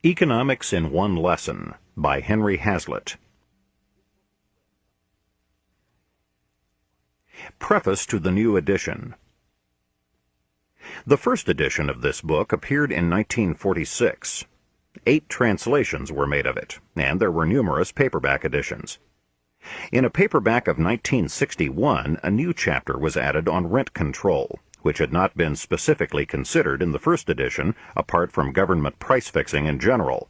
Economics in One Lesson by Henry Hazlitt. Preface to the new edition. The first edition of this book appeared in 1946. 8 translations were made of it, and there were numerous paperback editions. In a paperback of 1961, a new chapter was added on rent control, which had not been specifically considered in the first edition, apart from government price fixing in general.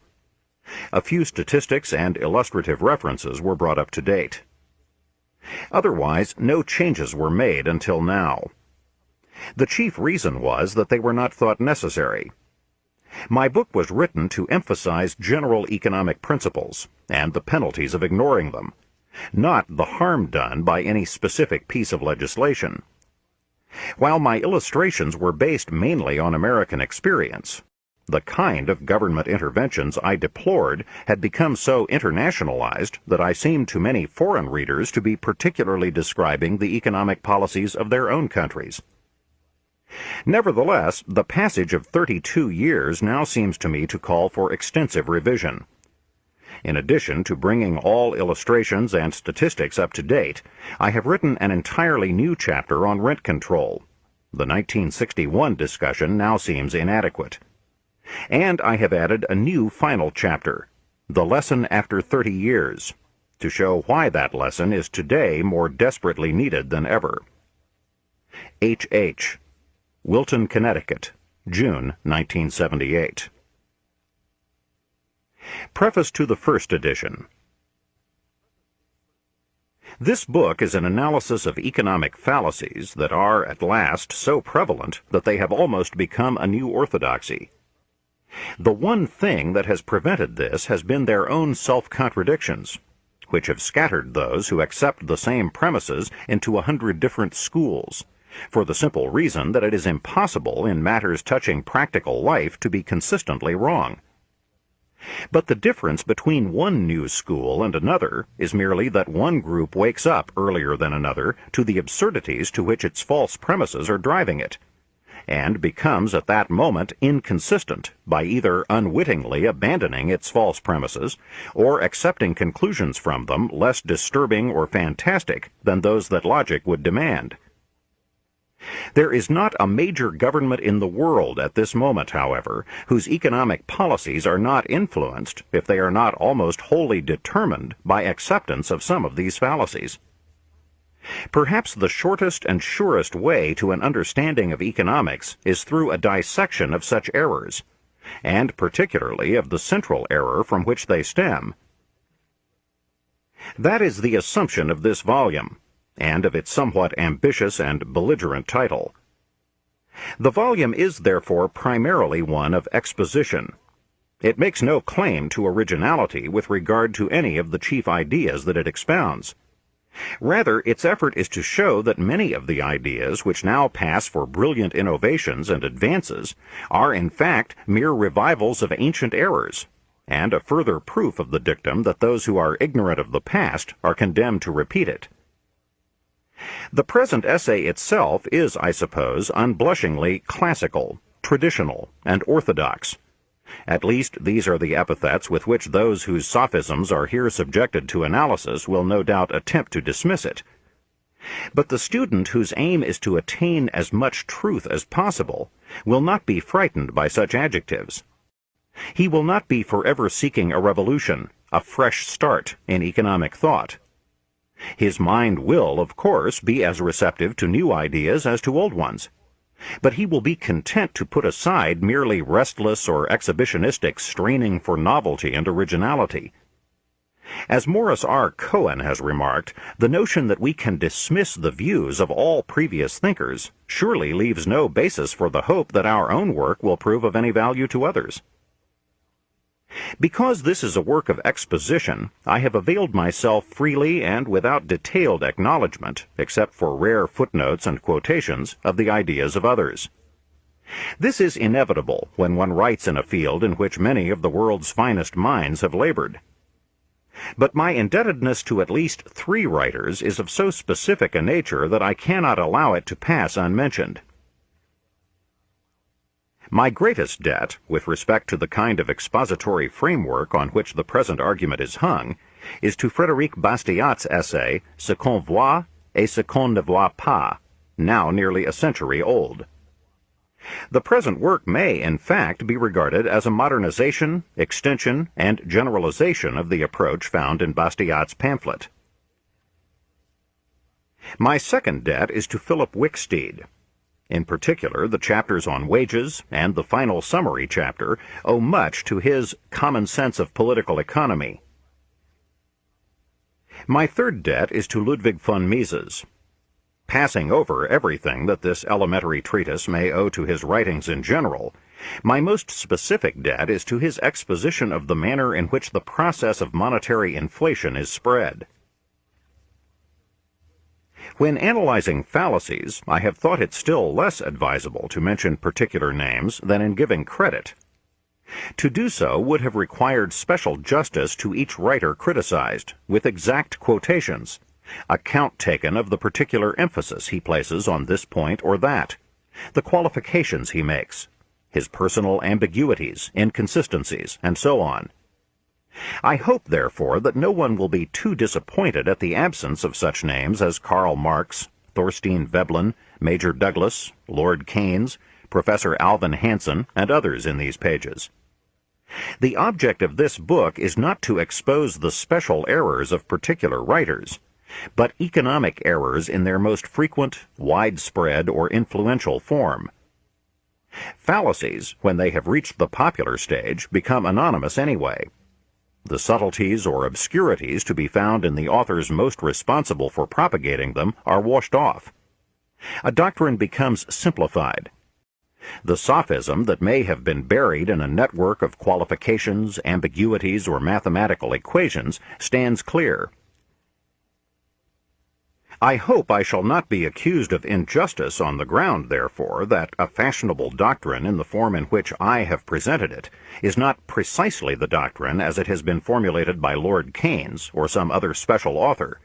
A few statistics and illustrative references were brought up to date. Otherwise, no changes were made until now. The chief reason was that they were not thought necessary. My book was written to emphasize general economic principles and the penalties of ignoring them, not the harm done by any specific piece of legislation. While my illustrations were based mainly on American experience, the kind of government interventions I deplored had become so internationalized that I seemed to many foreign readers to be particularly describing the economic policies of their own countries. Nevertheless, the passage of 32 years now seems to me to call for extensive revision. In addition to bringing all illustrations and statistics up to date, I have written an entirely new chapter on rent control. The 1961 discussion now seems inadequate. And I have added a new final chapter, The Lesson After 30 Years, to show why that lesson is today more desperately needed than ever. H.H. Wilton, Connecticut, June 1978. Preface to the first edition. This book is an analysis of economic fallacies that are, at last, so prevalent that they have almost become a new orthodoxy. The one thing that has prevented this has been their own self-contradictions, which have scattered those who accept the same premises into 100 different schools, for the simple reason that it is impossible in matters touching practical life to be consistently wrong. But the difference between one new school and another is merely that one group wakes up earlier than another to the absurdities to which its false premises are driving it, and becomes at that moment inconsistent by either unwittingly abandoning its false premises or accepting conclusions from them less disturbing or fantastic than those that logic would demand. There is not a major government in the world at this moment, however, whose economic policies are not influenced, if they are not almost wholly determined, by acceptance of some of these fallacies. Perhaps the shortest and surest way to an understanding of economics is through a dissection of such errors, and particularly of the central error from which they stem. That is the assumption of this volume, and of its somewhat ambitious and belligerent title. The volume is therefore primarily one of exposition. It makes no claim to originality with regard to any of the chief ideas that it expounds. Rather, its effort is to show that many of the ideas which now pass for brilliant innovations and advances are in fact mere revivals of ancient errors, and a further proof of the dictum that those who are ignorant of the past are condemned to repeat it. The present essay itself is, I suppose, unblushingly classical, traditional, and orthodox. At least these are the epithets with which those whose sophisms are here subjected to analysis will no doubt attempt to dismiss it. But the student whose aim is to attain as much truth as possible will not be frightened by such adjectives. He will not be forever seeking a revolution, a fresh start in economic thought. His mind will, of course, be as receptive to new ideas as to old ones, but he will be content to put aside merely restless or exhibitionistic straining for novelty and originality. As Morris R. Cohen has remarked, the notion that we can dismiss the views of all previous thinkers surely leaves no basis for the hope that our own work will prove of any value to others. Because this is a work of exposition, I have availed myself freely and without detailed acknowledgment, except for rare footnotes and quotations, of the ideas of others. This is inevitable when one writes in a field in which many of the world's finest minds have labored. But my indebtedness to at least 3 writers is of so specific a nature that I cannot allow it to pass unmentioned. My greatest debt, with respect to the kind of expository framework on which the present argument is hung, is to Frédéric Bastiat's essay, Ce qu'on voit et ce qu'on ne voit pas, now nearly a century old. The present work may, in fact, be regarded as a modernization, extension, and generalization of the approach found in Bastiat's pamphlet. My second debt is to Philip Wicksteed. In particular, the chapters on wages and the final summary chapter owe much to his Common Sense of Political Economy. My third debt is to Ludwig von Mises. Passing over everything that this elementary treatise may owe to his writings in general, my most specific debt is to his exposition of the manner in which the process of monetary inflation is spread. When analyzing fallacies, I have thought it still less advisable to mention particular names than in giving credit. To do so would have required special justice to each writer criticized, with exact quotations, account taken of the particular emphasis he places on this point or that, the qualifications he makes, his personal ambiguities, inconsistencies, and so on. I hope, therefore, that no one will be too disappointed at the absence of such names as Karl Marx, Thorstein Veblen, Major Douglas, Lord Keynes, Professor Alvin Hansen, and others in these pages. The object of this book is not to expose the special errors of particular writers, but economic errors in their most frequent, widespread, or influential form. Fallacies, when they have reached the popular stage, become anonymous anyway. The subtleties or obscurities to be found in the authors most responsible for propagating them are washed off. A doctrine becomes simplified. The sophism that may have been buried in a network of qualifications, ambiguities, or mathematical equations stands clear. I hope I shall not be accused of injustice on the ground, therefore, that a fashionable doctrine in the form in which I have presented it is not precisely the doctrine as it has been formulated by Lord Keynes or some other special author.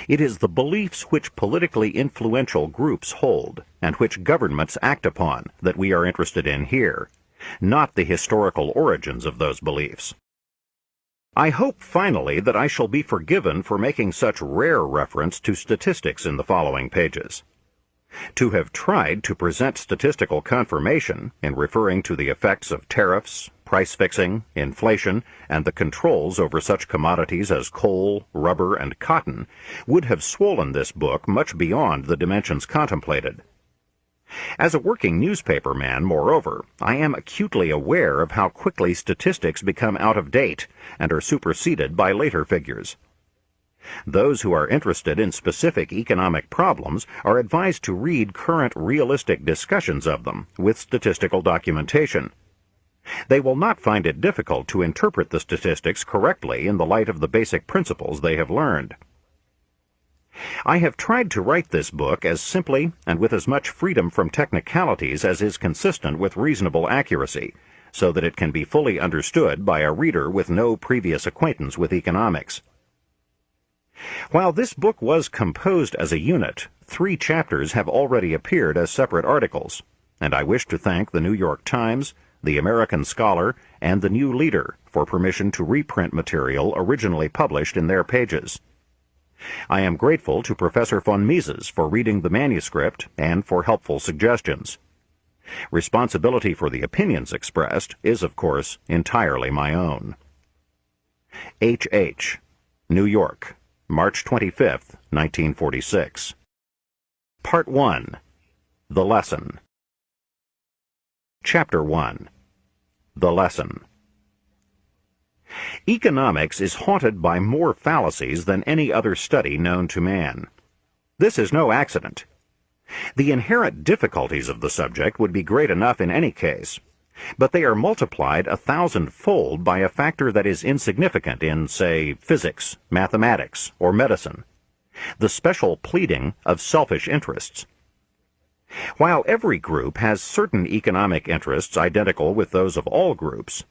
It is the beliefs which politically influential groups hold and which governments act upon that we are interested in here, not the historical origins of those beliefs. I hope, finally, that I shall be forgiven for making such rare reference to statistics in the following pages. To have tried to present statistical confirmation in referring to the effects of tariffs, price fixing, inflation, and the controls over such commodities as coal, rubber, and cotton would have swollen this book much beyond the dimensions contemplated. As a working newspaper man, moreover, I am acutely aware of how quickly statistics become out of date and are superseded by later figures. Those who are interested in specific economic problems are advised to read current realistic discussions of them with statistical documentation. They will not find it difficult to interpret the statistics correctly in the light of the basic principles they have learned. I have tried to write this book as simply and with as much freedom from technicalities as is consistent with reasonable accuracy, so that it can be fully understood by a reader with no previous acquaintance with economics. While this book was composed as a unit, 3 chapters have already appeared as separate articles, and I wish to thank the New York Times, the American Scholar, and the New Leader for permission to reprint material originally published in their pages. I am grateful to Professor von Mises for reading the manuscript and for helpful suggestions. Responsibility for the opinions expressed is, of course, entirely my own. H.H., New York, March 25, 1946. Part 1. The Lesson. Chapter 1. The Lesson. Economics is haunted by more fallacies than any other study known to man. This is no accident. The inherent difficulties of the subject would be great enough in any case, but they are multiplied 1,000-fold by a factor that is insignificant in, say, physics, mathematics, or medicine: the special pleading of selfish interests. While every group has certain economic interests identical with those of all groups,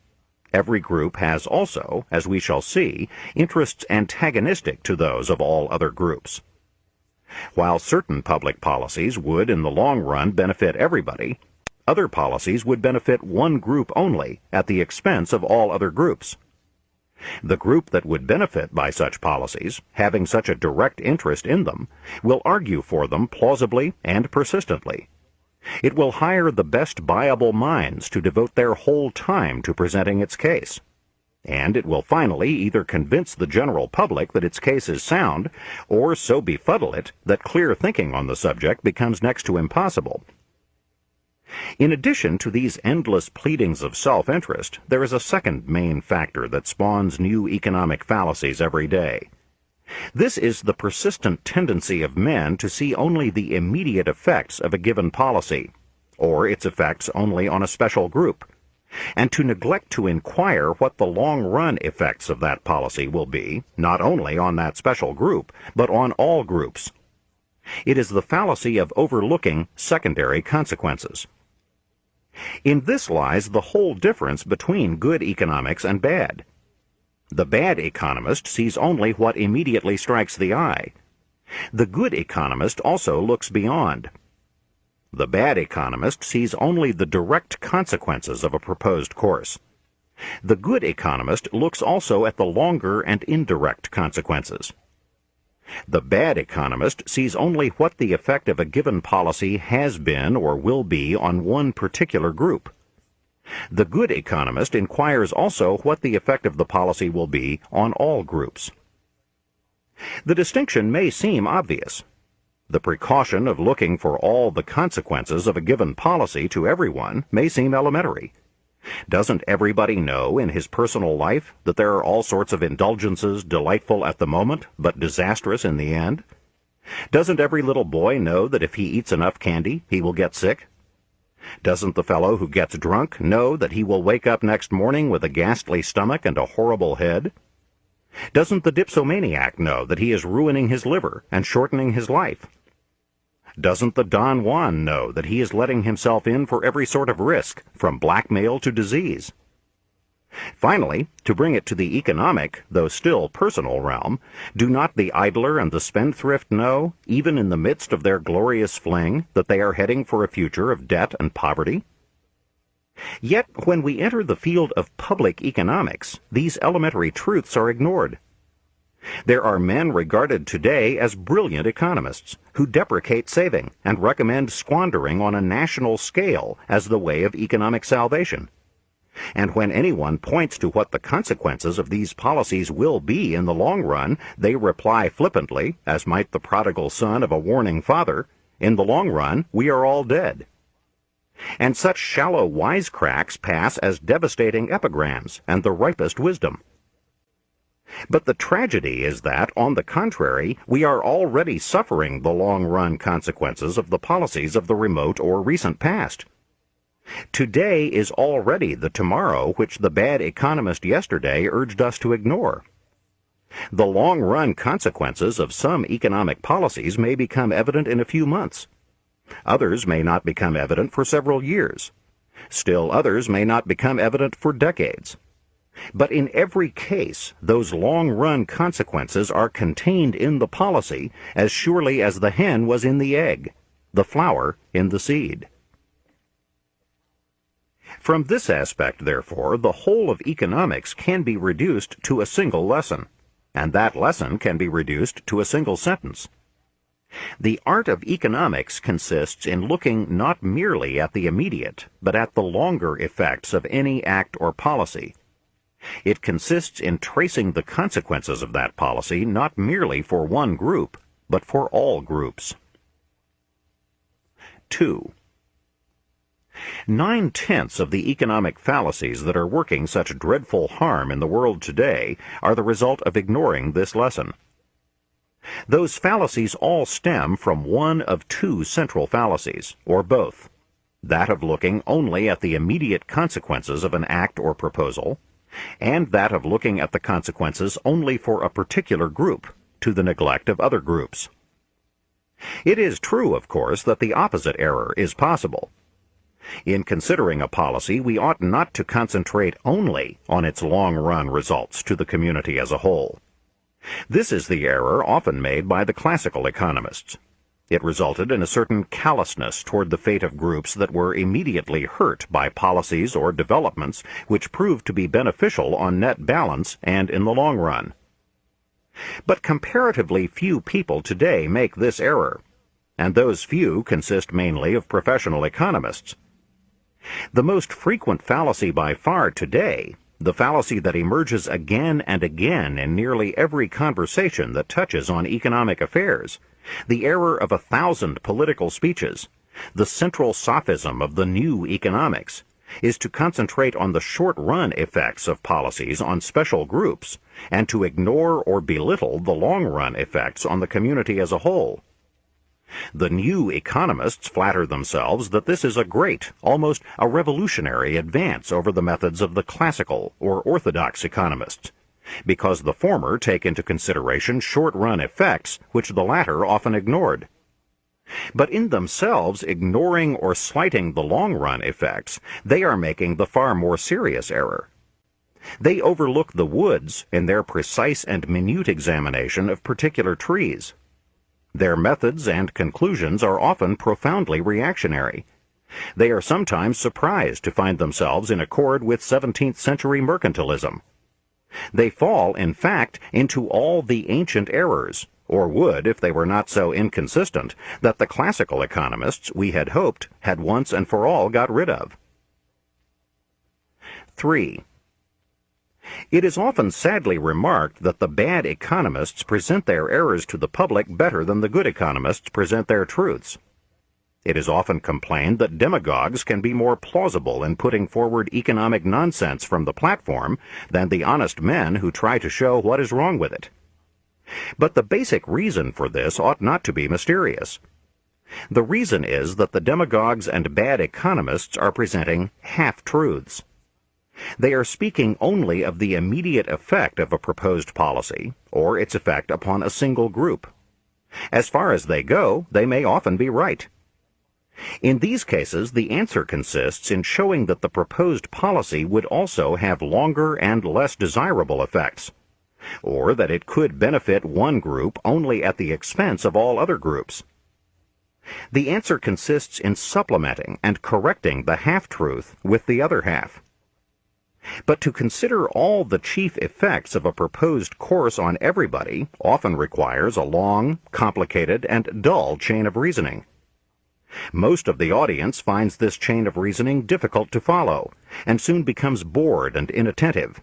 every group has also, as we shall see, interests antagonistic to those of all other groups. While certain public policies would in the long run benefit everybody, other policies would benefit one group only at the expense of all other groups. The group that would benefit by such policies, having such a direct interest in them, will argue for them plausibly and persistently. It will hire the best viable minds to devote their whole time to presenting its case. And it will finally either convince the general public that its case is sound, or so befuddle it that clear thinking on the subject becomes next to impossible. In addition to these endless pleadings of self-interest, there is a second main factor that spawns new economic fallacies every day. This is the persistent tendency of men to see only the immediate effects of a given policy, or its effects only on a special group, and to neglect to inquire what the long-run effects of that policy will be, not only on that special group, but on all groups. It is the fallacy of overlooking secondary consequences. In this lies the whole difference between good economics and bad. The bad economist sees only what immediately strikes the eye. The good economist also looks beyond. The bad economist sees only the direct consequences of a proposed course. The good economist looks also at the longer and indirect consequences. The bad economist sees only what the effect of a given policy has been or will be on one particular group. The good economist inquires also what the effect of the policy will be on all groups. The distinction may seem obvious. The precaution of looking for all the consequences of a given policy to everyone may seem elementary. Doesn't everybody know in his personal life that there are all sorts of indulgences delightful at the moment, but disastrous in the end? Doesn't every little boy know that if he eats enough candy, he will get sick? Doesn't the fellow who gets drunk know that he will wake up next morning with a ghastly stomach and a horrible head? Doesn't the dipsomaniac know that he is ruining his liver and shortening his life? Doesn't the Don Juan know that he is letting himself in for every sort of risk, from blackmail to disease? Finally, to bring it to the economic, though still personal realm, do not the idler and the spendthrift know, even in the midst of their glorious fling, that they are heading for a future of debt and poverty? Yet, when we enter the field of public economics, these elementary truths are ignored. There are men regarded today as brilliant economists who deprecate saving and recommend squandering on a national scale as the way of economic salvation. And when anyone points to what the consequences of these policies will be in the long run, they reply flippantly, as might the prodigal son of a warning father, "In the long run, we are all dead." And such shallow wisecracks pass as devastating epigrams and the ripest wisdom. But the tragedy is that, on the contrary, we are already suffering the long-run consequences of the policies of the remote or recent past. Today is already the tomorrow which the bad economist yesterday urged us to ignore. The long-run consequences of some economic policies may become evident in a few months. Others may not become evident for several years. Still others may not become evident for decades. But in every case, those long-run consequences are contained in the policy as surely as the hen was in the egg, the flower in the seed. From this aspect, therefore, the whole of economics can be reduced to a single lesson, and that lesson can be reduced to a single sentence. The art of economics consists in looking not merely at the immediate, but at the longer effects of any act or policy. It consists in tracing the consequences of that policy not merely for one group, but for all groups. 2. 9/10 of the economic fallacies that are working such dreadful harm in the world today are the result of ignoring this lesson. Those fallacies all stem from one of two central fallacies, or both: that of looking only at the immediate consequences of an act or proposal, and that of looking at the consequences only for a particular group, to the neglect of other groups. It is true, of course, that the opposite error is possible. In considering a policy, we ought not to concentrate only on its long-run results to the community as a whole. This is the error often made by the classical economists. It resulted in a certain callousness toward the fate of groups that were immediately hurt by policies or developments which proved to be beneficial on net balance and in the long run. But comparatively few people today make this error, and those few consist mainly of professional economists. The most frequent fallacy by far today, the fallacy that emerges again and again in nearly every conversation that touches on economic affairs, the error of 1,000 political speeches, the central sophism of the new economics, is to concentrate on the short-run effects of policies on special groups and to ignore or belittle the long-run effects on the community as a whole. The new economists flatter themselves that this is a great, almost a revolutionary advance over the methods of the classical or orthodox economists, because the former take into consideration short-run effects which the latter often ignored. But in themselves ignoring or slighting the long-run effects, they are making the far more serious error. They overlook the woods in their precise and minute examination of particular trees. Their methods and conclusions are often profoundly reactionary. They are sometimes surprised to find themselves in accord with 17th century mercantilism. They fall, in fact, into all the ancient errors, or would if they were not so inconsistent, that the classical economists, we had hoped, had once and for all got rid of. 3. It is often sadly remarked that the bad economists present their errors to the public better than the good economists present their truths. It is often complained that demagogues can be more plausible in putting forward economic nonsense from the platform than the honest men who try to show what is wrong with it. But the basic reason for this ought not to be mysterious. The reason is that the demagogues and bad economists are presenting half-truths. They are speaking only of the immediate effect of a proposed policy, or its effect upon a single group. As far as they go, they may often be right. In these cases, the answer consists in showing that the proposed policy would also have longer and less desirable effects, or that it could benefit one group only at the expense of all other groups. The answer consists in supplementing and correcting the half-truth with the other half. But to consider all the chief effects of a proposed course on everybody often requires a long, complicated, and dull chain of reasoning. Most of the audience finds this chain of reasoning difficult to follow, and soon becomes bored and inattentive.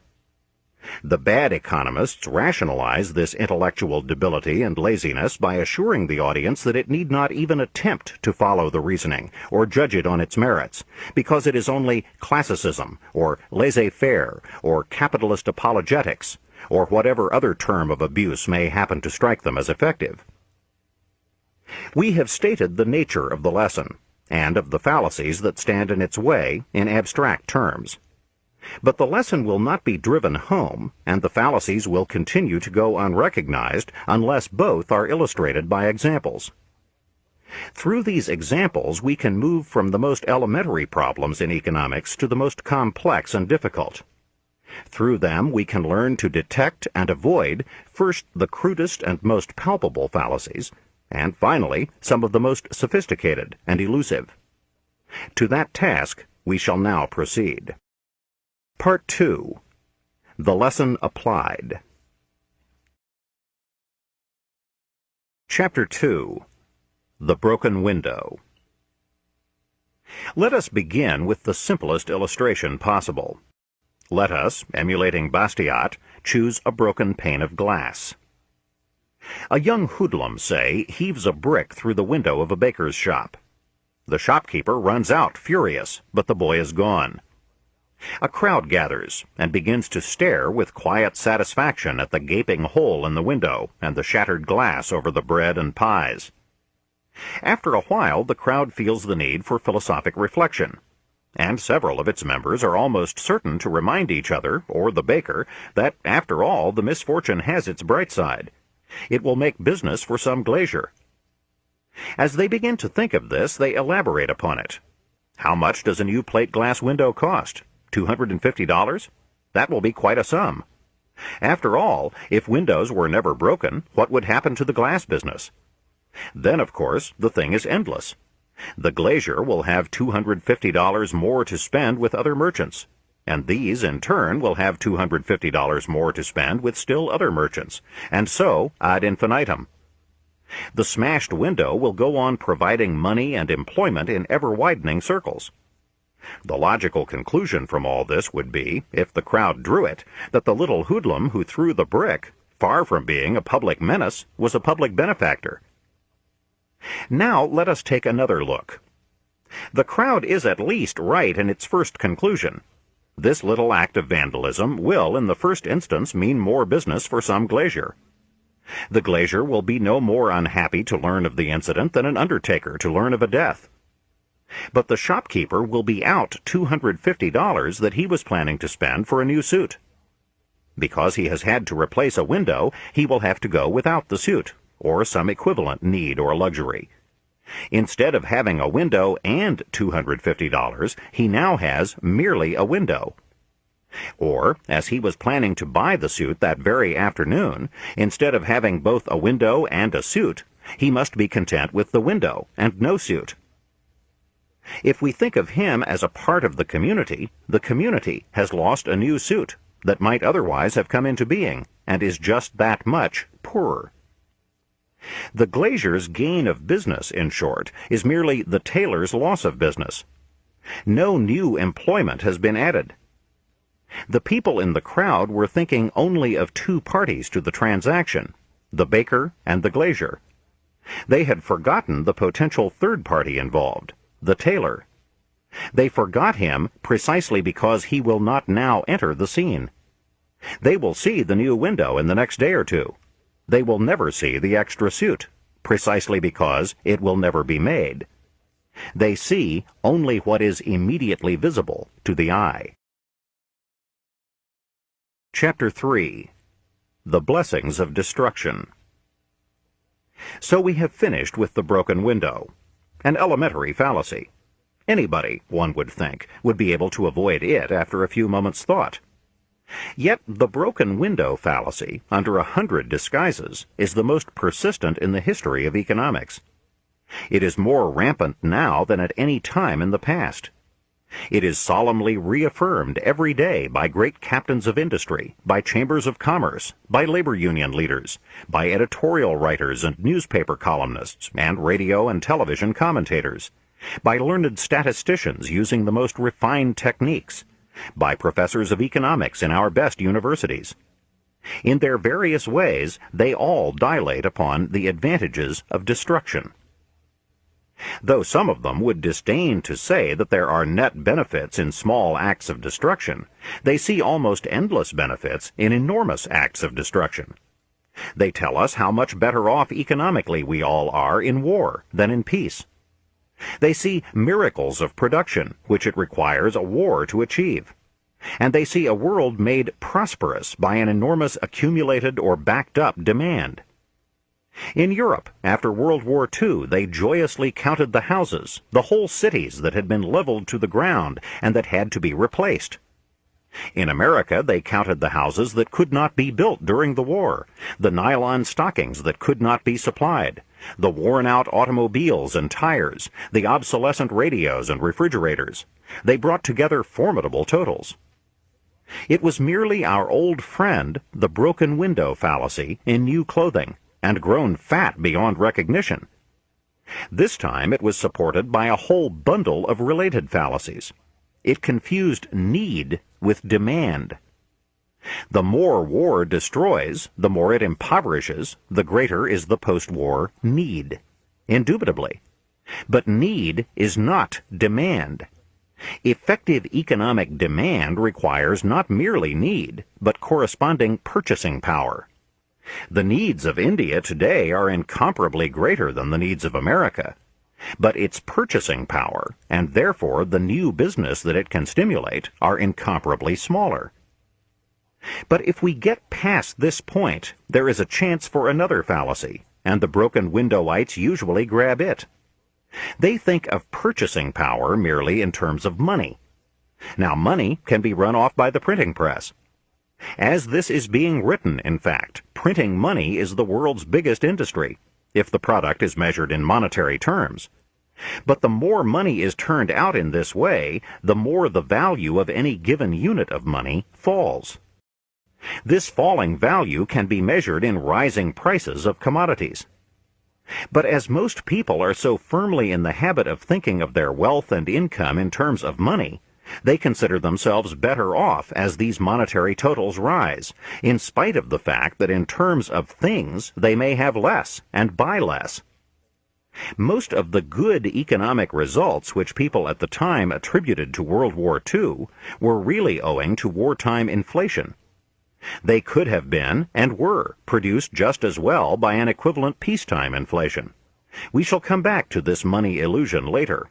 The bad economists rationalize this intellectual debility and laziness by assuring the audience that it need not even attempt to follow the reasoning or judge it on its merits, because it is only classicism or laissez-faire or capitalist apologetics, or whatever other term of abuse may happen to strike them as effective. We have stated the nature of the lesson, and of the fallacies that stand in its way in abstract terms. But the lesson will not be driven home, and the fallacies will continue to go unrecognized unless both are illustrated by examples. Through these examples, we can move from the most elementary problems in economics to the most complex and difficult. Through them, we can learn to detect and avoid first the crudest and most palpable fallacies, and finally some of the most sophisticated and elusive. To that task we shall now proceed. Part 2. The Lesson Applied. Chapter 2. The Broken Window. Let us begin with the simplest illustration possible. Let us, emulating Bastiat, choose a broken pane of glass. A young hoodlum, say, heaves a brick through the window of a baker's shop. The shopkeeper runs out, furious, but the boy is gone. A crowd gathers and begins to stare with quiet satisfaction at the gaping hole in the window and the shattered glass over the bread and pies. After a while, the crowd feels the need for philosophic reflection, and several of its members are almost certain to remind each other, or the baker, that, after all, the misfortune has its bright side. It will make business for some glazier. As they begin to think of this, they elaborate upon it. How much does a new plate glass window cost? $250? That will be quite a sum. After all, if windows were never broken, what would happen to the glass business? Then, of course, the thing is endless. The glazier will have $250 more to spend with other merchants, and these, in turn, will have $250 more to spend with still other merchants, and so ad infinitum. The smashed window will go on providing money and employment in ever-widening circles. The logical conclusion from all this would be, if the crowd drew it, that the little hoodlum who threw the brick, far from being a public menace, was a public benefactor. Now let us take another look. The crowd is at least right in its first conclusion. This little act of vandalism will, in the first instance, mean more business for some glazier. The glazier will be no more unhappy to learn of the incident than an undertaker to learn of a death. But the shopkeeper will be out $250 that he was planning to spend for a new suit. Because he has had to replace a window, he will have to go without the suit, or some equivalent need or luxury. Instead of having a window and $250, he now has merely a window. Or, as he was planning to buy the suit that very afternoon, instead of having both a window and a suit, he must be content with the window and no suit. If we think of him as a part of the community has lost a new suit that might otherwise have come into being, and is just that much poorer. The glazier's gain of business, in short, is merely the tailor's loss of business. No new employment has been added. The people in the crowd were thinking only of two parties to the transaction, the baker and the glazier. They had forgotten the potential third party involved, the tailor. They forgot him precisely because he will not now enter the scene. They will see the new window in the next day or two. They will never see the extra suit, precisely because it will never be made. They see only what is immediately visible to the eye. Chapter 3. The Blessings of Destruction. So we have finished with the broken window, an elementary fallacy. Anybody, one would think, would be able to avoid it after a few moments' thought. Yet the broken window fallacy, under 100 disguises, is the most persistent in the history of economics. It is more rampant now than at any time in the past. It is solemnly reaffirmed every day by great captains of industry, by chambers of commerce, by labor union leaders, by editorial writers and newspaper columnists, and radio and television commentators, by learned statisticians using the most refined techniques, by professors of economics in our best universities. In their various ways, they all dilate upon the advantages of destruction. Though some of them would disdain to say that there are net benefits in small acts of destruction, they see almost endless benefits in enormous acts of destruction. They tell us how much better off economically we all are in war than in peace. They see miracles of production, which it requires a war to achieve. And they see a world made prosperous by an enormous accumulated or backed up demand. In Europe, after World War II, they joyously counted the houses, the whole cities that had been leveled to the ground and that had to be replaced. In America, they counted the houses that could not be built during the war, the nylon stockings that could not be supplied, the worn-out automobiles and tires, the obsolescent radios and refrigerators. They brought together formidable totals. It was merely our old friend, the broken window fallacy, in new clothing, and grown fat beyond recognition. This time it was supported by a whole bundle of related fallacies. It confused need with demand. The more war destroys, the more it impoverishes, the greater is the post-war need. Indubitably. But need is not demand. Effective economic demand requires not merely need, but corresponding purchasing power. The needs of India today are incomparably greater than the needs of America, but its purchasing power, and therefore the new business that it can stimulate, are incomparably smaller. But if we get past this point, there is a chance for another fallacy, and the broken windowites usually grab it. They think of purchasing power merely in terms of money. Now, money can be run off by the printing press. As this is being written, in fact, printing money is the world's biggest industry. if the product is measured in monetary terms. But the more money is turned out in this way, the more the value of any given unit of money falls. This falling value can be measured in rising prices of commodities. But as most people are so firmly in the habit of thinking of their wealth and income in terms of money, they consider themselves better off as these monetary totals rise, in spite of the fact that in terms of things they may have less and buy less. Most of the good economic results which people at the time attributed to World War II were really owing to wartime inflation. They could have been, and were, produced just as well by an equivalent peacetime inflation. We shall come back to this money illusion later.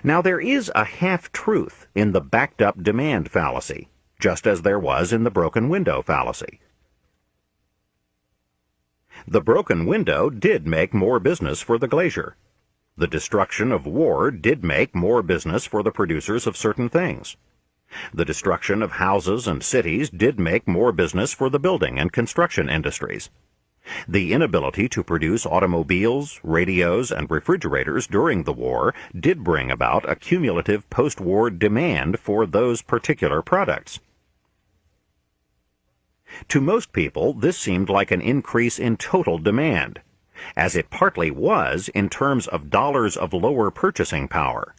Now there is a half-truth in the backed-up demand fallacy, just as there was in the broken window fallacy. The broken window did make more business for the glazier. The destruction of war did make more business for the producers of certain things. The destruction of houses and cities did make more business for the building and construction industries. The inability to produce automobiles, radios, and refrigerators during the war did bring about a cumulative post-war demand for those particular products. To most people, this seemed like an increase in total demand, as it partly was in terms of dollars of lower purchasing power.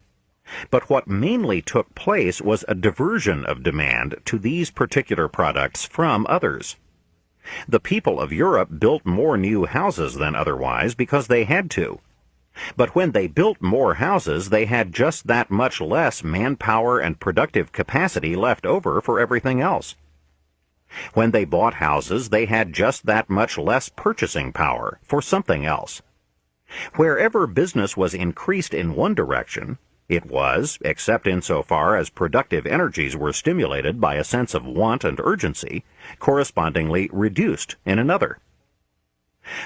But what mainly took place was a diversion of demand to these particular products from others. The people of Europe built more new houses than otherwise because they had to. But when they built more houses, they had just that much less manpower and productive capacity left over for everything else. When they bought houses, they had just that much less purchasing power for something else. Wherever business was increased in one direction, it was, except insofar as productive energies were stimulated by a sense of want and urgency, correspondingly reduced in another.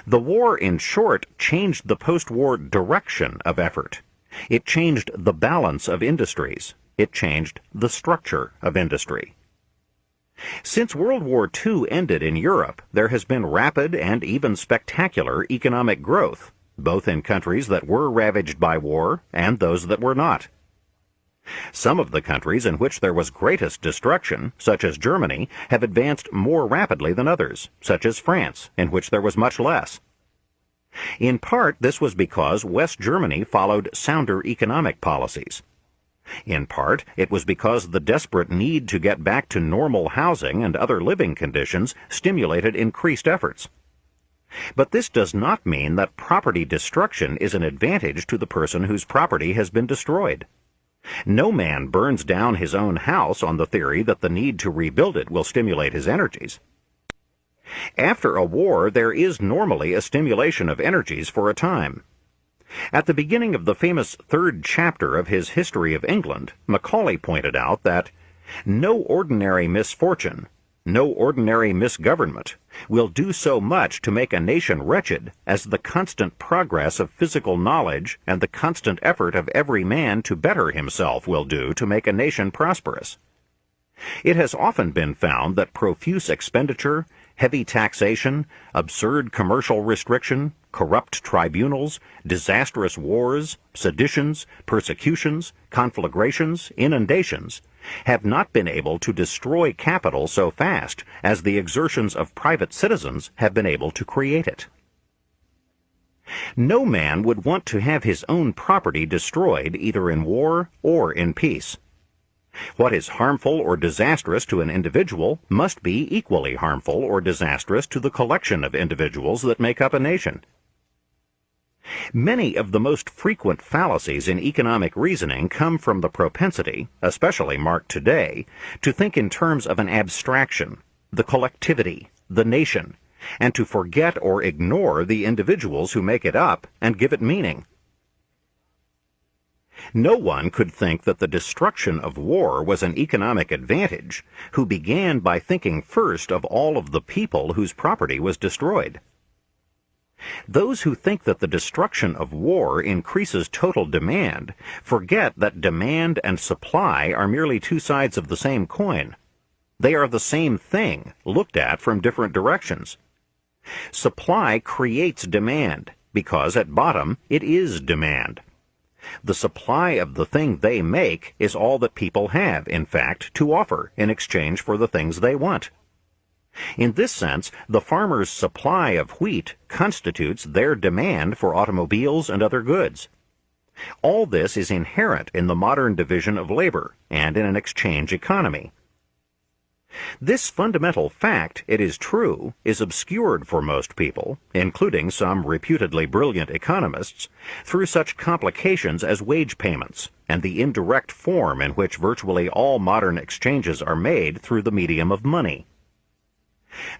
The war, in short, changed the post-war direction of effort. It changed the balance of industries. It changed the structure of industry. Since World War II ended in Europe, there has been rapid and even spectacular economic growth, both in countries that were ravaged by war and those that were not. Some of the countries in which there was greatest destruction, such as Germany, have advanced more rapidly than others, such as France, in which there was much less. In part, this was because West Germany followed sounder economic policies. In part, it was because the desperate need to get back to normal housing and other living conditions stimulated increased efforts. But this does not mean that property destruction is an advantage to the person whose property has been destroyed. No man burns down his own house on the theory that the need to rebuild it will stimulate his energies. After a war, there is normally a stimulation of energies for a time. At the beginning of the famous third chapter of his History of England, Macaulay pointed out that no ordinary misfortune, no ordinary misgovernment, will do so much to make a nation wretched as the constant progress of physical knowledge and the constant effort of every man to better himself will do to make a nation prosperous. It has often been found that profuse expenditure, heavy taxation, absurd commercial restriction, corrupt tribunals, disastrous wars, seditions, persecutions, conflagrations, inundations, have not been able to destroy capital so fast as the exertions of private citizens have been able to create it. No man would want to have his own property destroyed either in war or in peace. What is harmful or disastrous to an individual must be equally harmful or disastrous to the collection of individuals that make up a nation. Many of the most frequent fallacies in economic reasoning come from the propensity, especially marked today, to think in terms of an abstraction, the collectivity, the nation, and to forget or ignore the individuals who make it up and give it meaning. No one could think that the destruction of war was an economic advantage who began by thinking first of all of the people whose property was destroyed. Those who think that the destruction of war increases total demand forget that demand and supply are merely two sides of the same coin. They are the same thing, looked at from different directions. Supply creates demand, because at bottom it is demand. The supply of the thing they make is all that people have, in fact, to offer in exchange for the things they want. In this sense, the farmer's supply of wheat constitutes their demand for automobiles and other goods. All this is inherent in the modern division of labor and in an exchange economy. This fundamental fact, it is true, is obscured for most people, including some reputedly brilliant economists, through such complications as wage payments and the indirect form in which virtually all modern exchanges are made through the medium of money.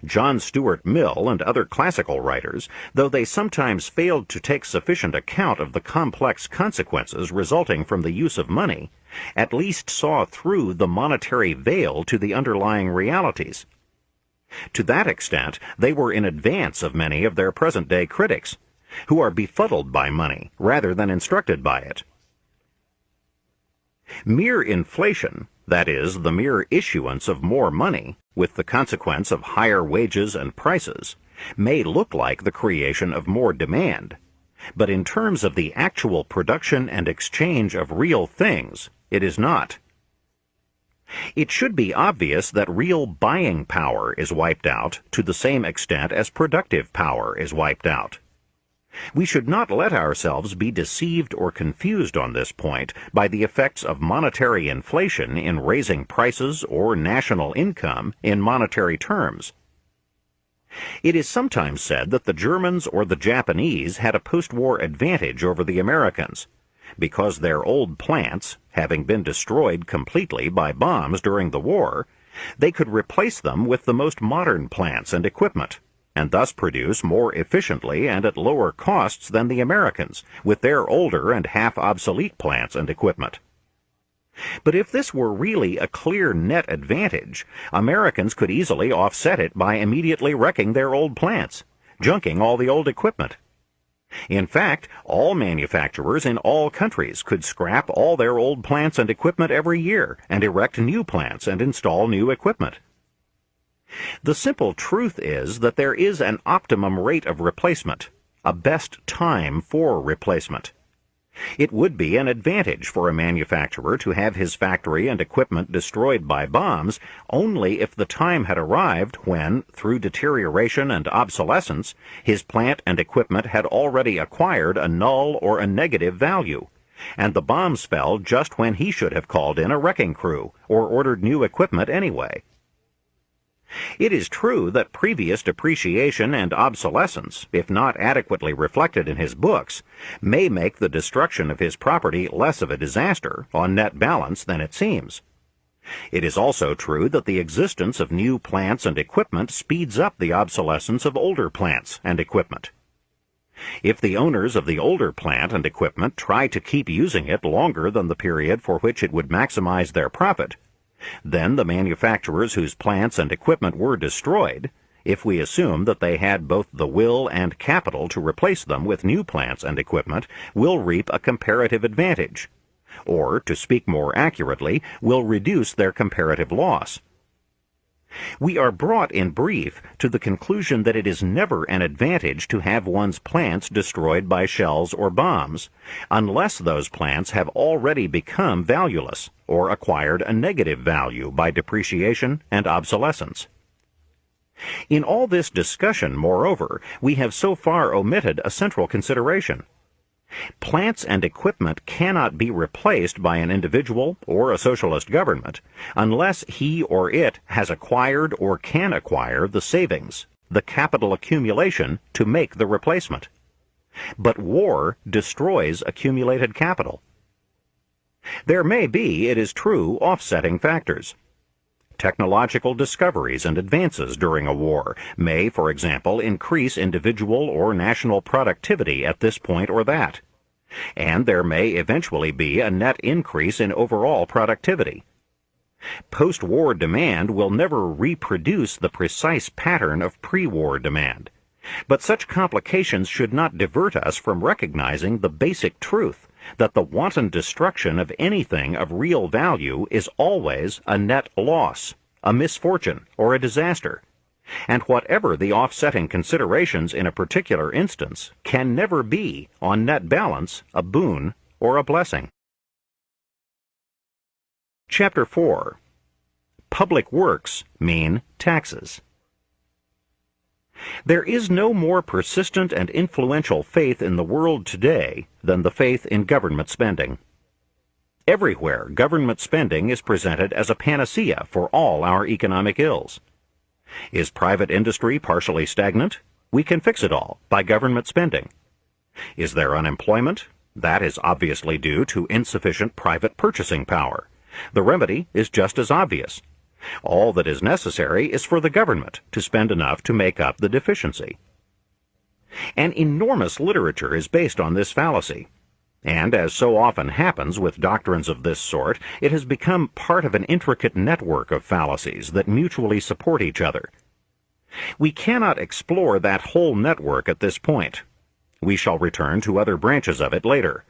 John Stuart Mill and other classical writers, though they sometimes failed to take sufficient account of the complex consequences resulting from the use of money, at least saw through the monetary veil to the underlying realities. To that extent, they were in advance of many of their present-day critics, who are befuddled by money rather than instructed by it. Mere inflation, that is, the mere issuance of more money, with the consequence of higher wages and prices, may look like the creation of more demand, but in terms of the actual production and exchange of real things, it is not. It should be obvious that real buying power is wiped out to the same extent as productive power is wiped out. We should not let ourselves be deceived or confused on this point by the effects of monetary inflation in raising prices or national income in monetary terms. It is sometimes said that the Germans or the Japanese had a post-war advantage over the Americans, because their old plants, having been destroyed completely by bombs during the war, they could replace them with the most modern plants and equipment, and thus produce more efficiently and at lower costs than the Americans, with their older and half-obsolete plants and equipment. But if this were really a clear net advantage, Americans could easily offset it by immediately wrecking their old plants, junking all the old equipment. In fact, all manufacturers in all countries could scrap all their old plants and equipment every year and erect new plants and install new equipment. The simple truth is that there is an optimum rate of replacement, a best time for replacement. It would be an advantage for a manufacturer to have his factory and equipment destroyed by bombs only if the time had arrived when, through deterioration and obsolescence, his plant and equipment had already acquired a null or a negative value, and the bombs fell just when he should have called in a wrecking crew or ordered new equipment anyway. It is true that previous depreciation and obsolescence, if not adequately reflected in his books, may make the destruction of his property less of a disaster, on net balance, than it seems. It is also true that the existence of new plants and equipment speeds up the obsolescence of older plants and equipment. If the owners of the older plant and equipment try to keep using it longer than the period for which it would maximize their profit, then the manufacturers whose plants and equipment were destroyed, if we assume that they had both the will and capital to replace them with new plants and equipment, will reap a comparative advantage, or, to speak more accurately, will reduce their comparative loss. We are brought, in brief, to the conclusion that it is never an advantage to have one's plants destroyed by shells or bombs, unless those plants have already become valueless or acquired a negative value by depreciation and obsolescence. In all this discussion, moreover, we have so far omitted a central consideration. Plants and equipment cannot be replaced by an individual or a socialist government unless he or it has acquired or can acquire the savings, the capital accumulation, to make the replacement. But war destroys accumulated capital. There may be, it is true, offsetting factors. Technological discoveries and advances during a war may, for example, increase individual or national productivity at this point or that, and there may eventually be a net increase in overall productivity. Post-war demand will never reproduce the precise pattern of pre-war demand, but such complications should not divert us from recognizing the basic truth that the wanton destruction of anything of real value is always a net loss, a misfortune, or a disaster, And whatever the offsetting considerations in a particular instance can never be, on net balance, a boon or a blessing. Chapter 4. Public works mean taxes. There is no more persistent and influential faith in the world today than the faith in government spending. Everywhere, government spending is presented as a panacea for all our economic ills. Is private industry partially stagnant? We can fix it all by government spending. Is there unemployment? That is obviously due to insufficient private purchasing power. The remedy is just as obvious. All that is necessary is for the government to spend enough to make up the deficiency. An enormous literature is based on this fallacy. And as so often happens with doctrines of this sort, it has become part of an intricate network of fallacies that mutually support each other. We cannot explore that whole network at this point. We shall return to other branches of it later.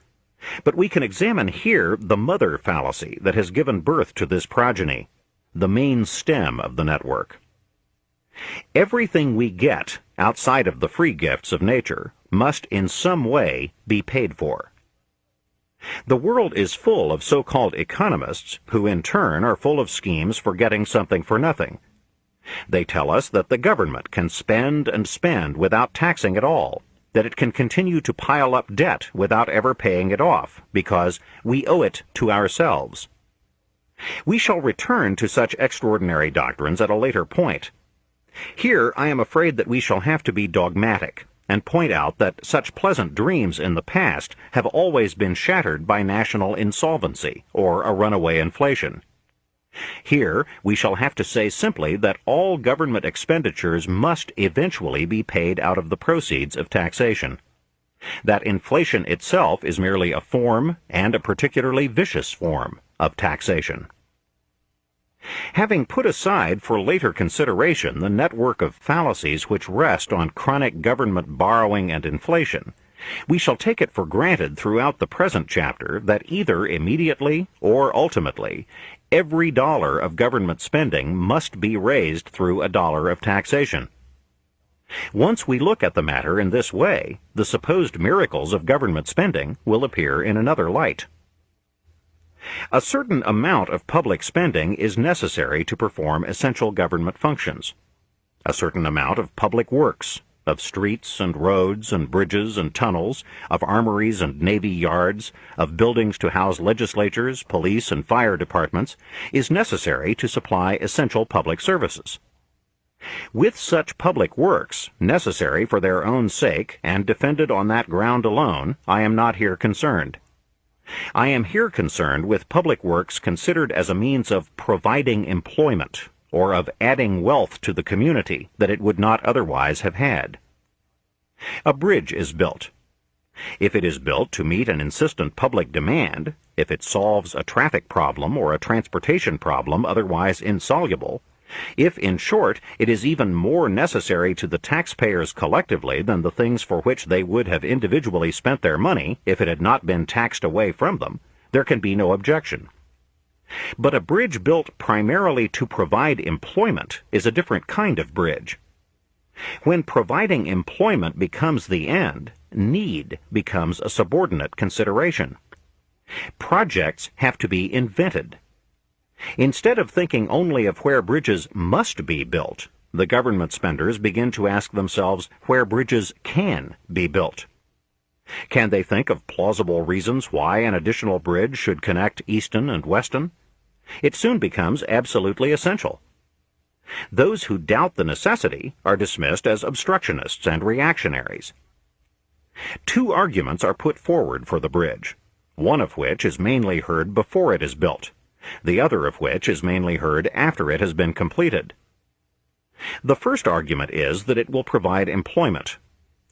But we can examine here the mother fallacy that has given birth to this progeny, the main stem of the network. Everything we get outside of the free gifts of nature must in some way be paid for. The world is full of so-called economists who in turn are full of schemes for getting something for nothing. They tell us that the government can spend and spend without taxing at all, that it can continue to pile up debt without ever paying it off, because we owe it to ourselves. We shall return to such extraordinary doctrines at a later point. Here I am afraid that we shall have to be dogmatic and point out that such pleasant dreams in the past have always been shattered by national insolvency or a runaway inflation. Here we shall have to say simply that all government expenditures must eventually be paid out of the proceeds of taxation. That inflation itself is merely a form, and a particularly vicious form, of taxation. Having put aside for later consideration the network of fallacies which rest on chronic government borrowing and inflation, we shall take it for granted throughout the present chapter that either immediately or ultimately every dollar of government spending must be raised through a dollar of taxation. Once we look at the matter in this way, the supposed miracles of government spending will appear in another light. A certain amount of public spending is necessary to perform essential government functions. A certain amount of public works, of streets and roads and bridges and tunnels, of armories and navy yards, of buildings to house legislatures, police and fire departments, is necessary to supply essential public services. With such public works, necessary for their own sake and defended on that ground alone, I am not here concerned. I am here concerned with public works considered as a means of providing employment, or of adding wealth to the community that it would not otherwise have had. A bridge is built. If it is built to meet an insistent public demand, if it solves a traffic problem or a transportation problem otherwise insoluble, if, in short, it is even more necessary to the taxpayers collectively than the things for which they would have individually spent their money if it had not been taxed away from them, there can be no objection. But a bridge built primarily to provide employment is a different kind of bridge. When providing employment becomes the end, need becomes a subordinate consideration. Projects have to be invented. Instead of thinking only of where bridges must be built, the government spenders begin to ask themselves where bridges can be built. Can they think of plausible reasons why an additional bridge should connect Easton and Weston? It soon becomes absolutely essential. Those who doubt the necessity are dismissed as obstructionists and reactionaries. Two arguments are put forward for the bridge, one of which is mainly heard before it is built, the other of which is mainly heard after it has been completed. The first argument is that it will provide employment.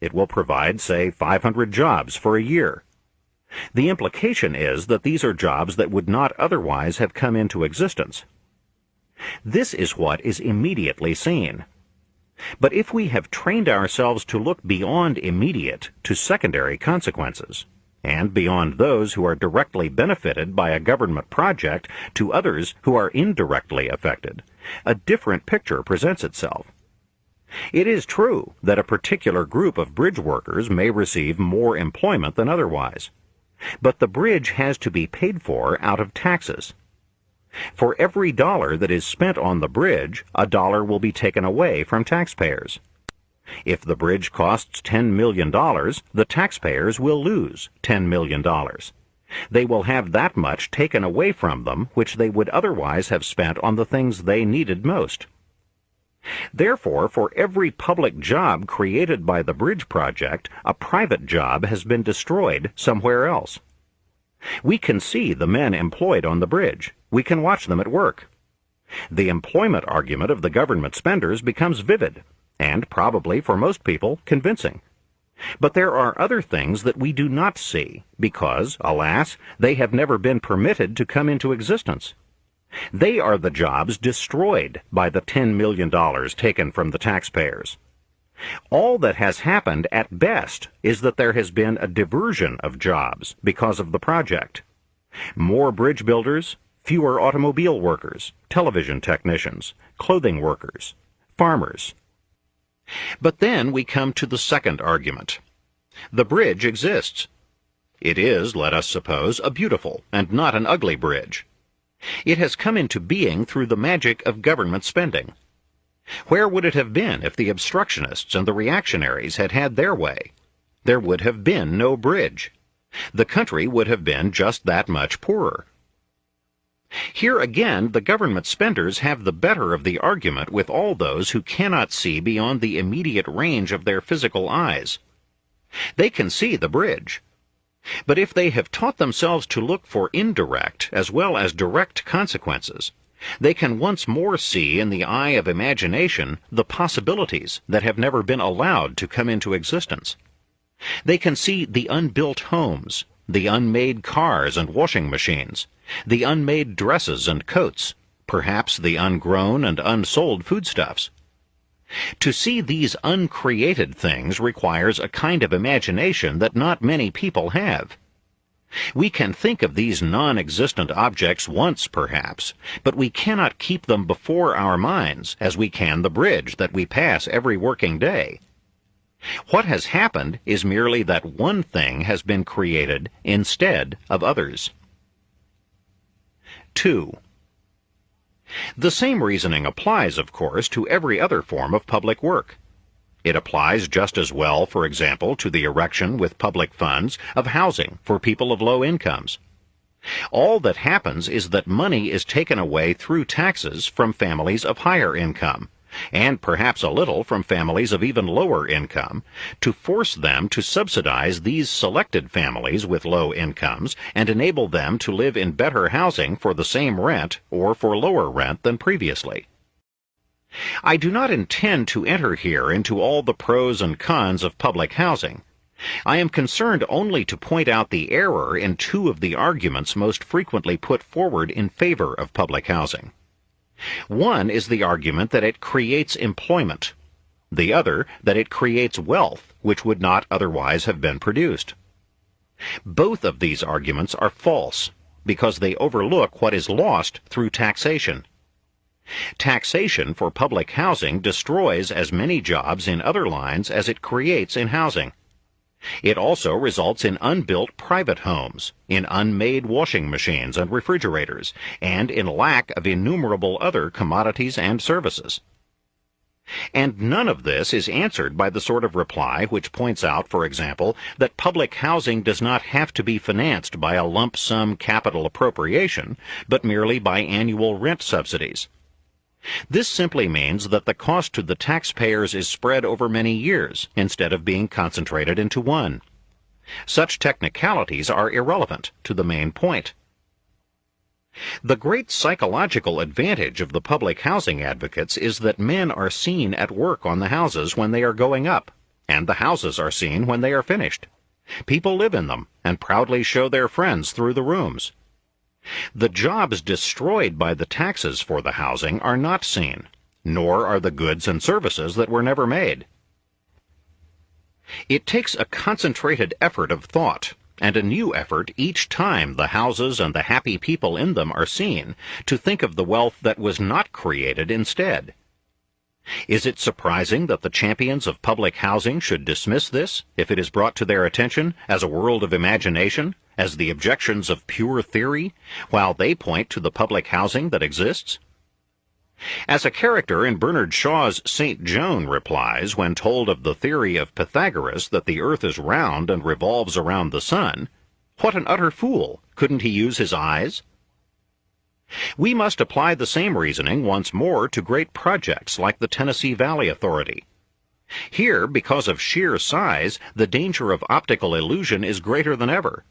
It will provide, say, 500 jobs for a year. The implication is that these are jobs that would not otherwise have come into existence. This is what is immediately seen. But if we have trained ourselves to look beyond immediate to secondary consequences, and beyond those who are directly benefited by a government project to others who are indirectly affected, a different picture presents itself. It is true that a particular group of bridge workers may receive more employment than otherwise, but the bridge has to be paid for out of taxes. For every dollar that is spent on the bridge, a dollar will be taken away from taxpayers. If the bridge costs $10 million, the taxpayers will lose $10 million. They will have that much taken away from them, which they would otherwise have spent on the things they needed most. Therefore, for every public job created by the bridge project, a private job has been destroyed somewhere else. We can see the men employed on the bridge. We can watch them at work. The employment argument of the government spenders becomes vivid, and probably for most people convincing. But there are other things that we do not see, because, alas, they have never been permitted to come into existence. They are the jobs destroyed by the $10 million taken from the taxpayers. All that has happened at best is that there has been a diversion of jobs because of the project. More bridge builders, fewer automobile workers, television technicians, clothing workers, farmers. But then we come to the second argument. The bridge exists. It is, let us suppose, a beautiful and not an ugly bridge. It has come into being through the magic of government spending. Where would it have been if the obstructionists and the reactionaries had had their way? There would have been no bridge. The country would have been just that much poorer. Here again, the government spenders have the better of the argument with all those who cannot see beyond the immediate range of their physical eyes. They can see the bridge. But if they have taught themselves to look for indirect as well as direct consequences, they can once more see in the eye of imagination the possibilities that have never been allowed to come into existence. They can see the unbuilt homes, the unmade cars and washing machines, the unmade dresses and coats, perhaps the ungrown and unsold foodstuffs. To see these uncreated things requires a kind of imagination that not many people have. We can think of these non-existent objects once, perhaps, but we cannot keep them before our minds as we can the bridge that we pass every working day. What has happened is merely that one thing has been created instead of others. 2. The same reasoning applies, of course, to every other form of public work. It applies just as well, for example, to the erection with public funds of housing for people of low incomes. All that happens is that money is taken away through taxes from families of higher income, and perhaps a little from families of even lower income, to force them to subsidize these selected families with low incomes and enable them to live in better housing for the same rent or for lower rent than previously. I do not intend to enter here into all the pros and cons of public housing. I am concerned only to point out the error in two of the arguments most frequently put forward in favor of public housing. One is the argument that it creates employment, the other that it creates wealth which would not otherwise have been produced. Both of these arguments are false because they overlook what is lost through taxation. Taxation for public housing destroys as many jobs in other lines as it creates in housing. It also results in unbuilt private homes, in unmade washing machines and refrigerators, and in lack of innumerable other commodities and services. And none of this is answered by the sort of reply which points out, for example, that public housing does not have to be financed by a lump sum capital appropriation, but merely by annual rent subsidies. This simply means that the cost to the taxpayers is spread over many years instead of being concentrated into one. Such technicalities are irrelevant to the main point. The great psychological advantage of the public housing advocates is that men are seen at work on the houses when they are going up, and the houses are seen when they are finished. People live in them and proudly show their friends through the rooms. The jobs destroyed by the taxes for the housing are not seen, nor are the goods and services that were never made. It takes a concentrated effort of thought, and a new effort each time the houses and the happy people in them are seen, to think of the wealth that was not created instead. Is it surprising that the champions of public housing should dismiss this, if it is brought to their attention, as a world of imagination, as the objections of pure theory, while they point to the public housing that exists? As a character in Bernard Shaw's St. Joan replies when told of the theory of Pythagoras that the earth is round and revolves around the sun, "What an utter fool! Couldn't he use his eyes?" We must apply the same reasoning once more to great projects like the Tennessee Valley Authority. Here, because of sheer size, the danger of optical illusion is greater than ever.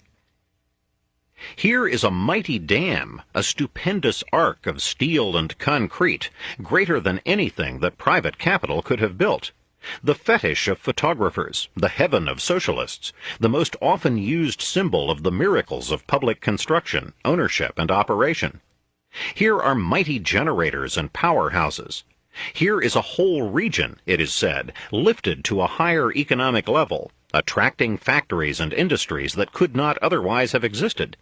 Here is a mighty dam, a stupendous arc of steel and concrete, greater than anything that private capital could have built. The fetish of photographers, the heaven of socialists, the most often used symbol of the miracles of public construction, ownership, and operation. Here are mighty generators and powerhouses. Here is a whole region, it is said, lifted to a higher economic level, attracting factories and industries that could not otherwise have existed.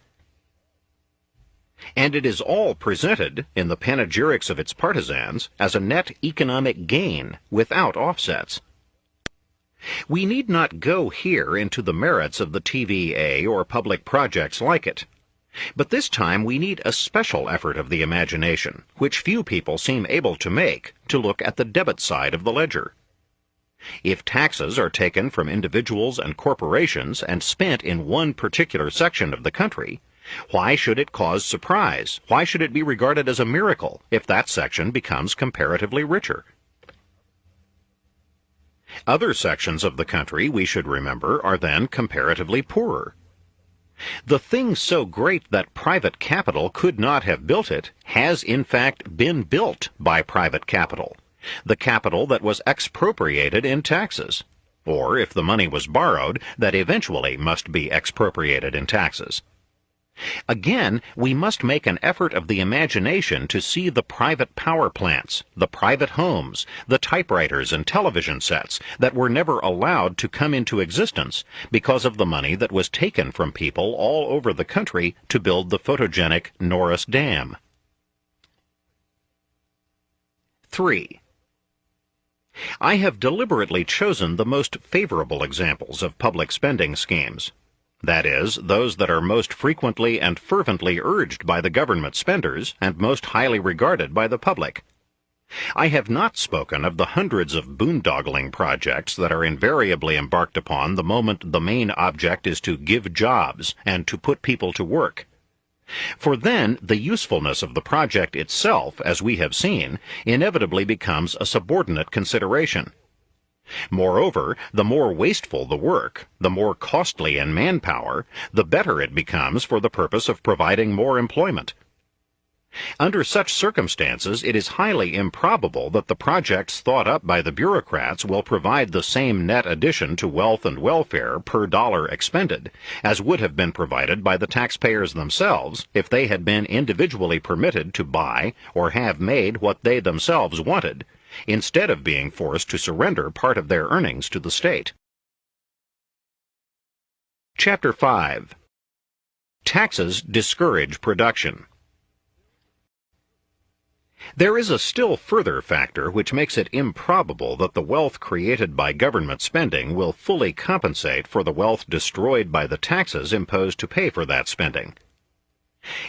And it is all presented, in the panegyrics of its partisans, as a net economic gain without offsets. We need not go here into the merits of the TVA or public projects like it. But this time we need a special effort of the imagination, which few people seem able to make, to look at the debit side of the ledger. If taxes are taken from individuals and corporations and spent in one particular section of the country, why should it cause surprise? Why should it be regarded as a miracle if that section becomes comparatively richer? Other sections of the country, we should remember, are then comparatively poorer. The thing so great that private capital could not have built it has in fact been built by private capital, the capital that was expropriated in taxes, or if the money was borrowed, that eventually must be expropriated in taxes. Again, we must make an effort of the imagination to see the private power plants, the private homes, the typewriters and television sets that were never allowed to come into existence because of the money that was taken from people all over the country to build the photogenic Norris Dam. 3. I have deliberately chosen the most favorable examples of public spending schemes. That is, those that are most frequently and fervently urged by the government spenders and most highly regarded by the public. I have not spoken of the hundreds of boondoggling projects that are invariably embarked upon the moment the main object is to give jobs and to put people to work. For then the usefulness of the project itself, as we have seen, inevitably becomes a subordinate consideration. Moreover, the more wasteful the work, the more costly in manpower, the better it becomes for the purpose of providing more employment. Under such circumstances, it is highly improbable that the projects thought up by the bureaucrats will provide the same net addition to wealth and welfare per dollar expended as would have been provided by the taxpayers themselves if they had been individually permitted to buy or have made what they themselves wanted, instead of being forced to surrender part of their earnings to the state. Chapter 5. Taxes discourage production. There is a still further factor which makes it improbable that the wealth created by government spending will fully compensate for the wealth destroyed by the taxes imposed to pay for that spending.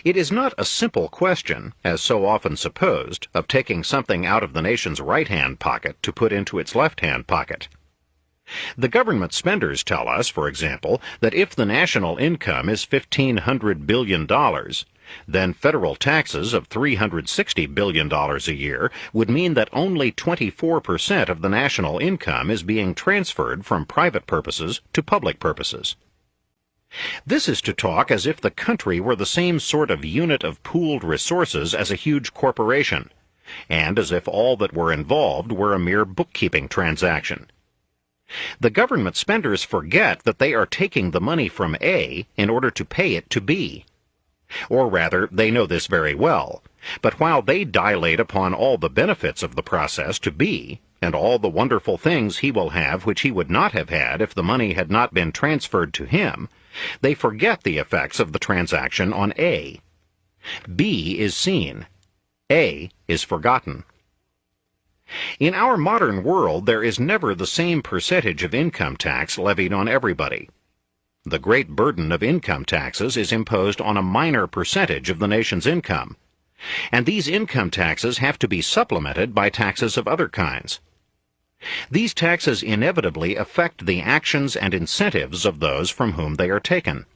It is not a simple question, as so often supposed, of taking something out of the nation's right-hand pocket to put into its left-hand pocket. The government spenders tell us, for example, that if the national income is $1,500 billion, then federal taxes of $360 billion a year would mean that only 24% of the national income is being transferred from private purposes to public purposes. This is to talk as if the country were the same sort of unit of pooled resources as a huge corporation, and as if all that were involved were a mere bookkeeping transaction. The government spenders forget that they are taking the money from A in order to pay it to B. Or rather, they know this very well, but while they dilate upon all the benefits of the process to B, and all the wonderful things he will have which he would not have had if the money had not been transferred to him, they forget the effects of the transaction on A. B is seen. A is forgotten. In our modern world, there is never the same percentage of income tax levied on everybody. The great burden of income taxes is imposed on a minor percentage of the nation's income, and these income taxes have to be supplemented by taxes of other kinds. These taxes inevitably affect the actions and incentives of those from whom they are taken.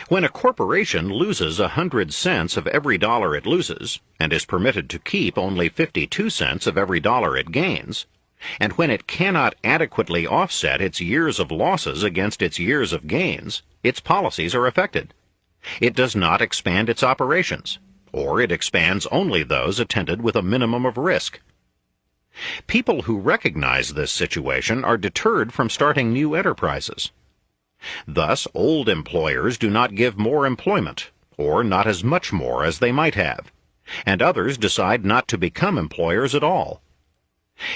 When a corporation loses 100 cents of every dollar it loses, and is permitted to keep only 52 cents of every dollar it gains, and when it cannot adequately offset its years of losses against its years of gains, its policies are affected. It does not expand its operations, or it expands only those attended with a minimum of risk. People who recognize this situation are deterred from starting new enterprises. Thus, old employers do not give more employment, or not as much more as they might have, and others decide not to become employers at all.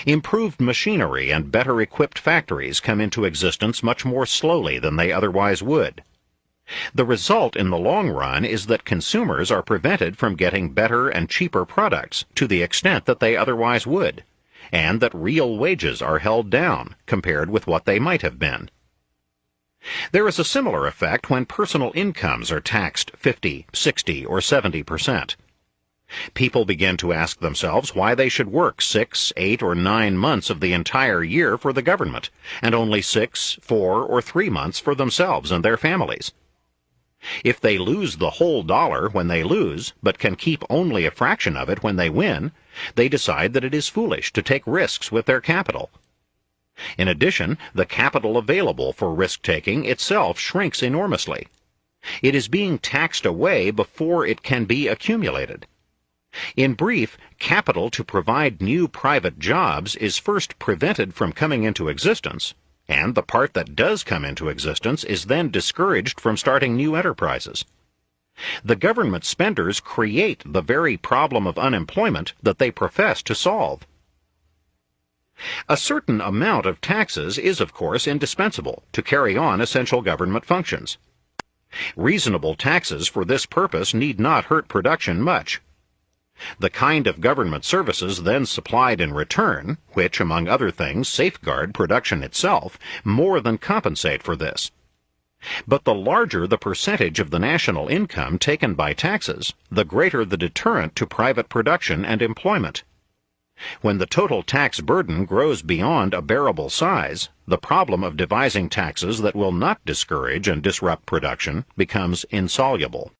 Improved machinery and better equipped factories come into existence much more slowly than they otherwise would. The result in the long run is that consumers are prevented from getting better and cheaper products to the extent that they otherwise would, and that real wages are held down compared with what they might have been. There is a similar effect when personal incomes are taxed 50, 60, or 70%. People begin to ask themselves why they should work 6, 8, or 9 months of the entire year for the government, and only 6, 4, or 3 months for themselves and their families. If they lose the whole dollar when they lose, but can keep only a fraction of it when they win, they decide that it is foolish to take risks with their capital. In addition, the capital available for risk-taking itself shrinks enormously. It is being taxed away before it can be accumulated. In brief, capital to provide new private jobs is first prevented from coming into existence, and the part that does come into existence is then discouraged from starting new enterprises. The government spenders create the very problem of unemployment that they profess to solve. A certain amount of taxes is, of course, indispensable to carry on essential government functions. Reasonable taxes for this purpose need not hurt production much. The kind of government services then supplied in return, which, among other things, safeguard production itself, more than compensate for this. But the larger the percentage of the national income taken by taxes, the greater the deterrent to private production and employment. When the total tax burden grows beyond a bearable size, the problem of devising taxes that will not discourage and disrupt production becomes insoluble.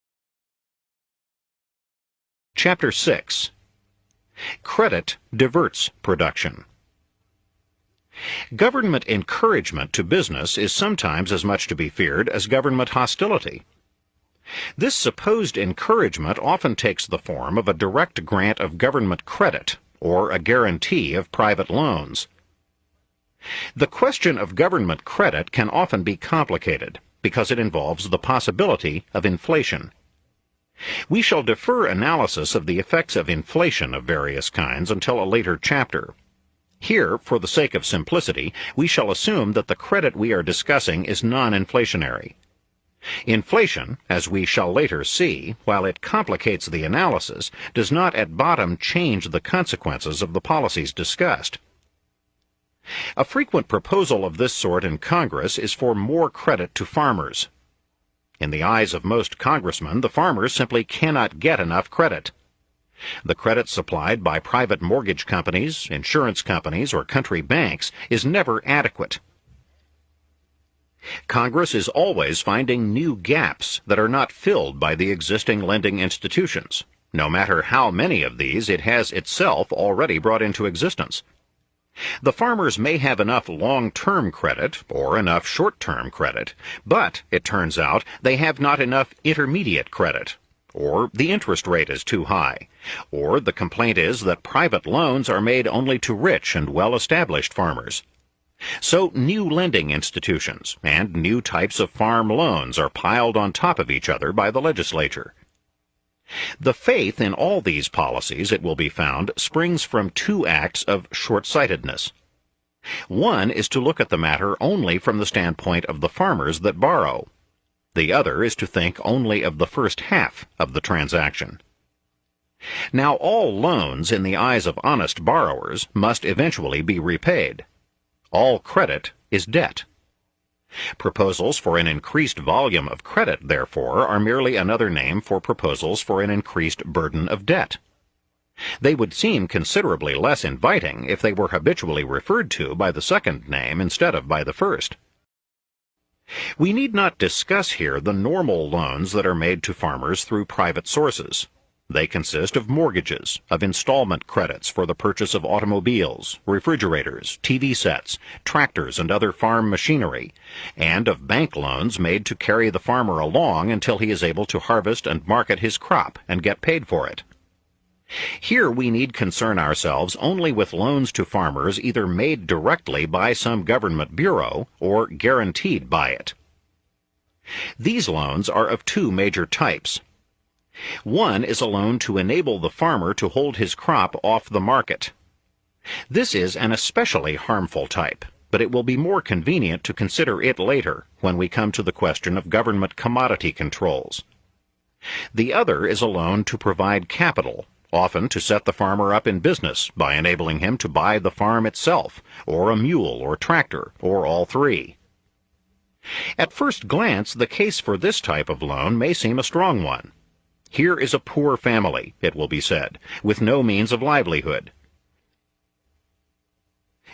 Chapter 6. Credit diverts production. Government encouragement to business is sometimes as much to be feared as government hostility. This supposed encouragement often takes the form of a direct grant of government credit or a guarantee of private loans. The question of government credit can often be complicated because it involves the possibility of inflation. We shall defer analysis of the effects of inflation of various kinds until a later chapter. Here, for the sake of simplicity, we shall assume that the credit we are discussing is non-inflationary. Inflation, as we shall later see, while it complicates the analysis, does not at bottom change the consequences of the policies discussed. A frequent proposal of this sort in Congress is for more credit to farmers. In the eyes of most congressmen, the farmers simply cannot get enough credit. The credit supplied by private mortgage companies, insurance companies, or country banks is never adequate. Congress is always finding new gaps that are not filled by the existing lending institutions, no matter how many of these it has itself already brought into existence. The farmers may have enough long-term credit or enough short-term credit, but, it turns out, they have not enough intermediate credit, or the interest rate is too high, or the complaint is that private loans are made only to rich and well-established farmers. So new lending institutions and new types of farm loans are piled on top of each other by the legislature. The faith in all these policies, it will be found, springs from two acts of short-sightedness. One is to look at the matter only from the standpoint of the farmers that borrow. The other is to think only of the first half of the transaction. Now, all loans in the eyes of honest borrowers must eventually be repaid. All credit is debt. Proposals for an increased volume of credit, therefore, are merely another name for proposals for an increased burden of debt. They would seem considerably less inviting if they were habitually referred to by the second name instead of by the first. We need not discuss here the normal loans that are made to farmers through private sources. They consist of mortgages, of installment credits for the purchase of automobiles, refrigerators, TV sets, tractors, and other farm machinery, and of bank loans made to carry the farmer along until he is able to harvest and market his crop and get paid for it. Here we need concern ourselves only with loans to farmers either made directly by some government bureau or guaranteed by it. These loans are of two major types. One is a loan to enable the farmer to hold his crop off the market. This is an especially harmful type, but it will be more convenient to consider it later when we come to the question of government commodity controls. The other is a loan to provide capital, often to set the farmer up in business by enabling him to buy the farm itself, or a mule or tractor, or all three. At first glance, the case for this type of loan may seem a strong one. Here is a poor family, it will be said, with no means of livelihood.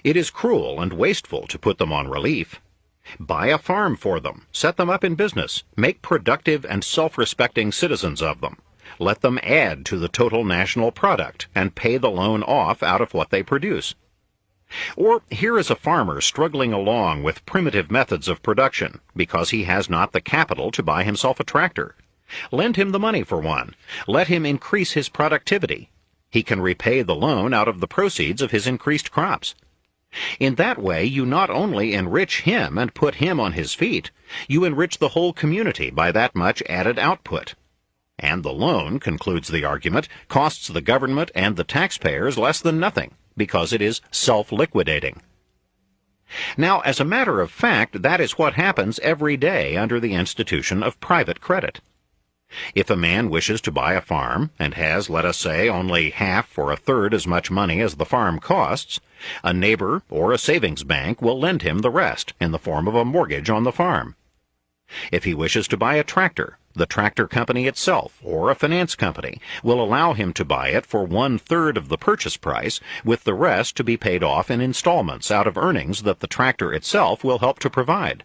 It is cruel and wasteful to put them on relief. Buy a farm for them, set them up in business, make productive and self-respecting citizens of them. Let them add to the total national product and pay the loan off out of what they produce. Or here is a farmer struggling along with primitive methods of production because he has not the capital to buy himself a tractor. Lend him the money for one. Let him increase his productivity. He can repay the loan out of the proceeds of his increased crops. In that way, you not only enrich him and put him on his feet, you enrich the whole community by that much added output. And the loan, concludes the argument, costs the government and the taxpayers less than nothing, because it is self-liquidating. Now, as a matter of fact, that is what happens every day under the institution of private credit. If a man wishes to buy a farm, and has, let us say, only half or a third as much money as the farm costs, a neighbor or a savings bank will lend him the rest in the form of a mortgage on the farm. If he wishes to buy a tractor, the tractor company itself, or a finance company, will allow him to buy it for 1/3 of the purchase price, with the rest to be paid off in installments out of earnings that the tractor itself will help to provide.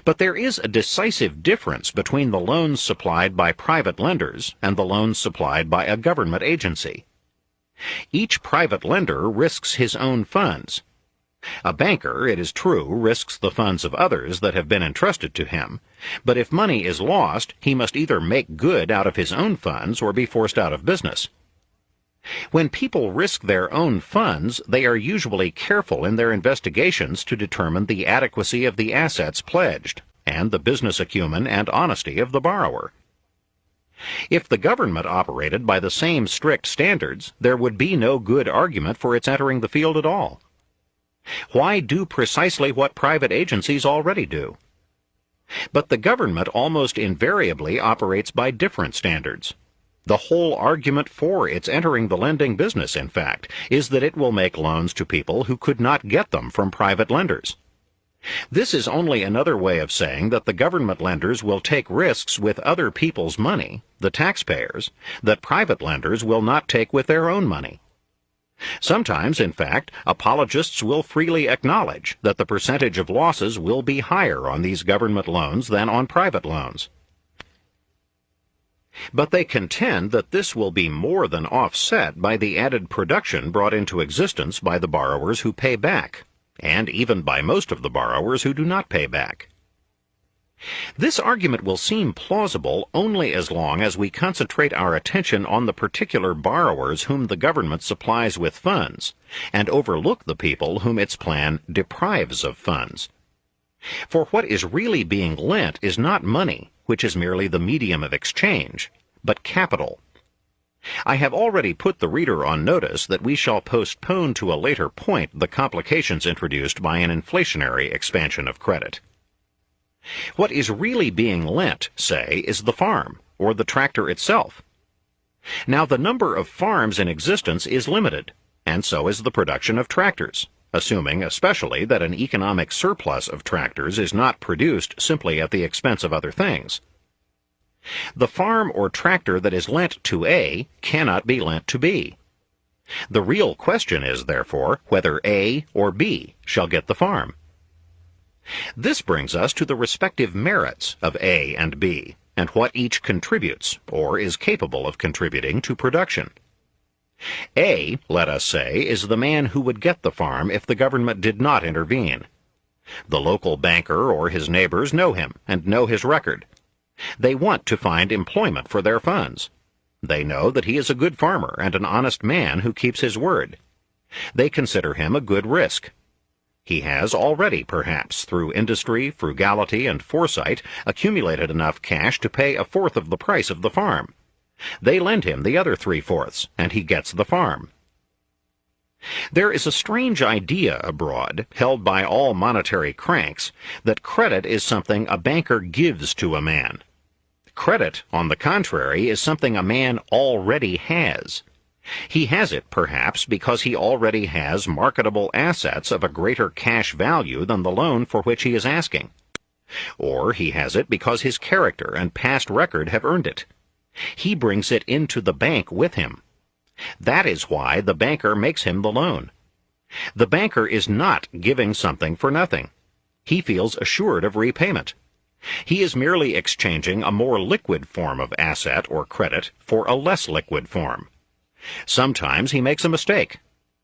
But there is a decisive difference between the loans supplied by private lenders and the loans supplied by a government agency. Each private lender risks his own funds. A banker, it is true, risks the funds of others that have been entrusted to him, but if money is lost, he must either make good out of his own funds or be forced out of business. When people risk their own funds, they are usually careful in their investigations to determine the adequacy of the assets pledged and the business acumen and honesty of the borrower. If the government operated by the same strict standards, there would be no good argument for its entering the field at all. Why do precisely what private agencies already do? But the government almost invariably operates by different standards. The whole argument for its entering the lending business, in fact, is that it will make loans to people who could not get them from private lenders. This is only another way of saying that the government lenders will take risks with other people's money, the taxpayers, that private lenders will not take with their own money. Sometimes, in fact, apologists will freely acknowledge that the percentage of losses will be higher on these government loans than on private loans. But they contend that this will be more than offset by the added production brought into existence by the borrowers who pay back, and even by most of the borrowers who do not pay back. This argument will seem plausible only as long as we concentrate our attention on the particular borrowers whom the government supplies with funds, and overlook the people whom its plan deprives of funds. For what is really being lent is not money, which is merely the medium of exchange, but capital. I have already put the reader on notice that we shall postpone to a later point the complications introduced by an inflationary expansion of credit. What is really being lent, say, is the farm, or the tractor itself. Now, the number of farms in existence is limited, and so is the production of tractors, assuming especially that an economic surplus of tractors is not produced simply at the expense of other things. The farm or tractor that is lent to A cannot be lent to B. The real question is, therefore, whether A or B shall get the farm. This brings us to the respective merits of A and B, and what each contributes, or is capable of contributing, to production. A, let us say, is the man who would get the farm if the government did not intervene. The local banker or his neighbors know him and know his record. They want to find employment for their funds. They know that he is a good farmer and an honest man who keeps his word. They consider him a good risk. He has already, perhaps, through industry, frugality, and foresight, accumulated enough cash to pay a fourth of the price of the farm. They lend him the other 3/4, and he gets the farm. There is a strange idea abroad, held by all monetary cranks, that credit is something a banker gives to a man. Credit, on the contrary, is something a man already has. He has it, perhaps, because he already has marketable assets of a greater cash value than the loan for which he is asking. Or he has it because his character and past record have earned it. He brings it into the bank with him. That is why the banker makes him the loan. The banker is not giving something for nothing. He feels assured of repayment. He is merely exchanging a more liquid form of asset or credit for a less liquid form. Sometimes he makes a mistake,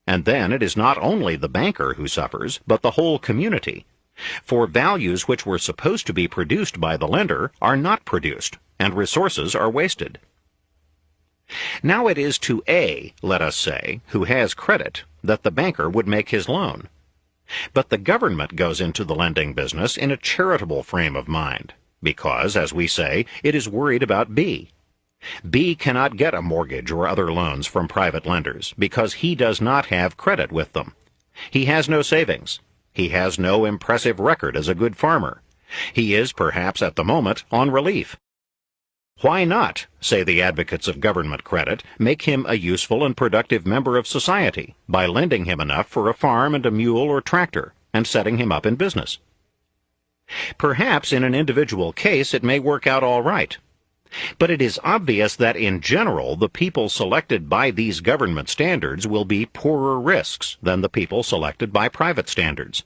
and then it is not only the banker who suffers, but the whole community, for values which were supposed to be produced by the lender are not produced, and resources are wasted. Now it is to A, let us say, who has credit, that the banker would make his loan. But the government goes into the lending business in a charitable frame of mind, because, as we say, it is worried about B. B cannot get a mortgage or other loans from private lenders because he does not have credit with them. He has no savings. He has no impressive record as a good farmer. He is, perhaps at the moment, on relief. Why not, say the advocates of government credit, make him a useful and productive member of society by lending him enough for a farm and a mule or tractor and setting him up in business? Perhaps in an individual case it may work out all right. But it is obvious that in general the people selected by these government standards will be poorer risks than the people selected by private standards.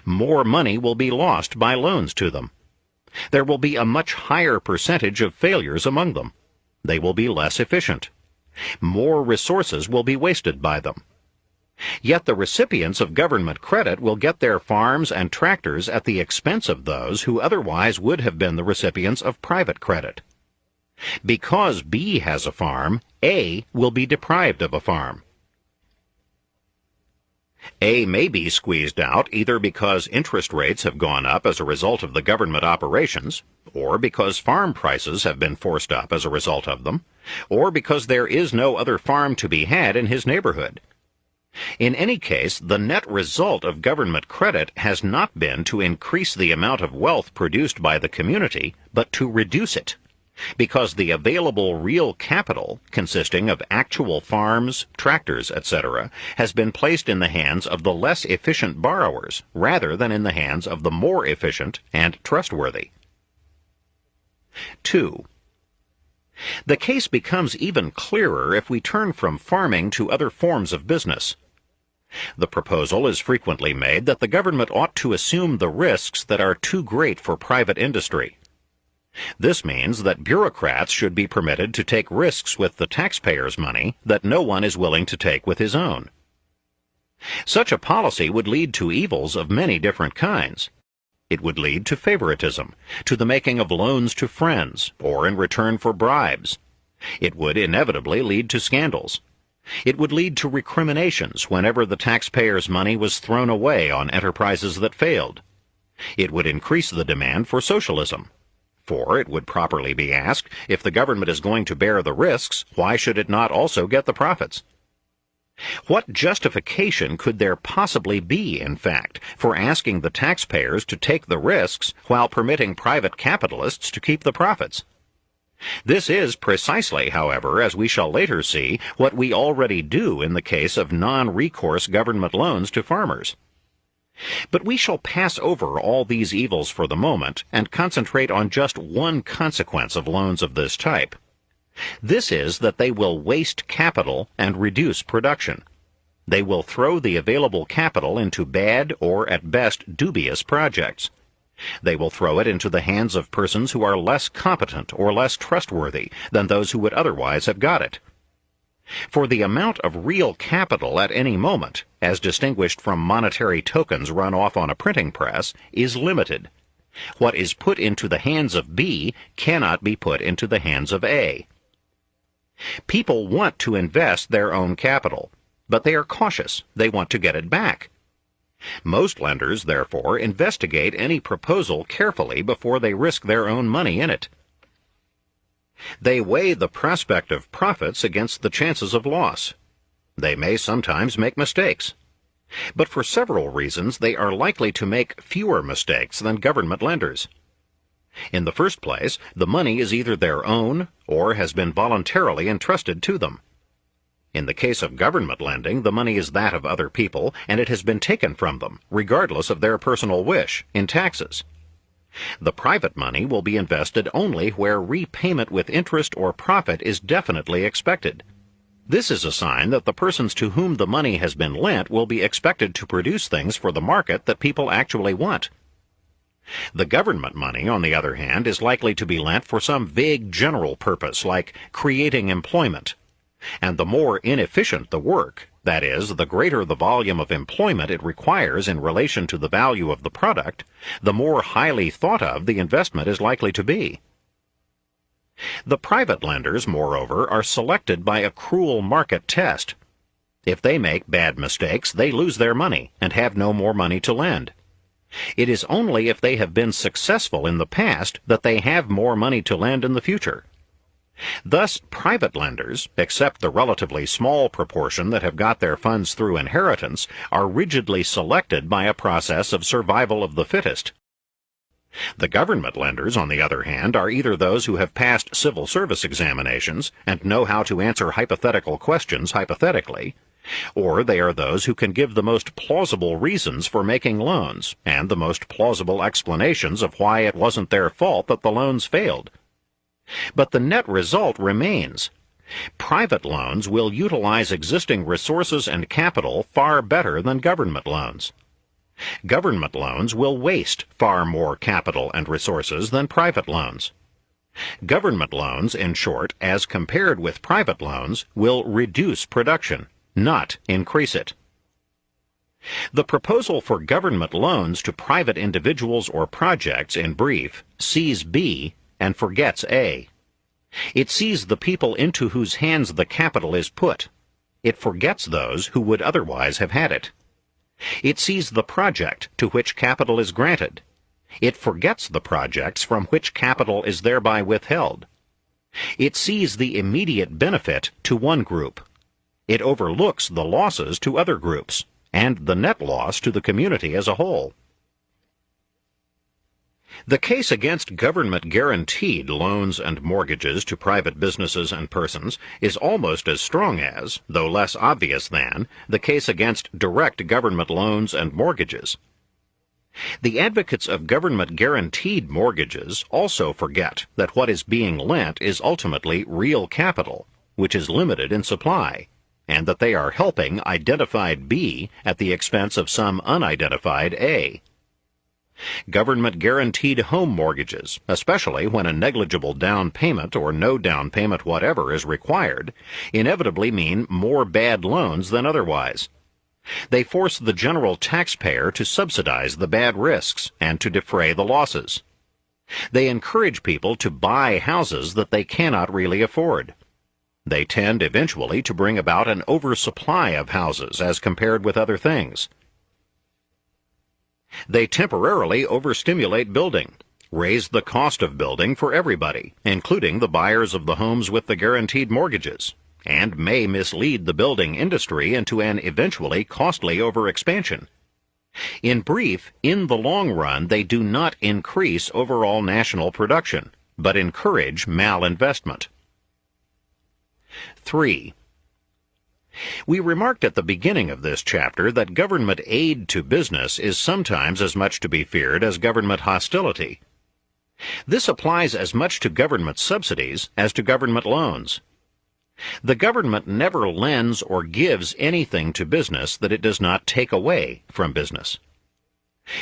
More money will be lost by loans to them. There will be a much higher percentage of failures among them. They will be less efficient. More resources will be wasted by them. Yet the recipients of government credit will get their farms and tractors at the expense of those who otherwise would have been the recipients of private credit. Because B has a farm, A will be deprived of a farm. A may be squeezed out either because interest rates have gone up as a result of the government operations, or because farm prices have been forced up as a result of them, or because there is no other farm to be had in his neighborhood. In any case, the net result of government credit has not been to increase the amount of wealth produced by the community, but to reduce it, because the available real capital, consisting of actual farms, tractors, etc., has been placed in the hands of the less efficient borrowers rather than in the hands of the more efficient and trustworthy. 2. The case becomes even clearer if we turn from farming to other forms of business. The proposal is frequently made that the government ought to assume the risks that are too great for private industry. This means that bureaucrats should be permitted to take risks with the taxpayers' money that no one is willing to take with his own. Such a policy would lead to evils of many different kinds. It would lead to favoritism, to the making of loans to friends, or in return for bribes. It would inevitably lead to scandals. It would lead to recriminations whenever the taxpayers' money was thrown away on enterprises that failed. It would increase the demand for socialism. For it would properly be asked, if the government is going to bear the risks, why should it not also get the profits? What justification could there possibly be, in fact, for asking the taxpayers to take the risks while permitting private capitalists to keep the profits? This is precisely, however, as we shall later see, what we already do in the case of non-recourse government loans to farmers. But we shall pass over all these evils for the moment and concentrate on just one consequence of loans of this type. This is that they will waste capital and reduce production. They will throw the available capital into bad or, at best, dubious projects. They will throw it into the hands of persons who are less competent or less trustworthy than those who would otherwise have got it. For the amount of real capital at any moment, as distinguished from monetary tokens run off on a printing press, is limited. What is put into the hands of B cannot be put into the hands of A. People want to invest their own capital, but they are cautious. They want to get it back. Most lenders, therefore, investigate any proposal carefully before they risk their own money in it. They weigh the prospect of profits against the chances of loss. They may sometimes make mistakes. But for several reasons, they are likely to make fewer mistakes than government lenders. In the first place, the money is either their own or has been voluntarily entrusted to them. In the case of government lending, the money is that of other people, and it has been taken from them, regardless of their personal wish, in taxes. The private money will be invested only where repayment with interest or profit is definitely expected. This is a sign that the persons to whom the money has been lent will be expected to produce things for the market that people actually want. The government money, on the other hand, is likely to be lent for some vague general purpose, like creating employment. And the more inefficient the work, that is, the greater the volume of employment it requires in relation to the value of the product, the more highly thought of the investment is likely to be. The private lenders, moreover, are selected by a cruel market test. If they make bad mistakes, they lose their money and have no more money to lend. It is only if they have been successful in the past that they have more money to lend in the future. Thus, private lenders, except the relatively small proportion that have got their funds through inheritance, are rigidly selected by a process of survival of the fittest. The government lenders, on the other hand, are either those who have passed civil service examinations and know how to answer hypothetical questions hypothetically, or they are those who can give the most plausible reasons for making loans and the most plausible explanations of why it wasn't their fault that the loans failed. But the net result remains. Private loans will utilize existing resources and capital far better than government loans. Government loans will waste far more capital and resources than private loans. Government loans, in short, as compared with private loans, will reduce production, not increase it. The proposal for government loans to private individuals or projects, in brief, sees B and forgets A. It sees the people into whose hands the capital is put. It forgets those who would otherwise have had it. It sees the project to which capital is granted. It forgets the projects from which capital is thereby withheld. It sees the immediate benefit to one group. It overlooks the losses to other groups, and the net loss to the community as a whole. The case against government-guaranteed loans and mortgages to private businesses and persons is almost as strong as, though less obvious than, the case against direct government loans and mortgages. The advocates of government-guaranteed mortgages also forget that what is being lent is ultimately real capital, which is limited in supply, and that they are helping identified B at the expense of some unidentified A. Government-guaranteed home mortgages, especially when a negligible down payment or no down payment whatever is required, inevitably mean more bad loans than otherwise. They force the general taxpayer to subsidize the bad risks and to defray the losses. They encourage people to buy houses that they cannot really afford. They tend eventually to bring about an oversupply of houses as compared with other things. They temporarily overstimulate building, raise the cost of building for everybody, including the buyers of the homes with the guaranteed mortgages, and may mislead the building industry into an eventually costly overexpansion. In brief, in the long run, they do not increase overall national production, but encourage malinvestment. 3. We remarked at the beginning of this chapter that government aid to business is sometimes as much to be feared as government hostility. This applies as much to government subsidies as to government loans. The government never lends or gives anything to business that it does not take away from business.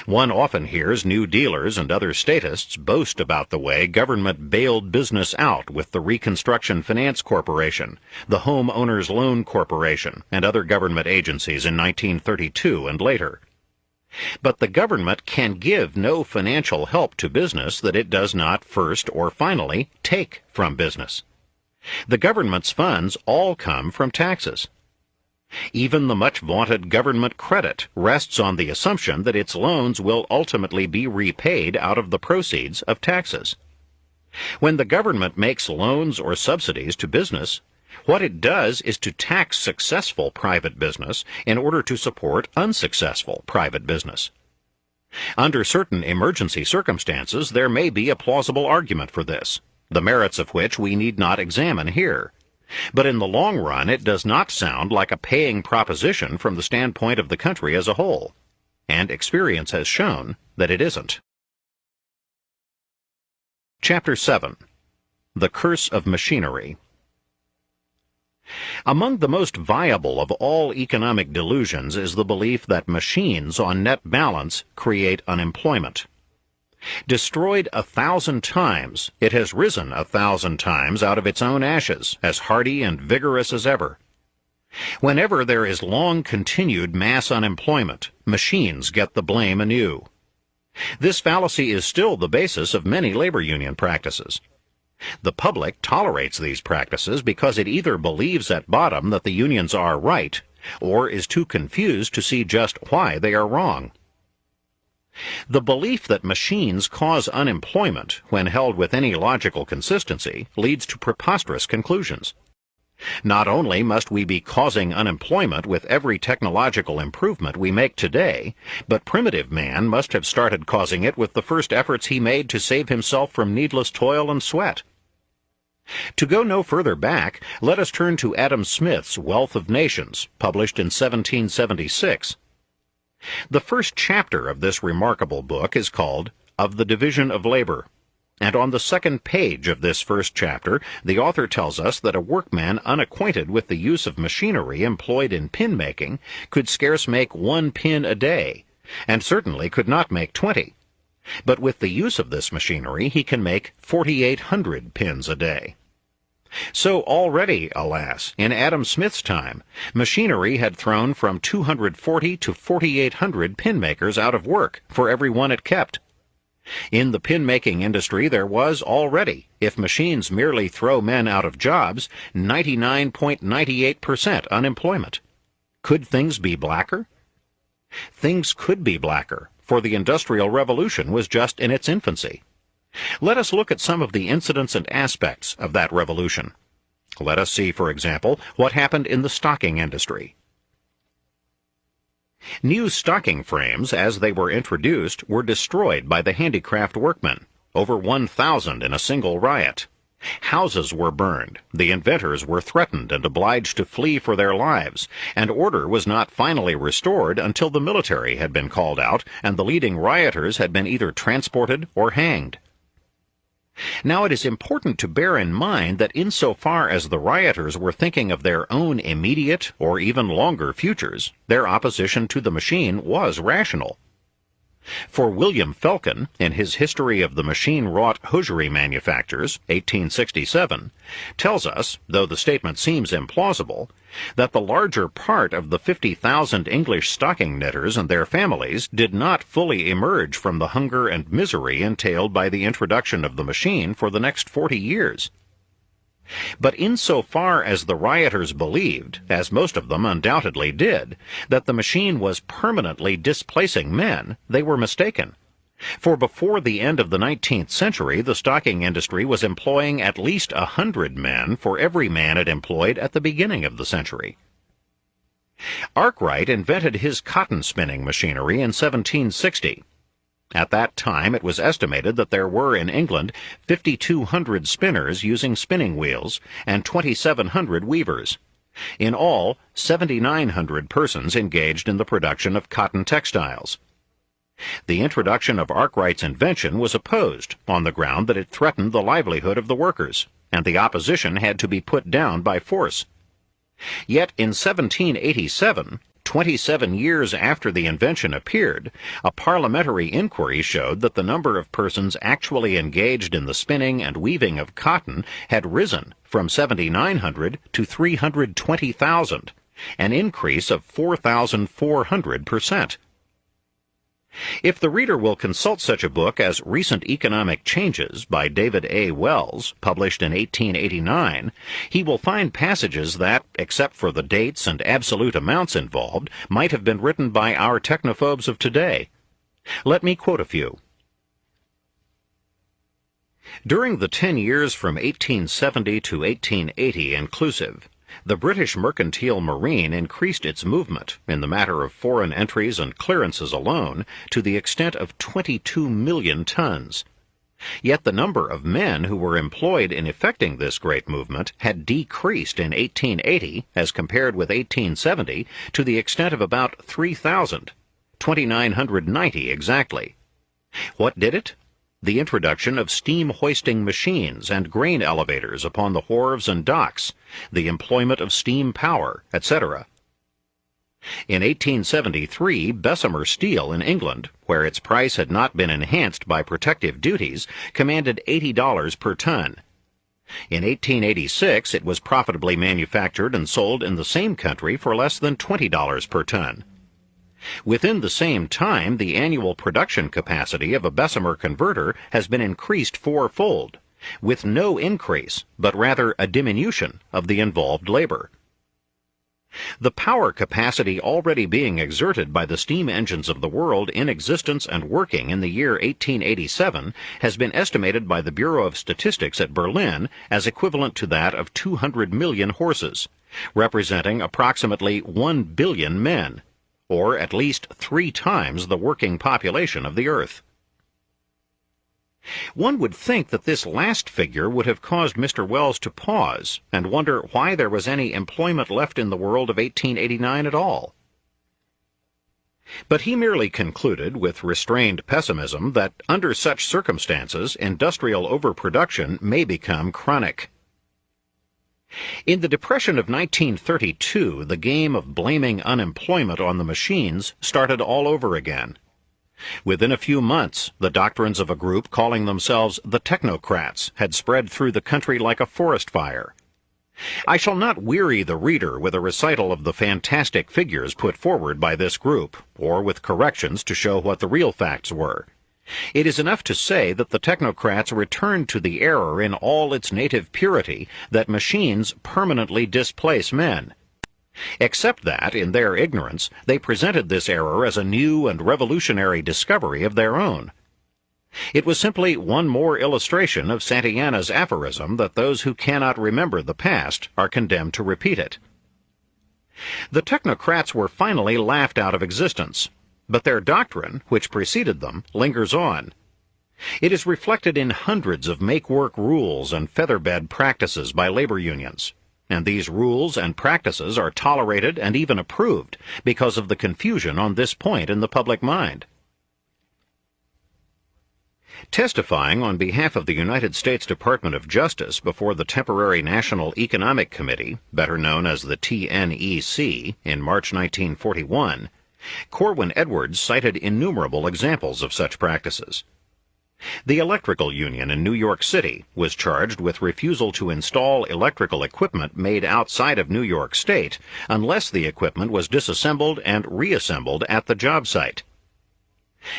One often hears new dealers and other statists boast about the way government bailed business out with the Reconstruction Finance Corporation, the Home Owners Loan Corporation, and other government agencies in 1932 and later. But the government can give no financial help to business that it does not first or finally take from business. The government's funds all come from taxes. Even the much vaunted government credit rests on the assumption that its loans will ultimately be repaid out of the proceeds of taxes. When the government makes loans or subsidies to business, what it does is to tax successful private business in order to support unsuccessful private business. Under certain emergency circumstances, there may be a plausible argument for this, the merits of which we need not examine here. But in the long run, it does not sound like a paying proposition from the standpoint of the country as a whole, and experience has shown that it isn't. Chapter 7. The Curse of Machinery. Among the most viable of all economic delusions is the belief that machines on net balance create unemployment. Destroyed 1,000 times, it has risen 1,000 times out of its own ashes, as hardy and vigorous as ever. Whenever there is long-continued mass unemployment, machines get the blame anew. This fallacy is still the basis of many labor union practices. The public tolerates these practices because it either believes at bottom that the unions are right, or is too confused to see just why they are wrong. The belief that machines cause unemployment, when held with any logical consistency, leads to preposterous conclusions. Not only must we be causing unemployment with every technological improvement we make today, but primitive man must have started causing it with the first efforts he made to save himself from needless toil and sweat. To go no further back, let us turn to Adam Smith's Wealth of Nations, published in 1776. The first chapter of this remarkable book is called Of the Division of Labor, and on the second page of this first chapter the author tells us that a workman unacquainted with the use of machinery employed in pin-making could scarce make 1 pin a day, and certainly could not make 20. But with the use of this machinery he can make 4,800 pins a day. So already, alas, in Adam Smith's time, machinery had thrown from 240 to 4,800 pin makers out of work for every one it kept. In the pin-making industry there was already, if machines merely throw men out of jobs, 99.98% unemployment. Could things be blacker? Things could be blacker, for the Industrial Revolution was just in its infancy. Let us look at some of the incidents and aspects of that revolution. Let us see, for example, what happened in the stocking industry. New stocking frames, as they were introduced, were destroyed by the handicraft workmen, over 1,000 in a single riot. Houses were burned, the inventors were threatened and obliged to flee for their lives, and order was not finally restored until the military had been called out and the leading rioters had been either transported or hanged. Now it is important to bear in mind that insofar as the rioters were thinking of their own immediate or even longer futures, their opposition to the machine was rational. For William Felkin, in his History of the Machine-Wrought Hosiery Manufactures, 1867, tells us, though the statement seems implausible, that the larger part of the 50,000 English stocking knitters and their families did not fully emerge from the hunger and misery entailed by the introduction of the machine for the next 40 years. But insofar as the rioters believed, as most of them undoubtedly did, that the machine was permanently displacing men, they were mistaken. For before the end of the 19th century, the stocking industry was employing at least 100 men for every man it employed at the beginning of the century. Arkwright invented his cotton spinning machinery in 1760. At that time, it was estimated that there were in England 5,200 spinners using spinning wheels and 2,700 weavers. In all, 7,900 persons engaged in the production of cotton textiles. The introduction of Arkwright's invention was opposed on the ground that it threatened the livelihood of the workers, and the opposition had to be put down by force. Yet in 1787, 27 years after the invention appeared, a parliamentary inquiry showed that the number of persons actually engaged in the spinning and weaving of cotton had risen from 7,900 to 320,000, an increase of 4,400%. If the reader will consult such a book as Recent Economic Changes by David A. Wells, published in 1889, he will find passages that, except for the dates and absolute amounts involved, might have been written by our technophobes of today. Let me quote a few. During the 10 years from 1870 to 1880 inclusive, the British mercantile marine increased its movement, in the matter of foreign entries and clearances alone, to the extent of 22 million tons. Yet the number of men who were employed in effecting this great movement had decreased in 1880, as compared with 1870, to the extent of about 3,000, 2,990 exactly. What did it? The introduction of steam-hoisting machines and grain elevators upon the wharves and docks, the employment of steam power, etc. In 1873, Bessemer steel in England, where its price had not been enhanced by protective duties, commanded $80 per ton. In 1886, it was profitably manufactured and sold in the same country for less than $20 per ton. Within the same time, the annual production capacity of a Bessemer converter has been increased fourfold, with no increase, but rather a diminution of the involved labor. The power capacity already being exerted by the steam engines of the world in existence and working in the year 1887 has been estimated by the Bureau of Statistics at Berlin as equivalent to that of 200 million horses, representing approximately 1 billion men, or at least 3 times the working population of the earth. One would think that this last figure would have caused Mr. Wells to pause and wonder why there was any employment left in the world of 1889 at all. But he merely concluded with restrained pessimism that under such circumstances industrial overproduction may become chronic. In the Depression of 1932, the game of blaming unemployment on the machines started all over again. Within a few months, the doctrines of a group calling themselves the technocrats had spread through the country like a forest fire. I shall not weary the reader with a recital of the fantastic figures put forward by this group, or with corrections to show what the real facts were. It is enough to say that the technocrats returned to the error in all its native purity that machines permanently displace men, except that, in their ignorance, they presented this error as a new and revolutionary discovery of their own. It was simply one more illustration of Santayana's aphorism that those who cannot remember the past are condemned to repeat it. The technocrats were finally laughed out of existence, but their doctrine, which preceded them, lingers on. It is reflected in hundreds of make-work rules and featherbed practices by labor unions, and these rules and practices are tolerated and even approved because of the confusion on this point in the public mind. Testifying on behalf of the United States Department of Justice before the Temporary National Economic Committee, better known as the TNEC, in March 1941, Corwin Edwards cited innumerable examples of such practices. The electrical union in New York City was charged with refusal to install electrical equipment made outside of New York State unless the equipment was disassembled and reassembled at the job site.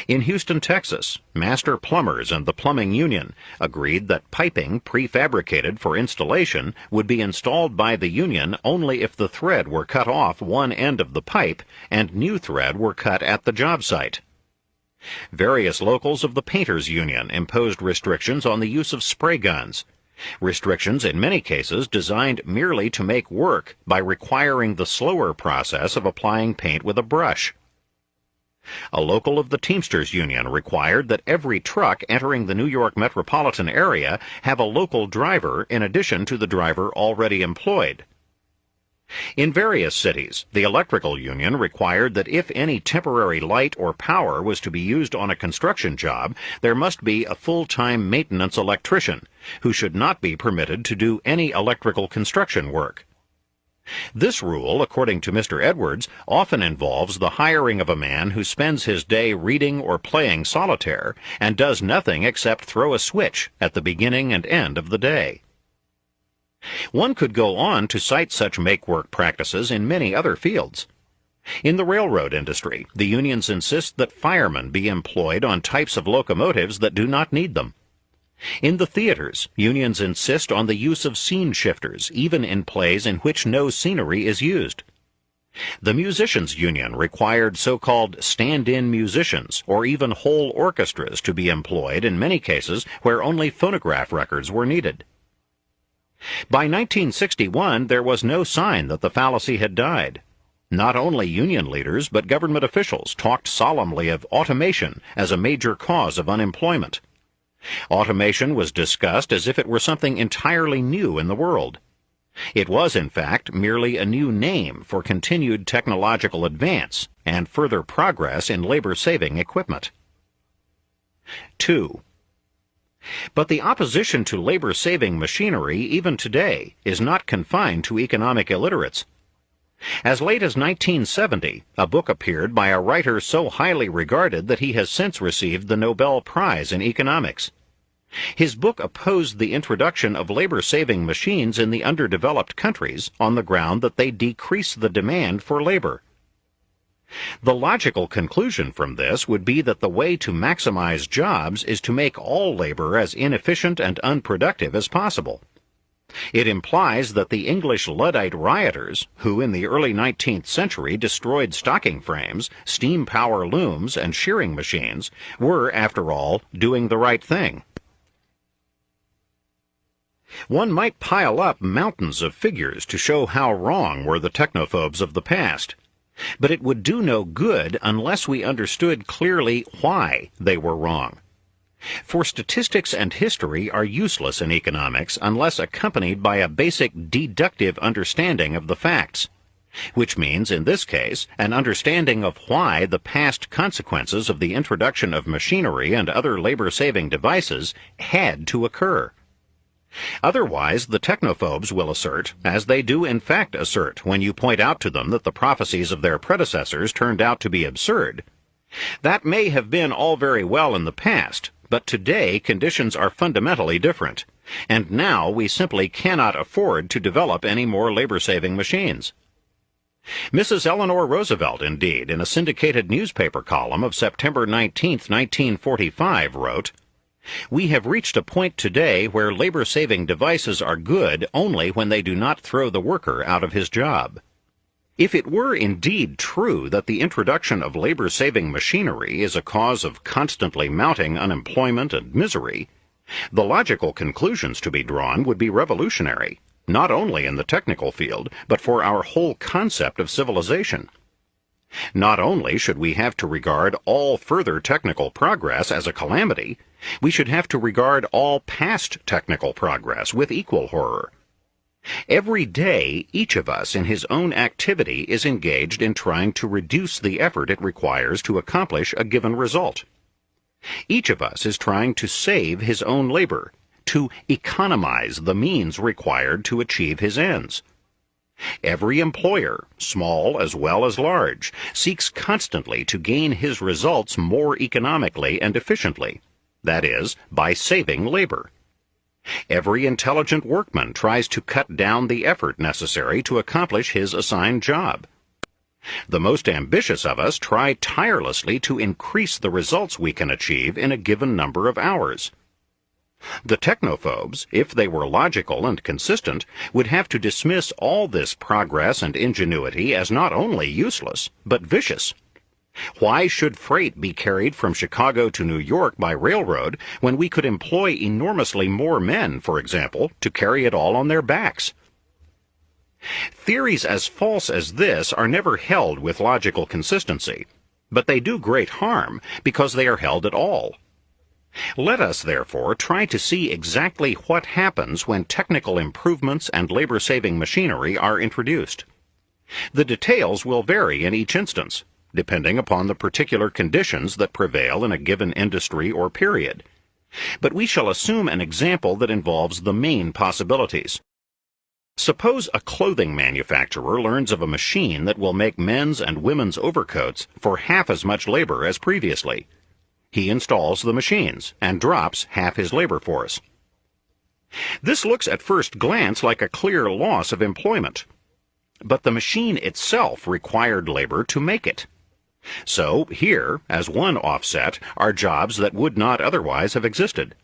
In Houston, Texas, master plumbers and the plumbing union agreed that piping prefabricated for installation would be installed by the union only if the thread were cut off one end of the pipe and new thread were cut at the job site. Various locals of the painters union imposed restrictions on the use of spray guns, restrictions in many cases designed merely to make work by requiring the slower process of applying paint with a brush. A local of the Teamsters Union required that every truck entering the New York metropolitan area have a local driver in addition to the driver already employed. In various cities, the electrical union required that if any temporary light or power was to be used on a construction job, there must be a full-time maintenance electrician, who should not be permitted to do any electrical construction work. This rule, according to Mr. Edwards, often involves the hiring of a man who spends his day reading or playing solitaire and does nothing except throw a switch at the beginning and end of the day. One could go on to cite such make-work practices in many other fields. In the railroad industry, the unions insist that firemen be employed on types of locomotives that do not need them. In the theaters, unions insist on the use of scene shifters, even in plays in which no scenery is used. The musicians' union required so-called stand-in musicians, or even whole orchestras, to be employed in many cases where only phonograph records were needed. By 1961, there was no sign that the fallacy had died. Not only union leaders, but government officials talked solemnly of automation as a major cause of unemployment. Automation was discussed as if it were something entirely new in the world. It was, in fact, merely a new name for continued technological advance and further progress in labor-saving equipment. 2. But the opposition to labor-saving machinery, even today, is not confined to economic illiterates. As late as 1970, a book appeared by a writer so highly regarded that he has since received the Nobel Prize in Economics. His book opposed the introduction of labor-saving machines in the underdeveloped countries on the ground that they decrease the demand for labor. The logical conclusion from this would be that the way to maximize jobs is to make all labor as inefficient and unproductive as possible. It implies that the English Luddite rioters, who in the early 19th century destroyed stocking frames, steam power looms, and shearing machines, were, after all, doing the right thing. One might pile up mountains of figures to show how wrong were the technophobes of the past. But it would do no good unless we understood clearly why they were wrong. For statistics and history are useless in economics unless accompanied by a basic deductive understanding of the facts, which means, in this case, an understanding of why the past consequences of the introduction of machinery and other labor-saving devices had to occur. Otherwise, the technophobes will assert, as they do in fact assert when you point out to them that the prophecies of their predecessors turned out to be absurd, that may have been all very well in the past, but today conditions are fundamentally different, and now we simply cannot afford to develop any more labor-saving machines. Mrs. Eleanor Roosevelt, indeed, in a syndicated newspaper column of September 19, 1945, wrote, "We have reached a point today where labor-saving devices are good only when they do not throw the worker out of his job." If it were indeed true that the introduction of labor-saving machinery is a cause of constantly mounting unemployment and misery, the logical conclusions to be drawn would be revolutionary, not only in the technical field, but for our whole concept of civilization. Not only should we have to regard all further technical progress as a calamity, we should have to regard all past technical progress with equal horror. Every day, each of us in his own activity is engaged in trying to reduce the effort it requires to accomplish a given result. Each of us is trying to save his own labor, to economize the means required to achieve his ends. Every employer, small as well as large, seeks constantly to gain his results more economically and efficiently, that is, by saving labor. Every intelligent workman tries to cut down the effort necessary to accomplish his assigned job. The most ambitious of us try tirelessly to increase the results we can achieve in a given number of hours. The technophobes, if they were logical and consistent, would have to dismiss all this progress and ingenuity as not only useless, but vicious. Why should freight be carried from Chicago to New York by railroad when we could employ enormously more men, for example, to carry it all on their backs? Theories as false as this are never held with logical consistency. but they do great harm because they are held at all. Let us, therefore, try to see exactly what happens when technical improvements and labor-saving machinery are introduced. The details will vary in each instance, depending upon the particular conditions that prevail in a given industry or period. But we shall assume an example that involves the main possibilities. Suppose a clothing manufacturer learns of a machine that will make men's and women's overcoats for half as much labor as previously. He installs the machines and drops half his labor force. This looks at first glance like a clear loss of employment. But the machine itself required labor to make it. So here, as one offset, are jobs that would not otherwise have existed.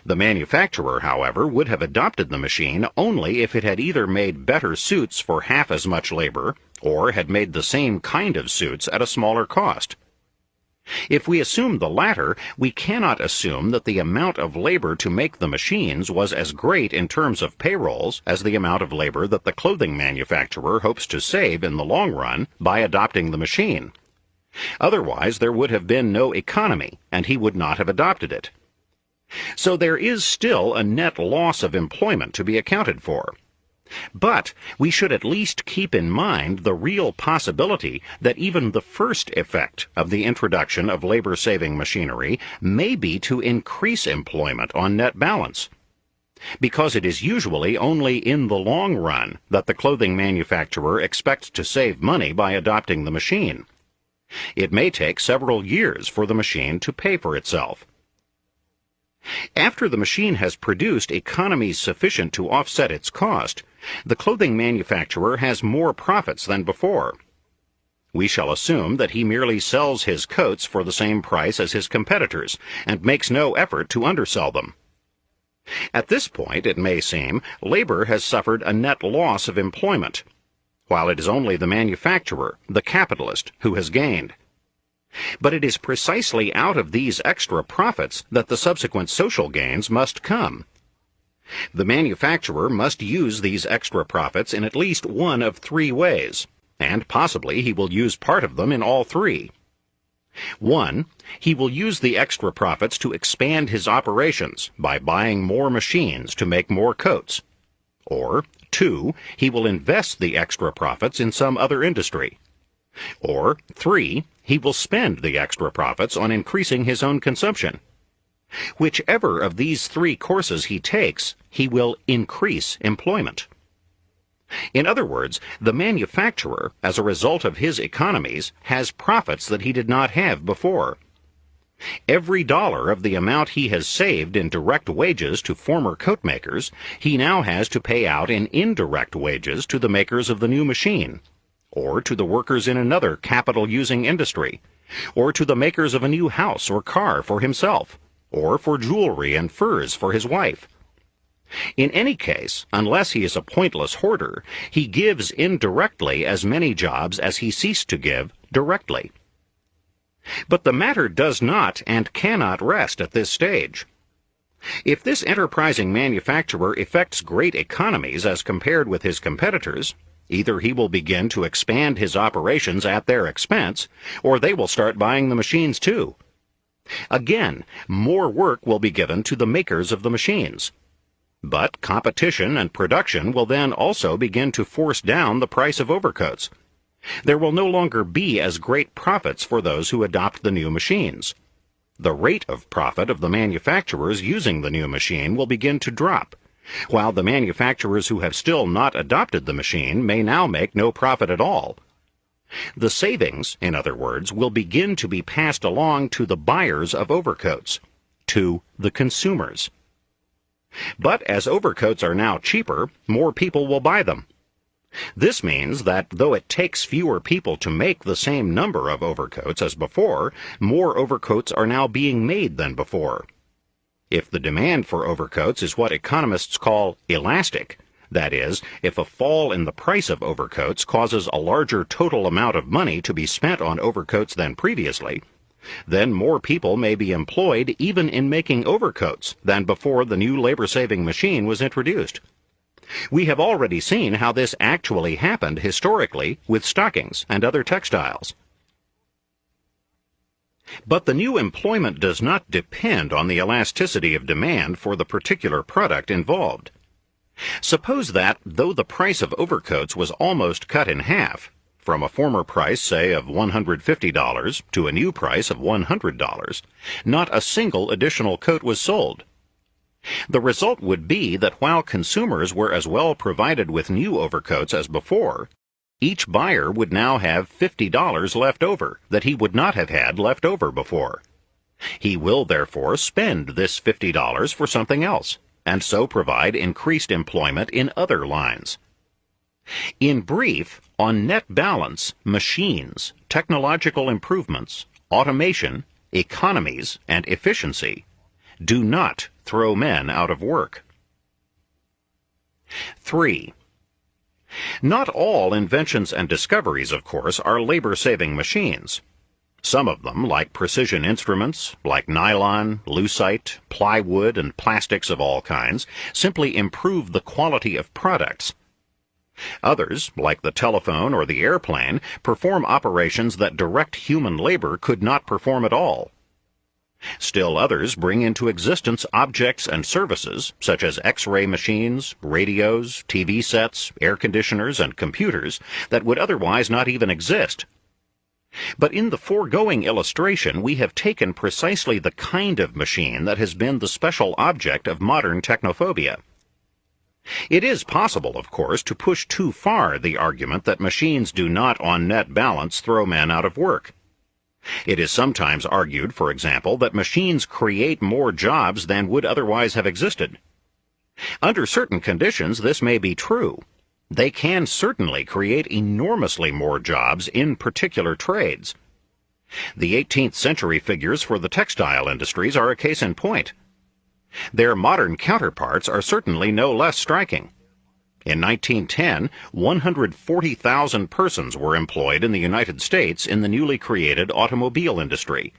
The manufacturer, however, would have adopted the machine only if it had either made better suits for half as much labor, or had made the same kind of suits at a smaller cost. If we assume the latter, we cannot assume that the amount of labor to make the machines was as great in terms of payrolls as the amount of labor that the clothing manufacturer hopes to save in the long run by adopting the machine. Otherwise, there would have been no economy, and he would not have adopted it. So there is still a net loss of employment to be accounted for. But we should at least keep in mind the real possibility that even the first effect of the introduction of labor-saving machinery may be to increase employment on net balance, because it is usually only in the long run that the clothing manufacturer expects to save money by adopting the machine. It may take several years for the machine to pay for itself. After the machine has produced economies sufficient to offset its cost, the clothing manufacturer has more profits than before. We shall assume that he merely sells his coats for the same price as his competitors and makes no effort to undersell them. At this point, it may seem, labor has suffered a net loss of employment, while it is only the manufacturer, the capitalist, who has gained. But it is precisely out of these extra profits that the subsequent social gains must come. The manufacturer must use these extra profits in at least one of three ways, and possibly he will use part of them in all three. 1. He will use the extra profits to expand his operations by buying more machines to make more coats. Or 2. He will invest the extra profits in some other industry. Or 3. He will spend the extra profits on increasing his own consumption. Whichever of these three courses he takes, he will increase employment. In other words, the manufacturer, as a result of his economies, has profits that he did not have before. Every dollar of the amount he has saved in direct wages to former coat makers, he now has to pay out in indirect wages to the makers of the new machine, or to the workers in another capital-using industry, or to the makers of a new house or car for himself, or for jewelry and furs for his wife. In any case, unless he is a pointless hoarder, he gives indirectly as many jobs as he ceased to give directly. But the matter does not and cannot rest at this stage. If this enterprising manufacturer effects great economies as compared with his competitors, either he will begin to expand his operations at their expense, or they will start buying the machines too. Again, more work will be given to the makers of the machines. But competition and production will then also begin to force down the price of overcoats. There will no longer be as great profits for those who adopt the new machines. The rate of profit of the manufacturers using the new machine will begin to drop, while the manufacturers who have still not adopted the machine may now make no profit at all. The savings, in other words, will begin to be passed along to the buyers of overcoats, to the consumers. But as overcoats are now cheaper, more people will buy them. This means that though it takes fewer people to make the same number of overcoats as before, more overcoats are now being made than before. If the demand for overcoats is what economists call elastic, that is, if a fall in the price of overcoats causes a larger total amount of money to be spent on overcoats than previously, then more people may be employed even in making overcoats than before the new labor-saving machine was introduced. We have already seen how this actually happened historically with stockings and other textiles. But the new employment does not depend on the elasticity of demand for the particular product involved. Suppose that, though the price of overcoats was almost cut in half, from a former price, say, of $150 to a new price of $100, not a single additional coat was sold. The result would be that while consumers were as well provided with new overcoats as before, each buyer would now have $50 left over that he would not have had left over before. He will therefore spend this $50 for something else, and so provide increased employment in other lines. In brief, on net balance, machines, technological improvements, automation, economies, and efficiency do not throw men out of work. 3. Not all inventions and discoveries, of course, are labor-saving machines. Some of them, like precision instruments, like nylon, lucite, plywood, and plastics of all kinds, simply improve the quality of products. Others, like the telephone or the airplane, perform operations that direct human labor could not perform at all. Still others bring into existence objects and services, such as X-ray machines, radios, TV sets, air conditioners, and computers, that would otherwise not even exist. But in the foregoing illustration, we have taken precisely the kind of machine that has been the special object of modern technophobia. It is possible, of course, to push too far the argument that machines do not, on net balance, throw men out of work. It is sometimes argued, for example, that machines create more jobs than would otherwise have existed. Under certain conditions, this may be true. They can certainly create enormously more jobs in particular trades. The 18th century figures for the textile industries are a case in point. Their modern counterparts are certainly no less striking. In 1910, 140,000 persons were employed in the United States in the newly created automobile industry.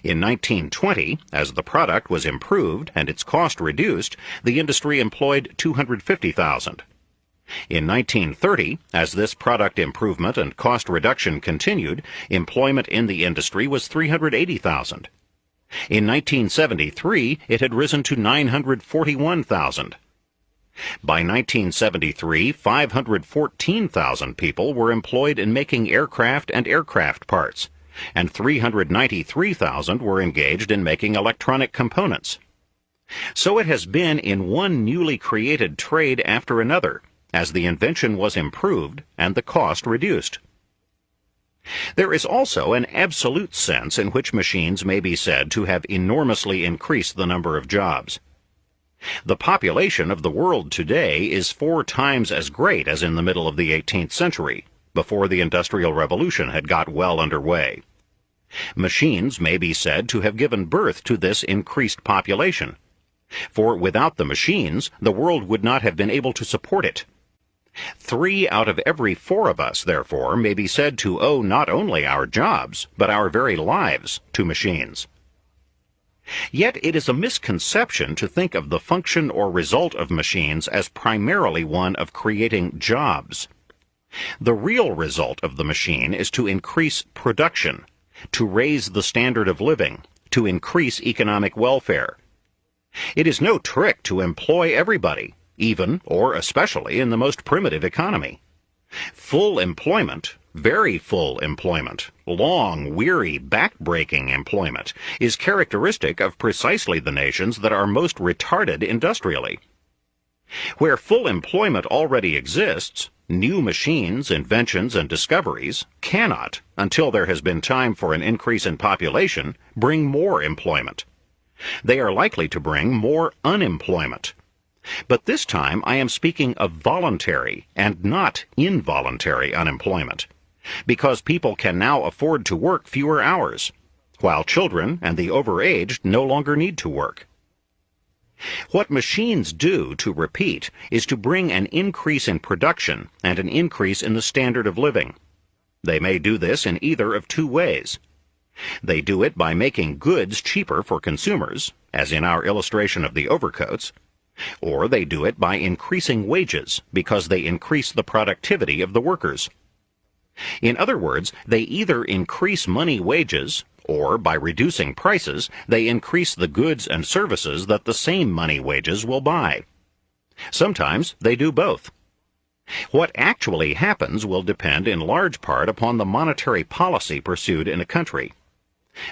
In 1920, as the product was improved and its cost reduced, the industry employed 250,000. In 1930, as this product improvement and cost reduction continued, employment in the industry was 380,000. In 1973, it had risen to 941,000. By 1973, 514,000 people were employed in making aircraft and aircraft parts, and 393,000 were engaged in making electronic components. So it has been in one newly created trade after another, as the invention was improved and the cost reduced. There is also an absolute sense in which machines may be said to have enormously increased the number of jobs. The population of the world today is 4 times as great as in the middle of the 18th century, before the Industrial Revolution had got well underway. Machines may be said to have given birth to this increased population, for without the machines, the world would not have been able to support it. 3 out of every 4 of us, therefore, may be said to owe not only our jobs, but our very lives to machines. Yet it is a misconception to think of the function or result of machines as primarily one of creating jobs. The real result of the machine is to increase production, to raise the standard of living, to increase economic welfare. It is no trick to employ everybody, even or especially in the most primitive economy. Full employment, very full employment, long, weary, back-breaking employment is characteristic of precisely the nations that are most retarded industrially. Where full employment already exists, new machines, inventions, and discoveries cannot, until there has been time for an increase in population, bring more employment. They are likely to bring more unemployment. But this time I am speaking of voluntary and not involuntary unemployment, because people can now afford to work fewer hours, while children and the overaged no longer need to work. What machines do, to repeat, is to bring an increase in production and an increase in the standard of living. They may do this in either of 2 ways. They do it by making goods cheaper for consumers, as in our illustration of the overcoats, or they do it by increasing wages because they increase the productivity of the workers. In other words, they either increase money wages or by reducing prices, they increase the goods and services that the same money wages will buy. Sometimes they do both. What actually happens will depend in large part upon the monetary policy pursued in a country.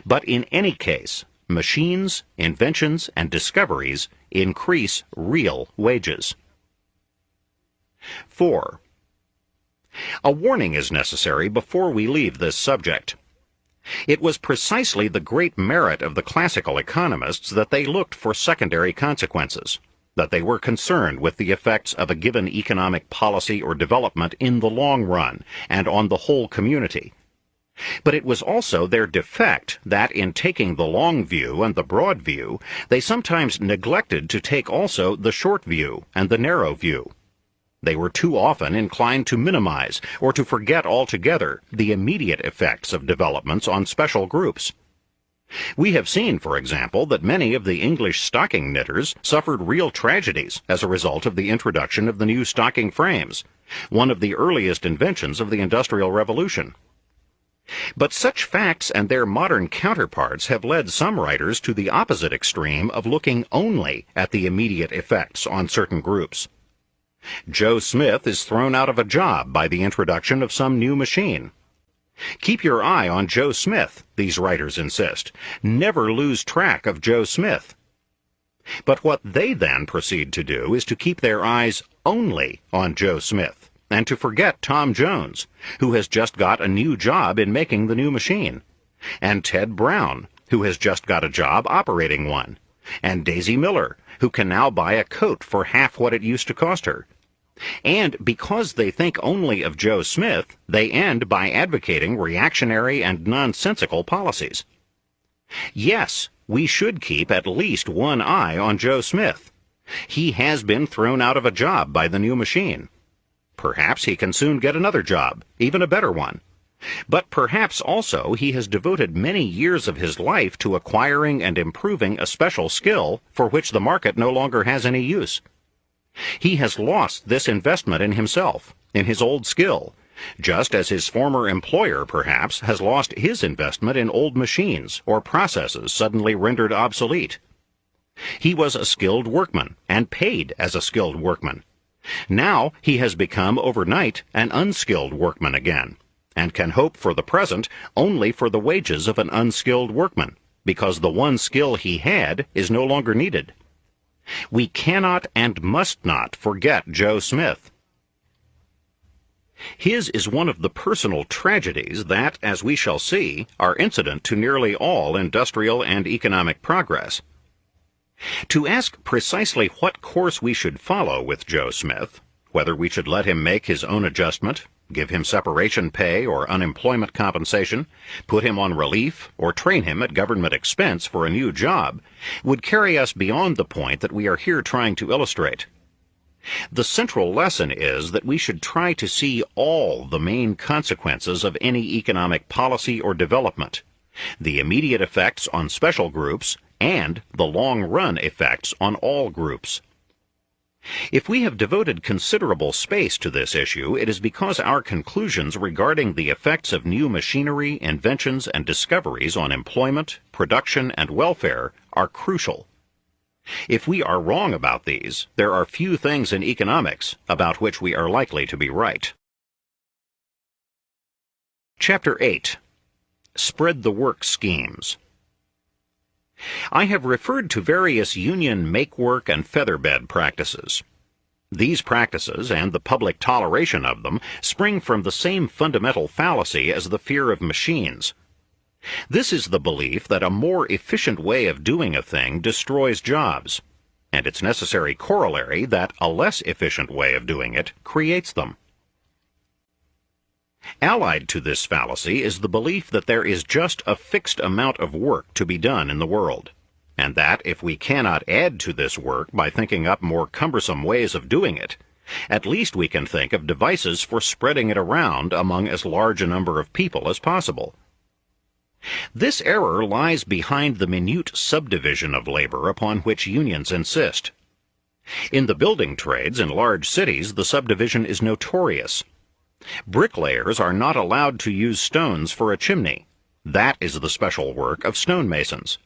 But in any case, machines, inventions, and discoveries increase real wages. 4. A warning is necessary before we leave this subject. It was precisely the great merit of the classical economists that they looked for secondary consequences, that they were concerned with the effects of a given economic policy or development in the long run and on the whole community. But it was also their defect that in taking the long view and the broad view, they sometimes neglected to take also the short view and the narrow view. They were too often inclined to minimize or to forget altogether the immediate effects of developments on special groups. We have seen, for example, that many of the English stocking knitters suffered real tragedies as a result of the introduction of the new stocking frames, one of the earliest inventions of the Industrial Revolution. But such facts and their modern counterparts have led some writers to the opposite extreme of looking only at the immediate effects on certain groups. Joe Smith is thrown out of a job by the introduction of some new machine. Keep your eye on Joe Smith, these writers insist. Never lose track of Joe Smith. But what they then proceed to do is to keep their eyes only on Joe Smith, and to forget Tom Jones, who has just got a new job in making the new machine, and Ted Brown, who has just got a job operating one, and Daisy Miller, who can now buy a coat for half what it used to cost her. And because they think only of Joe Smith, they end by advocating reactionary and nonsensical policies. Yes, we should keep at least one eye on Joe Smith. He has been thrown out of a job by the new machine. Perhaps he can soon get another job, even a better one. But perhaps also he has devoted many years of his life to acquiring and improving a special skill for which the market no longer has any use. He has lost this investment in himself, in his old skill, just as his former employer, perhaps, has lost his investment in old machines or processes suddenly rendered obsolete. He was a skilled workman and paid as a skilled workman. Now he has become overnight an unskilled workman again, and can hope for the present only for the wages of an unskilled workman, because the one skill he had is no longer needed. We cannot and must not forget Joe Smith. His is one of the personal tragedies that, as we shall see, are incident to nearly all industrial and economic progress. To ask precisely what course we should follow with Joe Smith, whether we should let him make his own adjustment, give him separation pay or unemployment compensation, put him on relief, or train him at government expense for a new job, would carry us beyond the point that we are here trying to illustrate. The central lesson is that we should try to see all the main consequences of any economic policy or development, the immediate effects on special groups, and the long-run effects on all groups. If we have devoted considerable space to this issue, it is because our conclusions regarding the effects of new machinery, inventions, and discoveries on employment, production, and welfare are crucial. If we are wrong about these, there are few things in economics about which we are likely to be right. Chapter 8. Spread the Work Schemes. I have referred to various union make-work and featherbed practices. These practices, and the public toleration of them, spring from the same fundamental fallacy as the fear of machines. This is the belief that a more efficient way of doing a thing destroys jobs, and its necessary corollary that a less efficient way of doing it creates them. Allied to this fallacy is the belief that there is just a fixed amount of work to be done in the world, and that if we cannot add to this work by thinking up more cumbersome ways of doing it, at least we can think of devices for spreading it around among as large a number of people as possible. This error lies behind the minute subdivision of labor upon which unions insist. In the building trades in large cities, the subdivision is notorious. Bricklayers are not allowed to use stones for a chimney. That is the special work of stonemasons.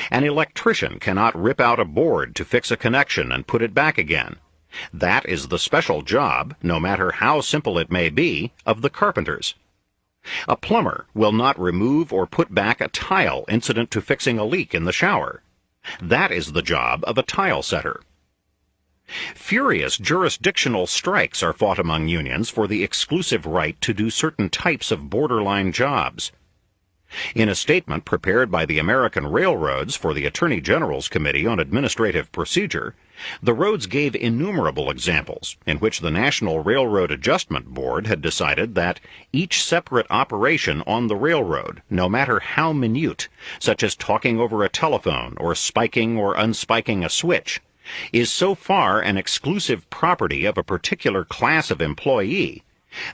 An electrician cannot rip out a board to fix a connection and put it back again. That is the special job, no matter how simple it may be, of the carpenters. A plumber will not remove or put back a tile incident to fixing a leak in the shower. That is the job of a tile setter. Furious jurisdictional strikes are fought among unions for the exclusive right to do certain types of borderline jobs. In a statement prepared by the American Railroads for the Attorney General's Committee on Administrative Procedure, the roads gave innumerable examples in which the National Railroad Adjustment Board had decided that each separate operation on the railroad, no matter how minute, such as talking over a telephone or spiking or unspiking a switch, is so far an exclusive property of a particular class of employee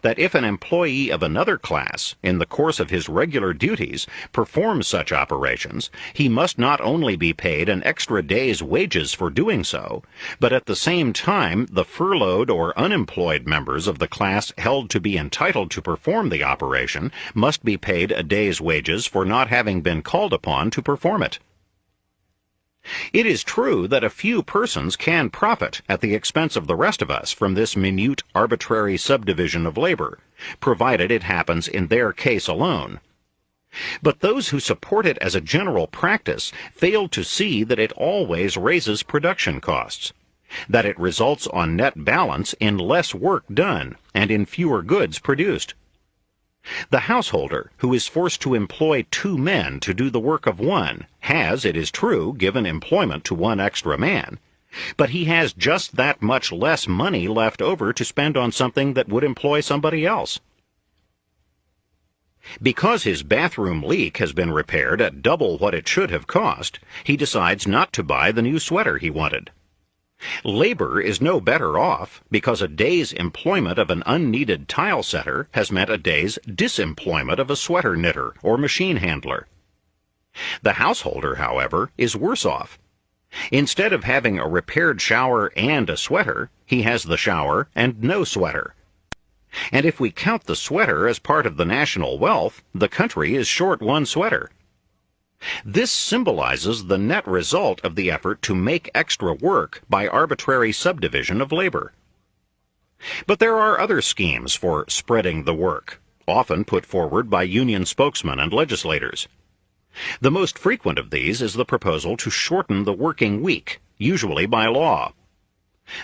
that if an employee of another class, in the course of his regular duties, performs such operations, he must not only be paid an extra day's wages for doing so, but at the same time the furloughed or unemployed members of the class held to be entitled to perform the operation must be paid a day's wages for not having been called upon to perform it. It is true that a few persons can profit at the expense of the rest of us from this minute arbitrary subdivision of labor, provided it happens in their case alone. But those who support it as a general practice fail to see that it always raises production costs, that it results on net balance in less work done and in fewer goods produced. The householder who is forced to employ 2 men to do the work of one has, it is true, given employment to one extra man, but he has just that much less money left over to spend on something that would employ somebody else. Because his bathroom leak has been repaired at double what it should have cost, he decides not to buy the new sweater he wanted. Labor is no better off because a day's employment of an unneeded tile setter has meant a day's disemployment of a sweater knitter or machine handler. The householder, however, is worse off. Instead of having a repaired shower and a sweater, he has the shower and no sweater. And if we count the sweater as part of the national wealth, the country is short one sweater. This symbolizes the net result of the effort to make extra work by arbitrary subdivision of labor. But there are other schemes for spreading the work, often put forward by union spokesmen and legislators. The most frequent of these is the proposal to shorten the working week, usually by law.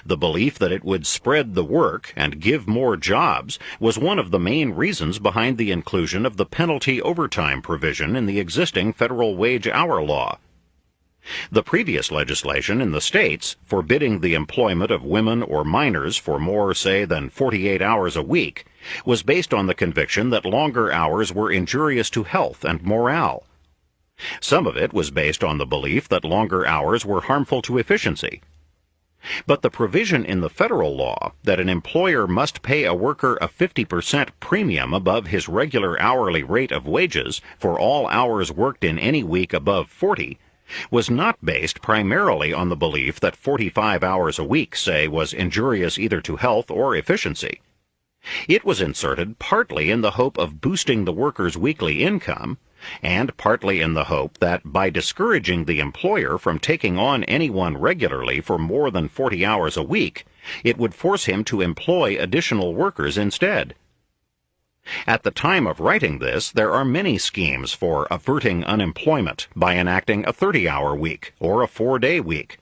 The belief that it would spread the work and give more jobs was one of the main reasons behind the inclusion of the penalty overtime provision in the existing federal wage hour law. The previous legislation in the states forbidding the employment of women or minors for more, say, than 48 hours a week was based on the conviction that longer hours were injurious to health and morale. Some of it was based on the belief that longer hours were harmful to efficiency. But the provision in the federal law that an employer must pay a worker a 50% premium above his regular hourly rate of wages for all hours worked in any week above 40 was not based primarily on the belief that 45 hours a week, say, was injurious either to health or efficiency. It was inserted partly in the hope of boosting the worker's weekly income, and partly in the hope that by discouraging the employer from taking on anyone regularly for more than 40 hours a week, it would force him to employ additional workers instead. At the time of writing this, there are many schemes for averting unemployment by enacting a 30-hour week or a 4-day week.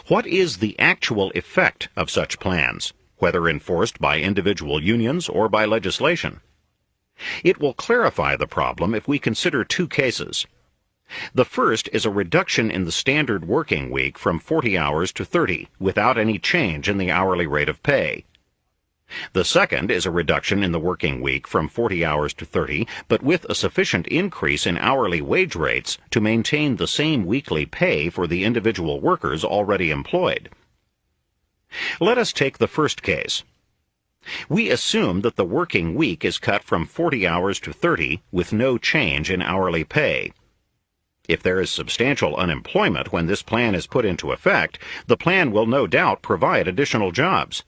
What is the actual effect of such plans, whether enforced by individual unions or by legislation? It will clarify the problem if we consider 2 cases. The first is a reduction in the standard working week from 40 hours to 30 without any change in the hourly rate of pay. The second is a reduction in the working week from 40 hours to 30, but with a sufficient increase in hourly wage rates to maintain the same weekly pay for the individual workers already employed. Let us take the first case. We assume that the working week is cut from 40 hours to 30 with no change in hourly pay. If there is substantial unemployment when this plan is put into effect, the plan will no doubt provide additional jobs.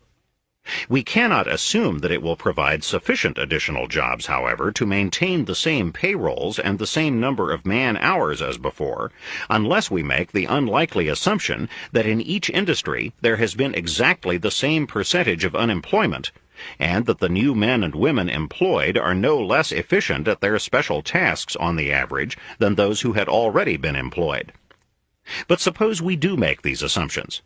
We cannot assume that it will provide sufficient additional jobs, however, to maintain the same payrolls and the same number of man-hours as before, unless we make the unlikely assumption that in each industry there has been exactly the same percentage of unemployment, and that the new men and women employed are no less efficient at their special tasks on the average than those who had already been employed. But suppose we do make these assumptions.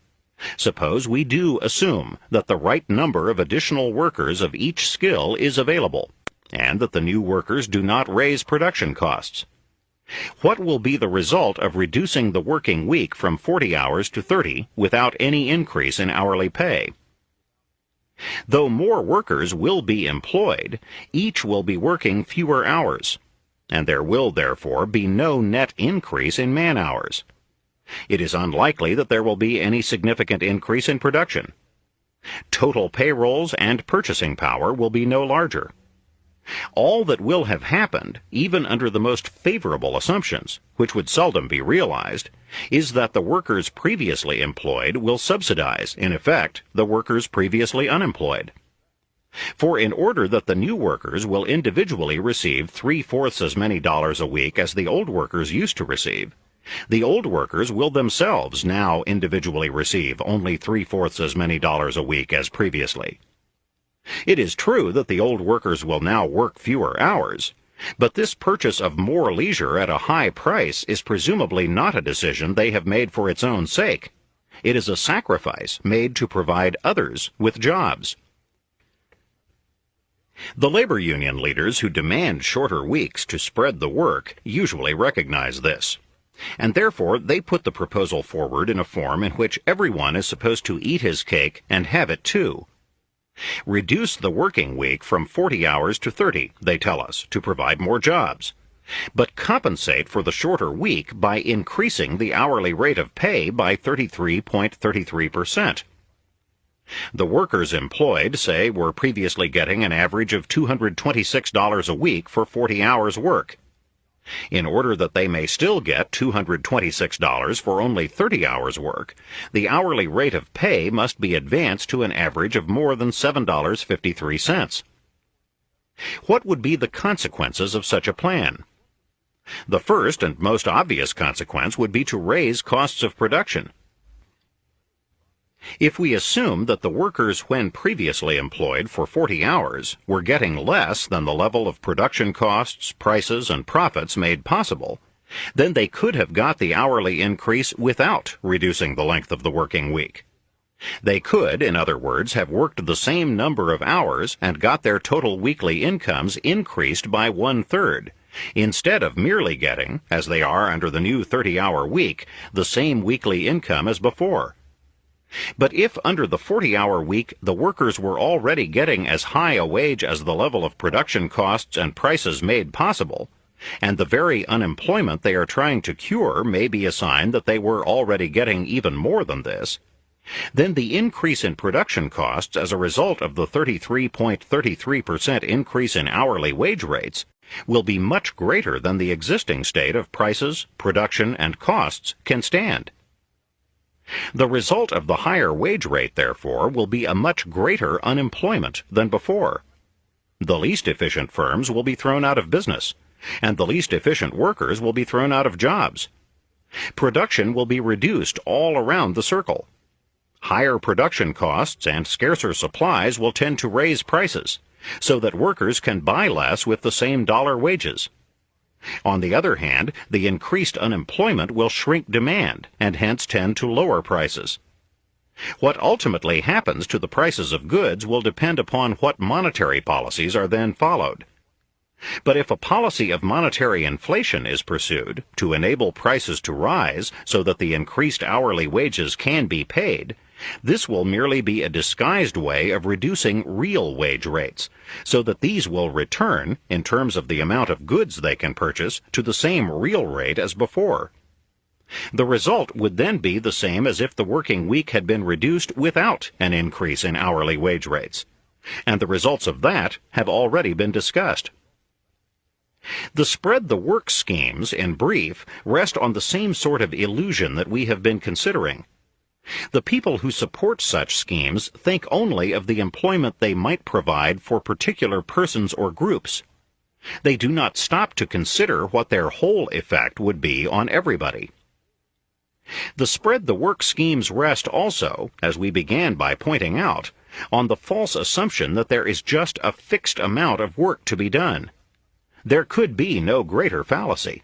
Suppose we do assume that the right number of additional workers of each skill is available, and that the new workers do not raise production costs. What will be the result of reducing the working week from 40 hours to 30 without any increase in hourly pay? Though more workers will be employed, each will be working fewer hours, and there will therefore be no net increase in man-hours. It is unlikely that there will be any significant increase in production. Total payrolls and purchasing power will be no larger. All that will have happened, even under the most favorable assumptions, which would seldom be realized, is that the workers previously employed will subsidize, in effect, the workers previously unemployed. For in order that the new workers will individually receive 3/4 as many dollars a week as the old workers used to receive, the old workers will themselves now individually receive only 3/4 as many dollars a week as previously. It is true that the old workers will now work fewer hours, but this purchase of more leisure at a high price is presumably not a decision they have made for its own sake. It is a sacrifice made to provide others with jobs. The labor union leaders who demand shorter weeks to spread the work usually recognize this, and therefore they put the proposal forward in a form in which everyone is supposed to eat his cake and have it too. Reduce the working week from 40 hours to 30, they tell us, to provide more jobs, but compensate for the shorter week by increasing the hourly rate of pay by 33.33%. The workers employed, say, were previously getting an average of $226 a week for 40 hours work. In order that they may still get $226 for only 30 hours work, the hourly rate of pay must be advanced to an average of more than $7.53. What would be the consequences of such a plan? The first and most obvious consequence would be to raise costs of production. If we assume that the workers when previously employed for 40 hours were getting less than the level of production costs, prices, and profits made possible, then they could have got the hourly increase without reducing the length of the working week. They could, in other words, have worked the same number of hours and got their total weekly incomes increased by 1/3, instead of merely getting, as they are under the new 30-hour week, the same weekly income as before. But if under the 40-hour week the workers were already getting as high a wage as the level of production costs and prices made possible, and the very unemployment they are trying to cure may be a sign that they were already getting even more than this, then the increase in production costs as a result of the 33.33% increase in hourly wage rates will be much greater than the existing state of prices, production, and costs can stand. The result of the higher wage rate, therefore, will be a much greater unemployment than before. The least efficient firms will be thrown out of business, and the least efficient workers will be thrown out of jobs. Production will be reduced all around the circle. Higher production costs and scarcer supplies will tend to raise prices, so that workers can buy less with the same dollar wages. On the other hand, the increased unemployment will shrink demand and hence tend to lower prices. What ultimately happens to the prices of goods will depend upon what monetary policies are then followed. But if a policy of monetary inflation is pursued to enable prices to rise so that the increased hourly wages can be paid, this will merely be a disguised way of reducing real wage rates, so that these will return, in terms of the amount of goods they can purchase, to the same real rate as before. The result would then be the same as if the working week had been reduced without an increase in hourly wage rates, and the results of that have already been discussed. The spread the work schemes, in brief, rest on the same sort of illusion that we have been considering. The people who support such schemes think only of the employment they might provide for particular persons or groups. They do not stop to consider what their whole effect would be on everybody. The spread the work schemes rest also, as we began by pointing out, on the false assumption that there is just a fixed amount of work to be done. There could be no greater fallacy.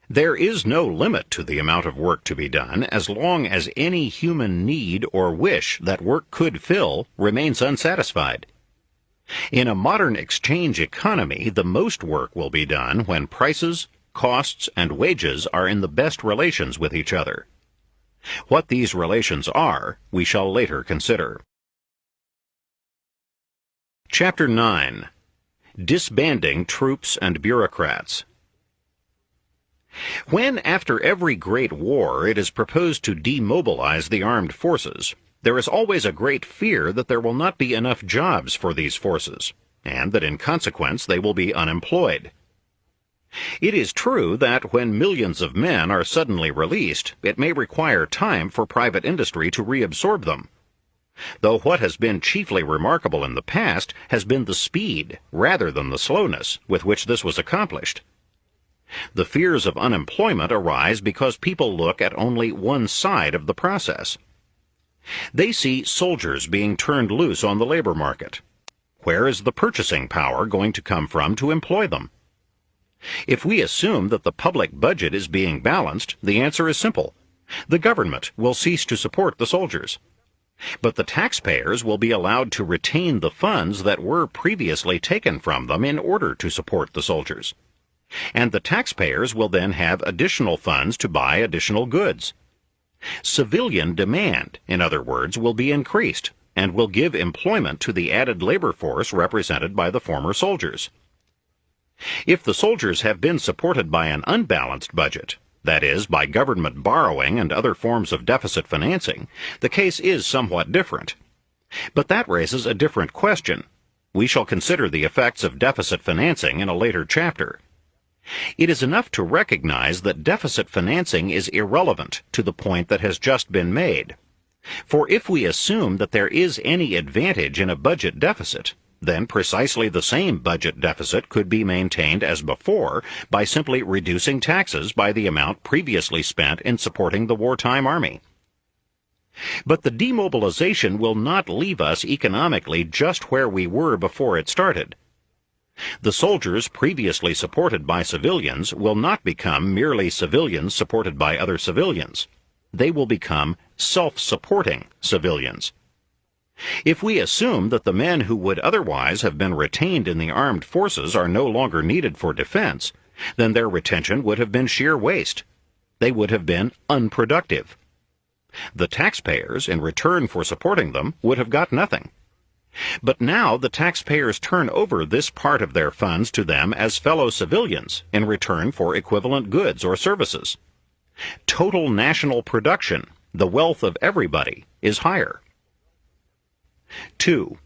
There is no limit to the amount of work to be done as long as any human need or wish that work could fill remains unsatisfied. In a modern exchange economy, the most work will be done when prices, costs, and wages are in the best relations with each other. What these relations are, we shall later consider. Chapter 9. Disbanding Troops and Bureaucrats. When, after every great war, it is proposed to demobilize the armed forces, there is always a great fear that there will not be enough jobs for these forces, and that in consequence they will be unemployed. It is true that when millions of men are suddenly released, it may require time for private industry to reabsorb them. Though what has been chiefly remarkable in the past has been the speed, rather than the slowness, with which this was accomplished. The fears of unemployment arise because people look at only one side of the process. They see soldiers being turned loose on the labor market. Where is the purchasing power going to come from to employ them? If we assume that the public budget is being balanced, the answer is simple. The government will cease to support the soldiers. But the taxpayers will be allowed to retain the funds that were previously taken from them in order to support the soldiers. And the taxpayers will then have additional funds to buy additional goods. Civilian demand, in other words, will be increased and will give employment to the added labor force represented by the former soldiers. If the soldiers have been supported by an unbalanced budget, that is, by government borrowing and other forms of deficit financing, the case is somewhat different. But that raises a different question. We shall consider the effects of deficit financing in a later chapter. It is enough to recognize that deficit financing is irrelevant to the point that has just been made. For if we assume that there is any advantage in a budget deficit, then precisely the same budget deficit could be maintained as before by simply reducing taxes by the amount previously spent in supporting the wartime army. But the demobilization will not leave us economically just where we were before it started. The soldiers previously supported by civilians will not become merely civilians supported by other civilians. They will become self-supporting civilians. If we assume that the men who would otherwise have been retained in the armed forces are no longer needed for defense, then their retention would have been sheer waste. They would have been unproductive. The taxpayers, in return for supporting them, would have got nothing. But now the taxpayers turn over this part of their funds to them as fellow civilians in return for equivalent goods or services. Total national production, the wealth of everybody, is higher. 2.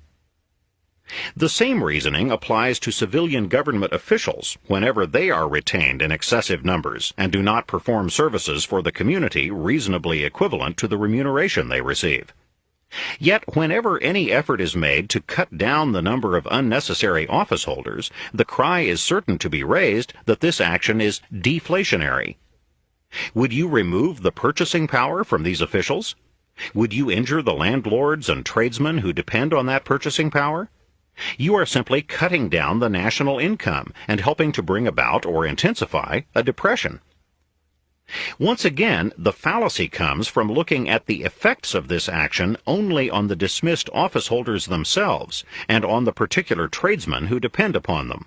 The same reasoning applies to civilian government officials whenever they are retained in excessive numbers and do not perform services for the community reasonably equivalent to the remuneration they receive. Yet whenever any effort is made to cut down the number of unnecessary office holders, the cry is certain to be raised that this action is deflationary. Would you remove the purchasing power from these officials? Would you injure the landlords and tradesmen who depend on that purchasing power? You are simply cutting down the national income and helping to bring about or intensify a depression. Once again, the fallacy comes from looking at the effects of this action only on the dismissed office holders themselves and on the particular tradesmen who depend upon them.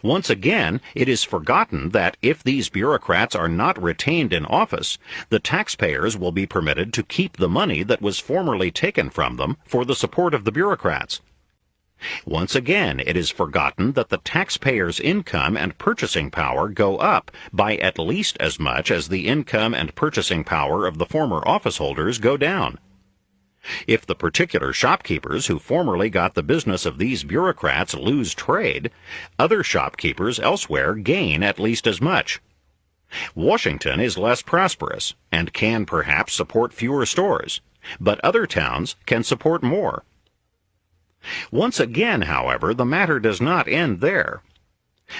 Once again, it is forgotten that if these bureaucrats are not retained in office, the taxpayers will be permitted to keep the money that was formerly taken from them for the support of the bureaucrats. Once again, it is forgotten that the taxpayers' income and purchasing power go up by at least as much as the income and purchasing power of the former office holders go down. If the particular shopkeepers who formerly got the business of these bureaucrats lose trade, other shopkeepers elsewhere gain at least as much. Washington is less prosperous and can perhaps support fewer stores, but other towns can support more. Once again, however, the matter does not end there.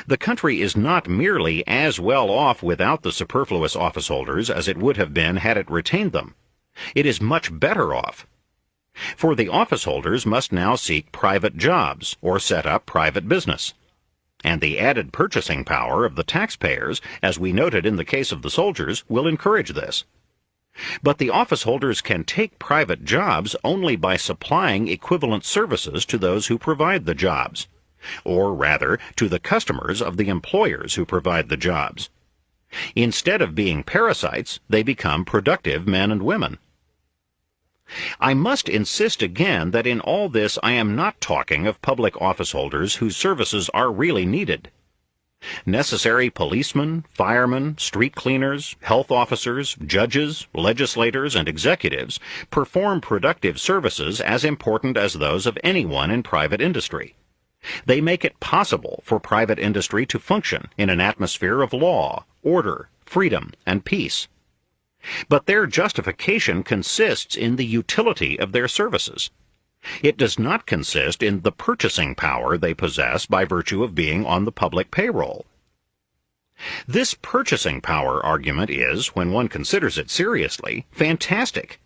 The country is not merely as well off without the superfluous office holders as it would have been had it retained them. It is much better off. For the office holders must now seek private jobs or set up private business. And the added purchasing power of the taxpayers, as we noted in the case of the soldiers, will encourage this. But the office holders can take private jobs only by supplying equivalent services to those who provide the jobs, or rather, to the customers of the employers who provide the jobs. Instead of being parasites, they become productive men and women. I must insist again that in all this I am not talking of public office holders whose services are really needed. Necessary policemen, firemen, street cleaners, health officers, judges, legislators, and executives perform productive services as important as those of anyone in private industry. They make it possible for private industry to function in an atmosphere of law, order, freedom, and peace. But their justification consists in the utility of their services. It does not consist in the purchasing power they possess by virtue of being on the public payroll. This purchasing power argument is, when one considers it seriously, fantastic.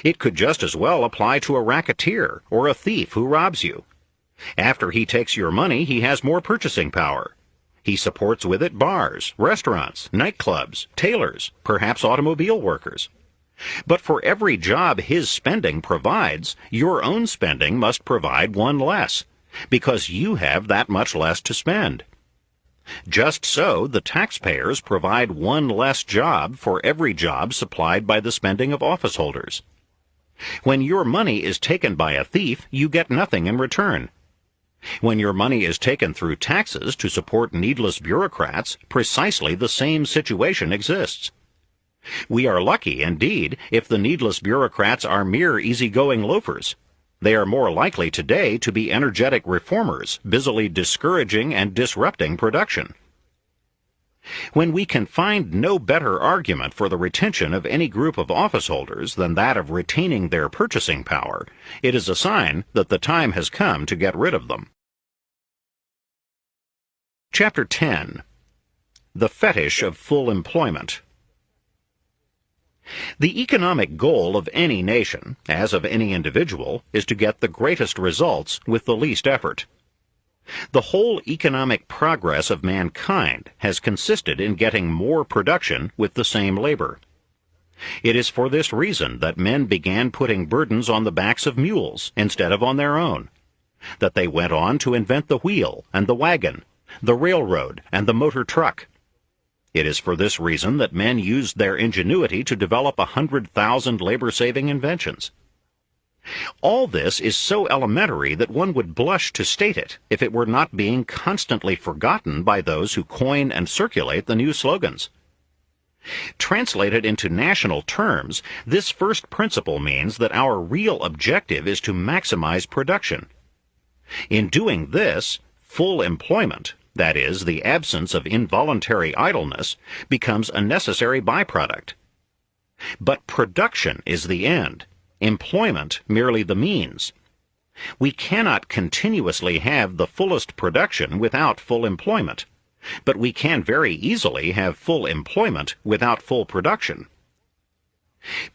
It could just as well apply to a racketeer or a thief who robs you. After he takes your money, he has more purchasing power. He supports with it bars, restaurants, nightclubs, tailors, perhaps automobile workers. But for every job his spending provides, your own spending must provide one less, because you have that much less to spend. Just so, the taxpayers provide one less job for every job supplied by the spending of office holders. When your money is taken by a thief, you get nothing in return. When your money is taken through taxes to support needless bureaucrats, precisely the same situation exists. We are lucky, indeed, if the needless bureaucrats are mere easygoing loafers. They are more likely today to be energetic reformers, busily discouraging and disrupting production. When we can find no better argument for the retention of any group of office holders than that of retaining their purchasing power, it is a sign that the time has come to get rid of them. Chapter 10. The Fetish of Full Employment. The economic goal of any nation, as of any individual, is to get the greatest results with the least effort. The whole economic progress of mankind has consisted in getting more production with the same labor. It is for this reason that men began putting burdens on the backs of mules instead of on their own, that they went on to invent the wheel and the wagon, the railroad and the motor truck. It is for this reason that men used their ingenuity to develop 100,000 labor-saving inventions. All this is so elementary that one would blush to state it if it were not being constantly forgotten by those who coin and circulate the new slogans. Translated into national terms, this first principle means that our real objective is to maximize production. In doing this, full employment, that is, the absence of involuntary idleness, becomes a necessary byproduct. But production is the end, employment merely the means. We cannot continuously have the fullest production without full employment, but we can very easily have full employment without full production.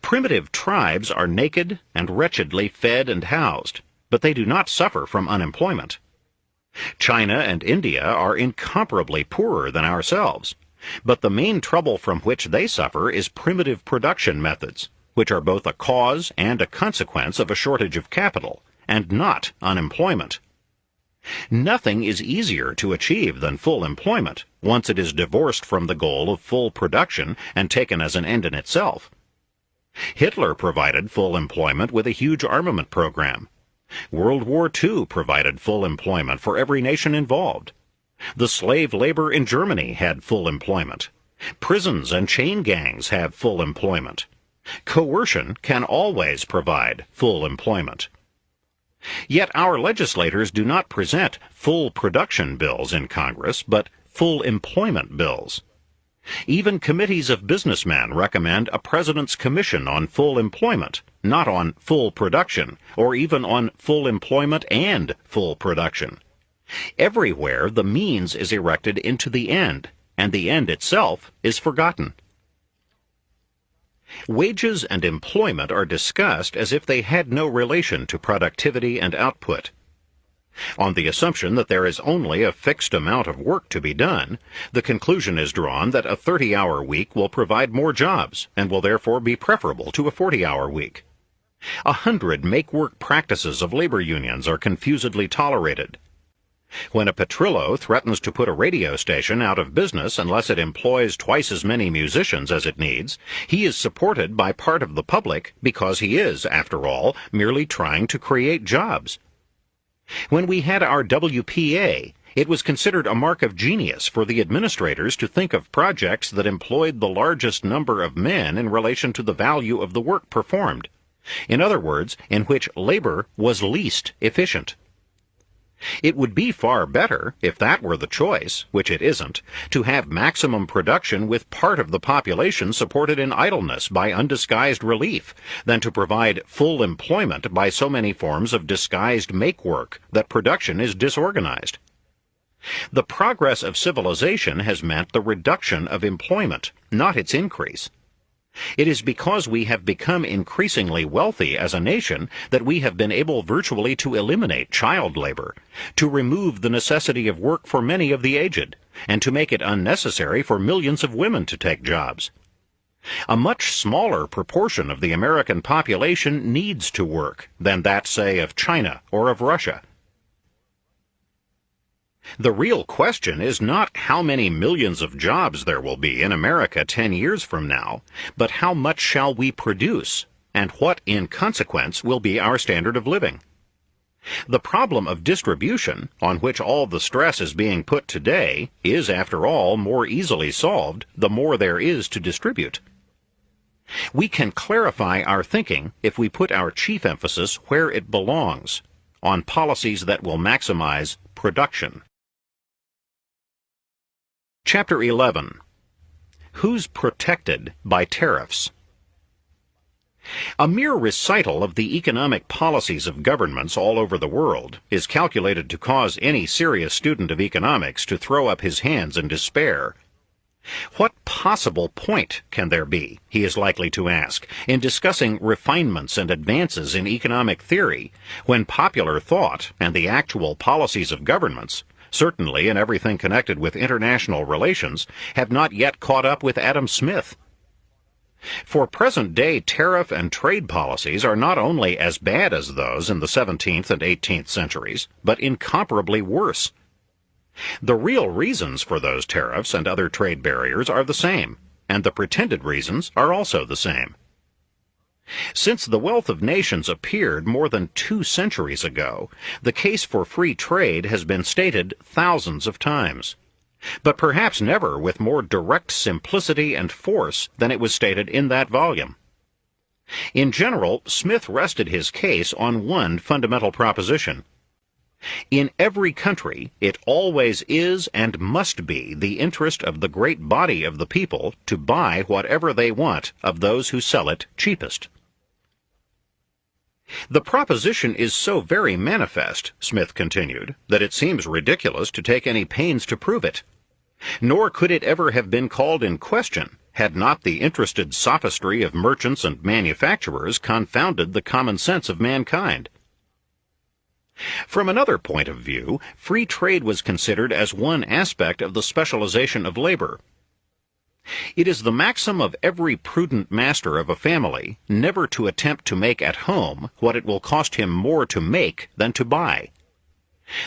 Primitive tribes are naked and wretchedly fed and housed, but they do not suffer from unemployment. China and India are incomparably poorer than ourselves, but the main trouble from which they suffer is primitive production methods, which are both a cause and a consequence of a shortage of capital, and not unemployment. Nothing is easier to achieve than full employment, once it is divorced from the goal of full production and taken as an end in itself. Hitler provided full employment with a huge armament program. World War II provided full employment for every nation involved. The slave labor in Germany had full employment. Prisons and chain gangs have full employment. Coercion can always provide full employment. Yet our legislators do not present full production bills in Congress, but full employment bills. Even committees of businessmen recommend a president's commission on full employment, not on full production, or even on full employment and full production. Everywhere the means is erected into the end, and the end itself is forgotten. Wages and employment are discussed as if they had no relation to productivity and output. On the assumption that there is only a fixed amount of work to be done, the conclusion is drawn that a 30-hour week will provide more jobs and will therefore be preferable to a 40-hour week. 100 make-work practices of labor unions are confusedly tolerated. When a Petrillo threatens to put a radio station out of business unless it employs twice as many musicians as it needs, he is supported by part of the public because he is, after all, merely trying to create jobs. When we had our WPA, it was considered a mark of genius for the administrators to think of projects that employed the largest number of men in relation to the value of the work performed. In other words, in which labor was least efficient. It would be far better, if that were the choice, which it isn't, to have maximum production with part of the population supported in idleness by undisguised relief, than to provide full employment by so many forms of disguised make-work that production is disorganized. The progress of civilization has meant the reduction of employment, not its increase. It is because we have become increasingly wealthy as a nation that we have been able virtually to eliminate child labor, to remove the necessity of work for many of the aged, and to make it unnecessary for millions of women to take jobs. A much smaller proportion of the American population needs to work than that, say, of China or of Russia. The real question is not how many millions of jobs there will be in America 10 years from now, but how much shall we produce, and what, in consequence, will be our standard of living. The problem of distribution, on which all the stress is being put today, is, after all, more easily solved the more there is to distribute. We can clarify our thinking if we put our chief emphasis where it belongs, on policies that will maximize production. Chapter 11. Who's protected by tariffs? A mere recital of the economic policies of governments all over the world is calculated to cause any serious student of economics to throw up his hands in despair. What possible point can there be, he is likely to ask, in discussing refinements and advances in economic theory, when popular thought and the actual policies of governments, certainly in everything connected with international relations, have not yet caught up with Adam Smith? For present-day tariff and trade policies are not only as bad as those in the 17th and 18th centuries, but incomparably worse. The real reasons for those tariffs and other trade barriers are the same, and the pretended reasons are also the same. Since the wealth of nations appeared more than 2 centuries ago, the case for free trade has been stated thousands of times, but perhaps never with more direct simplicity and force than it was stated in that volume. In general, Smith rested his case on one fundamental proposition. In every country, it always is and must be the interest of the great body of the people to buy whatever they want of those who sell it cheapest. The proposition is so very manifest, Smith continued, that it seems ridiculous to take any pains to prove it. Nor could it ever have been called in question had not the interested sophistry of merchants and manufacturers confounded the common sense of mankind. From another point of view, free trade was considered as one aspect of the specialization of labor. It is the maxim of every prudent master of a family never to attempt to make at home what it will cost him more to make than to buy.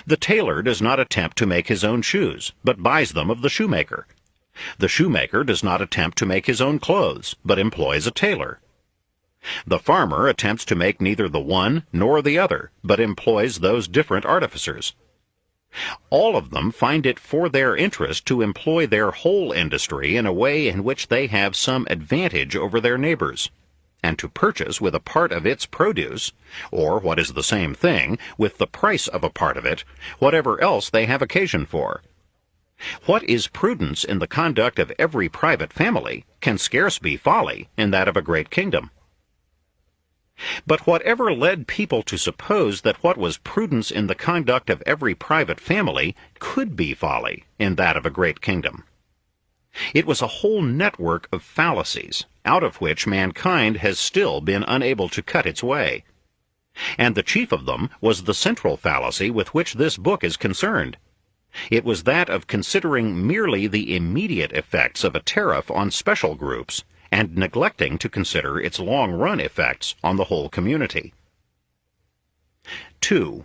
The tailor does not attempt to make his own shoes, but buys them of the shoemaker. The shoemaker does not attempt to make his own clothes, but employs a tailor. The farmer attempts to make neither the one nor the other, but employs those different artificers. All of them find it for their interest to employ their whole industry in a way in which they have some advantage over their neighbors, and to purchase with a part of its produce, or, what is the same thing, with the price of a part of it, whatever else they have occasion for. What is prudence in the conduct of every private family can scarce be folly in that of a great kingdom. But whatever led people to suppose that what was prudence in the conduct of every private family could be folly in that of a great kingdom? It was a whole network of fallacies, out of which mankind has still been unable to cut its way. And the chief of them was the central fallacy with which this book is concerned. It was that of considering merely the immediate effects of a tariff on special groups, and neglecting to consider its long-run effects on the whole community. 2.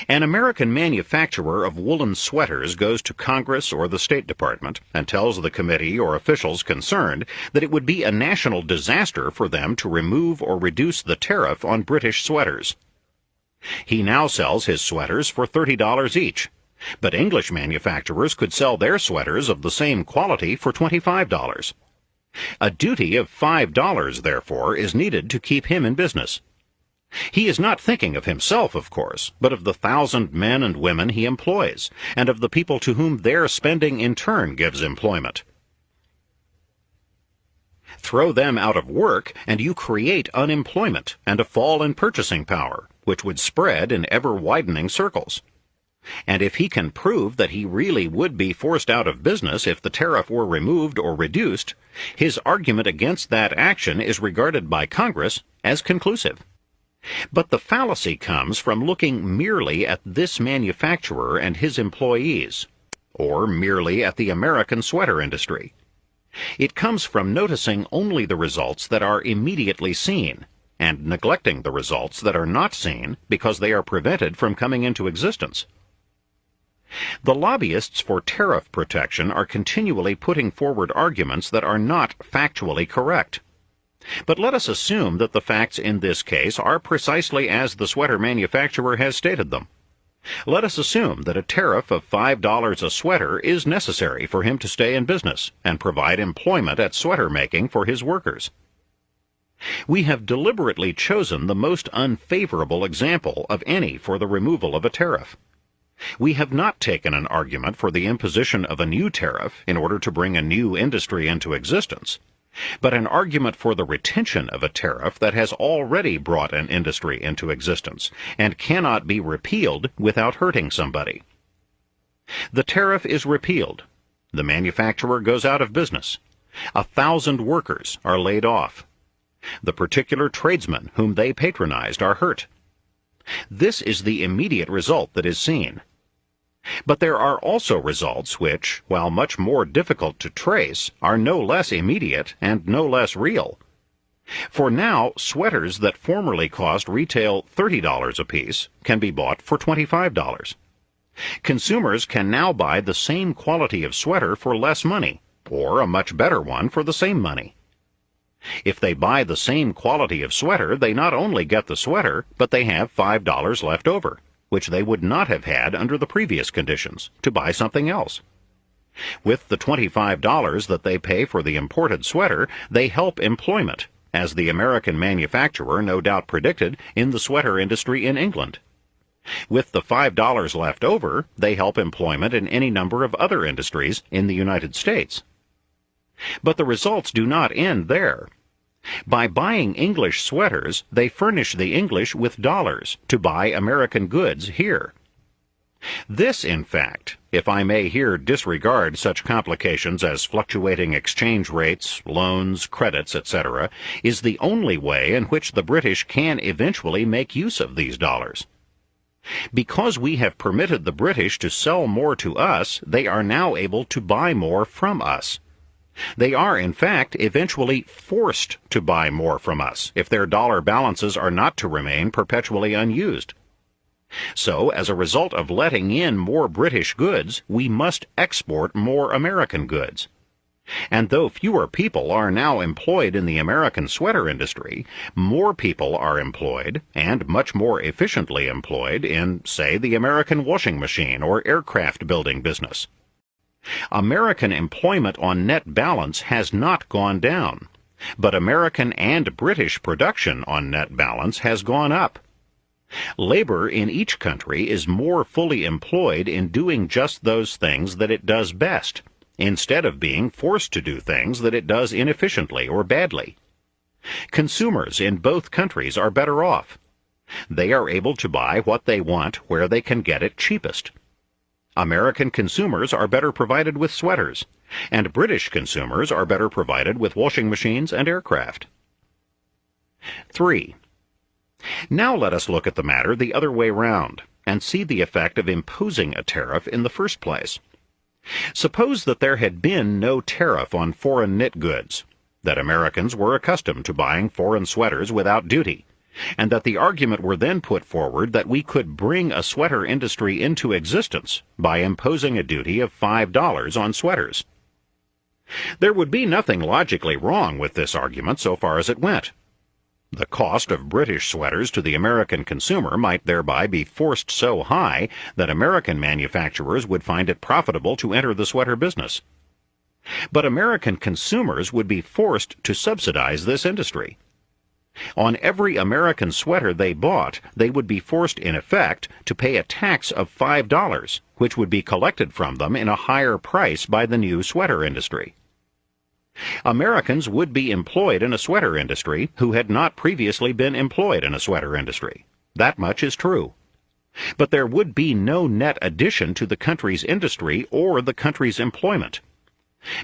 An American manufacturer of woolen sweaters goes to Congress or the State Department and tells the committee or officials concerned that it would be a national disaster for them to remove or reduce the tariff on British sweaters. He now sells his sweaters for $30 each, but English manufacturers could sell their sweaters of the same quality for $25. A duty of $5, therefore, is needed to keep him in business. He is not thinking of himself, of course, but of the 1,000 men and women he employs, and of the people to whom their spending in turn gives employment. Throw them out of work, and you create unemployment and a fall in purchasing power, which would spread in ever-widening circles. And if he can prove that he really would be forced out of business if the tariff were removed or reduced, his argument against that action is regarded by Congress as conclusive. But the fallacy comes from looking merely at this manufacturer and his employees, or merely at the American sweater industry. It comes from noticing only the results that are immediately seen, and neglecting the results that are not seen because they are prevented from coming into existence. The lobbyists for tariff protection are continually putting forward arguments that are not factually correct. But let us assume that the facts in this case are precisely as the sweater manufacturer has stated them. Let us assume that a tariff of $5 a sweater is necessary for him to stay in business and provide employment at sweater making for his workers. We have deliberately chosen the most unfavorable example of any for the removal of a tariff. We have not taken an argument for the imposition of a new tariff in order to bring a new industry into existence, but an argument for the retention of a tariff that has already brought an industry into existence and cannot be repealed without hurting somebody. The tariff is repealed. The manufacturer goes out of business. 1,000 workers are laid off. The particular tradesmen whom they patronized are hurt. This is the immediate result that is seen. But there are also results which, while much more difficult to trace, are no less immediate and no less real. For now, sweaters that formerly cost retail $30 apiece can be bought for $25. Consumers can now buy the same quality of sweater for less money, or a much better one for the same money. If they buy the same quality of sweater, they not only get the sweater, but they have $5 left over, which they would not have had under the previous conditions, to buy something else. With the $25 that they pay for the imported sweater, they help employment, as the American manufacturer no doubt predicted, in the sweater industry in England. With the $5 left over, they help employment in any number of other industries in the United States. But the results do not end there. By buying English sweaters, they furnish the English with dollars to buy American goods here. This, in fact, if I may here disregard such complications as fluctuating exchange rates, loans, credits, etc., is the only way in which the British can eventually make use of these dollars. Because we have permitted the British to sell more to us, they are now able to buy more from us. They are, in fact, eventually forced to buy more from us if their dollar balances are not to remain perpetually unused. So, as a result of letting in more British goods, we must export more American goods. And though fewer people are now employed in the American sweater industry, more people are employed, and much more efficiently employed, in, say, the American washing machine or aircraft building business. American employment on net balance has not gone down, but American and British production on net balance has gone up. Labor in each country is more fully employed in doing just those things that it does best, instead of being forced to do things that it does inefficiently or badly. Consumers in both countries are better off. They are able to buy what they want where they can get it cheapest. American consumers are better provided with sweaters, and British consumers are better provided with washing machines and aircraft. 3. Now let us look at the matter the other way round and see the effect of imposing a tariff in the first place. Suppose that there had been no tariff on foreign knit goods, that Americans were accustomed to buying foreign sweaters without duty, and that the argument were then put forward that we could bring a sweater industry into existence by imposing a duty of $5 on sweaters. There would be nothing logically wrong with this argument so far as it went. The cost of British sweaters to the American consumer might thereby be forced so high that American manufacturers would find it profitable to enter the sweater business. But American consumers would be forced to subsidize this industry. On every American sweater they bought, they would be forced, in effect, to pay a tax of $5, which would be collected from them in a higher price by the new sweater industry. Americans would be employed in a sweater industry who had not previously been employed in a sweater industry. That much is true. But there would be no net addition to the country's industry or the country's employment.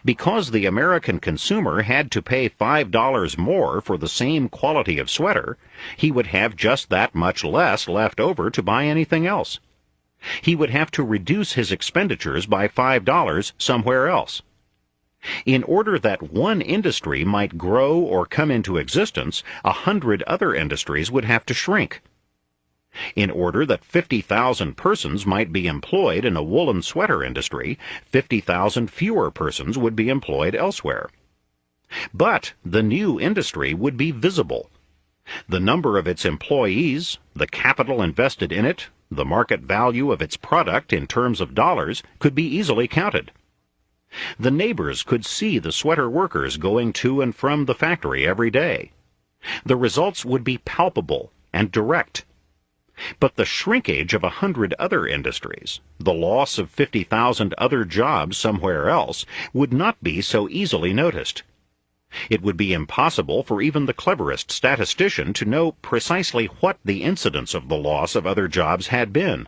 Because the American consumer had to pay $5 more for the same quality of sweater, he would have just that much less left over to buy anything else. He would have to reduce his expenditures by $5 somewhere else. In order that one industry might grow or come into existence, 100 other industries would have to shrink. In order that 50,000 persons might be employed in a woolen sweater industry, 50,000 fewer persons would be employed elsewhere. But the new industry would be visible. The number of its employees, the capital invested in it, the market value of its product in terms of dollars could be easily counted. The neighbors could see the sweater workers going to and from the factory every day. The results would be palpable and direct. But the shrinkage of 100 other industries, the loss of 50,000 other jobs somewhere else, would not be so easily noticed. It would be impossible for even the cleverest statistician to know precisely what the incidence of the loss of other jobs had been,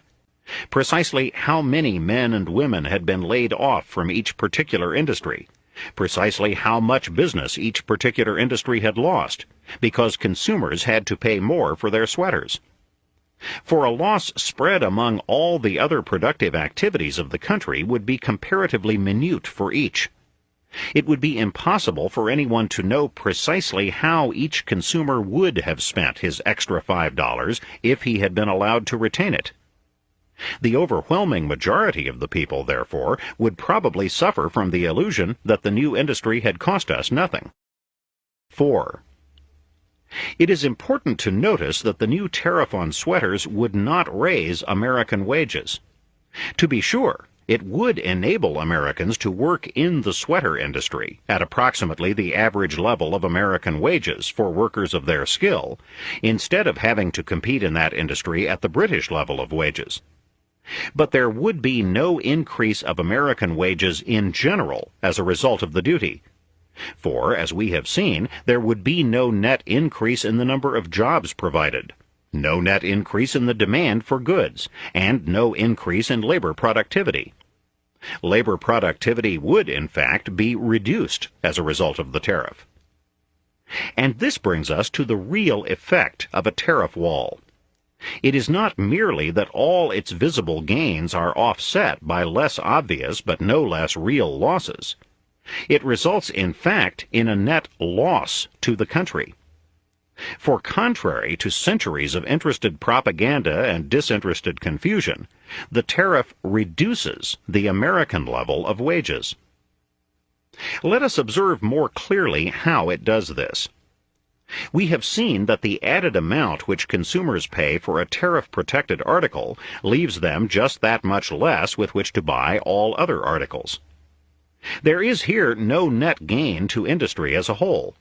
precisely how many men and women had been laid off from each particular industry, precisely how much business each particular industry had lost, because consumers had to pay more for their sweaters. For a loss spread among all the other productive activities of the country would be comparatively minute for each. It would be impossible for anyone to know precisely how each consumer would have spent his extra $5 if he had been allowed to retain it. The overwhelming majority of the people, therefore, would probably suffer from the illusion that the new industry had cost us nothing. 4. It is important to notice that the new tariff on sweaters would not raise American wages. To be sure, it would enable Americans to work in the sweater industry at approximately the average level of American wages for workers of their skill, instead of having to compete in that industry at the British level of wages. But there would be no increase of American wages in general as a result of the duty. For, as we have seen, there would be no net increase in the number of jobs provided, no net increase in the demand for goods, and no increase in labor productivity. Labor productivity would, in fact, be reduced as a result of the tariff. And this brings us to the real effect of a tariff wall. It is not merely that all its visible gains are offset by less obvious but no less real losses. It results, in fact, in a net loss to the country. For contrary to centuries of interested propaganda and disinterested confusion, the tariff reduces the American level of wages. Let us observe more clearly how it does this. We have seen that the added amount which consumers pay for a tariff-protected article leaves them just that much less with which to buy all other articles. There is here no net gain to industry as a whole.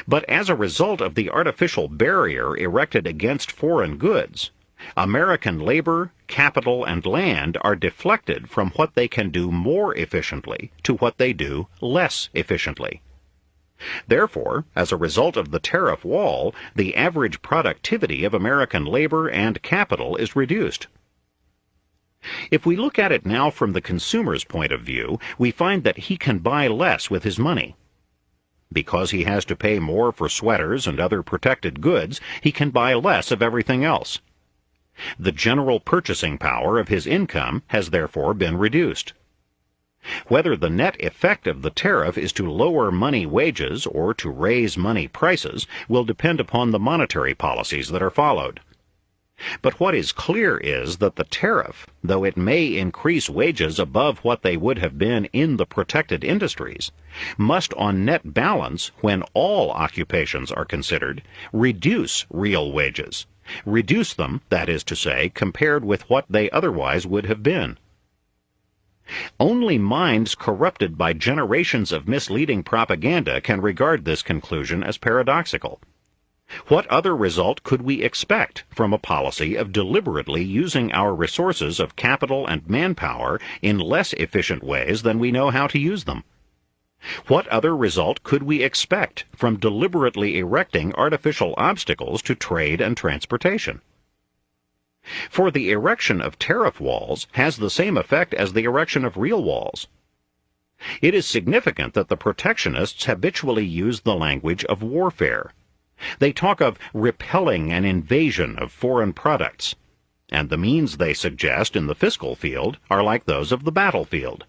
But as a result of the artificial barrier erected against foreign goods, American labor, capital, and land are deflected from what they can do more efficiently to what they do less efficiently. Therefore, as a result of the tariff wall, the average productivity of American labor and capital is reduced. If we look at it now from the consumer's point of view, we find that he can buy less with his money. Because he has to pay more for sweaters and other protected goods, he can buy less of everything else. The general purchasing power of his income has therefore been reduced. Whether the net effect of the tariff is to lower money wages or to raise money prices will depend upon the monetary policies that are followed. But what is clear is that the tariff, though it may increase wages above what they would have been in the protected industries, must on net balance, when all occupations are considered, reduce real wages. Reduce them, that is to say, compared with what they otherwise would have been. Only minds corrupted by generations of misleading propaganda can regard this conclusion as paradoxical. What other result could we expect from a policy of deliberately using our resources of capital and manpower in less efficient ways than we know how to use them? What other result could we expect from deliberately erecting artificial obstacles to trade and transportation? For the erection of tariff walls has the same effect as the erection of real walls. It is significant that the protectionists habitually use the language of warfare. They talk of repelling an invasion of foreign products, and the means they suggest in the fiscal field are like those of the battlefield.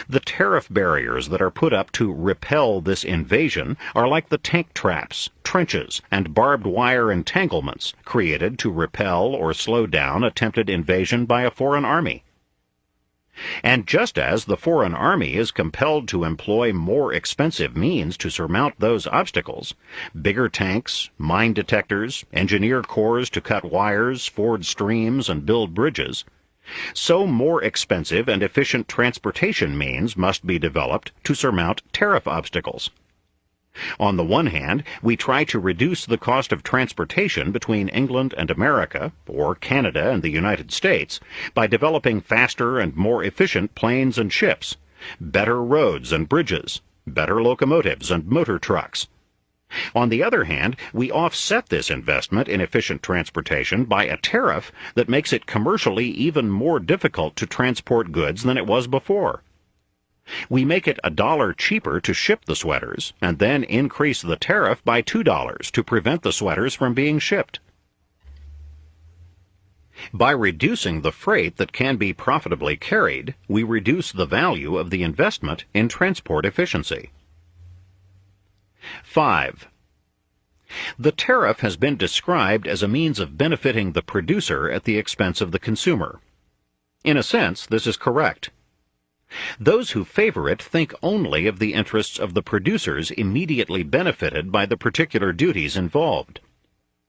The tariff barriers that are put up to repel this invasion are like the tank traps, trenches, and barbed wire entanglements created to repel or slow down attempted invasion by a foreign army. And just as the foreign army is compelled to employ more expensive means to surmount those obstacles, bigger tanks, mine detectors, engineer corps to cut wires, ford streams, and build bridges, so more expensive and efficient transportation means must be developed to surmount tariff obstacles. On the one hand, we try to reduce the cost of transportation between England and America, or Canada and the United States, by developing faster and more efficient planes and ships, better roads and bridges, better locomotives and motor trucks. On the other hand, we offset this investment in efficient transportation by a tariff that makes it commercially even more difficult to transport goods than it was before. We make it $1 cheaper to ship the sweaters, and then increase the tariff by $2 to prevent the sweaters from being shipped. By reducing the freight that can be profitably carried, we reduce the value of the investment in transport efficiency. 5. The tariff has been described as a means of benefiting the producer at the expense of the consumer. In a sense, this is correct. Those who favor it think only of the interests of the producers immediately benefited by the particular duties involved.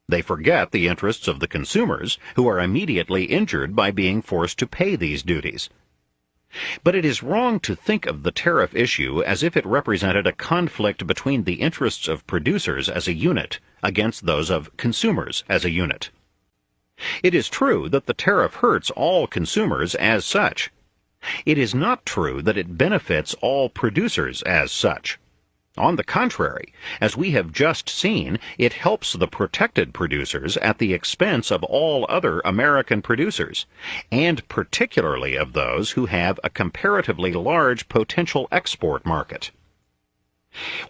They forget the interests of the consumers, who are immediately injured by being forced to pay these duties. But it is wrong to think of the tariff issue as if it represented a conflict between the interests of producers as a unit against those of consumers as a unit. It is true that the tariff hurts all consumers as such. It is not true that it benefits all producers as such. On the contrary, as we have just seen, it helps the protected producers at the expense of all other American producers, and particularly of those who have a comparatively large potential export market.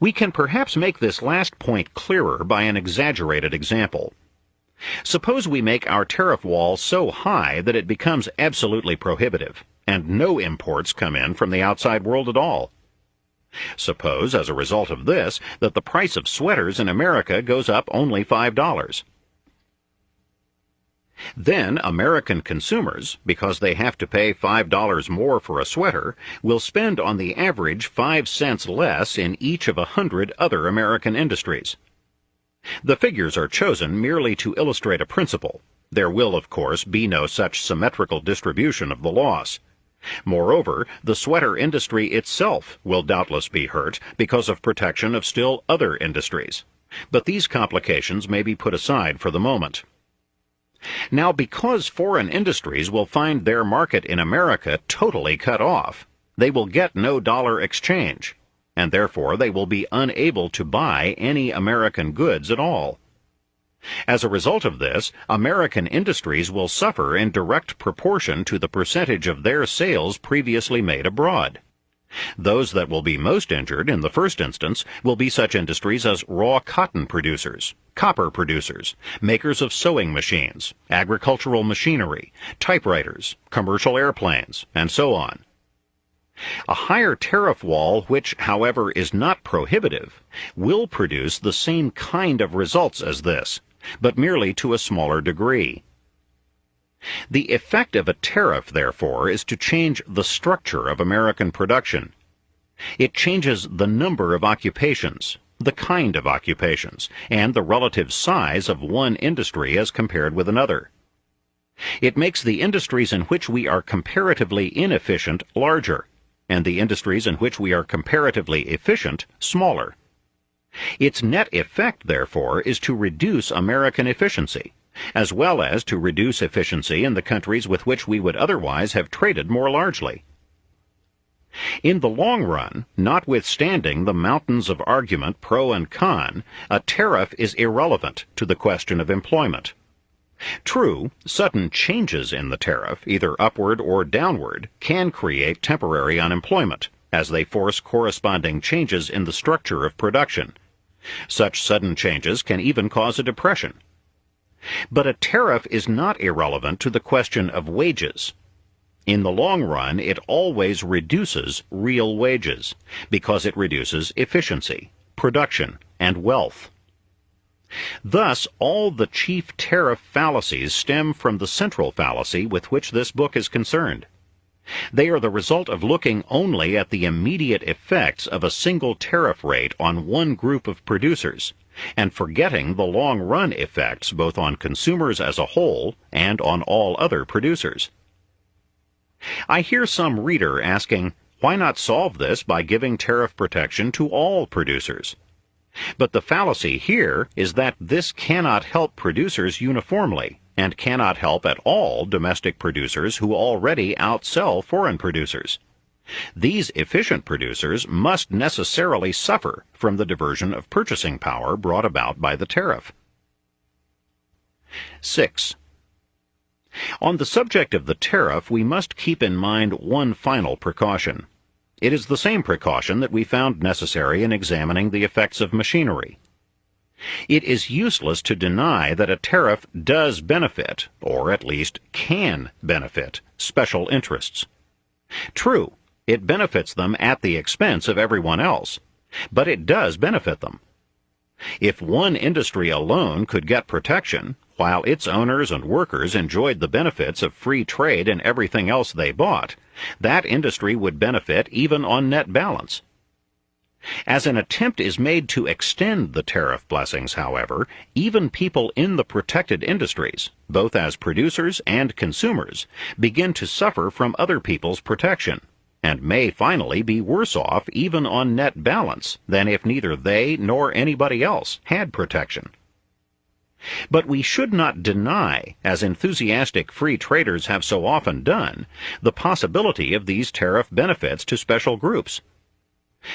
We can perhaps make this last point clearer by an exaggerated example. Suppose we make our tariff wall so high that it becomes absolutely prohibitive, and no imports come in from the outside world at all. Suppose, as a result of this, that the price of sweaters in America goes up only $5. Then American consumers, because they have to pay $5 more for a sweater, will spend on the average 5 cents less in each of 100 other American industries. The figures are chosen merely to illustrate a principle. There will, of course, be no such symmetrical distribution of the loss. Moreover, the sweater industry itself will doubtless be hurt because of protection of still other industries. But these complications may be put aside for the moment. Now, because foreign industries will find their market in America totally cut off, they will get no dollar exchange, and therefore they will be unable to buy any American goods at all. As a result of this, American industries will suffer in direct proportion to the percentage of their sales previously made abroad. Those that will be most injured in the first instance will be such industries as raw cotton producers, copper producers, makers of sewing machines, agricultural machinery, typewriters, commercial airplanes, and so on. A higher tariff wall, which, however, is not prohibitive, will produce the same kind of results as this, but merely to a smaller degree. The effect of a tariff, therefore, is to change the structure of American production. It changes the number of occupations, the kind of occupations, and the relative size of one industry as compared with another. It makes the industries in which we are comparatively inefficient larger, and the industries in which we are comparatively efficient smaller. Its net effect, therefore, is to reduce American efficiency, as well as to reduce efficiency in the countries with which we would otherwise have traded more largely. In the long run, notwithstanding the mountains of argument pro and con, a tariff is irrelevant to the question of employment. True, sudden changes in the tariff, either upward or downward, can create temporary unemployment, as they force corresponding changes in the structure of production. Such sudden changes can even cause a depression. But a tariff is not irrelevant to the question of wages. In the long run, it always reduces real wages, because it reduces efficiency, production, and wealth. Thus, all the chief tariff fallacies stem from the central fallacy with which this book is concerned. They are the result of looking only at the immediate effects of a single tariff rate on one group of producers, and forgetting the long-run effects both on consumers as a whole and on all other producers. I hear some reader asking, why not solve this by giving tariff protection to all producers? But the fallacy here is that this cannot help producers uniformly, and cannot help at all domestic producers who already outsell foreign producers. These efficient producers must necessarily suffer from the diversion of purchasing power brought about by the tariff. 6. On the subject of the tariff, we must keep in mind one final precaution. It is the same precaution that we found necessary in examining the effects of machinery. It is useless to deny that a tariff does benefit, or at least can benefit, special interests. True, it benefits them at the expense of everyone else, but it does benefit them. If one industry alone could get protection, while its owners and workers enjoyed the benefits of free trade in everything else they bought, that industry would benefit even on net balance. As an attempt is made to extend the tariff blessings, however, even people in the protected industries, both as producers and consumers, begin to suffer from other people's protection, and may finally be worse off even on net balance than if neither they nor anybody else had protection. But we should not deny, as enthusiastic free traders have so often done, the possibility of these tariff benefits to special groups.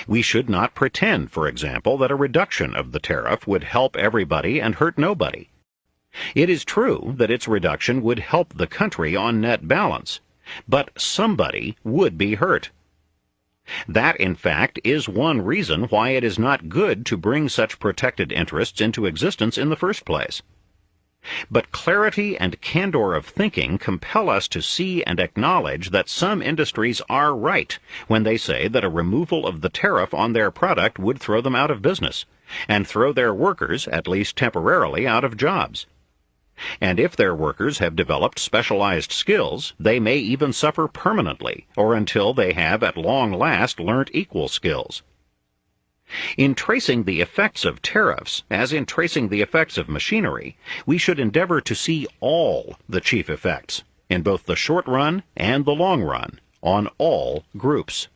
We should not pretend, for example, that a reduction of the tariff would help everybody and hurt nobody. It is true that its reduction would help the country on net balance, but somebody would be hurt. That, in fact, is one reason why it is not good to bring such protected interests into existence in the first place. But clarity and candor of thinking compel us to see and acknowledge that some industries are right when they say that a removal of the tariff on their product would throw them out of business, and throw their workers, at least temporarily, out of jobs. And if their workers have developed specialized skills, they may even suffer permanently, or until they have at long last learnt equal skills. In tracing the effects of tariffs, as in tracing the effects of machinery, we should endeavor to see all the chief effects, in both the short run and the long run, on all groups.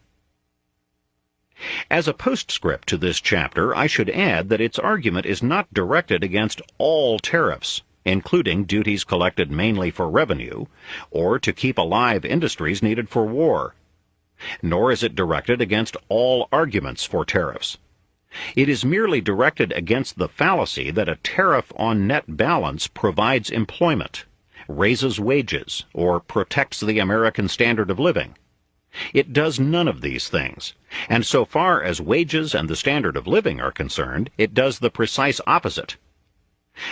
As a postscript to this chapter, I should add that its argument is not directed against all tariffs, including duties collected mainly for revenue, or to keep alive industries needed for war. Nor is it directed against all arguments for tariffs. It is merely directed against the fallacy that a tariff on net balance provides employment, raises wages, or protects the American standard of living. It does none of these things, and so far as wages and the standard of living are concerned, it does the precise opposite.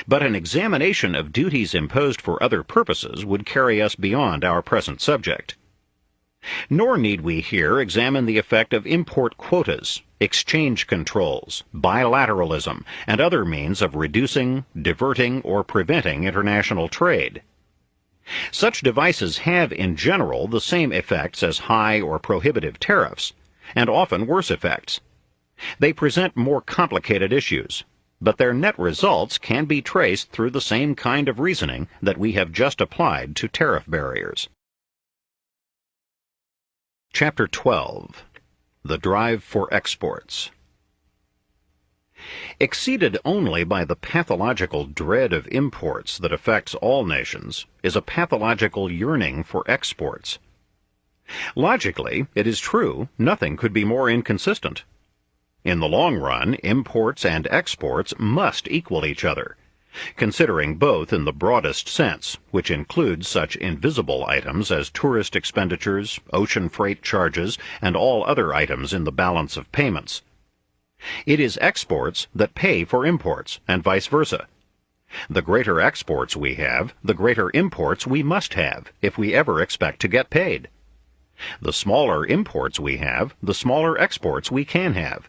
But an examination of duties imposed for other purposes would carry us beyond our present subject. Nor need we here examine the effect of import quotas, exchange controls, bilateralism, and other means of reducing, diverting, or preventing international trade. Such devices have, in general, the same effects as high or prohibitive tariffs, and often worse effects. They present more complicated issues, but their net results can be traced through the same kind of reasoning that we have just applied to tariff barriers. Chapter 12. The Drive for Exports. Exceeded only by the pathological dread of imports that affects all nations is a pathological yearning for exports. Logically, it is true, nothing could be more inconsistent. In the long run, imports and exports must equal each other, considering both in the broadest sense, which includes such invisible items as tourist expenditures, ocean freight charges, and all other items in the balance of payments. It is exports that pay for imports, and vice versa. The greater exports we have, the greater imports we must have, if we ever expect to get paid. The smaller imports we have, the smaller exports we can have.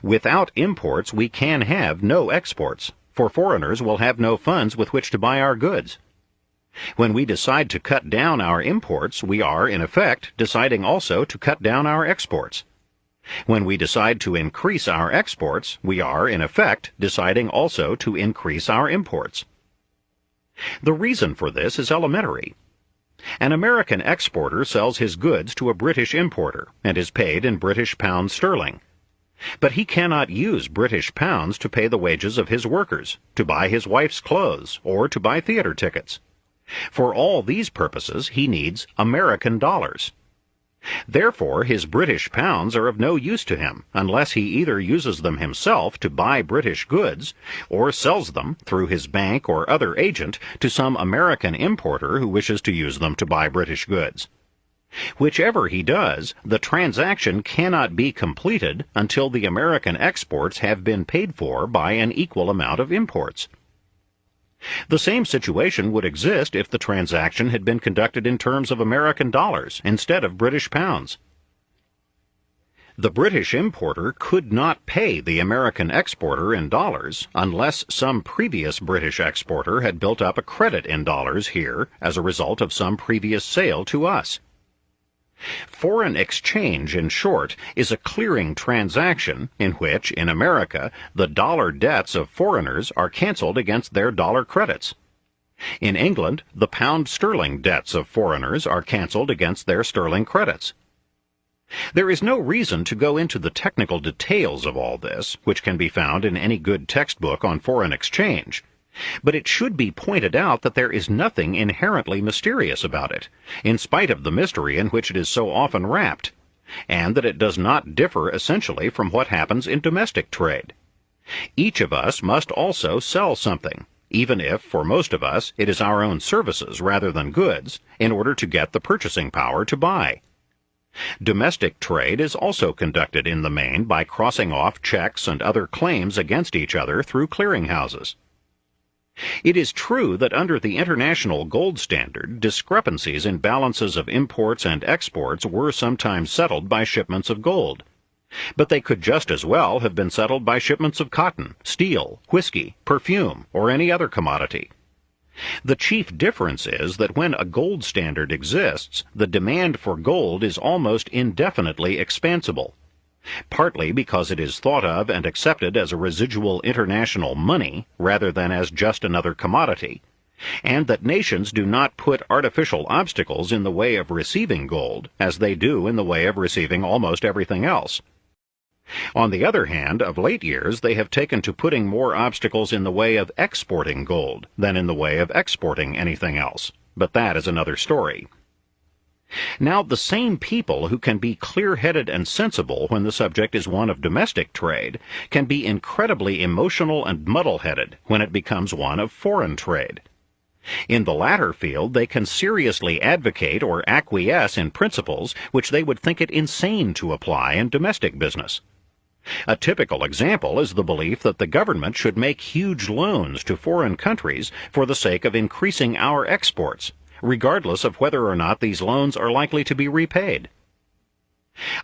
Without imports we can have no exports, for foreigners will have no funds with which to buy our goods. When we decide to cut down our imports, we are, in effect, deciding also to cut down our exports. When we decide to increase our exports, we are, in effect, deciding also to increase our imports. The reason for this is elementary. An American exporter sells his goods to a British importer and is paid in British pounds sterling. But he cannot use British pounds to pay the wages of his workers, to buy his wife's clothes, or to buy theater tickets. For all these purposes he needs American dollars. Therefore his British pounds are of no use to him unless he either uses them himself to buy British goods, or sells them, through his bank or other agent, to some American importer who wishes to use them to buy British goods. Whichever he does, the transaction cannot be completed until the American exports have been paid for by an equal amount of imports. The same situation would exist if the transaction had been conducted in terms of American dollars instead of British pounds. The British importer could not pay the American exporter in dollars unless some previous British exporter had built up a credit in dollars here as a result of some previous sale to us. Foreign exchange, in short, is a clearing transaction in which, in America, the dollar debts of foreigners are canceled against their dollar credits. In England, the pound sterling debts of foreigners are canceled against their sterling credits. There is no reason to go into the technical details of all this, which can be found in any good textbook on foreign exchange. But it should be pointed out that there is nothing inherently mysterious about it, in spite of the mystery in which it is so often wrapped, and that it does not differ essentially from what happens in domestic trade. Each of us must also sell something, even if, for most of us, it is our own services rather than goods, in order to get the purchasing power to buy. Domestic trade is also conducted in the main by crossing off checks and other claims against each other through clearinghouses. It is true that under the international gold standard, discrepancies in balances of imports and exports were sometimes settled by shipments of gold. But they could just as well have been settled by shipments of cotton, steel, whiskey, perfume, or any other commodity. The chief difference is that when a gold standard exists, the demand for gold is almost indefinitely expansible, partly because it is thought of and accepted as a residual international money rather than as just another commodity, and that nations do not put artificial obstacles in the way of receiving gold, as they do in the way of receiving almost everything else. On the other hand, of late years, they have taken to putting more obstacles in the way of exporting gold than in the way of exporting anything else. But that is another story. Now, the same people who can be clear-headed and sensible when the subject is one of domestic trade can be incredibly emotional and muddle-headed when it becomes one of foreign trade. In the latter field, they can seriously advocate or acquiesce in principles which they would think it insane to apply in domestic business. A typical example is the belief that the government should make huge loans to foreign countries for the sake of increasing our exports, regardless of whether or not these loans are likely to be repaid.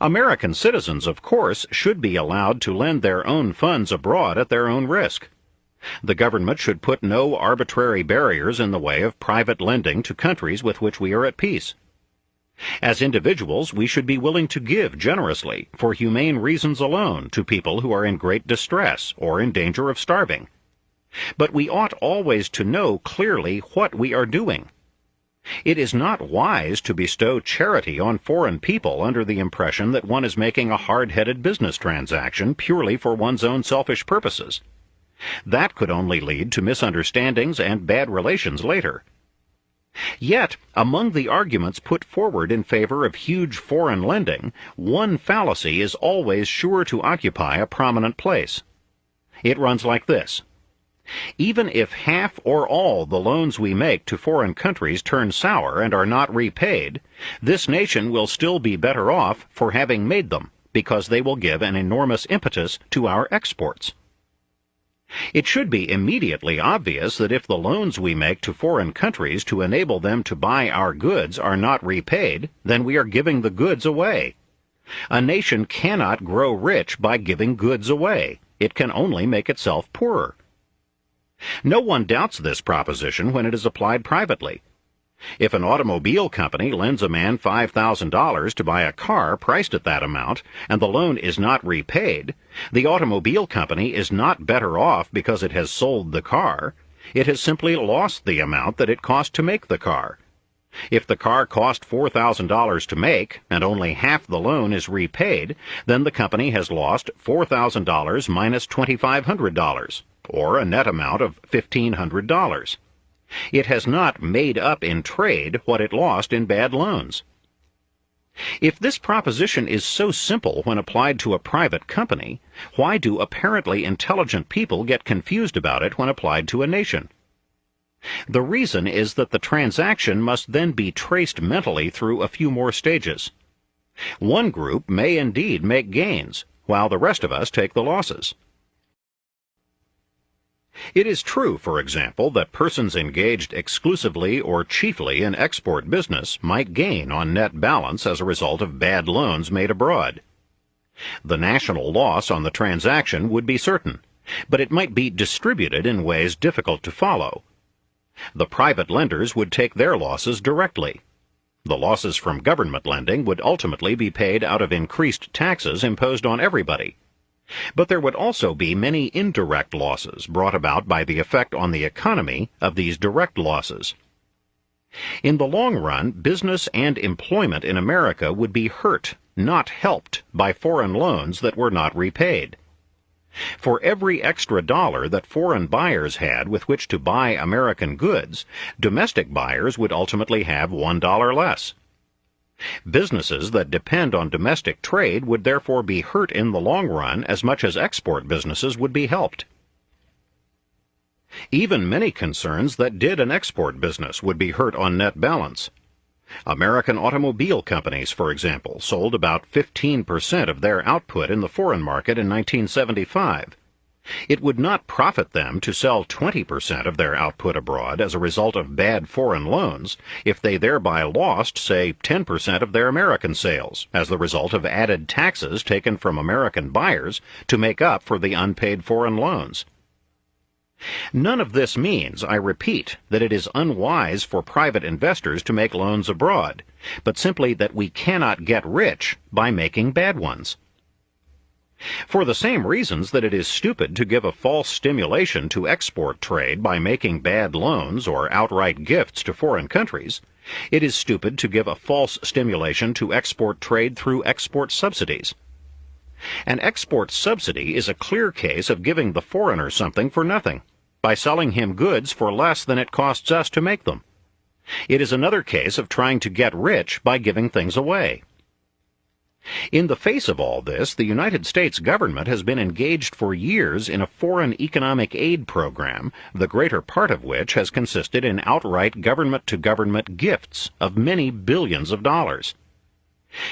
American citizens, of course, should be allowed to lend their own funds abroad at their own risk. The government should put no arbitrary barriers in the way of private lending to countries with which we are at peace. As individuals, we should be willing to give generously, for humane reasons alone, to people who are in great distress or in danger of starving. But we ought always to know clearly what we are doing. It is not wise to bestow charity on foreign people under the impression that one is making a hard-headed business transaction purely for one's own selfish purposes. That could only lead to misunderstandings and bad relations later. Yet, among the arguments put forward in favor of huge foreign lending, one fallacy is always sure to occupy a prominent place. It runs like this. Even if half or all the loans we make to foreign countries turn sour and are not repaid, this nation will still be better off for having made them, because they will give an enormous impetus to our exports. It should be immediately obvious that if the loans we make to foreign countries to enable them to buy our goods are not repaid, then we are giving the goods away. A nation cannot grow rich by giving goods away. It can only make itself poorer. No one doubts this proposition when it is applied privately. If an automobile company lends a man $5,000 to buy a car priced at that amount, and the loan is not repaid, the automobile company is not better off because it has sold the car. It has simply lost the amount that it cost to make the car. If the car cost $4,000 to make, and only half the loan is repaid, then the company has lost $4,000 minus $2,500, or a net amount of $1,500. It has not made up in trade what it lost in bad loans. If this proposition is so simple when applied to a private company, why do apparently intelligent people get confused about it when applied to a nation? The reason is that the transaction must then be traced mentally through a few more stages. One group may indeed make gains, while the rest of us take the losses. It is true, for example, that persons engaged exclusively or chiefly in export business might gain on net balance as a result of bad loans made abroad. The national loss on the transaction would be certain, but it might be distributed in ways difficult to follow. The private lenders would take their losses directly. The losses from government lending would ultimately be paid out of increased taxes imposed on everybody. But there would also be many indirect losses brought about by the effect on the economy of these direct losses. In the long run, business and employment in America would be hurt, not helped, by foreign loans that were not repaid. For every extra dollar that foreign buyers had with which to buy American goods, domestic buyers would ultimately have $1 less. Businesses that depend on domestic trade would therefore be hurt in the long run as much as export businesses would be helped. Even many concerns that did an export business would be hurt on net balance. American automobile companies, for example, sold about 15% of their output in the foreign market in 1975. It would not profit them to sell 20% of their output abroad as a result of bad foreign loans if they thereby lost, say, 10% of their American sales as the result of added taxes taken from American buyers to make up for the unpaid foreign loans. None of this means, I repeat, that it is unwise for private investors to make loans abroad, but simply that we cannot get rich by making bad ones. For the same reasons that it is stupid to give a false stimulation to export trade by making bad loans or outright gifts to foreign countries, it is stupid to give a false stimulation to export trade through export subsidies. An export subsidy is a clear case of giving the foreigner something for nothing, by selling him goods for less than it costs us to make them. It is another case of trying to get rich by giving things away. In the face of all this, the United States government has been engaged for years in a foreign economic aid program, the greater part of which has consisted in outright government-to-government gifts of many billions of dollars.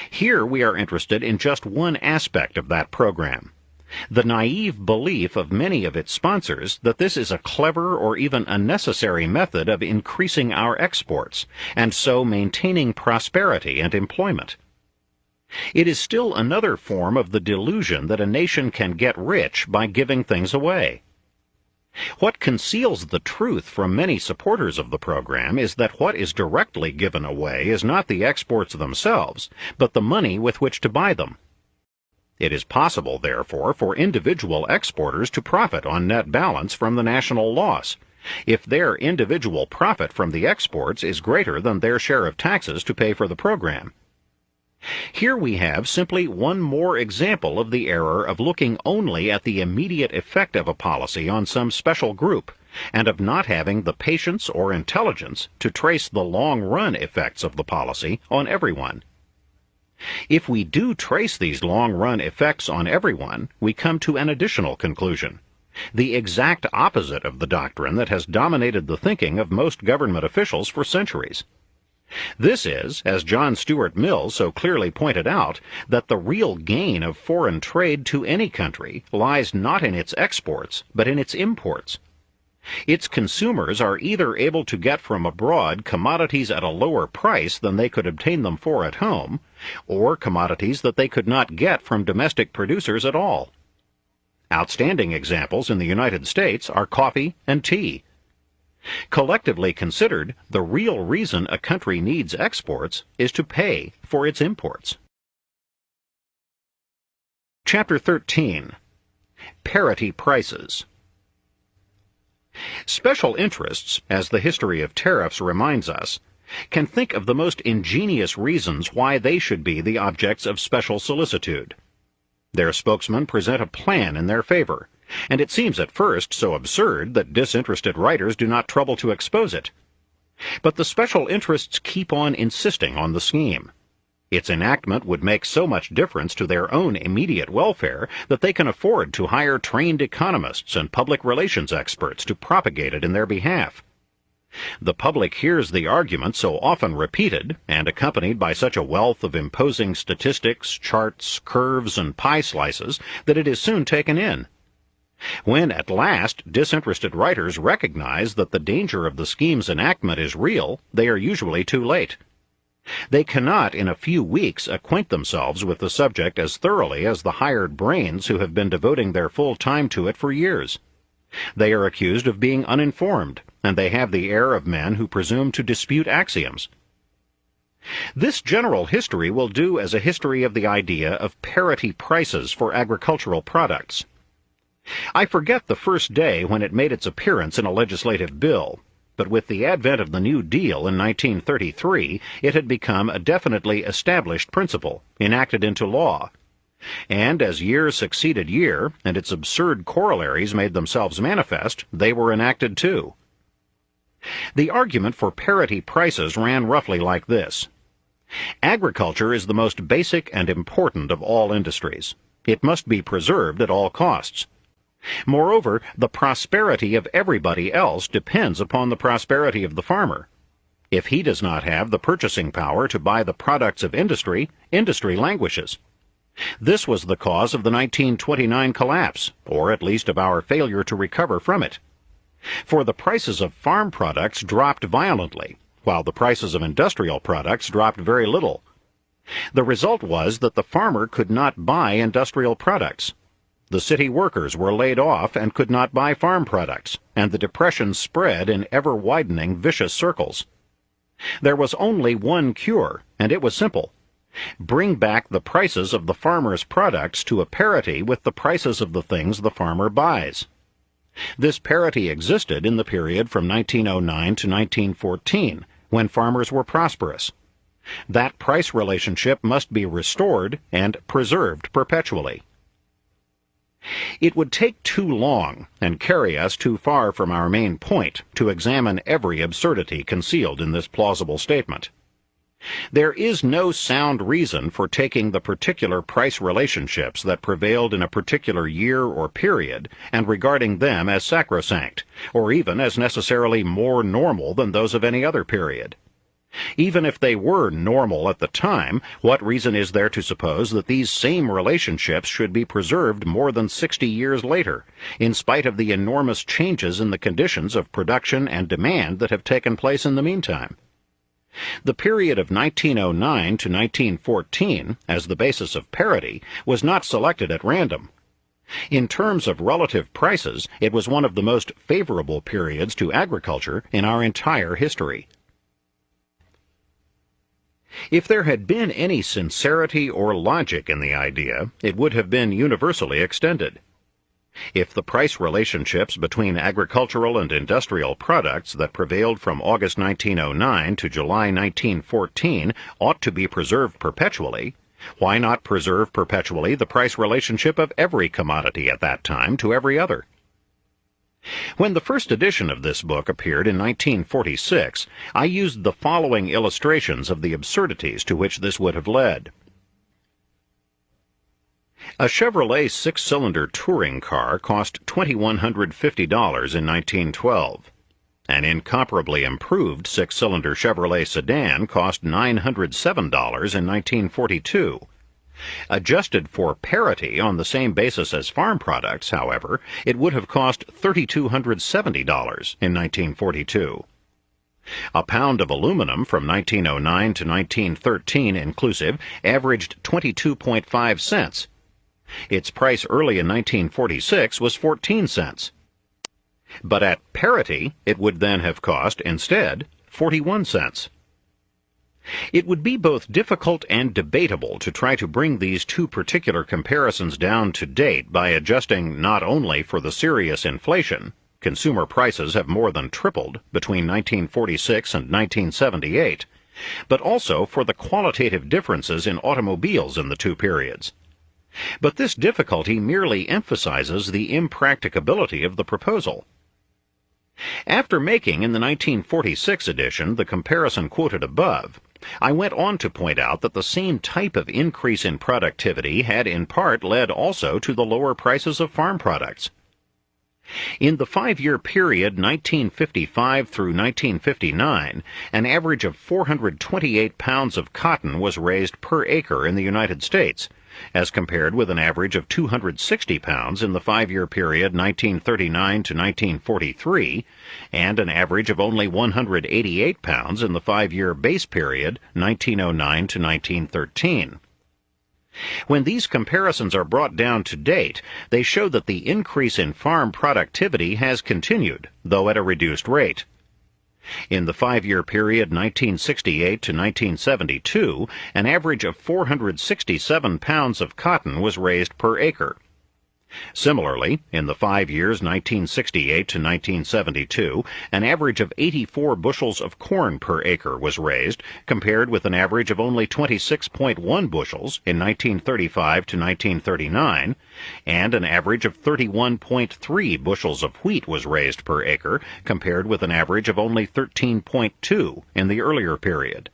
Here we are interested in just one aspect of that program: the naive belief of many of its sponsors that this is a clever or even a necessary method of increasing our exports, and so maintaining prosperity and employment. It is still another form of the delusion that a nation can get rich by giving things away. What conceals the truth from many supporters of the program is that what is directly given away is not the exports themselves, but the money with which to buy them. It is possible, therefore, for individual exporters to profit on net balance from the national loss, if their individual profit from the exports is greater than their share of taxes to pay for the program. Here we have simply one more example of the error of looking only at the immediate effect of a policy on some special group, and of not having the patience or intelligence to trace the long-run effects of the policy on everyone. If we do trace these long-run effects on everyone, we come to an additional conclusion, the exact opposite of the doctrine that has dominated the thinking of most government officials for centuries. This is, as John Stuart Mill so clearly pointed out, that the real gain of foreign trade to any country lies not in its exports, but in its imports. Its consumers are either able to get from abroad commodities at a lower price than they could obtain them for at home, or commodities that they could not get from domestic producers at all. Outstanding examples in the United States are coffee and tea. Collectively considered, the real reason a country needs exports is to pay for its imports. Chapter 13. Parity Prices. Special interests, as the history of tariffs reminds us, can think of the most ingenious reasons why they should be the objects of special solicitude. Their spokesmen present a plan in their favor, and it seems at first so absurd that disinterested writers do not trouble to expose it. But the special interests keep on insisting on the scheme. Its enactment would make so much difference to their own immediate welfare that they can afford to hire trained economists and public relations experts to propagate it in their behalf. The public hears the argument so often repeated, and accompanied by such a wealth of imposing statistics, charts, curves, and pie slices, that it is soon taken in. When at last disinterested writers recognize that the danger of the scheme's enactment is real, they are usually too late. They cannot in a few weeks acquaint themselves with the subject as thoroughly as the hired brains who have been devoting their full time to it for years. They are accused of being uninformed, and they have the air of men who presume to dispute axioms. This general history will do as a history of the idea of parity prices for agricultural products. I forget the first day when it made its appearance in a legislative bill, but with the advent of the New Deal in 1933, it had become a definitely established principle, enacted into law. And as year succeeded year, and its absurd corollaries made themselves manifest, they were enacted too. The argument for parity prices ran roughly like this. Agriculture is the most basic and important of all industries. It must be preserved at all costs. Moreover, the prosperity of everybody else depends upon the prosperity of the farmer. If he does not have the purchasing power to buy the products of industry, industry languishes. This was the cause of the 1929 collapse, or at least of our failure to recover from it. For the prices of farm products dropped violently, while the prices of industrial products dropped very little. The result was that the farmer could not buy industrial products. The city workers were laid off and could not buy farm products, and the depression spread in ever-widening vicious circles. There was only one cure, and it was simple. Bring back the prices of the farmer's products to a parity with the prices of the things the farmer buys. This parity existed in the period from 1909 to 1914, when farmers were prosperous. That price relationship must be restored and preserved perpetually. It would take too long and carry us too far from our main point to examine every absurdity concealed in this plausible statement. There is no sound reason for taking the particular price relationships that prevailed in a particular year or period and regarding them as sacrosanct, or even as necessarily more normal than those of any other period. Even if they were normal at the time, what reason is there to suppose that these same relationships should be preserved more than 60 years later, in spite of the enormous changes in the conditions of production and demand that have taken place in the meantime? The period of 1909 to 1914, as the basis of parity, was not selected at random. In terms of relative prices, it was one of the most favorable periods to agriculture in our entire history. If there had been any sincerity or logic in the idea, it would have been universally extended. If the price relationships between agricultural and industrial products that prevailed from August 1909 to July 1914 ought to be preserved perpetually, why not preserve perpetually the price relationship of every commodity at that time to every other? When the first edition of this book appeared in 1946, I used the following illustrations of the absurdities to which this would have led. A Chevrolet six-cylinder touring car cost $2,150 in 1912. An incomparably improved six-cylinder Chevrolet sedan cost $907 in 1942. Adjusted for parity on the same basis as farm products, however, it would have cost $3,270 in 1942. A pound of aluminum from 1909 to 1913 inclusive averaged 22.5 cents. Its price early in 1946 was 14 cents. But at parity, it would then have cost, instead, 41 cents. It would be both difficult and debatable to try to bring these two particular comparisons down to date by adjusting not only for the serious inflation — consumer prices have more than tripled between 1946 and 1978 — but also for the qualitative differences in automobiles in the two periods. But this difficulty merely emphasizes the impracticability of the proposal. After making in the 1946 edition the comparison quoted above, I went on to point out that the same type of increase in productivity had in part led also to the lower prices of farm products. In the 5-year period 1955 through 1959, an average of 428 pounds of cotton was raised per acre in the United States, as compared with an average of 260 pounds in the 5-year period 1939 to 1943, and an average of only 188 pounds in the 5-year base period 1909 to 1913. When these comparisons are brought down to date, they show that the increase in farm productivity has continued, though at a reduced rate. In the 5-year period 1968 to 1972, an average of 467 pounds of cotton was raised per acre. Similarly, in the 5 years 1968 to 1972, an average of 84 bushels of corn per acre was raised, compared with an average of only 26.1 bushels in 1935 to 1939, and an average of 31.3 bushels of wheat was raised per acre, compared with an average of only 13.2 in the earlier period.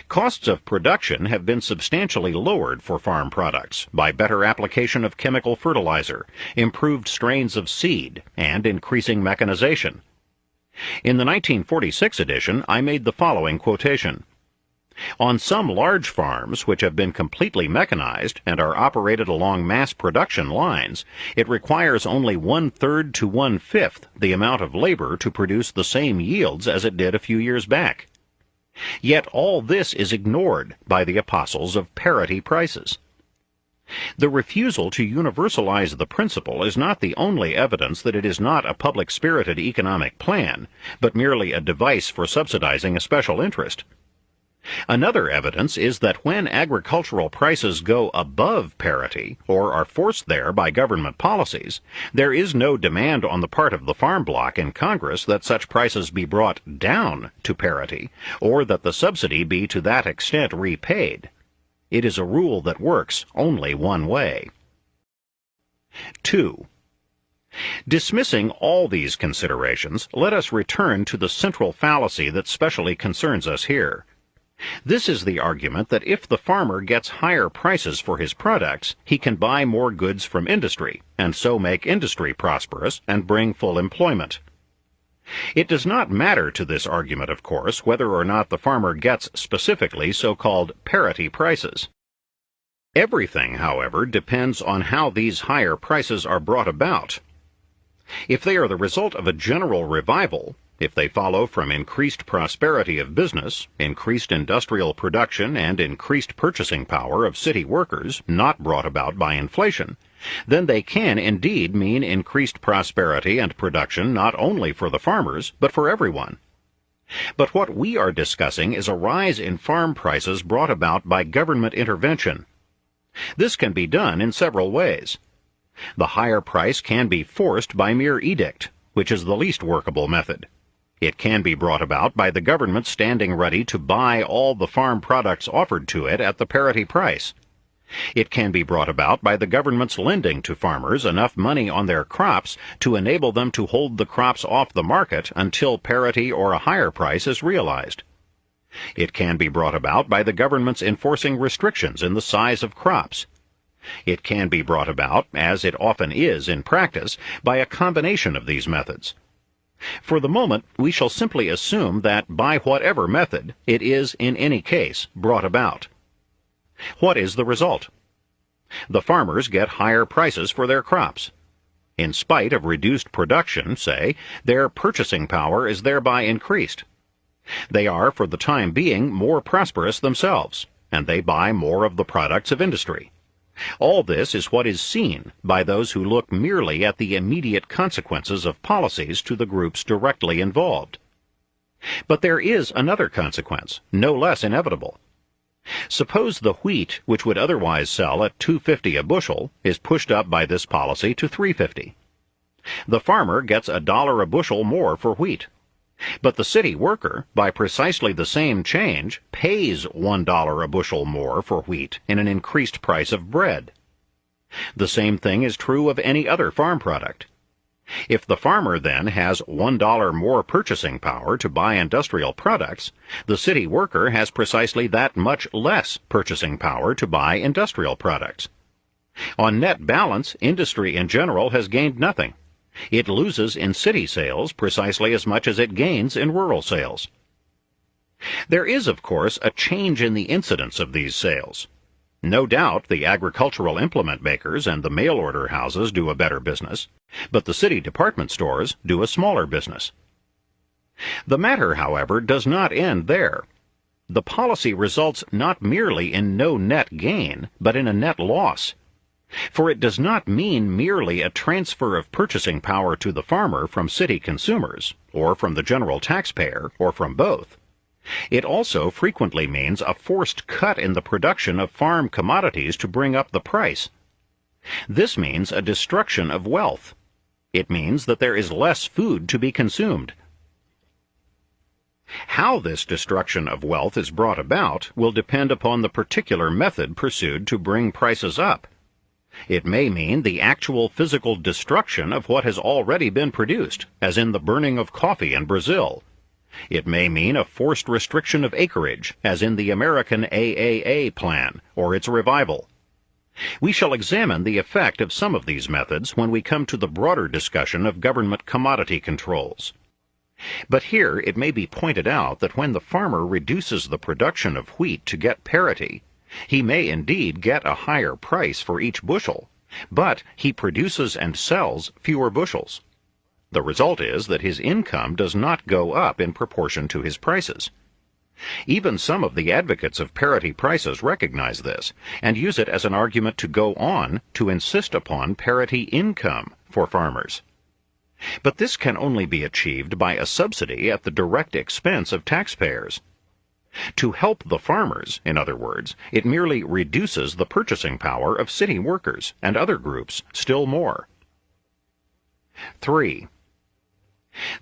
Costs of production have been substantially lowered for farm products by better application of chemical fertilizer, improved strains of seed, and increasing mechanization. In the 1946 edition, I made the following quotation. On some large farms which have been completely mechanized and are operated along mass production lines, it requires only 1/3 to 1/5 the amount of labor to produce the same yields as it did a few years back. Yet all this is ignored by the apostles of parity prices. The refusal to universalize the principle is not the only evidence that it is not a public-spirited economic plan, but merely a device for subsidizing a special interest. Another evidence is that when agricultural prices go above parity, or are forced there by government policies, there is no demand on the part of the farm bloc in Congress that such prices be brought down to parity, or that the subsidy be to that extent repaid. It is a rule that works only one way. 2. Dismissing all these considerations, let us return to the central fallacy that specially concerns us here. This is the argument that if the farmer gets higher prices for his products, he can buy more goods from industry, and so make industry prosperous and bring full employment. It does not matter to this argument, of course, whether or not the farmer gets specifically so-called parity prices. Everything, however, depends on how these higher prices are brought about. If they are the result of a general revival, if they follow from increased prosperity of business, increased industrial production, and increased purchasing power of city workers, not brought about by inflation, then they can indeed mean increased prosperity and production not only for the farmers, but for everyone. But what we are discussing is a rise in farm prices brought about by government intervention. This can be done in several ways. The higher price can be forced by mere edict, which is the least workable method. It can be brought about by the government standing ready to buy all the farm products offered to it at the parity price. It can be brought about by the government's lending to farmers enough money on their crops to enable them to hold the crops off the market until parity or a higher price is realized. It can be brought about by the government's enforcing restrictions in the size of crops. It can be brought about, as it often is in practice, by a combination of these methods. For the moment, we shall simply assume that by whatever method, it is, in any case, brought about. What is the result? The farmers get higher prices for their crops. In spite of reduced production, say, their purchasing power is thereby increased. They are, for the time being, more prosperous themselves, and they buy more of the products of industry. All this is what is seen by those who look merely at the immediate consequences of policies to the groups directly involved. But there is another consequence, no less inevitable. Suppose the wheat, which would otherwise sell at $2.50 a bushel, is pushed up by this policy to $3.50. The farmer gets $1 a bushel more for wheat. But the city worker, by precisely the same change, pays $1 a bushel more for wheat in an increased price of bread. The same thing is true of any other farm product. If the farmer then has $1 more purchasing power to buy industrial products, the city worker has precisely that much less purchasing power to buy industrial products. On net balance, industry in general has gained nothing. It loses in city sales precisely as much as it gains in rural sales. There is, of course, a change in the incidence of these sales. No doubt the agricultural implement makers and the mail-order houses do a better business, but the city department stores do a smaller business. The matter, however, does not end there. The policy results not merely in no net gain, but in a net loss. For it does not mean merely a transfer of purchasing power to the farmer from city consumers, or from the general taxpayer, or from both. It also frequently means a forced cut in the production of farm commodities to bring up the price. This means a destruction of wealth. It means that there is less food to be consumed. How this destruction of wealth is brought about will depend upon the particular method pursued to bring prices up. It may mean the actual physical destruction of what has already been produced, as in the burning of coffee in Brazil. It may mean a forced restriction of acreage, as in the American AAA plan, or its revival. We shall examine the effect of some of these methods when we come to the broader discussion of government commodity controls. But here it may be pointed out that when the farmer reduces the production of wheat to get parity, he may indeed get a higher price for each bushel, but he produces and sells fewer bushels. The result is that his income does not go up in proportion to his prices. Even some of the advocates of parity prices recognize this, and use it as an argument to go on to insist upon parity income for farmers. But this can only be achieved by a subsidy at the direct expense of taxpayers. To help the farmers, in other words, it merely reduces the purchasing power of city workers and other groups still more. 3.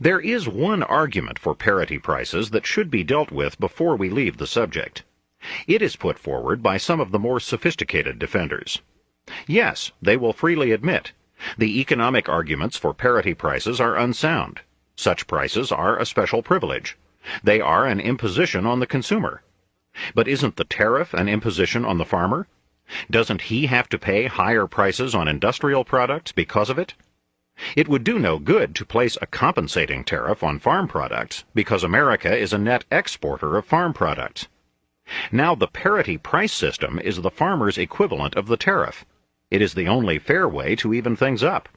There is one argument for parity prices that should be dealt with before we leave the subject. It is put forward by some of the more sophisticated defenders. Yes, they will freely admit, the economic arguments for parity prices are unsound. Such prices are a special privilege. They are an imposition on the consumer. But isn't the tariff an imposition on the farmer? Doesn't he have to pay higher prices on industrial products because of it? It would do no good to place a compensating tariff on farm products because America is a net exporter of farm products. Now the parity price system is the farmer's equivalent of the tariff. It is the only fair way to even things up.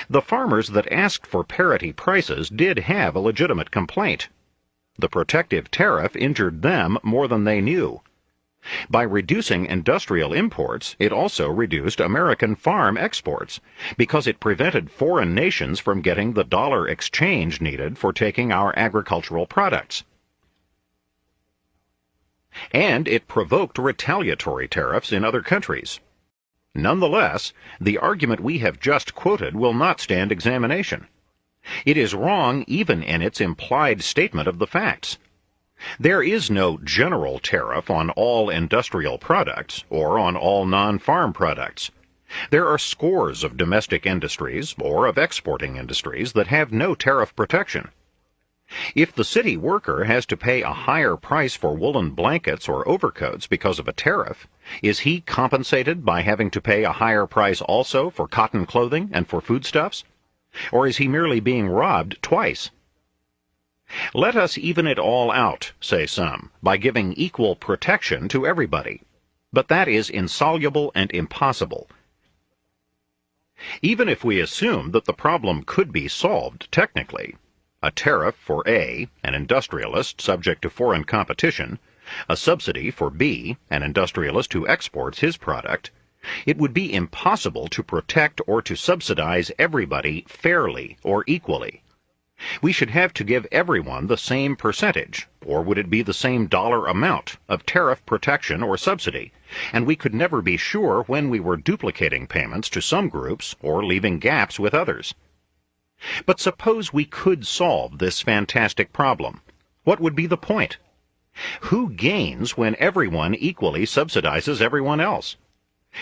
The farmers that asked for parity prices did have a legitimate complaint. The protective tariff injured them more than they knew. By reducing industrial imports, it also reduced American farm exports because it prevented foreign nations from getting the dollar exchange needed for taking our agricultural products. And it provoked retaliatory tariffs in other countries. Nonetheless, the argument we have just quoted will not stand examination. It is wrong even in its implied statement of the facts. There is no general tariff on all industrial products or on all non-farm products. There are scores of domestic industries or of exporting industries that have no tariff protection. If the city worker has to pay a higher price for woolen blankets or overcoats because of a tariff, is he compensated by having to pay a higher price also for cotton clothing and for foodstuffs? Or is he merely being robbed twice? Let us even it all out, say some, by giving equal protection to everybody. But that is insoluble and impossible. Even if we assume that the problem could be solved technically, a tariff for A, an industrialist subject to foreign competition, a subsidy for B, an industrialist who exports his product, it would be impossible to protect or to subsidize everybody fairly or equally. We should have to give everyone the same percentage, or would it be the same dollar amount, of tariff protection or subsidy, and we could never be sure when we were duplicating payments to some groups or leaving gaps with others. But suppose we could solve this fantastic problem. What would be the point? Who gains when everyone equally subsidizes everyone else?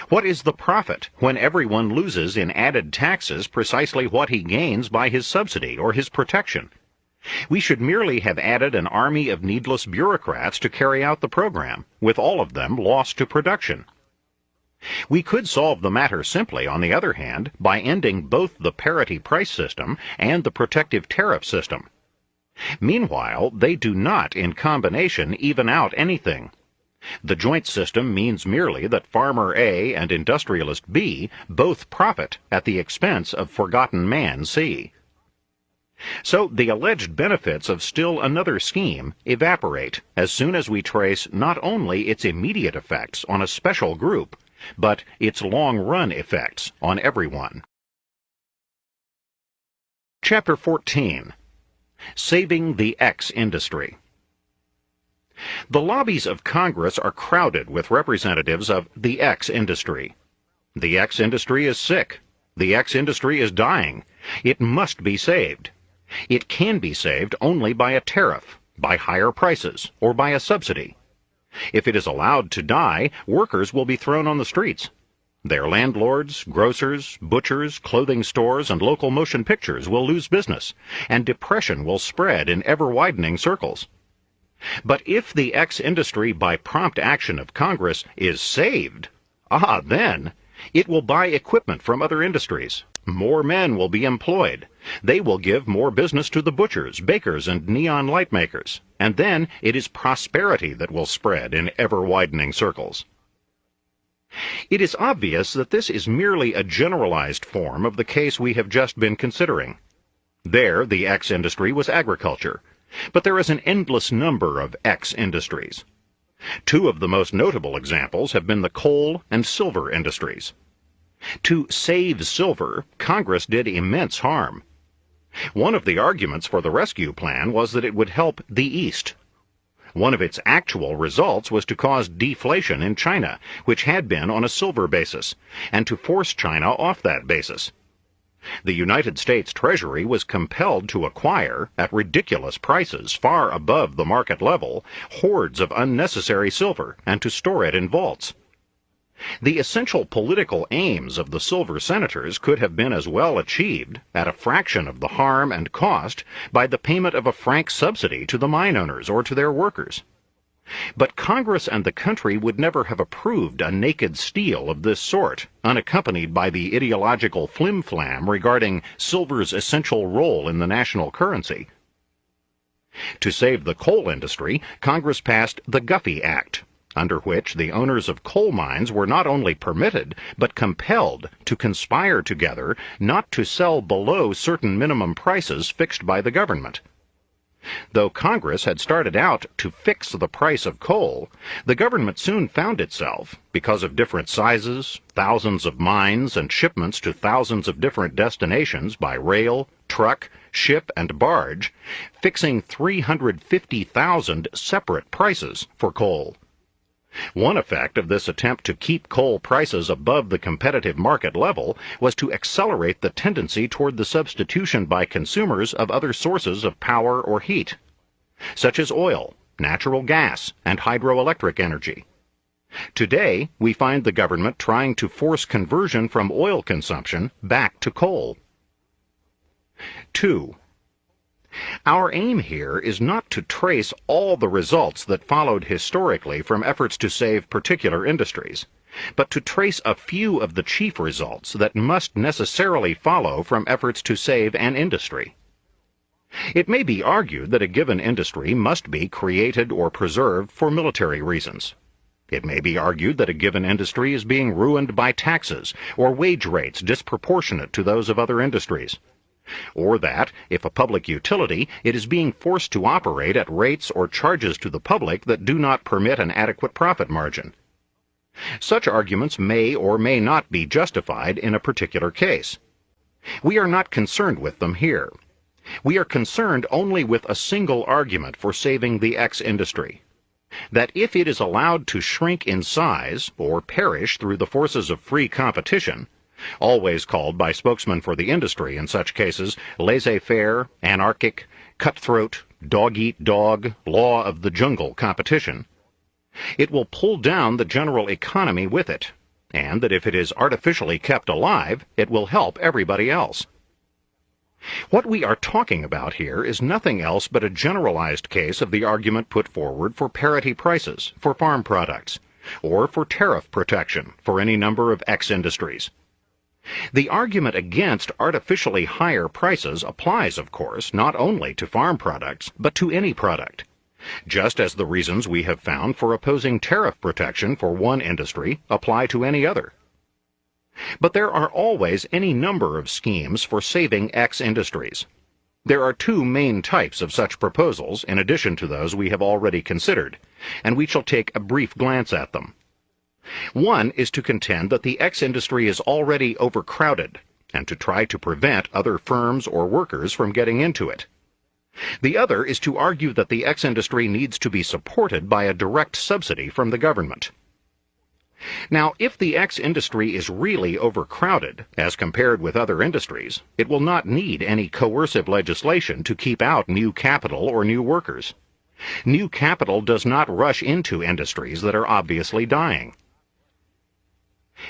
What is the profit when everyone loses in added taxes precisely what he gains by his subsidy or his protection? We should merely have added an army of needless bureaucrats to carry out the program, with all of them lost to production. We could solve the matter simply, on the other hand, by ending both the parity price system and the protective tariff system. Meanwhile, they do not, in combination, even out anything. The joint system means merely that farmer A and industrialist B both profit at the expense of forgotten man C. So the alleged benefits of still another scheme evaporate as soon as we trace not only its immediate effects on a special group, but its long-run effects on everyone. Chapter 14. Saving the X Industry. The lobbies of Congress are crowded with representatives of the X industry. The X industry is sick. The X industry is dying. It must be saved. It can be saved only by a tariff, by higher prices, or by a subsidy. If it is allowed to die, workers will be thrown on the streets. Their landlords, grocers, butchers, clothing stores, and local motion pictures will lose business, and depression will spread in ever-widening circles. But if the X industry, by prompt action of Congress, is saved, then it will buy equipment from other industries. More men will be employed. They will give more business to the butchers, bakers, and neon light makers. And then it is prosperity that will spread in ever-widening circles. It is obvious that this is merely a generalized form of the case we have just been considering. There, the X industry was agriculture, but there is an endless number of X industries. Two of the most notable examples have been the coal and silver industries. To save silver, Congress did immense harm. One of the arguments for the rescue plan was that it would help the East. One of its actual results was to cause deflation in China, which had been on a silver basis, and to force China off that basis. The United States Treasury was compelled to acquire, at ridiculous prices far above the market level, hordes of unnecessary silver and to store it in vaults. The essential political aims of the silver senators could have been as well achieved, at a fraction of the harm and cost, by the payment of a frank subsidy to the mine owners or to their workers. But Congress and the country would never have approved a naked steal of this sort, unaccompanied by the ideological flim-flam regarding silver's essential role in the national currency. To save the coal industry, Congress passed the Guffey Act, under which the owners of coal mines were not only permitted, but compelled to conspire together not to sell below certain minimum prices fixed by the government. Though Congress had started out to fix the price of coal, the government soon found itself, because of different sizes, thousands of mines, and shipments to thousands of different destinations by rail, truck, ship, and barge, fixing 350,000 separate prices for coal. One effect of this attempt to keep coal prices above the competitive market level was to accelerate the tendency toward the substitution by consumers of other sources of power or heat, such as oil, natural gas, and hydroelectric energy. Today, we find the government trying to force conversion from oil consumption back to coal. 2. Our aim here is not to trace all the results that followed historically from efforts to save particular industries, but to trace a few of the chief results that must necessarily follow from efforts to save an industry. It may be argued that a given industry must be created or preserved for military reasons. It may be argued that a given industry is being ruined by taxes or wage rates disproportionate to those of other industries, or that, if a public utility, it is being forced to operate at rates or charges to the public that do not permit an adequate profit margin. Such arguments may or may not be justified in a particular case. We are not concerned with them here. We are concerned only with a single argument for saving the X industry: that if it is allowed to shrink in size or perish through the forces of free competition, always called by spokesmen for the industry in such cases laissez-faire, anarchic, cutthroat, dog-eat-dog, law of the jungle competition, it will pull down the general economy with it, and that if it is artificially kept alive, it will help everybody else. What we are talking about here is nothing else but a generalized case of the argument put forward for parity prices for farm products, or for tariff protection for any number of X industries. The argument against artificially higher prices applies, of course, not only to farm products, but to any product, just as the reasons we have found for opposing tariff protection for one industry apply to any other. But there are always any number of schemes for saving X industries. There are two main types of such proposals, in addition to those we have already considered, and we shall take a brief glance at them. One is to contend that the X industry is already overcrowded, and to try to prevent other firms or workers from getting into it. The other is to argue that the X industry needs to be supported by a direct subsidy from the government. Now, if the X industry is really overcrowded, as compared with other industries, it will not need any coercive legislation to keep out new capital or new workers. New capital does not rush into industries that are obviously dying.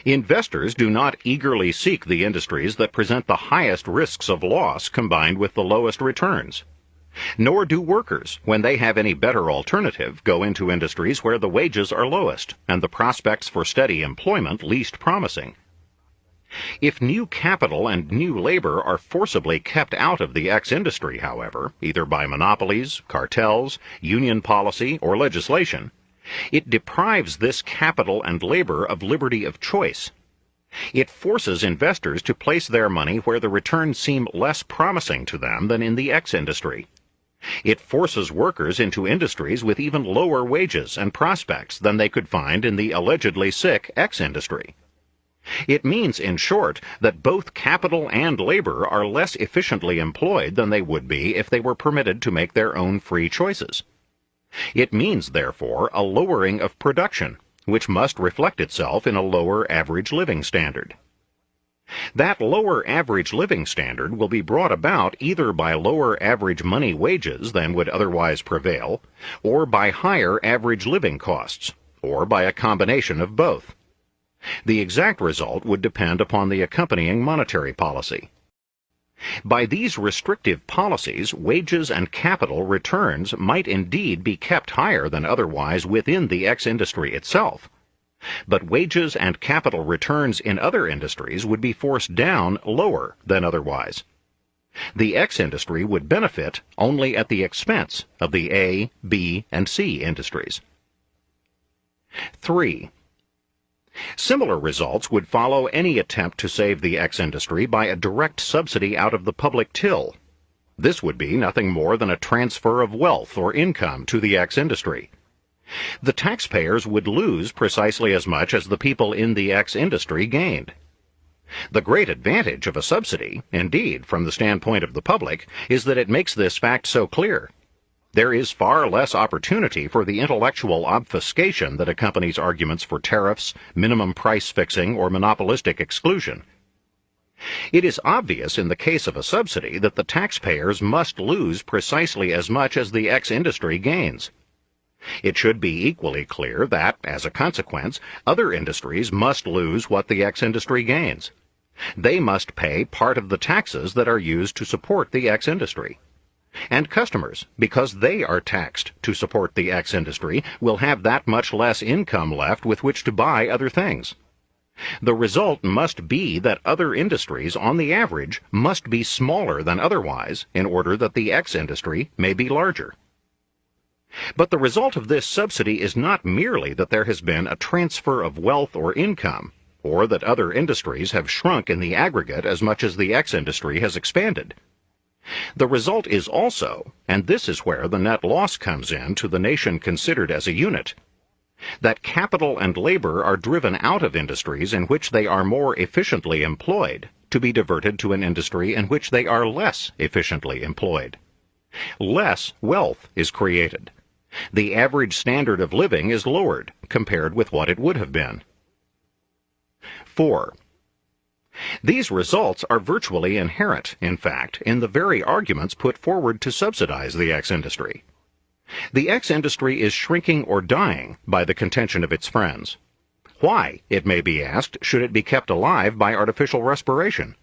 Investors do not eagerly seek the industries that present the highest risks of loss combined with the lowest returns. Nor do workers, when they have any better alternative, go into industries where the wages are lowest and the prospects for steady employment least promising. If new capital and new labor are forcibly kept out of the X industry, however, either by monopolies, cartels, union policy, or legislation, it deprives this capital and labor of liberty of choice. It forces investors to place their money where the returns seem less promising to them than in the X industry. It forces workers into industries with even lower wages and prospects than they could find in the allegedly sick X industry. It means, in short, that both capital and labor are less efficiently employed than they would be if they were permitted to make their own free choices. It means, therefore, a lowering of production, which must reflect itself in a lower average living standard. That lower average living standard will be brought about either by lower average money wages than would otherwise prevail, or by higher average living costs, or by a combination of both. The exact result would depend upon the accompanying monetary policy. By these restrictive policies, wages and capital returns might indeed be kept higher than otherwise within the X industry itself, but wages and capital returns in other industries would be forced down lower than otherwise. The X industry would benefit only at the expense of the A, B, and C industries. 3. Similar results would follow any attempt to save the X industry by a direct subsidy out of the public till. This would be nothing more than a transfer of wealth or income to the X industry. The taxpayers would lose precisely as much as the people in the X industry gained. The great advantage of a subsidy, indeed, from the standpoint of the public, is that it makes this fact so clear. There is far less opportunity for the intellectual obfuscation that accompanies arguments for tariffs, minimum price fixing, or monopolistic exclusion. It is obvious in the case of a subsidy that the taxpayers must lose precisely as much as the X industry gains. It should be equally clear that, as a consequence, other industries must lose what the X industry gains. They must pay part of the taxes that are used to support the X industry. And customers, because they are taxed to support the X industry, will have that much less income left with which to buy other things. The result must be that other industries, on the average, must be smaller than otherwise in order that the X industry may be larger. But the result of this subsidy is not merely that there has been a transfer of wealth or income, or that other industries have shrunk in the aggregate as much as the X industry has expanded. The result is also, and this is where the net loss comes in to the nation considered as a unit, that capital and labor are driven out of industries in which they are more efficiently employed to be diverted to an industry in which they are less efficiently employed. Less wealth is created. The average standard of living is lowered compared with what it would have been. 4. These results are virtually inherent, in fact, in the very arguments put forward to subsidize the X industry. The X industry is shrinking or dying by the contention of its friends. Why, it may be asked, should it be kept alive by artificial respiration?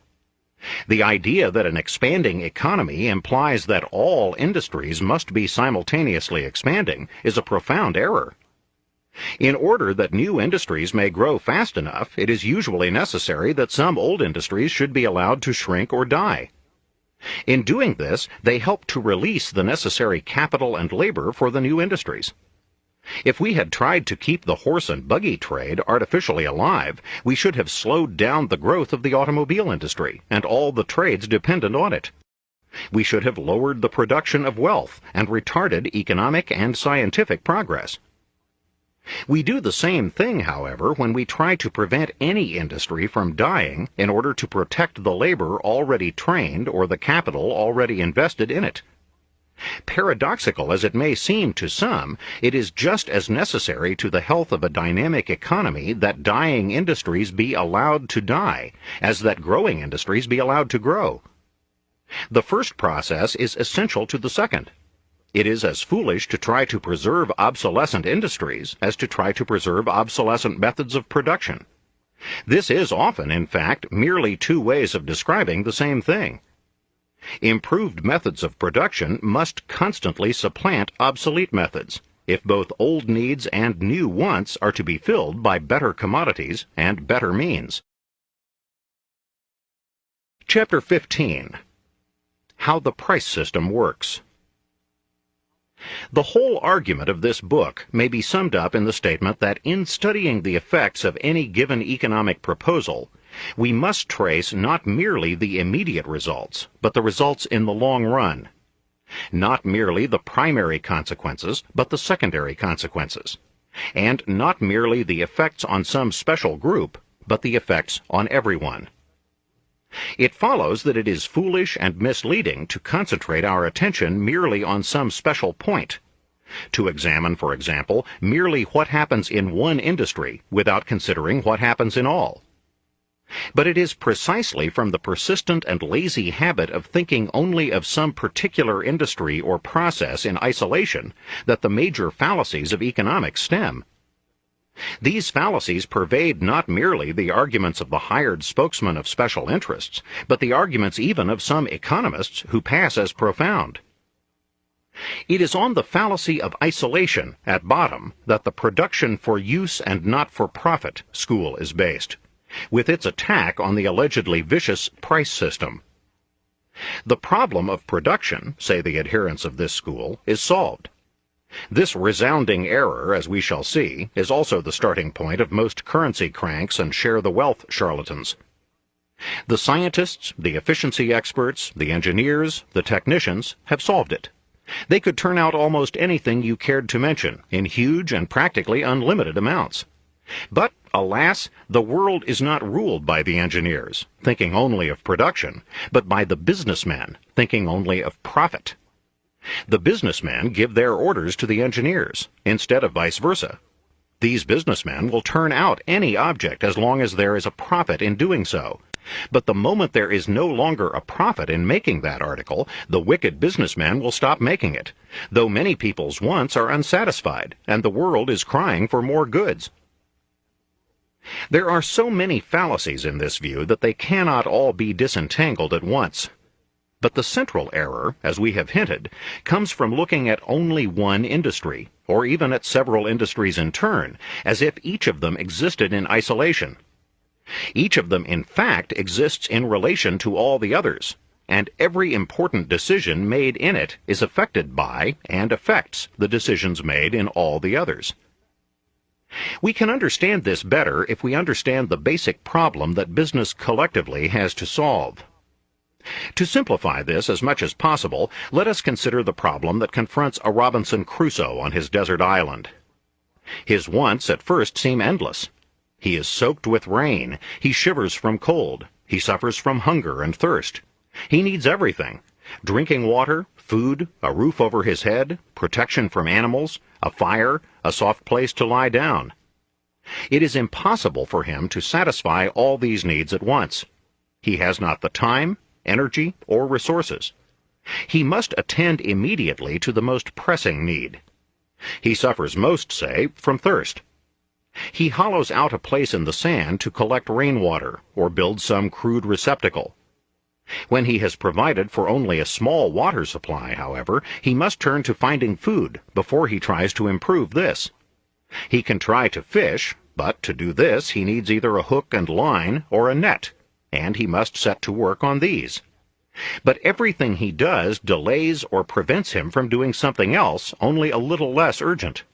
The idea that an expanding economy implies that all industries must be simultaneously expanding is a profound error. In order that new industries may grow fast enough, it is usually necessary that some old industries should be allowed to shrink or die. In doing this, they help to release the necessary capital and labor for the new industries. If we had tried to keep the horse and buggy trade artificially alive, we should have slowed down the growth of the automobile industry and all the trades dependent on it. We should have lowered the production of wealth and retarded economic and scientific progress. We do the same thing, however, when we try to prevent any industry from dying in order to protect the labor already trained or the capital already invested in it. Paradoxical as it may seem to some, it is just as necessary to the health of a dynamic economy that dying industries be allowed to die as that growing industries be allowed to grow. The first process is essential to the second. It is as foolish to try to preserve obsolescent industries as to try to preserve obsolescent methods of production. This is often, in fact, merely two ways of describing the same thing. Improved methods of production must constantly supplant obsolete methods, if both old needs and new wants are to be filled by better commodities and better means. Chapter 15. How the Price System Works. The whole argument of this book may be summed up in the statement that in studying the effects of any given economic proposal, we must trace not merely the immediate results, but the results in the long run. Not merely the primary consequences, but the secondary consequences. And not merely the effects on some special group, but the effects on everyone. It follows that it is foolish and misleading to concentrate our attention merely on some special point, To examine, for example, merely what happens in one industry without considering what happens in all. But it is precisely from the persistent and lazy habit of thinking only of some particular industry or process in isolation that the major fallacies of economics stem. These fallacies pervade not merely the arguments of the hired spokesman of special interests, but the arguments even of some economists who pass as profound. It is on the fallacy of isolation at bottom that the production for use and not for profit school is based, with its attack on the allegedly vicious price system. The problem of production, say the adherents of this school, is solved. This resounding error, as we shall see, is also the starting point of most currency cranks and share-the-wealth charlatans. The scientists, the efficiency experts, the engineers, the technicians have solved it. They could turn out almost anything you cared to mention in huge and practically unlimited amounts. But, alas, the world is not ruled by the engineers, thinking only of production, but by the businessmen, thinking only of profit. The businessmen give their orders to the engineers, instead of vice versa. These businessmen will turn out any object as long as there is a profit in doing so. But the moment there is no longer a profit in making that article, the wicked businessmen will stop making it, though many people's wants are unsatisfied, and the world is crying for more goods. There are so many fallacies in this view that they cannot all be disentangled at once. But the central error, as we have hinted, comes from looking at only one industry, or even at several industries in turn, as if each of them existed in isolation. Each of them, in fact, exists in relation to all the others, and every important decision made in it is affected by and affects the decisions made in all the others. We can understand this better if we understand the basic problem that business collectively has to solve. To simplify this as much as possible, let us consider the problem that confronts a Robinson Crusoe on his desert island. His wants at first seem endless. He is soaked with rain, he shivers from cold, he suffers from hunger and thirst. He needs everything: drinking water, food, a roof over his head, protection from animals, a fire, a soft place to lie down. It is impossible for him to satisfy all these needs at once. He has not the time, energy, or resources. He must attend immediately to the most pressing need. He suffers most, say, from thirst. He hollows out a place in the sand to collect rainwater, or build some crude receptacle. When he has provided for only a small water supply, however, he must turn to finding food before he tries to improve this. He can try to fish, but to do this he needs either a hook and line or a net, and he must set to work on these. But everything he does delays or prevents him from doing something else only a little less urgent.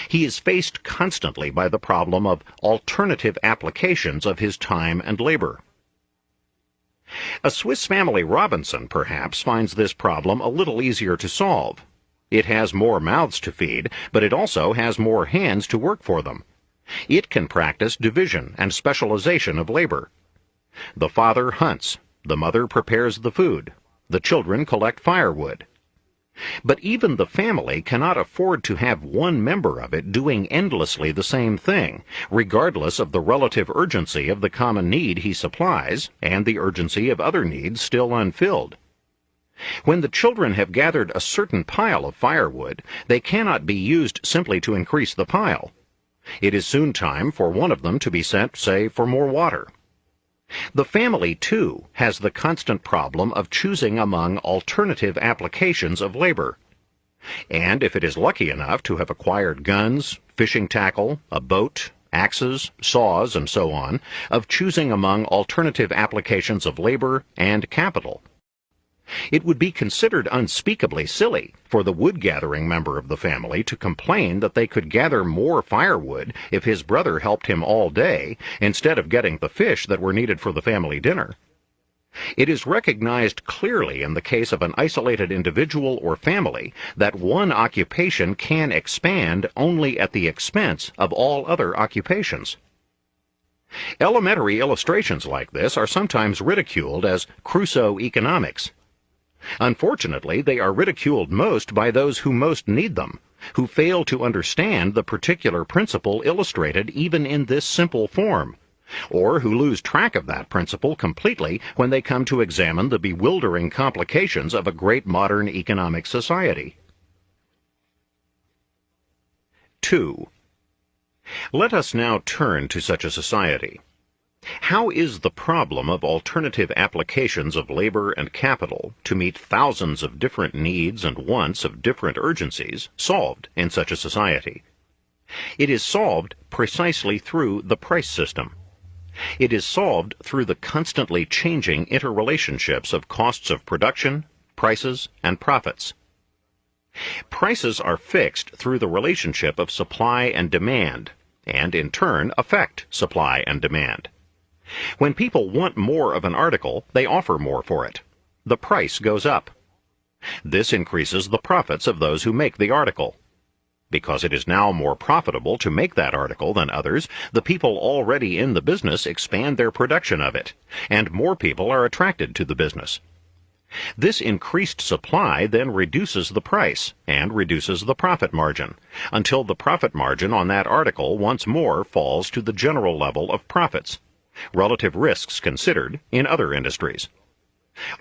He is faced constantly by the problem of alternative applications of his time and labor. A Swiss Family Robinson, perhaps, finds this problem a little easier to solve. It has more mouths to feed, but it also has more hands to work for them. It can practice division and specialization of labor. The father hunts, the mother prepares the food, the children collect firewood. But even the family cannot afford to have one member of it doing endlessly the same thing, regardless of the relative urgency of the common need he supplies and the urgency of other needs still unfilled. When the children have gathered a certain pile of firewood, they cannot be used simply to increase the pile. It is soon time for one of them to be sent, say, for more water. The family, too, has the constant problem of choosing among alternative applications of labor. And if it is lucky enough to have acquired guns, fishing tackle, a boat, axes, saws, and so on, of choosing among alternative applications of labor and capital. It would be considered unspeakably silly for the wood-gathering member of the family to complain that they could gather more firewood if his brother helped him all day, instead of getting the fish that were needed for the family dinner. It is recognized clearly in the case of an isolated individual or family that one occupation can expand only at the expense of all other occupations. Elementary illustrations like this are sometimes ridiculed as Crusoe economics. Unfortunately, they are ridiculed most by those who most need them, who fail to understand the particular principle illustrated even in this simple form, or who lose track of that principle completely when they come to examine the bewildering complications of a great modern economic society. 2. Let us now turn to such a society. How is the problem of alternative applications of labor and capital to meet thousands of different needs and wants of different urgencies solved in such a society? It is solved precisely through the price system. It is solved through the constantly changing interrelationships of costs of production, prices, and profits. Prices are fixed through the relationship of supply and demand, and in turn affect supply and demand. When people want more of an article, they offer more for it. The price goes up. This increases the profits of those who make the article. Because it is now more profitable to make that article than others, the people already in the business expand their production of it, and more people are attracted to the business. This increased supply then reduces the price and reduces the profit margin, until the profit margin on that article once more falls to the general level of profits, relative risks considered, in other industries.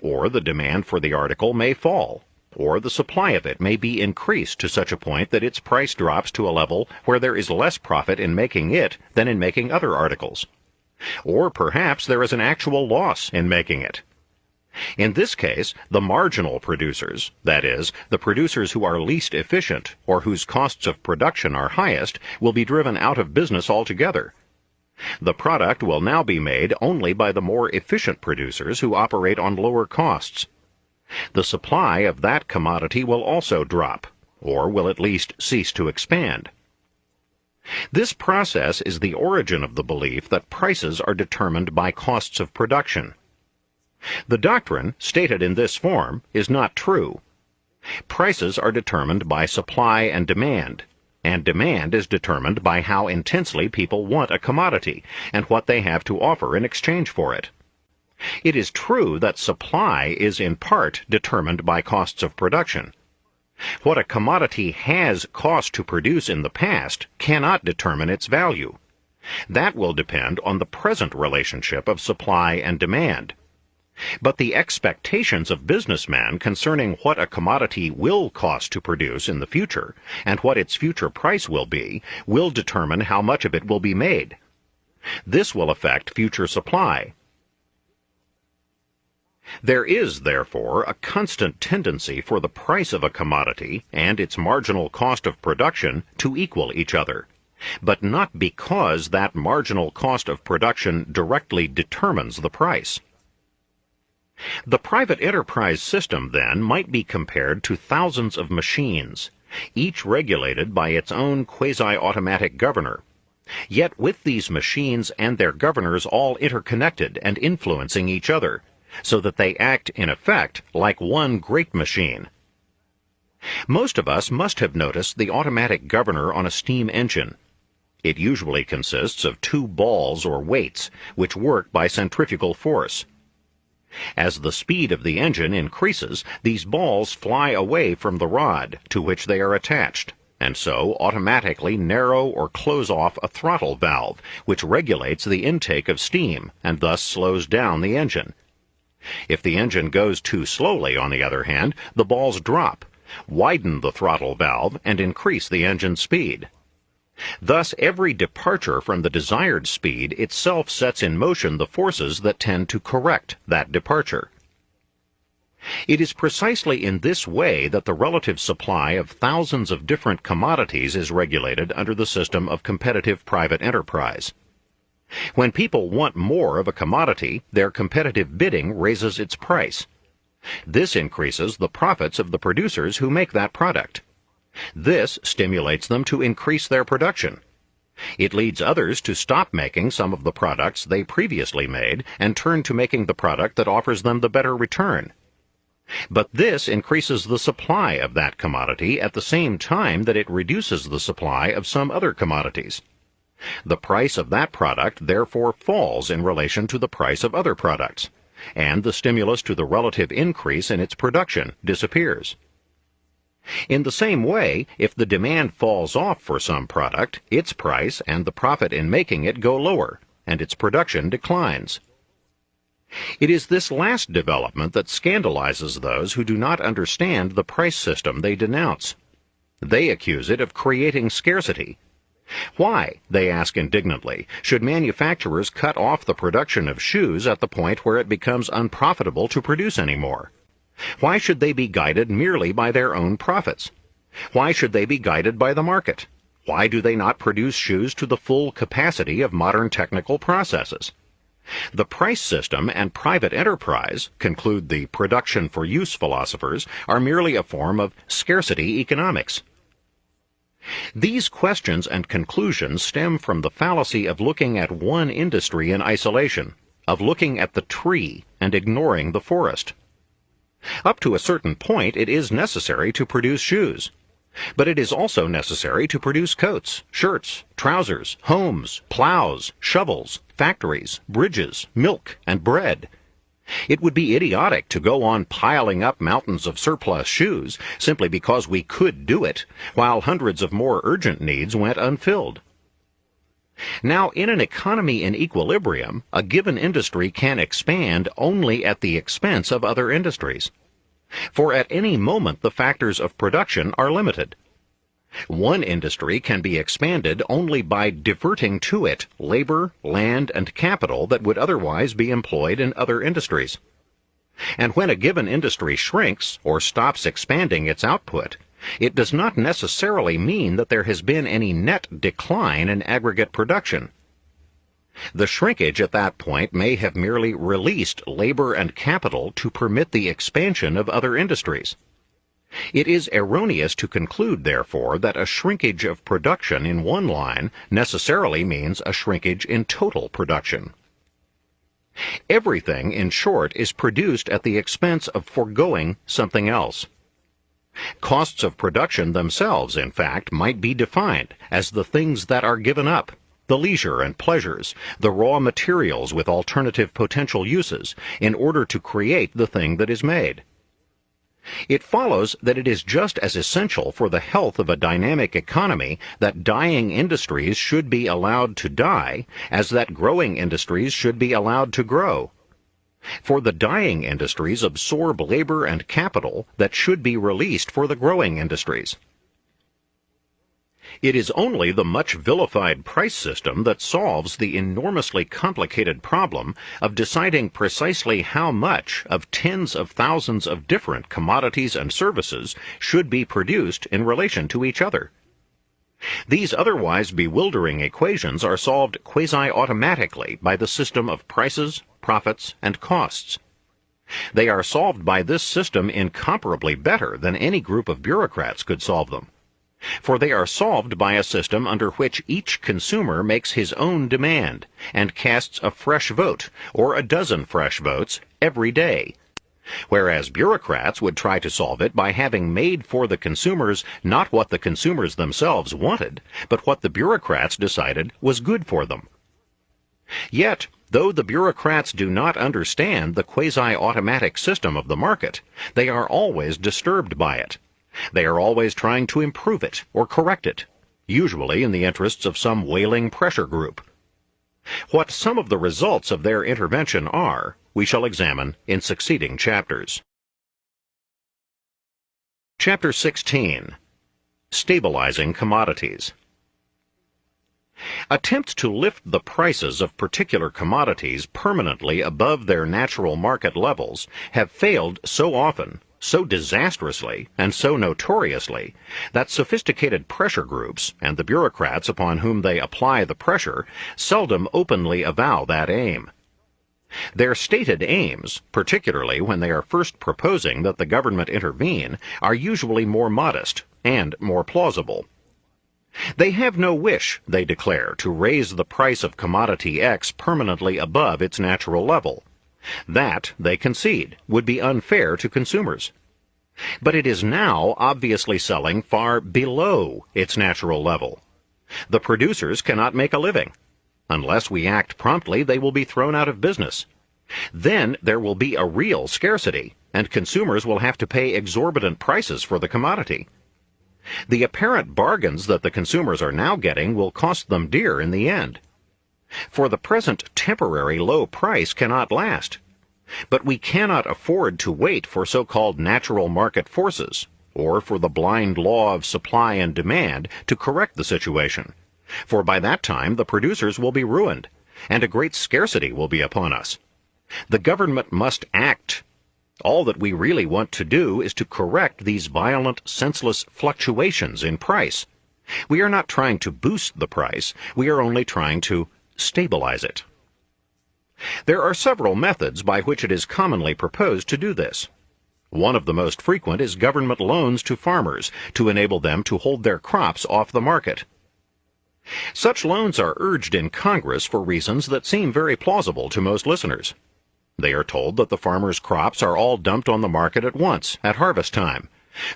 Or the demand for the article may fall, or the supply of it may be increased to such a point that its price drops to a level where there is less profit in making it than in making other articles. Or perhaps there is an actual loss in making it. In this case, the marginal producers, that is, the producers who are least efficient or whose costs of production are highest, will be driven out of business altogether. The product will now be made only by the more efficient producers who operate on lower costs. The supply of that commodity will also drop, or will at least cease to expand. This process is the origin of the belief that prices are determined by costs of production. The doctrine, stated in this form, is not true. Prices are determined by supply and demand is determined by how intensely people want a commodity and what they have to offer in exchange for it. It is true that supply is in part determined by costs of production. What a commodity has cost to produce in the past cannot determine its value. That will depend on the present relationship of supply and demand. But the expectations of businessmen concerning what a commodity will cost to produce in the future and what its future price will be will determine how much of it will be made. This will affect future supply. There is, therefore, a constant tendency for the price of a commodity and its marginal cost of production to equal each other, but not because that marginal cost of production directly determines the price. The private enterprise system, then, might be compared to thousands of machines, each regulated by its own quasi-automatic governor, yet with these machines and their governors all interconnected and influencing each other, so that they act, in effect, like one great machine. Most of us must have noticed the automatic governor on a steam engine. It usually consists of two balls or weights, which work by centrifugal force. As the speed of the engine increases, these balls fly away from the rod to which they are attached, and so automatically narrow or close off a throttle valve, which regulates the intake of steam and thus slows down the engine. If the engine goes too slowly, on the other hand, the balls drop, widen the throttle valve, and increase the engine's speed. Thus, every departure from the desired speed itself sets in motion the forces that tend to correct that departure. It is precisely in this way that the relative supply of thousands of different commodities is regulated under the system of competitive private enterprise. When people want more of a commodity, their competitive bidding raises its price. This increases the profits of the producers who make that product. This stimulates them to increase their production. It leads others to stop making some of the products they previously made and turn to making the product that offers them the better return. But this increases the supply of that commodity at the same time that it reduces the supply of some other commodities. The price of that product therefore falls in relation to the price of other products, and the stimulus to the relative increase in its production disappears. In the same way, if the demand falls off for some product, its price and the profit in making it go lower, and its production declines. It is this last development that scandalizes those who do not understand the price system they denounce. They accuse it of creating scarcity. Why, they ask indignantly, should manufacturers cut off the production of shoes at the point where it becomes unprofitable to produce any more? Why should they be guided merely by their own profits? Why should they be guided by the market? Why do they not produce shoes to the full capacity of modern technical processes? The price system and private enterprise, conclude the production for use philosophers, are merely a form of scarcity economics. These questions and conclusions stem from the fallacy of looking at one industry in isolation, of looking at the tree and ignoring the forest. Up to a certain point, it is necessary to produce shoes. But it is also necessary to produce coats, shirts, trousers, homes, plows, shovels, factories, bridges, milk, and bread. It would be idiotic to go on piling up mountains of surplus shoes simply because we could do it, while hundreds of more urgent needs went unfilled. Now, in an economy in equilibrium, a given industry can expand only at the expense of other industries. For at any moment the factors of production are limited. One industry can be expanded only by diverting to it labor, land, and capital that would otherwise be employed in other industries. And when a given industry shrinks or stops expanding its output, it does not necessarily mean that there has been any net decline in aggregate production. The shrinkage at that point may have merely released labor and capital to permit the expansion of other industries. It is erroneous to conclude, therefore, that a shrinkage of production in one line necessarily means a shrinkage in total production. Everything, in short, is produced at the expense of foregoing something else. Costs of production themselves, in fact, might be defined as the things that are given up, the leisure and pleasures, the raw materials with alternative potential uses, in order to create the thing that is made. It follows that it is just as essential for the health of a dynamic economy that dying industries should be allowed to die as that growing industries should be allowed to grow. For the dying industries absorb labor and capital that should be released for the growing industries. It is only the much vilified price system that solves the enormously complicated problem of deciding precisely how much of tens of thousands of different commodities and services should be produced in relation to each other. These otherwise bewildering equations are solved quasi-automatically by the system of prices, profits, and costs. They are solved by this system incomparably better than any group of bureaucrats could solve them. For they are solved by a system under which each consumer makes his own demand and casts a fresh vote or a dozen fresh votes every day, whereas bureaucrats would try to solve it by having made for the consumers not what the consumers themselves wanted, but what the bureaucrats decided was good for them. Yet, though the bureaucrats do not understand the quasi-automatic system of the market, they are always disturbed by it. They are always trying to improve it or correct it, usually in the interests of some wailing pressure group. What some of the results of their intervention are, we shall examine in succeeding chapters. Chapter 16. Stabilizing Commodities. Attempts to lift the prices of particular commodities permanently above their natural market levels have failed so often, so disastrously, and so notoriously, that sophisticated pressure groups, and the bureaucrats upon whom they apply the pressure, seldom openly avow that aim. Their stated aims, particularly when they are first proposing that the government intervene, are usually more modest and more plausible. They have no wish, they declare, to raise the price of commodity X permanently above its natural level. That, they concede, would be unfair to consumers. But it is now obviously selling far below its natural level. The producers cannot make a living. Unless we act promptly, they will be thrown out of business. Then there will be a real scarcity, and consumers will have to pay exorbitant prices for the commodity. The apparent bargains that the consumers are now getting will cost them dear in the end. For the present temporary low price cannot last. But we cannot afford to wait for so-called natural market forces, or for the blind law of supply and demand to correct the situation. For by that time the producers will be ruined, and a great scarcity will be upon us. The government must act. All that we really want to do is to correct these violent, senseless fluctuations in price. We are not trying to boost the price, we are only trying to stabilize it. There are several methods by which it is commonly proposed to do this. One of the most frequent is government loans to farmers to enable them to hold their crops off the market. Such loans are urged in Congress for reasons that seem very plausible to most listeners. They are told that the farmers' crops are all dumped on the market at once, at harvest time,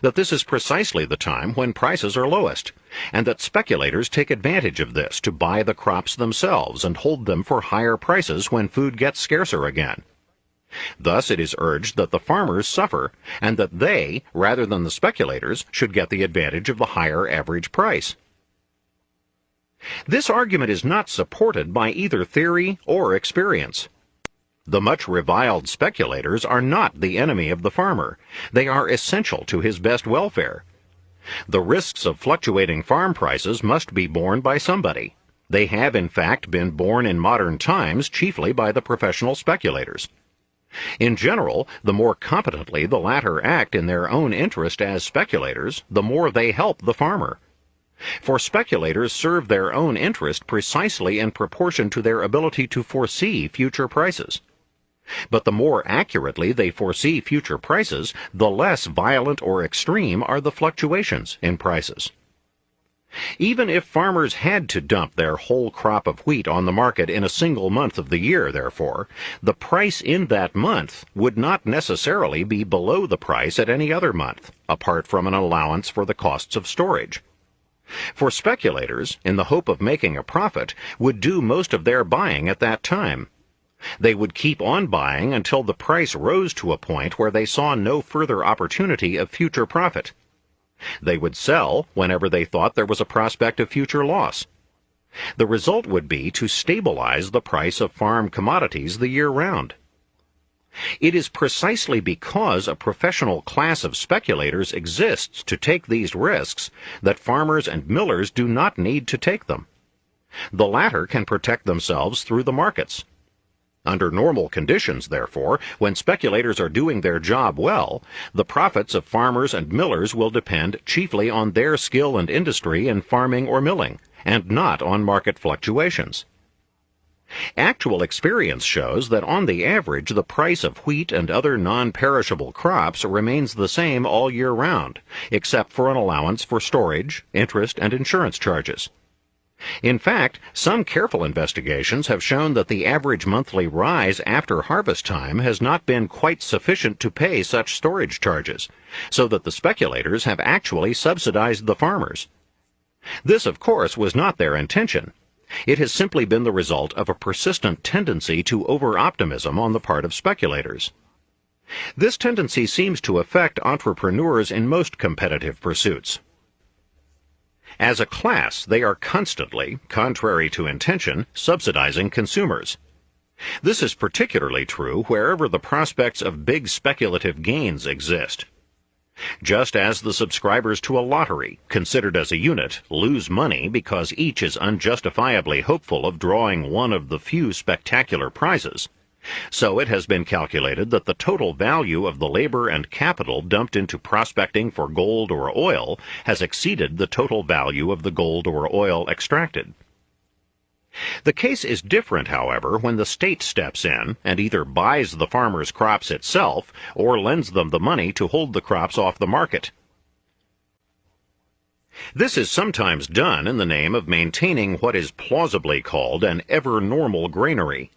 that this is precisely the time when prices are lowest, and that speculators take advantage of this to buy the crops themselves and hold them for higher prices when food gets scarcer again. Thus it is urged that the farmers suffer, and that they, rather than the speculators, should get the advantage of the higher average price. This argument is not supported by either theory or experience. The much reviled speculators are not the enemy of the farmer. They are essential to his best welfare. The risks of fluctuating farm prices must be borne by somebody. They have, in fact, been borne in modern times chiefly by the professional speculators. In general, the more competently the latter act in their own interest as speculators, the more they help the farmer. For speculators serve their own interest precisely in proportion to their ability to foresee future prices. But the more accurately they foresee future prices, the less violent or extreme are the fluctuations in prices. Even if farmers had to dump their whole crop of wheat on the market in a single month of the year, therefore, the price in that month would not necessarily be below the price at any other month, apart from an allowance for the costs of storage. For speculators, in the hope of making a profit, would do most of their buying at that time. They would keep on buying until the price rose to a point where they saw no further opportunity of future profit. They would sell whenever they thought there was a prospect of future loss. The result would be to stabilize the price of farm commodities the year round. It is precisely because a professional class of speculators exists to take these risks that farmers and millers do not need to take them. The latter can protect themselves through the markets. Under normal conditions, therefore, when speculators are doing their job well, the profits of farmers and millers will depend chiefly on their skill and industry in farming or milling, and not on market fluctuations. Actual experience shows that on the average the price of wheat and other non-perishable crops remains the same all year round, except for an allowance for storage, interest, and insurance charges. In fact, some careful investigations have shown that the average monthly rise after harvest time has not been quite sufficient to pay such storage charges, so that the speculators have actually subsidized the farmers. This, of course, was not their intention. It has simply been the result of a persistent tendency to over-optimism on the part of speculators. This tendency seems to affect entrepreneurs in most competitive pursuits. As a class, they are constantly, contrary to intention, subsidizing consumers. This is particularly true wherever the prospects of big speculative gains exist. Just as the subscribers to a lottery, considered as a unit, lose money because each is unjustifiably hopeful of drawing one of the few spectacular prizes, so it has been calculated that the total value of the labor and capital dumped into prospecting for gold or oil has exceeded the total value of the gold or oil extracted. The case is different, however, when the state steps in and either buys the farmer's crops itself or lends them the money to hold the crops off the market. This is sometimes done in the name of maintaining what is plausibly called an ever-normal granary.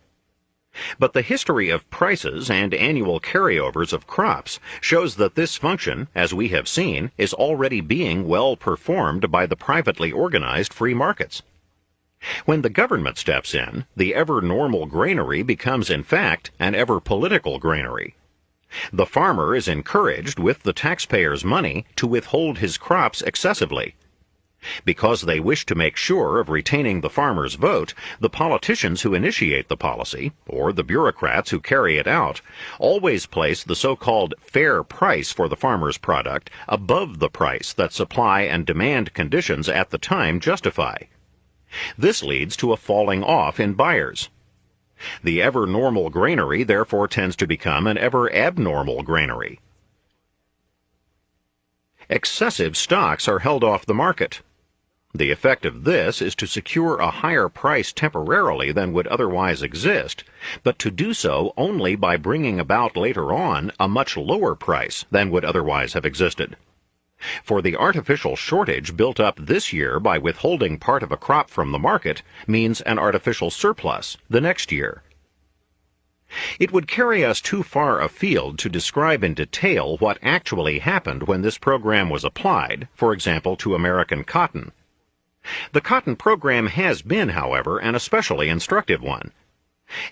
But the history of prices and annual carryovers of crops shows that this function, as we have seen, is already being well performed by the privately organized free markets. When the government steps in, the ever-normal granary becomes in fact an ever-political granary. The farmer is encouraged with the taxpayers' money to withhold his crops excessively. Because they wish to make sure of retaining the farmer's vote, the politicians who initiate the policy, or the bureaucrats who carry it out, always place the so-called fair price for the farmer's product above the price that supply and demand conditions at the time justify. This leads to a falling off in buyers. The ever-normal granary therefore tends to become an ever-abnormal granary. Excessive stocks are held off the market. The effect of this is to secure a higher price temporarily than would otherwise exist, but to do so only by bringing about later on a much lower price than would otherwise have existed. For the artificial shortage built up this year by withholding part of a crop from the market means an artificial surplus the next year. It would carry us too far afield to describe in detail what actually happened when this program was applied, for example, to American cotton. The cotton program has been, however, an especially instructive one.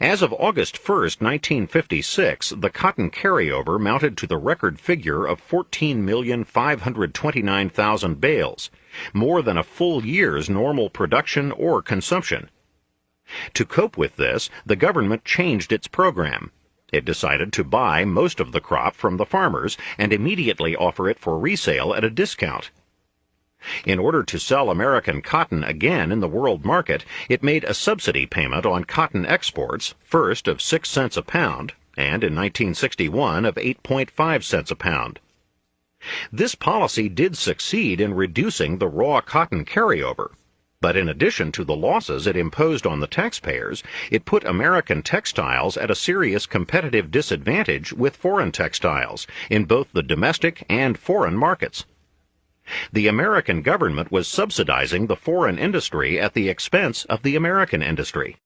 As of August 1, 1956, the cotton carryover mounted to the record figure of 14,529,000 bales, more than a full year's normal production or consumption. To cope with this, the government changed its program. It decided to buy most of the crop from the farmers and immediately offer it for resale at a discount. In order to sell American cotton again in the world market, it made a subsidy payment on cotton exports, first of 6 cents a pound, and in 1961 of 8.5 cents a pound. This policy did succeed in reducing the raw cotton carryover, but in addition to the losses it imposed on the taxpayers, it put American textiles at a serious competitive disadvantage with foreign textiles in both the domestic and foreign markets. The American government was subsidizing the foreign industry at the expense of the American industry.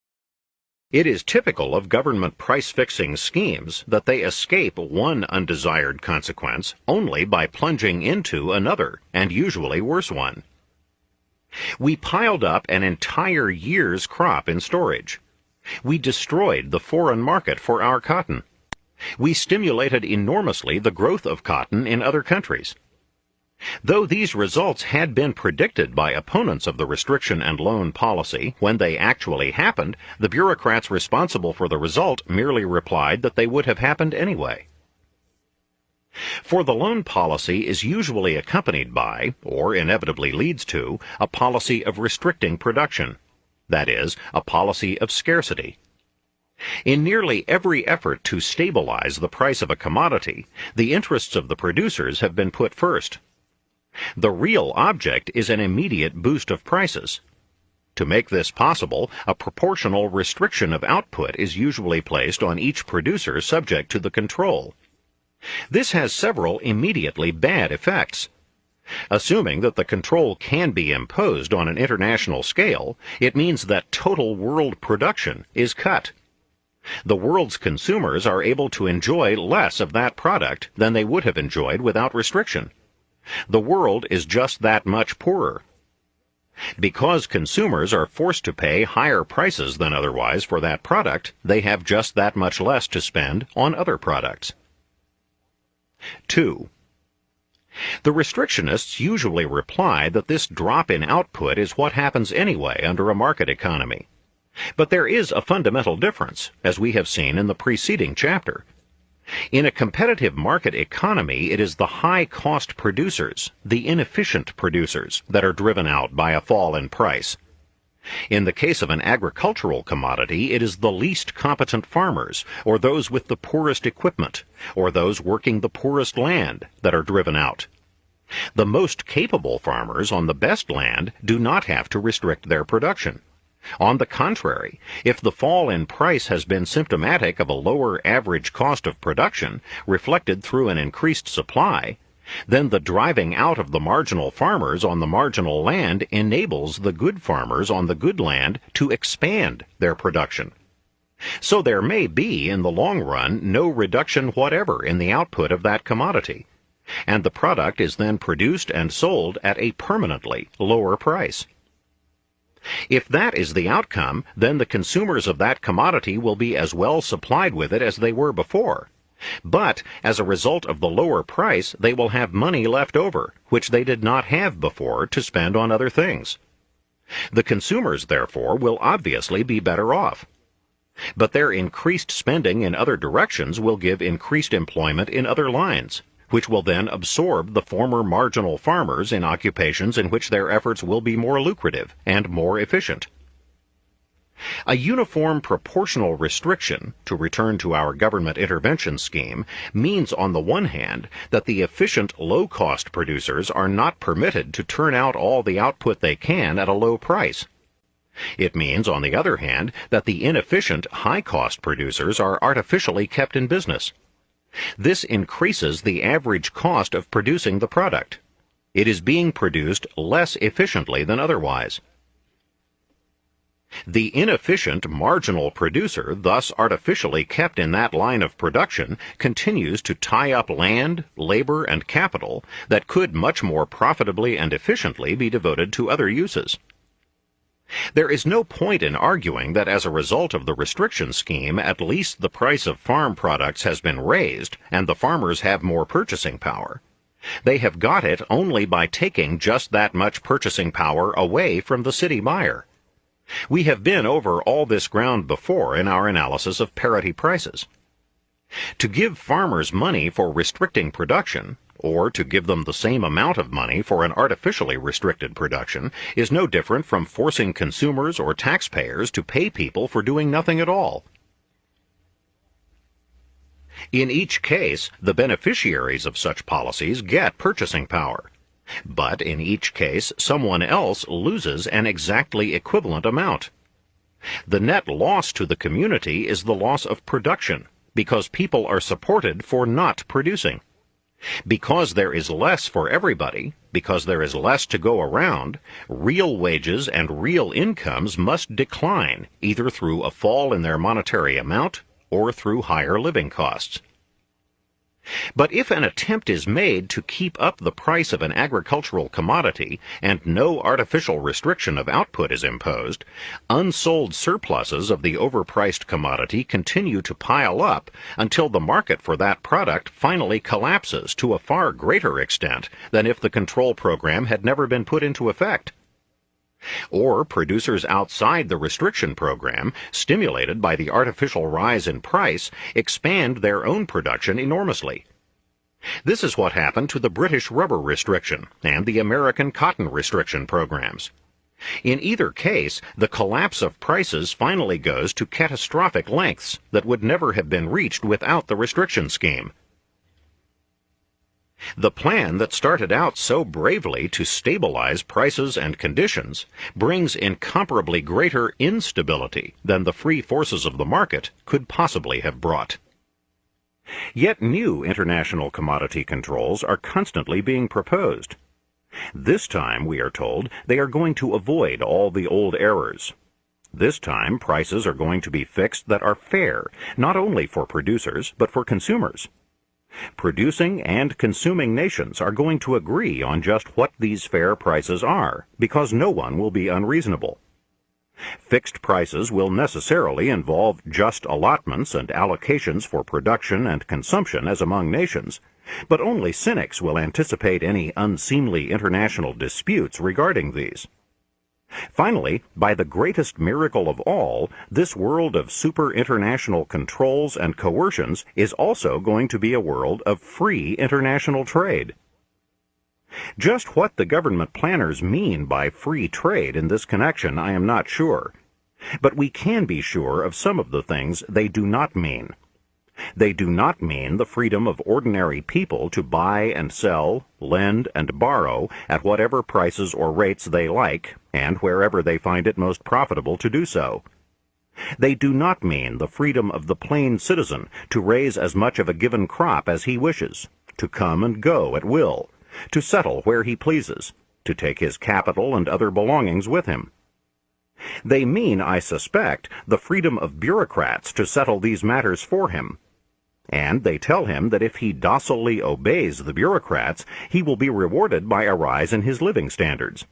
It is typical of government price-fixing schemes that they escape one undesired consequence only by plunging into another, and usually worse one. We piled up an entire year's crop in storage. We destroyed the foreign market for our cotton. We stimulated enormously the growth of cotton in other countries. Though these results had been predicted by opponents of the restriction and loan policy, when they actually happened, the bureaucrats responsible for the result merely replied that they would have happened anyway. For the loan policy is usually accompanied by, or inevitably leads to, a policy of restricting production. That is, a policy of scarcity. In nearly every effort to stabilize the price of a commodity, the interests of the producers have been put first. The real object is an immediate boost of prices. To make this possible, a proportional restriction of output is usually placed on each producer subject to the control. This has several immediately bad effects. Assuming that the control can be imposed on an international scale, it means that total world production is cut. The world's consumers are able to enjoy less of that product than they would have enjoyed without restriction. The world is just that much poorer. Because consumers are forced to pay higher prices than otherwise for that product, they have just that much less to spend on other products. 2. The restrictionists usually reply that this drop in output is what happens anyway under a market economy. But there is a fundamental difference, as we have seen in the preceding chapter. In a competitive market economy, it is the high-cost producers, the inefficient producers, that are driven out by a fall in price. In the case of an agricultural commodity, it is the least competent farmers, or those with the poorest equipment, or those working the poorest land, that are driven out. The most capable farmers on the best land do not have to restrict their production. On the contrary, if the fall in price has been symptomatic of a lower average cost of production, reflected through an increased supply, then the driving out of the marginal farmers on the marginal land enables the good farmers on the good land to expand their production. So there may be, in the long run, no reduction whatever in the output of that commodity, and the product is then produced and sold at a permanently lower price. If that is the outcome, then the consumers of that commodity will be as well supplied with it as they were before, But as a result of the lower price, they will have money left over, which they did not have before, to spend on other things. The consumers, therefore, will obviously be better off. But their increased spending in other directions will give increased employment in other lines, which will then absorb the former marginal farmers in occupations in which their efforts will be more lucrative and more efficient. A uniform proportional restriction, to return to our government intervention scheme, means on the one hand that the efficient low-cost producers are not permitted to turn out all the output they can at a low price. It means, on the other hand, that the inefficient high-cost producers are artificially kept in business. This increases the average cost of producing the product. It is being produced less efficiently than otherwise. The inefficient marginal producer, thus artificially kept in that line of production, continues to tie up land, labor, and capital that could much more profitably and efficiently be devoted to other uses. There is no point in arguing that as a result of the restriction scheme, at least the price of farm products has been raised and the farmers have more purchasing power. They have got it only by taking just that much purchasing power away from the city buyer. We have been over all this ground before in our analysis of parity prices. To give farmers money for restricting production, or to give them the same amount of money for an artificially restricted production, is no different from forcing consumers or taxpayers to pay people for doing nothing at all. In each case, the beneficiaries of such policies get purchasing power. But in each case, someone else loses an exactly equivalent amount. The net loss to the community is the loss of production, because people are supported for not producing. Because there is less for everybody, because there is less to go around, real wages and real incomes must decline, either through a fall in their monetary amount or through higher living costs. But if an attempt is made to keep up the price of an agricultural commodity and no artificial restriction of output is imposed, unsold surpluses of the overpriced commodity continue to pile up until the market for that product finally collapses to a far greater extent than if the control program had never been put into effect. Or producers outside the restriction program, stimulated by the artificial rise in price, expand their own production enormously. This is what happened to the British rubber restriction and the American cotton restriction programs. In either case, the collapse of prices finally goes to catastrophic lengths that would never have been reached without the restriction scheme. The plan that started out so bravely to stabilize prices and conditions brings incomparably greater instability than the free forces of the market could possibly have brought. Yet new international commodity controls are constantly being proposed. This time, we are told, they are going to avoid all the old errors. This time, prices are going to be fixed that are fair, not only for producers, but for consumers. Producing and consuming nations are going to agree on just what these fair prices are, because no one will be unreasonable. Fixed prices will necessarily involve just allotments and allocations for production and consumption as among nations, but only cynics will anticipate any unseemly international disputes regarding these. Finally, by the greatest miracle of all, this world of super-international controls and coercions is also going to be a world of free international trade. Just what the government planners mean by free trade in this connection, I am not sure. But we can be sure of some of the things they do not mean. They do not mean the freedom of ordinary people to buy and sell, lend and borrow at whatever prices or rates they like, and wherever they find it most profitable to do so. They do not mean the freedom of the plain citizen to raise as much of a given crop as he wishes, to come and go at will, to settle where he pleases, to take his capital and other belongings with him. They mean, I suspect, the freedom of bureaucrats to settle these matters for him. And they tell him that if he docilely obeys the bureaucrats, he will be rewarded by a rise in his living standards.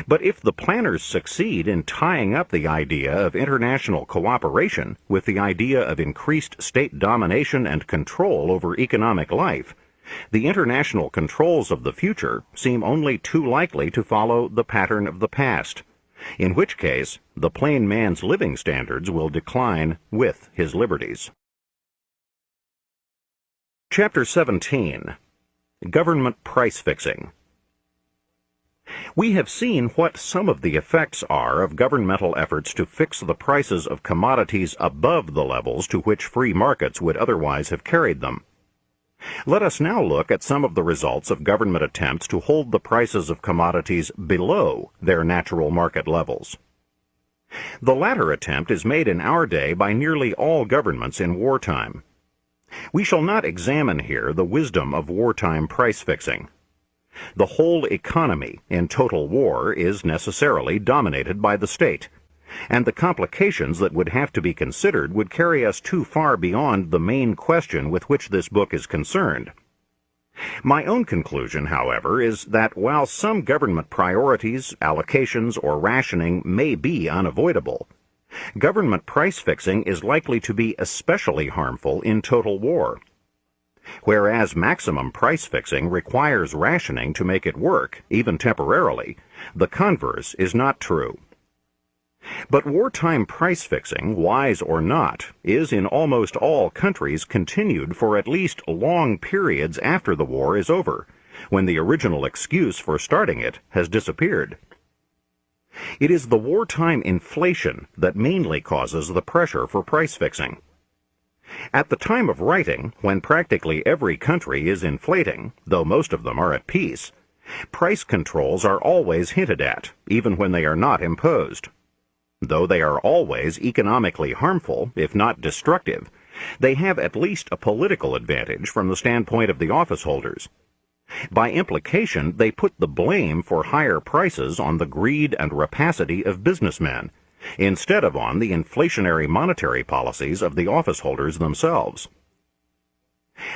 But if the planners succeed in tying up the idea of international cooperation with the idea of increased state domination and control over economic life, the international controls of the future seem only too likely to follow the pattern of the past, in which case the plain man's living standards will decline with his liberties. Chapter 17. Government Price Fixing. We have seen what some of the effects are of governmental efforts to fix the prices of commodities above the levels to which free markets would otherwise have carried them. Let us now look at some of the results of government attempts to hold the prices of commodities below their natural market levels. The latter attempt is made in our day by nearly all governments in wartime. We shall not examine here the wisdom of wartime price fixing. The whole economy in total war is necessarily dominated by the state, and the complications that would have to be considered would carry us too far beyond the main question with which this book is concerned. My own conclusion, however, is that while some government priorities, allocations, or rationing may be unavoidable, government price fixing is likely to be especially harmful in total war. Whereas maximum price fixing requires rationing to make it work, even temporarily, the converse is not true. But wartime price fixing, wise or not, is in almost all countries continued for at least long periods after the war is over, when the original excuse for starting it has disappeared. It is the wartime inflation that mainly causes the pressure for price fixing. At the time of writing, when practically every country is inflating, though most of them are at peace, price controls are always hinted at, even when they are not imposed. Though they are always economically harmful, if not destructive, they have at least a political advantage from the standpoint of the office holders. By implication, they put the blame for higher prices on the greed and rapacity of businessmen, instead of on the inflationary monetary policies of the office holders themselves.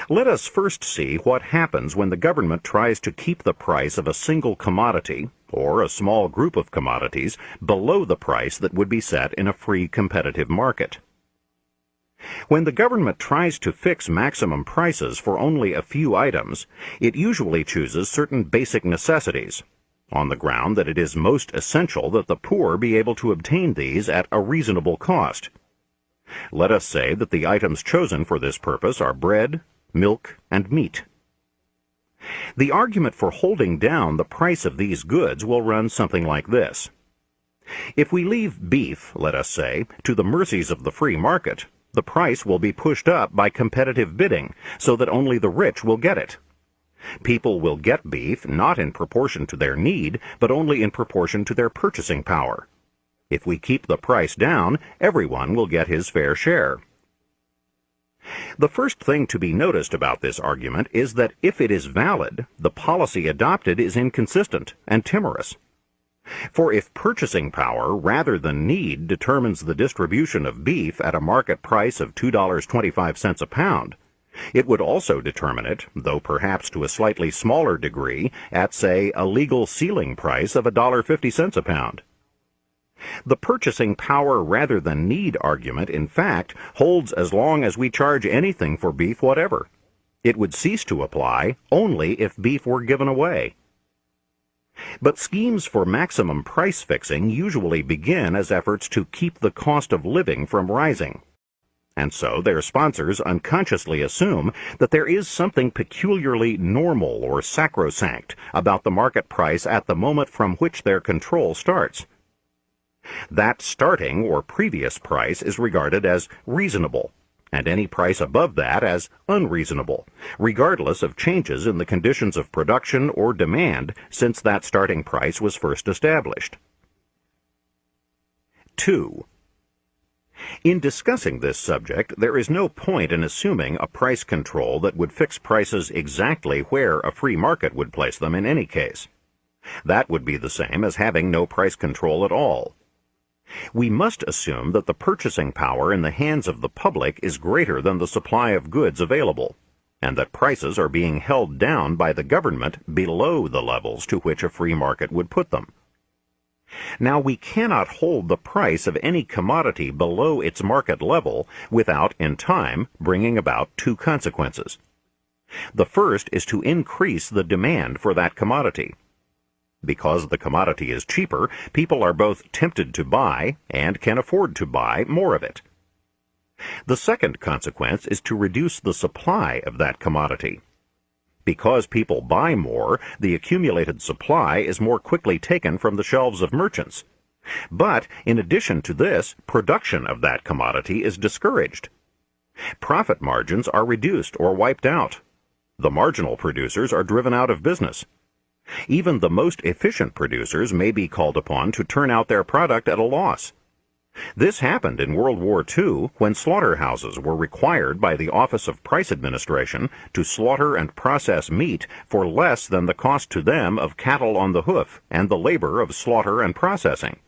Let us first see what happens when the government tries to keep the price of a single commodity, or a small group of commodities, below the price that would be set in a free competitive market. When the government tries to fix maximum prices for only a few items, it usually chooses certain basic necessities, on the ground that it is most essential that the poor be able to obtain these at a reasonable cost. Let us say that the items chosen for this purpose are bread, milk, and meat. The argument for holding down the price of these goods will run something like this. If we leave beef, let us say, to the mercies of the free market, the price will be pushed up by competitive bidding so that only the rich will get it. People will get beef not in proportion to their need, but only in proportion to their purchasing power. If we keep the price down, everyone will get his fair share. The first thing to be noticed about this argument is that if it is valid, the policy adopted is inconsistent and timorous. For if purchasing power rather than need determines the distribution of beef at a market price of $2.25 a pound, it would also determine it, though perhaps to a slightly smaller degree, at, say, a legal ceiling price of $1.50 a pound. The purchasing power rather than need argument, in fact, holds as long as we charge anything for beef whatever. It would cease to apply only if beef were given away. But schemes for maximum price fixing usually begin as efforts to keep the cost of living from rising. And so their sponsors unconsciously assume that there is something peculiarly normal or sacrosanct about the market price at the moment from which their control starts. That starting or previous price is regarded as reasonable, and any price above that as unreasonable, regardless of changes in the conditions of production or demand since that starting price was first established. 2. In discussing this subject, there is no point in assuming a price control that would fix prices exactly where a free market would place them in any case. That would be the same as having no price control at all. We must assume that the purchasing power in the hands of the public is greater than the supply of goods available, and that prices are being held down by the government below the levels to which a free market would put them. Now, we cannot hold the price of any commodity below its market level without, in time, bringing about two consequences. The first is to increase the demand for that commodity. Because the commodity is cheaper, people are both tempted to buy and can afford to buy more of it. The second consequence is to reduce the supply of that commodity. Because people buy more, the accumulated supply is more quickly taken from the shelves of merchants. But, in addition to this, production of that commodity is discouraged. Profit margins are reduced or wiped out. The marginal producers are driven out of business. Even the most efficient producers may be called upon to turn out their product at a loss. This happened in World War II when slaughterhouses were required by the Office of Price Administration to slaughter and process meat for less than the cost to them of cattle on the hoof and the labor of slaughter and processing.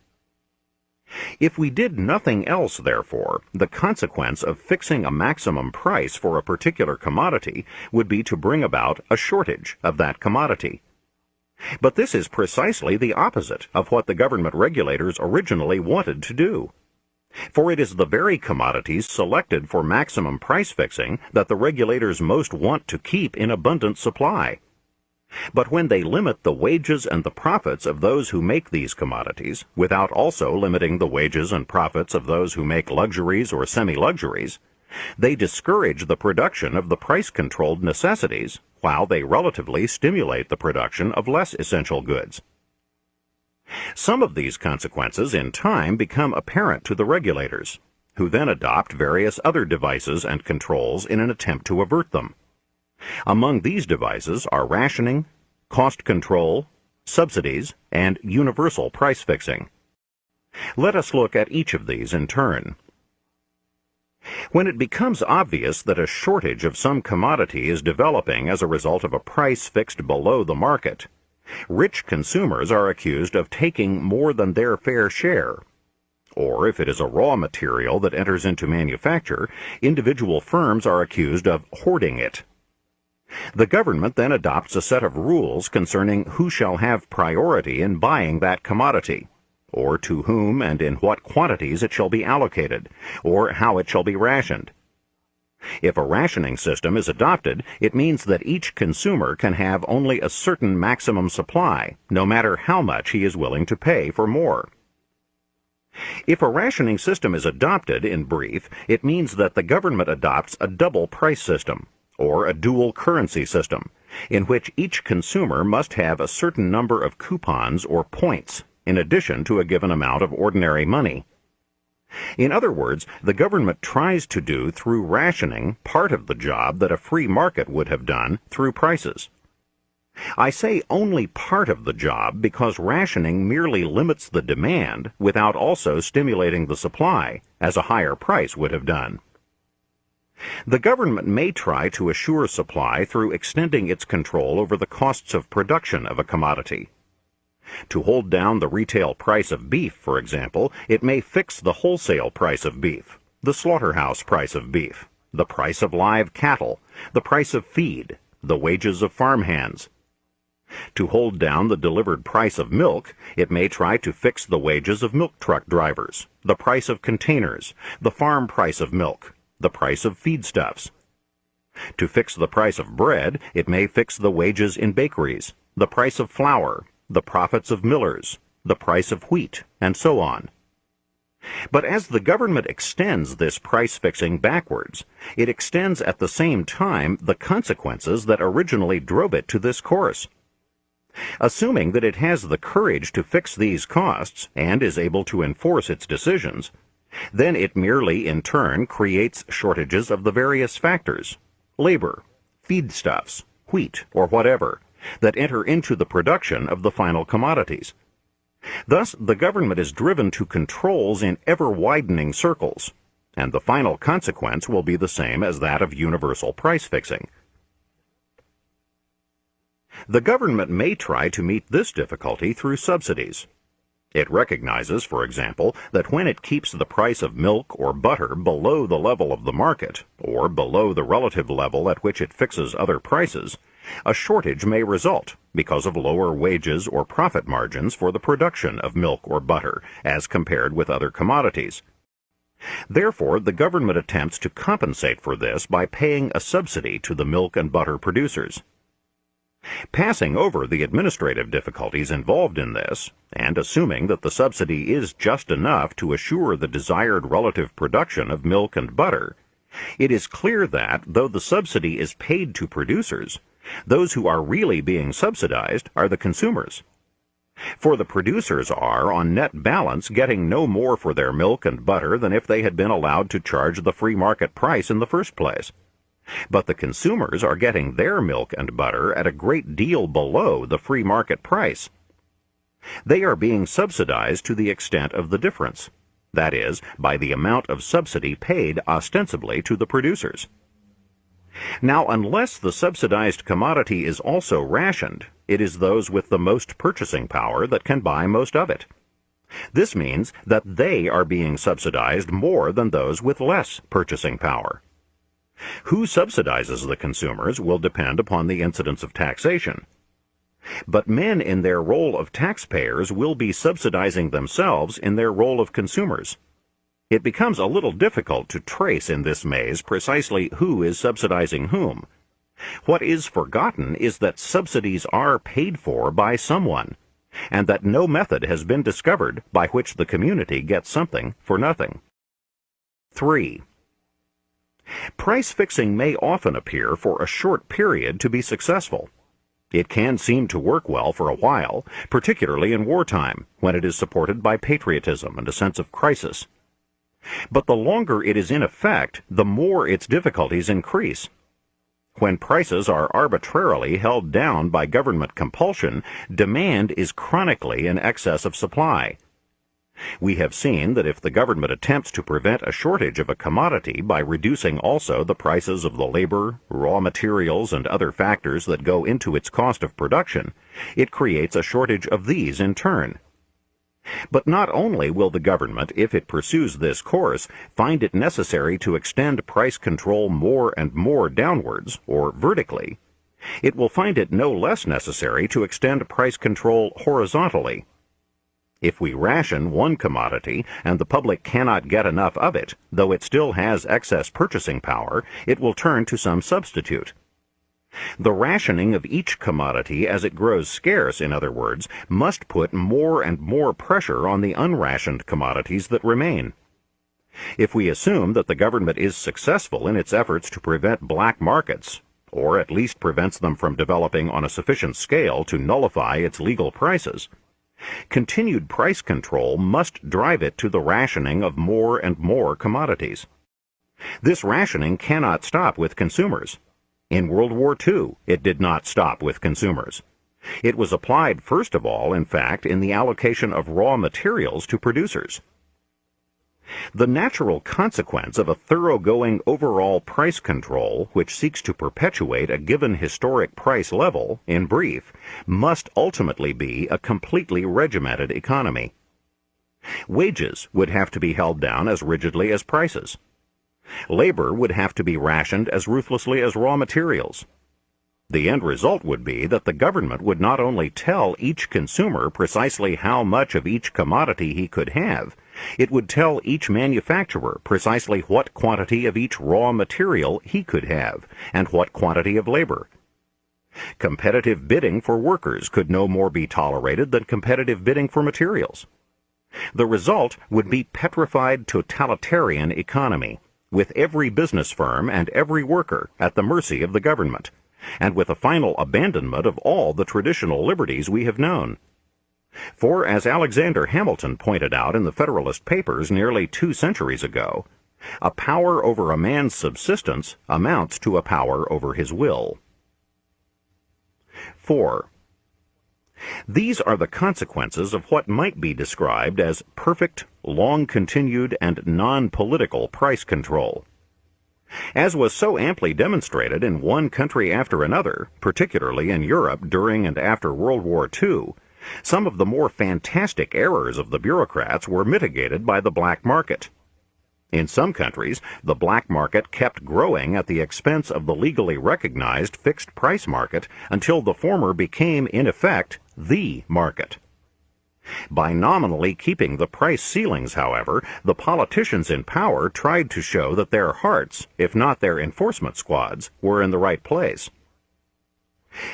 If we did nothing else, therefore, the consequence of fixing a maximum price for a particular commodity would be to bring about a shortage of that commodity. But this is precisely the opposite of what the government regulators originally wanted to do. For it is the very commodities selected for maximum price fixing that the regulators most want to keep in abundant supply. But when they limit the wages and the profits of those who make these commodities, without also limiting the wages and profits of those who make luxuries or semi-luxuries, they discourage the production of the price-controlled necessities, while they relatively stimulate the production of less essential goods. Some of these consequences in time become apparent to the regulators, who then adopt various other devices and controls in an attempt to avert them. Among these devices are rationing, cost control, subsidies, and universal price fixing. Let us look at each of these in turn. When it becomes obvious that a shortage of some commodity is developing as a result of a price fixed below the market, rich consumers are accused of taking more than their fair share. Or if it is a raw material that enters into manufacture, individual firms are accused of hoarding it. The government then adopts a set of rules concerning who shall have priority in buying that commodity, or to whom and in what quantities it shall be allocated, or how it shall be rationed. If a rationing system is adopted, it means that each consumer can have only a certain maximum supply, no matter how much he is willing to pay for more. If a rationing system is adopted, in brief, it means that the government adopts a double price system, or a dual currency system, in which each consumer must have a certain number of coupons or points, in addition to a given amount of ordinary money. In other words, the government tries to do through rationing part of the job that a free market would have done through prices. I say only part of the job because rationing merely limits the demand without also stimulating the supply, as a higher price would have done. The government may try to assure supply through extending its control over the costs of production of a commodity. To hold down the retail price of beef, for example, it may fix the wholesale price of beef, the slaughterhouse price of beef, the price of live cattle, the price of feed, the wages of farmhands. To hold down the delivered price of milk, it may try to fix the wages of milk truck drivers, the price of containers, the farm price of milk, the price of feedstuffs. To fix the price of bread, it may fix the wages in bakeries, the price of flour, the profits of millers, the price of wheat, and so on. But as the government extends this price fixing backwards, it extends at the same time the consequences that originally drove it to this course. Assuming that it has the courage to fix these costs and is able to enforce its decisions, then it merely in turn creates shortages of the various factors, labor, feedstuffs, wheat, or whatever, that enter into the production of the final commodities. Thus, the government is driven to controls in ever-widening circles, and the final consequence will be the same as that of universal price fixing. The government may try to meet this difficulty through subsidies. It recognizes, for example, that when it keeps the price of milk or butter below the level of the market, or below the relative level at which it fixes other prices, A shortage may result because of lower wages or profit margins for the production of milk or butter as compared with other commodities. Therefore, the government attempts to compensate for this by paying a subsidy to the milk and butter producers. Passing over the administrative difficulties involved in this, and assuming that the subsidy is just enough to assure the desired relative production of milk and butter, it is clear that, though the subsidy is paid to producers, those who are really being subsidized are the consumers. For the producers are, on net balance, getting no more for their milk and butter than if they had been allowed to charge the free market price in the first place. But the consumers are getting their milk and butter at a great deal below the free market price. They are being subsidized to the extent of the difference, that is, by the amount of subsidy paid ostensibly to the producers. Now, unless the subsidized commodity is also rationed, it is those with the most purchasing power that can buy most of it. This means that they are being subsidized more than those with less purchasing power. Who subsidizes the consumers will depend upon the incidence of taxation. But men in their role of taxpayers will be subsidizing themselves in their role of consumers. It becomes a little difficult to trace in this maze precisely who is subsidizing whom. What is forgotten is that subsidies are paid for by someone, and that no method has been discovered by which the community gets something for nothing. 3. Price fixing may often appear for a short period to be successful. It can seem to work well for a while, particularly in wartime, when it is supported by patriotism and a sense of crisis. But the longer it is in effect, the more its difficulties increase. When prices are arbitrarily held down by government compulsion, demand is chronically in excess of supply. We have seen that if the government attempts to prevent a shortage of a commodity by reducing also the prices of the labor, raw materials, and other factors that go into its cost of production, it creates a shortage of these in turn. But not only will the government, if it pursues this course, find it necessary to extend price control more and more downwards, or vertically, it will find it no less necessary to extend price control horizontally. If we ration one commodity and the public cannot get enough of it, though it still has excess purchasing power, it will turn to some substitute. The rationing of each commodity as it grows scarce, in other words, must put more and more pressure on the unrationed commodities that remain. If we assume that the government is successful in its efforts to prevent black markets, or at least prevents them from developing on a sufficient scale to nullify its legal prices, continued price control must drive it to the rationing of more and more commodities. This rationing cannot stop with consumers. In World War II, it did not stop with consumers. It was applied first of all, in fact, in the allocation of raw materials to producers. The natural consequence of a thoroughgoing overall price control which seeks to perpetuate a given historic price level, in brief, must ultimately be a completely regimented economy. Wages would have to be held down as rigidly as prices. Labor would have to be rationed as ruthlessly as raw materials. The end result would be that the government would not only tell each consumer precisely how much of each commodity he could have, it would tell each manufacturer precisely what quantity of each raw material he could have, and what quantity of labor. Competitive bidding for workers could no more be tolerated than competitive bidding for materials. The result would be petrified totalitarian economy, with every business firm and every worker at the mercy of the government, and with a final abandonment of all the traditional liberties we have known. For, as Alexander Hamilton pointed out in the Federalist Papers nearly 2 centuries ago, a power over a man's subsistence amounts to a power over his will. 4. These are the consequences of what might be described as perfect, long-continued, and non-political price control. As was so amply demonstrated in one country after another, particularly in Europe during and after World War II, some of the more fantastic errors of the bureaucrats were mitigated by the black market. In some countries, the black market kept growing at the expense of the legally recognized fixed price market until the former became, in effect, the market. By nominally keeping the price ceilings, however, the politicians in power tried to show that their hearts, if not their enforcement squads, were in the right place.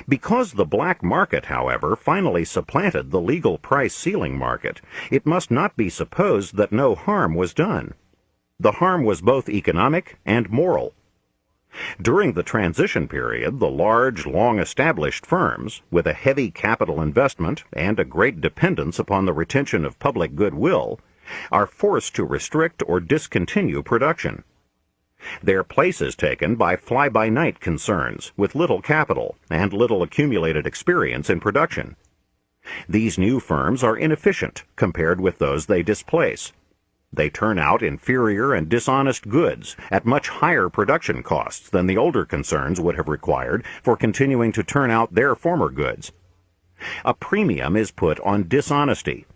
Because the black market, however, finally supplanted the legal price ceiling market, it must not be supposed that no harm was done. The harm was both economic and moral. During the transition period, the large, long-established firms, with a heavy capital investment and a great dependence upon the retention of public goodwill, are forced to restrict or discontinue production. Their place is taken by fly-by-night concerns with little capital and little accumulated experience in production. These new firms are inefficient compared with those they displace. They turn out inferior and dishonest goods at much higher production costs than the older concerns would have required for continuing to turn out their former goods. A premium is put on dishonesty.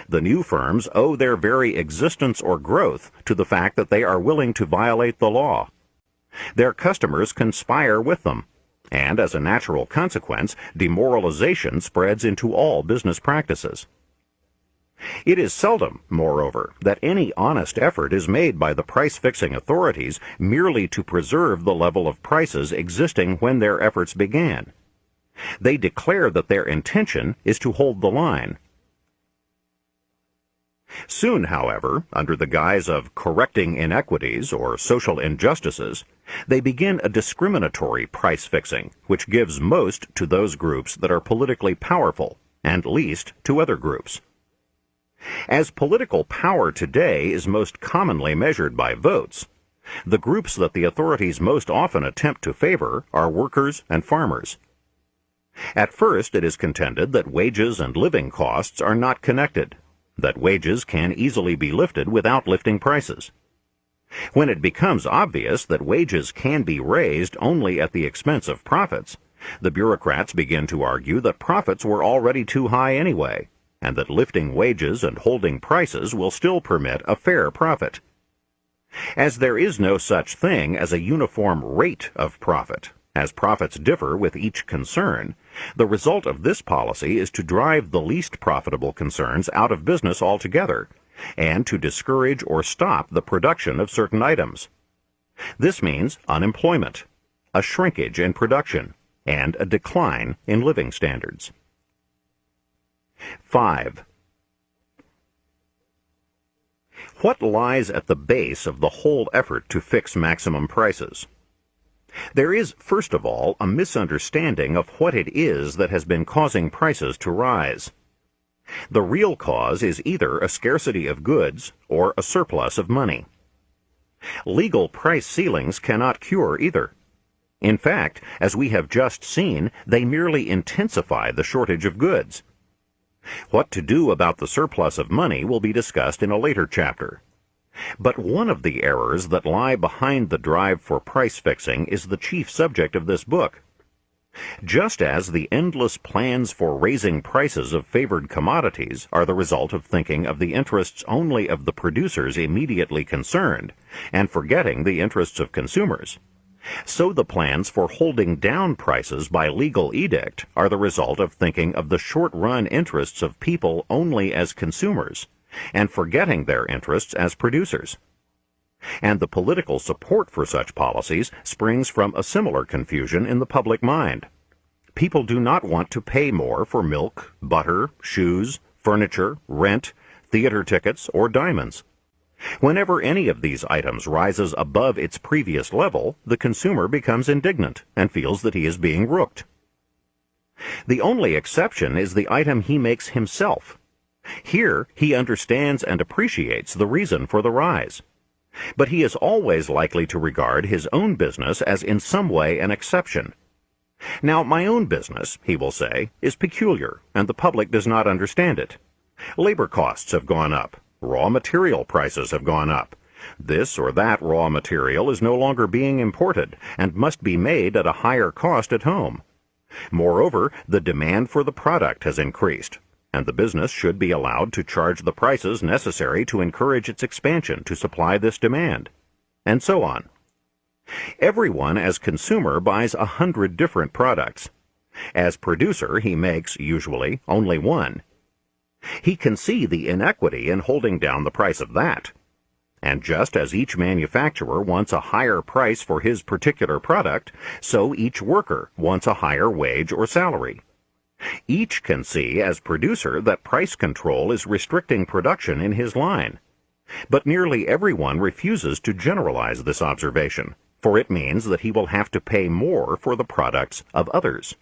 The new firms owe their very existence or growth to the fact that they are willing to violate the law. Their customers conspire with them, and as a natural consequence, demoralization spreads into all business practices. It is seldom, moreover, that any honest effort is made by the price-fixing authorities merely to preserve the level of prices existing when their efforts began. They declare that their intention is to hold the line. Soon, however, under the guise of correcting inequities or social injustices, they begin a discriminatory price-fixing, which gives most to those groups that are politically powerful, and least to other groups. As political power today is most commonly measured by votes, the groups that the authorities most often attempt to favor are workers and farmers. At first, it is contended that wages and living costs are not connected, that wages can easily be lifted without lifting prices. When it becomes obvious that wages can be raised only at the expense of profits, the bureaucrats begin to argue that profits were already too high anyway, and that lifting wages and holding prices will still permit a fair profit. As there is no such thing as a uniform rate of profit, as profits differ with each concern, the result of this policy is to drive the least profitable concerns out of business altogether, and to discourage or stop the production of certain items. This means unemployment, a shrinkage in production, and a decline in living standards. 5. What lies at the base of the whole effort to fix maximum prices? There is, first of all, a misunderstanding of what it is that has been causing prices to rise. The real cause is either a scarcity of goods or a surplus of money. Legal price ceilings cannot cure either. In fact, as we have just seen, they merely intensify the shortage of goods. What to do about the surplus of money will be discussed in a later chapter. But one of the errors that lie behind the drive for price fixing is the chief subject of this book. Just as the endless plans for raising prices of favored commodities are the result of thinking of the interests only of the producers immediately concerned, and forgetting the interests of consumers, so the plans for holding down prices by legal edict are the result of thinking of the short-run interests of people only as consumers, and forgetting their interests as producers. And the political support for such policies springs from a similar confusion in the public mind. People do not want to pay more for milk, butter, shoes, furniture, rent, theater tickets, or diamonds. Whenever any of these items rises above its previous level, the consumer becomes indignant and feels that he is being rooked. The only exception is the item he makes himself. Here he understands and appreciates the reason for the rise. But he is always likely to regard his own business as in some way an exception. Now, my own business, he will say, is peculiar, and the public does not understand it. Labor costs have gone up. Raw material prices have gone up. This or that raw material is no longer being imported and must be made at a higher cost at home. Moreover, the demand for the product has increased. and the business should be allowed to charge the prices necessary to encourage its expansion to supply this demand, and so on. Everyone as consumer buys 100 different products. As producer, he makes, usually, only one. He can see the inequity in holding down the price of that. And just as each manufacturer wants a higher price for his particular product, so each worker wants a higher wage or salary. Each can see as producer that price control is restricting production in his line. But nearly everyone refuses to generalize this observation, for it means that he will have to pay more for the products of others.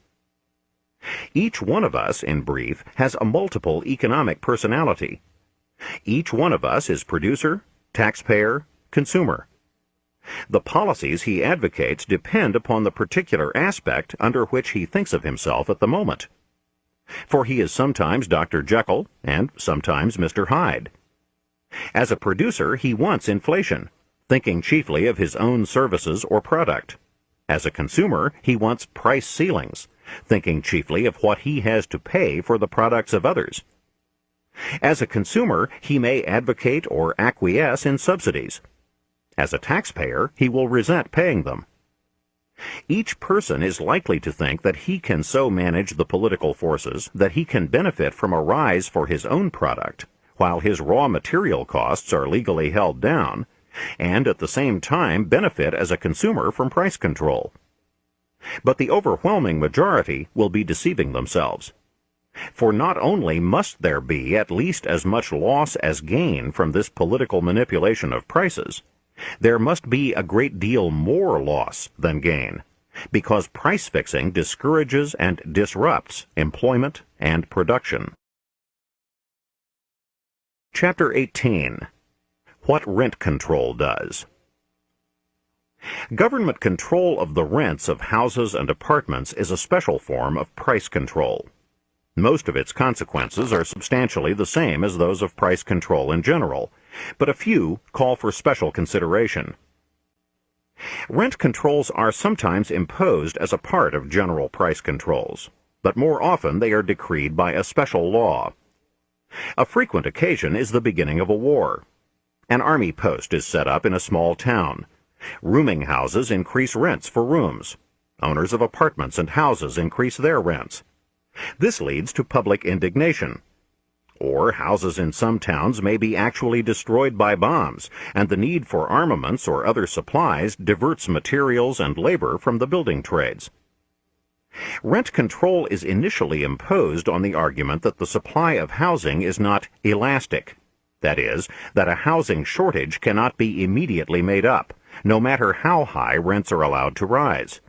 Each one of us, in brief, has a multiple economic personality. Each one of us is producer, taxpayer, consumer. The policies he advocates depend upon the particular aspect under which he thinks of himself at the moment. For he is sometimes Dr. Jekyll and sometimes Mr. Hyde. As a producer, he wants inflation, thinking chiefly of his own services or product. As a consumer, he wants price ceilings, thinking chiefly of what he has to pay for the products of others. As a consumer, he may advocate or acquiesce in subsidies. As a taxpayer, he will resent paying them. Each person is likely to think that he can so manage the political forces that he can benefit from a rise for his own product, while his raw material costs are legally held down, and at the same time benefit as a consumer from price control. But the overwhelming majority will be deceiving themselves. For not only must there be at least as much loss as gain from this political manipulation of prices, there must be a great deal more loss than gain, because price fixing discourages and disrupts employment and production. Chapter 18. What Rent Control Does. Government control of the rents of houses and apartments is a special form of price control. Most of its consequences are substantially the same as those of price control in general, but a few call for special consideration. Rent controls are sometimes imposed as a part of general price controls, but more often they are decreed by a special law. A frequent occasion is the beginning of a war. An army post is set up in a small town. Rooming houses increase rents for rooms. Owners of apartments and houses increase their rents. This leads to public indignation. Or houses in some towns may be actually destroyed by bombs, and the need for armaments or other supplies diverts materials and labor from the building trades. Rent control is initially imposed on the argument that the supply of housing is not elastic. That is, that a housing shortage cannot be immediately made up, no matter how high rents are allowed to rise.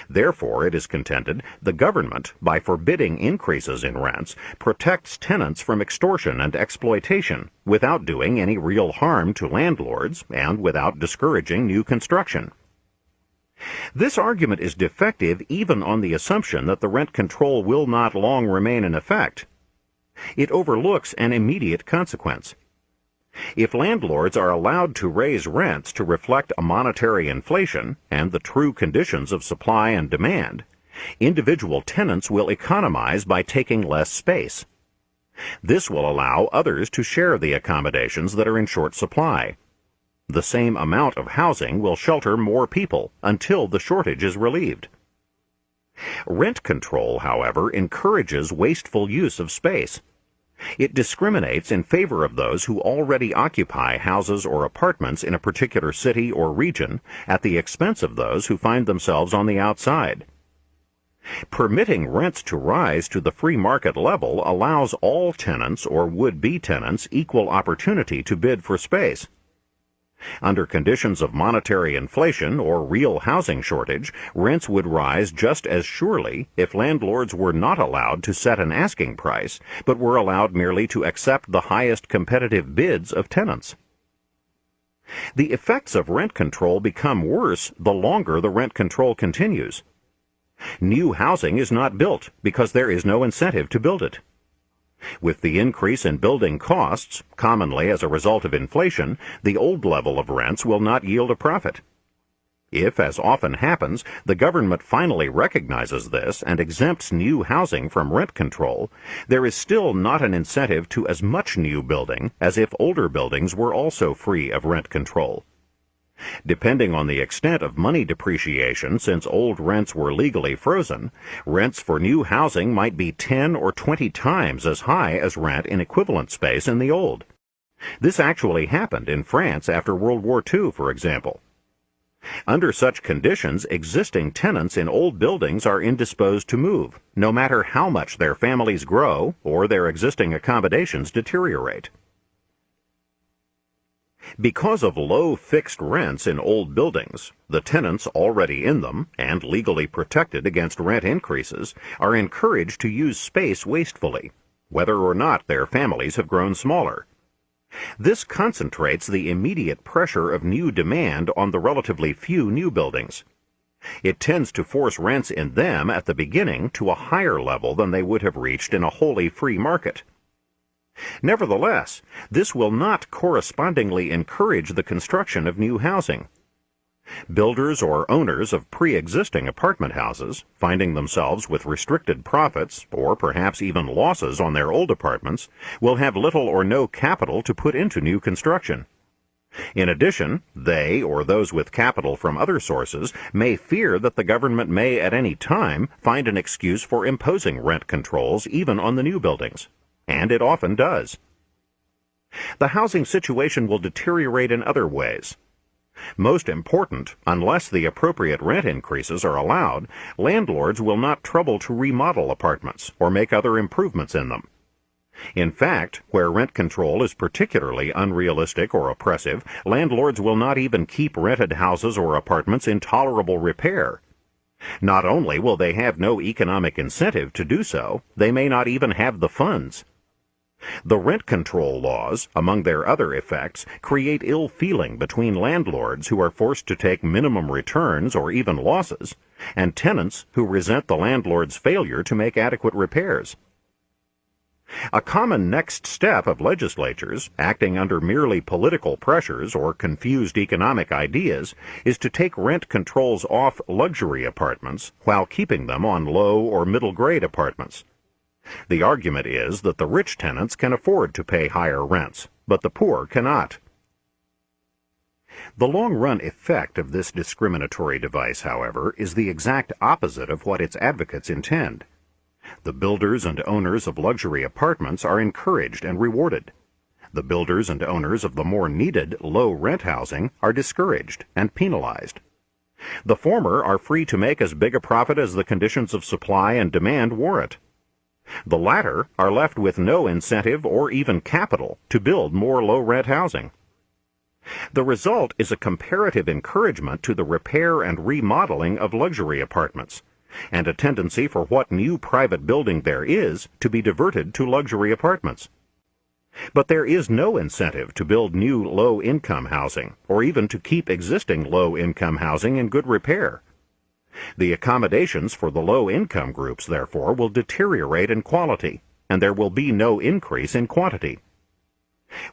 Therefore, it is contended, the government, by forbidding increases in rents, protects tenants from extortion and exploitation without doing any real harm to landlords and without discouraging new construction. This argument is defective even on the assumption that the rent control will not long remain in effect. It overlooks an immediate consequence. If landlords are allowed to raise rents to reflect a monetary inflation and the true conditions of supply and demand, individual tenants will economize by taking less space. This will allow others to share the accommodations that are in short supply. The same amount of housing will shelter more people until the shortage is relieved. Rent control, however, encourages wasteful use of space. It discriminates in favor of those who already occupy houses or apartments in a particular city or region at the expense of those who find themselves on the outside. Permitting rents to rise to the free market level allows all tenants or would-be tenants equal opportunity to bid for space. Under conditions of monetary inflation or real housing shortage, rents would rise just as surely if landlords were not allowed to set an asking price, but were allowed merely to accept the highest competitive bids of tenants. The effects of rent control become worse the longer the rent control continues. New housing is not built because there is no incentive to build it. With the increase in building costs, commonly as a result of inflation, the old level of rents will not yield a profit. If, as often happens, the government finally recognizes this and exempts new housing from rent control, there is still not an incentive to as much new building as if older buildings were also free of rent control. Depending on the extent of money depreciation since old rents were legally frozen, rents for new housing might be 10 or 20 times as high as rent in equivalent space in the old. This actually happened in France after World War II, for example. Under such conditions, existing tenants in old buildings are indisposed to move, no matter how much their families grow or their existing accommodations deteriorate. Because of low fixed rents in old buildings, the tenants already in them, and legally protected against rent increases, are encouraged to use space wastefully, whether or not their families have grown smaller. This concentrates the immediate pressure of new demand on the relatively few new buildings. It tends to force rents in them at the beginning to a higher level than they would have reached in a wholly free market. Nevertheless, this will not correspondingly encourage the construction of new housing. Builders or owners of pre-existing apartment houses, finding themselves with restricted profits or perhaps even losses on their old apartments, will have little or no capital to put into new construction. In addition, they or those with capital from other sources may fear that the government may at any time find an excuse for imposing rent controls even on the new buildings. And it often does. The housing situation will deteriorate in other ways. Most important, unless the appropriate rent increases are allowed, landlords will not trouble to remodel apartments or make other improvements in them. In fact, where rent control is particularly unrealistic or oppressive, landlords will not even keep rented houses or apartments in tolerable repair. Not only will they have no economic incentive to do so, they may not even have the funds. The rent control laws, among their other effects, create ill feeling between landlords who are forced to take minimum returns or even losses, and tenants who resent the landlord's failure to make adequate repairs. A common next step of legislatures, acting under merely political pressures or confused economic ideas, is to take rent controls off luxury apartments while keeping them on low or middle-grade apartments. The argument is that the rich tenants can afford to pay higher rents, but the poor cannot. The long-run effect of this discriminatory device, however, is the exact opposite of what its advocates intend. The builders and owners of luxury apartments are encouraged and rewarded. The builders and owners of the more needed low-rent housing are discouraged and penalized. The former are free to make as big a profit as the conditions of supply and demand warrant. The latter are left with no incentive or even capital to build more low-rent housing. The result is a comparative encouragement to the repair and remodeling of luxury apartments, and a tendency for what new private building there is to be diverted to luxury apartments. But there is no incentive to build new low-income housing, or even to keep existing low-income housing in good repair. The accommodations for the low-income groups, therefore, will deteriorate in quality, and there will be no increase in quantity.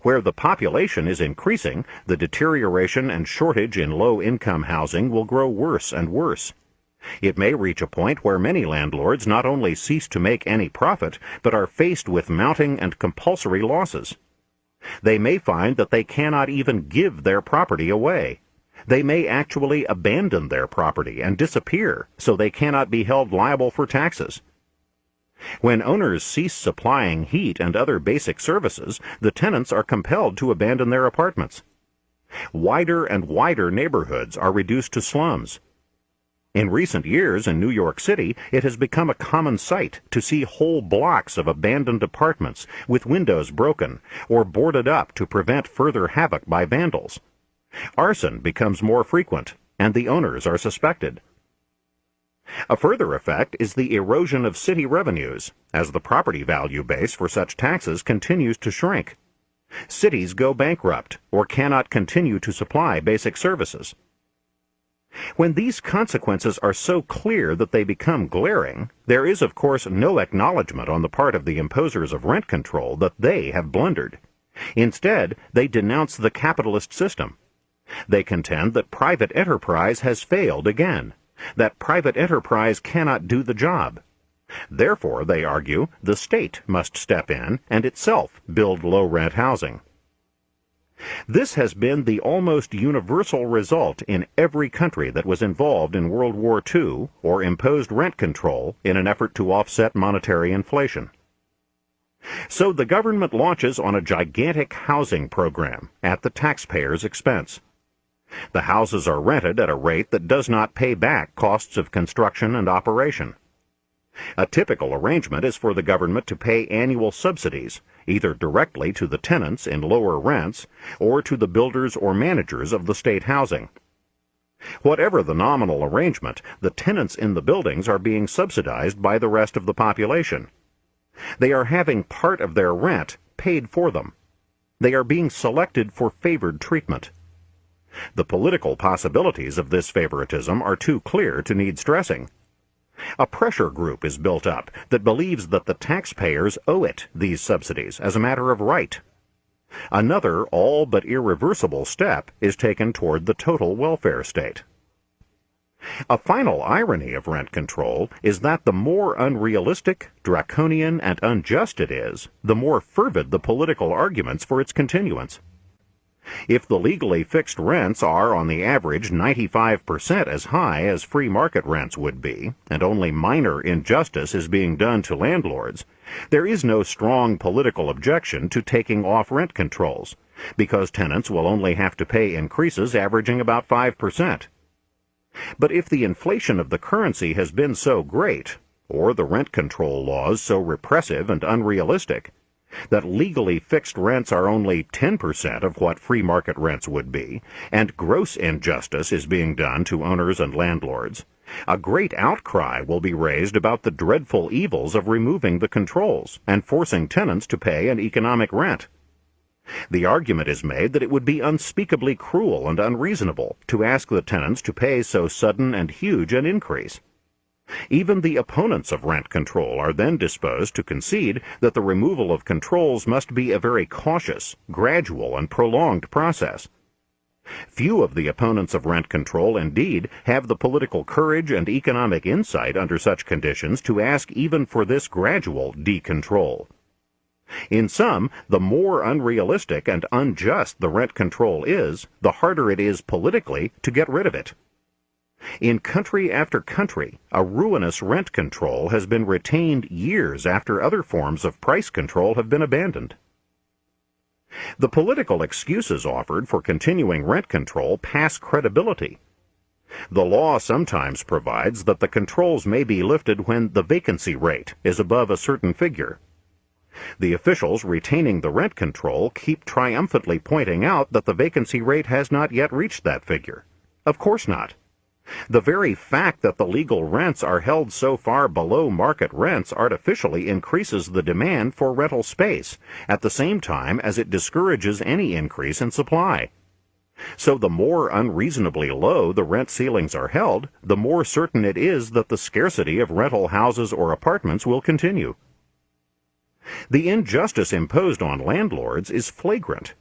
Where the population is increasing, the deterioration and shortage in low-income housing will grow worse and worse. It may reach a point where many landlords not only cease to make any profit, but are faced with mounting and compulsory losses. They may find that they cannot even give their property away. They may actually abandon their property and disappear, so they cannot be held liable for taxes. When owners cease supplying heat and other basic services, the tenants are compelled to abandon their apartments. Wider and wider neighborhoods are reduced to slums. In recent years in New York City, it has become a common sight to see whole blocks of abandoned apartments with windows broken or boarded up to prevent further havoc by vandals. Arson becomes more frequent, and the owners are suspected. A further effect is the erosion of city revenues, as the property value base for such taxes continues to shrink. Cities go bankrupt or cannot continue to supply basic services. When these consequences are so clear that they become glaring, there is of course no acknowledgement on the part of the imposers of rent control that they have blundered. Instead, they denounce the capitalist system. They contend that private enterprise has failed again, that private enterprise cannot do the job. Therefore, they argue, the state must step in and itself build low-rent housing. This has been the almost universal result in every country that was involved in World War II or imposed rent control in an effort to offset monetary inflation. So the government launches on a gigantic housing program at the taxpayer's expense. The houses are rented at a rate that does not pay back costs of construction and operation. A typical arrangement is for the government to pay annual subsidies, either directly to the tenants in lower rents or to the builders or managers of the state housing. Whatever the nominal arrangement, the tenants in the buildings are being subsidized by the rest of the population. They are having part of their rent paid for them. They are being selected for favored treatment. The political possibilities of this favoritism are too clear to need stressing. A pressure group is built up that believes that the taxpayers owe it these subsidies as a matter of right. Another all but irreversible step is taken toward the total welfare state. A final irony of rent control is that the more unrealistic, draconian, and unjust it is, the more fervid the political arguments for its continuance. If the legally fixed rents are on the average 95% as high as free market rents would be, and only minor injustice is being done to landlords, there is no strong political objection to taking off rent controls, because tenants will only have to pay increases averaging about 5%. But if the inflation of the currency has been so great, or the rent control laws so repressive and unrealistic, that legally fixed rents are only 10% of what free market rents would be, and gross injustice is being done to owners and landlords, a great outcry will be raised about the dreadful evils of removing the controls and forcing tenants to pay an economic rent. The argument is made that it would be unspeakably cruel and unreasonable to ask the tenants to pay so sudden and huge an increase. Even the opponents of rent control are then disposed to concede that the removal of controls must be a very cautious, gradual, and prolonged process. Few of the opponents of rent control, indeed, have the political courage and economic insight under such conditions to ask even for this gradual decontrol. In sum, the more unrealistic and unjust the rent control is, the harder it is politically to get rid of it. In country after country, a ruinous rent control has been retained years after other forms of price control have been abandoned. The political excuses offered for continuing rent control pass credibility. The law sometimes provides that the controls may be lifted when the vacancy rate is above a certain figure. The officials retaining the rent control keep triumphantly pointing out that the vacancy rate has not yet reached that figure. Of course not. The very fact that the legal rents are held so far below market rents artificially increases the demand for rental space, at the same time as it discourages any increase in supply. So the more unreasonably low the rent ceilings are held, the more certain it is that the scarcity of rental houses or apartments will continue. The injustice imposed on landlords is flagrant.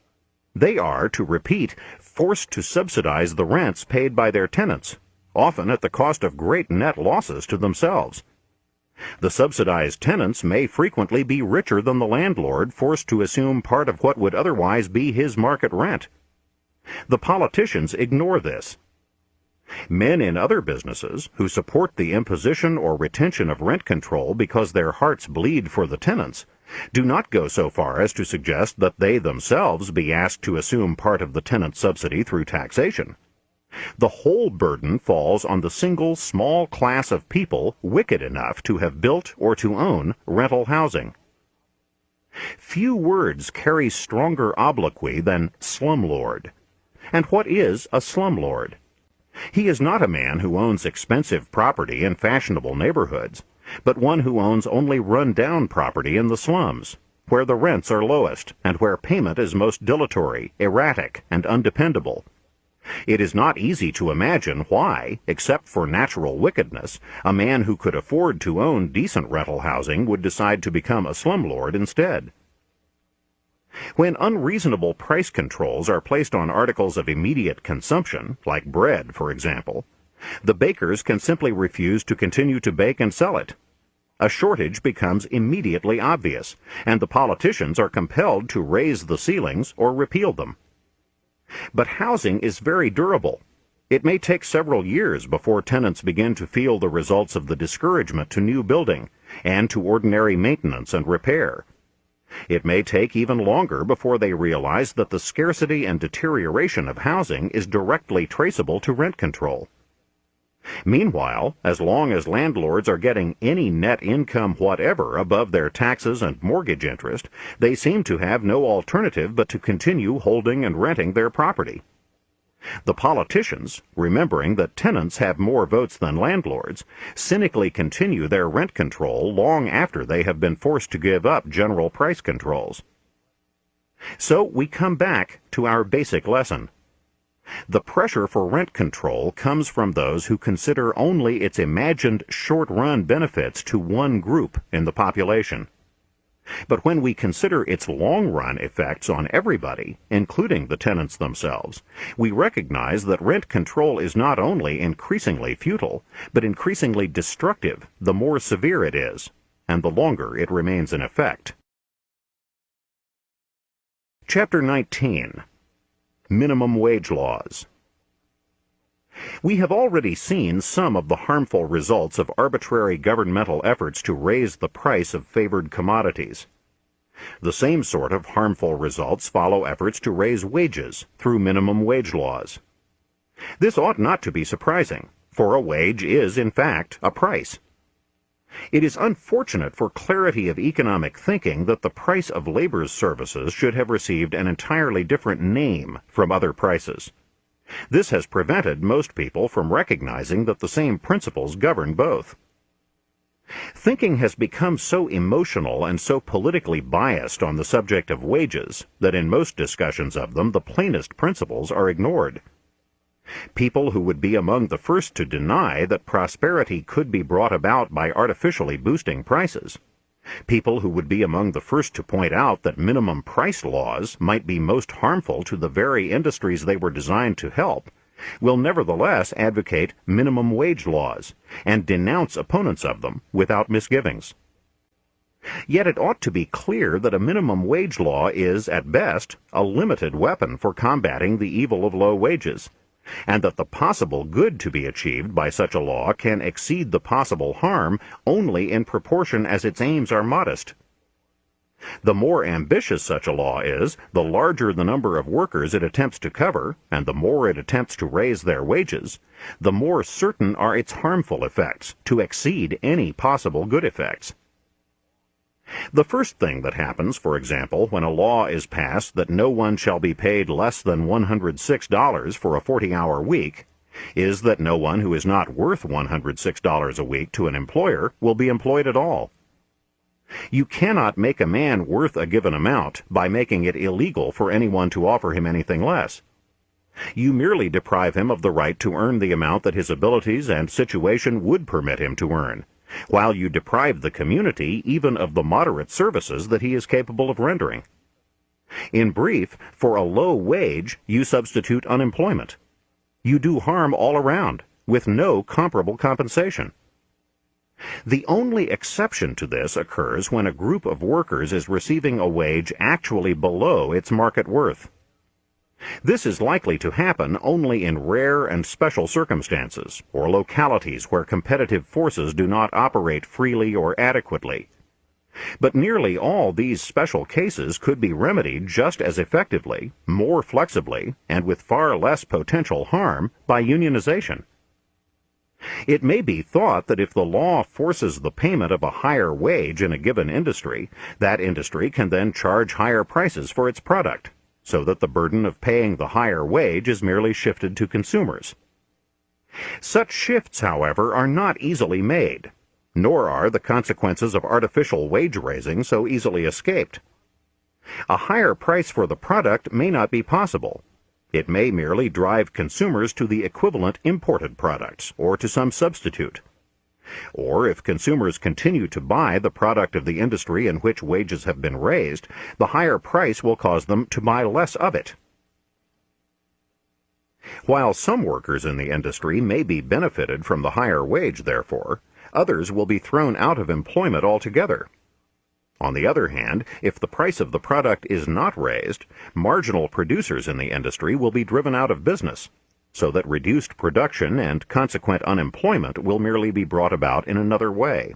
They are, to repeat, forced to subsidize the rents paid by their tenants, often at the cost of great net losses to themselves. The subsidized tenants may frequently be richer than the landlord forced to assume part of what would otherwise be his market rent. The politicians ignore this. Men in other businesses who support the imposition or retention of rent control because their hearts bleed for the tenants do not go so far as to suggest that they themselves be asked to assume part of the tenant subsidy through taxation. The whole burden falls on the single small class of people wicked enough to have built or to own rental housing. Few words carry stronger obloquy than slumlord. And what is a slumlord? He is not a man who owns expensive property in fashionable neighborhoods, but one who owns only run-down property in the slums, where the rents are lowest and where payment is most dilatory, erratic, and undependable. It is not easy to imagine why, except for natural wickedness, a man who could afford to own decent rental housing would decide to become a slumlord instead. When unreasonable price controls are placed on articles of immediate consumption, like bread, for example, the bakers can simply refuse to continue to bake and sell it. A shortage becomes immediately obvious, and the politicians are compelled to raise the ceilings or repeal them. But housing is very durable. It may take several years before tenants begin to feel the results of the discouragement to new building and to ordinary maintenance and repair. It may take even longer before they realize that the scarcity and deterioration of housing is directly traceable to rent control. Meanwhile, as long as landlords are getting any net income whatever above their taxes and mortgage interest, they seem to have no alternative but to continue holding and renting their property. The politicians, remembering that tenants have more votes than landlords, cynically continue their rent control long after they have been forced to give up general price controls. So we come back to our basic lesson. The pressure for rent control comes from those who consider only its imagined short-run benefits to one group in the population. But when we consider its long-run effects on everybody, including the tenants themselves, we recognize that rent control is not only increasingly futile, but increasingly destructive the more severe it is, and the longer it remains in effect. Chapter 19. Minimum Wage Laws. We have already seen some of the harmful results of arbitrary governmental efforts to raise the price of favored commodities. The same sort of harmful results follow efforts to raise wages through minimum wage laws. This ought not to be surprising, for a wage is, in fact, a price. It is unfortunate for clarity of economic thinking that the price of labor's services should have received an entirely different name from other prices. This has prevented most people from recognizing that the same principles govern both. Thinking has become so emotional and so politically biased on the subject of wages that in most discussions of them the plainest principles are ignored. People who would be among the first to deny that prosperity could be brought about by artificially boosting prices, people who would be among the first to point out that minimum price laws might be most harmful to the very industries they were designed to help, will nevertheless advocate minimum wage laws and denounce opponents of them without misgivings. Yet it ought to be clear that a minimum wage law is, at best, a limited weapon for combating the evil of low wages, and that the possible good to be achieved by such a law can exceed the possible harm only in proportion as its aims are modest. The more ambitious such a law is, the larger the number of workers it attempts to cover, and the more it attempts to raise their wages, the more certain are its harmful effects to exceed any possible good effects. The first thing that happens, for example, when a law is passed that no one shall be paid less than $106 for a 40-hour week, is that no one who is not worth $106 a week to an employer will be employed at all. You cannot make a man worth a given amount by making it illegal for anyone to offer him anything less. You merely deprive him of the right to earn the amount that his abilities and situation would permit him to earn, while you deprive the community even of the moderate services that he is capable of rendering. In brief, for a low wage, you substitute unemployment. You do harm all around, with no comparable compensation. The only exception to this occurs when a group of workers is receiving a wage actually below its market worth. This is likely to happen only in rare and special circumstances, or localities where competitive forces do not operate freely or adequately. But nearly all these special cases could be remedied just as effectively, more flexibly, and with far less potential harm by unionization. It may be thought that if the law forces the payment of a higher wage in a given industry, that industry can then charge higher prices for its product, so that the burden of paying the higher wage is merely shifted to consumers. Such shifts, however, are not easily made, nor are the consequences of artificial wage raising so easily escaped. A higher price for the product may not be possible. It may merely drive consumers to the equivalent imported products or to some substitute. Or if consumers continue to buy the product of the industry in which wages have been raised, the higher price will cause them to buy less of it. While some workers in the industry may be benefited from the higher wage, therefore, others will be thrown out of employment altogether. On the other hand, if the price of the product is not raised, marginal producers in the industry will be driven out of business, so that reduced production and consequent unemployment will merely be brought about in another way.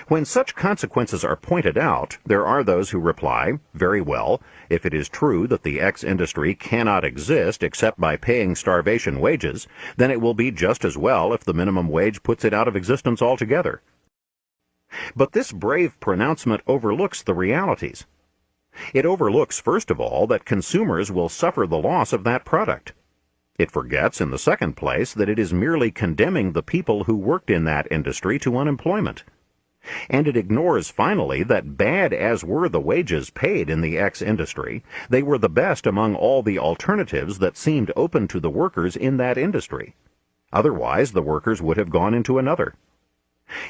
When such consequences are pointed out, there are those who reply, very well, if it is true that the X industry cannot exist except by paying starvation wages, then it will be just as well if the minimum wage puts it out of existence altogether. But this brave pronouncement overlooks the realities. It overlooks, first of all, that consumers will suffer the loss of that product. It forgets, in the second place, that it is merely condemning the people who worked in that industry to unemployment. And it ignores, finally, that bad as were the wages paid in the X industry, they were the best among all the alternatives that seemed open to the workers in that industry. Otherwise, the workers would have gone into another.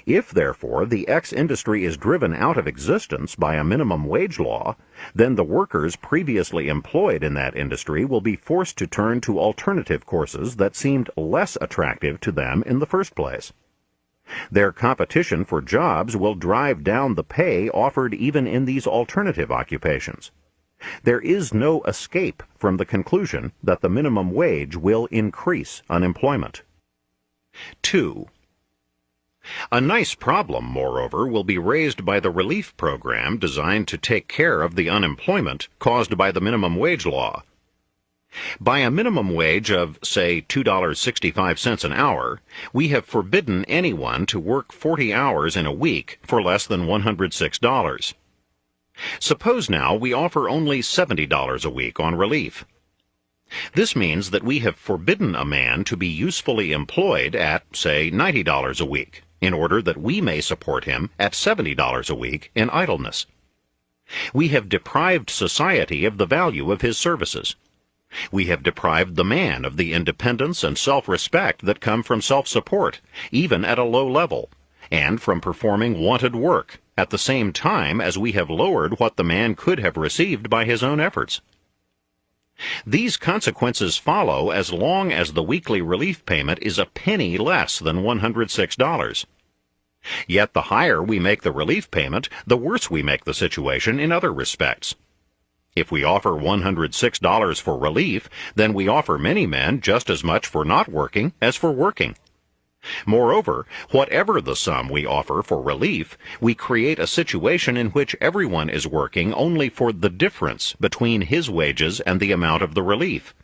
If, therefore, the X industry is driven out of existence by a minimum wage law, then the workers previously employed in that industry will be forced to turn to alternative courses that seemed less attractive to them in the first place. Their competition for jobs will drive down the pay offered even in these alternative occupations. There is no escape from the conclusion that the minimum wage will increase unemployment. 2. A nice problem, moreover, will be raised by the relief program designed to take care of the unemployment caused by the minimum wage law. By a minimum wage of, say, $2.65 an hour, we have forbidden anyone to work 40 hours in a week for less than $106. Suppose now we offer only $70 a week on relief. This means that we have forbidden a man to be usefully employed at, say, $90 a week, in order that we may support him at $70 a week in idleness. We have deprived society of the value of his services. We have deprived the man of the independence and self-respect that come from self-support, even at a low level, and from performing wanted work, at the same time as we have lowered what the man could have received by his own efforts. These consequences follow as long as the weekly relief payment is a penny less than $106. Yet the higher we make the relief payment, the worse we make the situation in other respects. If we offer $106 for relief, then we offer many men just as much for not working as for working. Moreover, whatever the sum we offer for relief, we create a situation in which everyone is working only for the difference between his wages and the amount of the relief.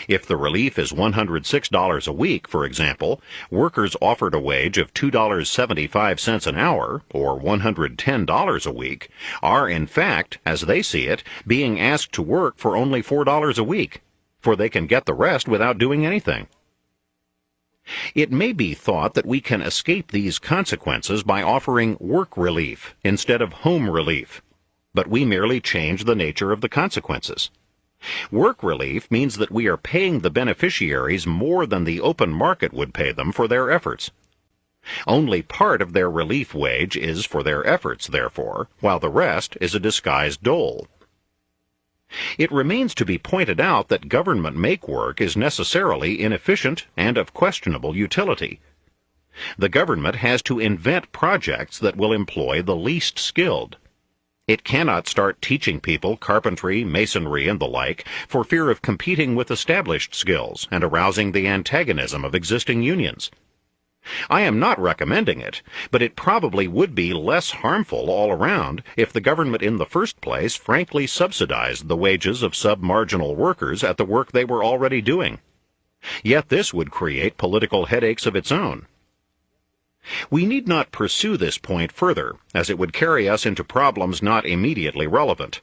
If the relief is $106 a week, for example, workers offered a wage of $2.75 an hour, or $110 a week, are in fact, as they see it, being asked to work for only $4 a week, for they can get the rest without doing anything. It may be thought that we can escape these consequences by offering work relief instead of home relief, but we merely change the nature of the consequences. Work relief means that we are paying the beneficiaries more than the open market would pay them for their efforts. Only part of their relief wage is for their efforts, therefore, while the rest is a disguised dole. It remains to be pointed out that government make-work is necessarily inefficient and of questionable utility. The government has to invent projects that will employ the least skilled. It cannot start teaching people carpentry, masonry, and the like for fear of competing with established skills and arousing the antagonism of existing unions. I am not recommending it, but it probably would be less harmful all around if the government in the first place frankly subsidized the wages of sub-marginal workers at the work they were already doing. Yet this would create political headaches of its own. We need not pursue this point further, as it would carry us into problems not immediately relevant.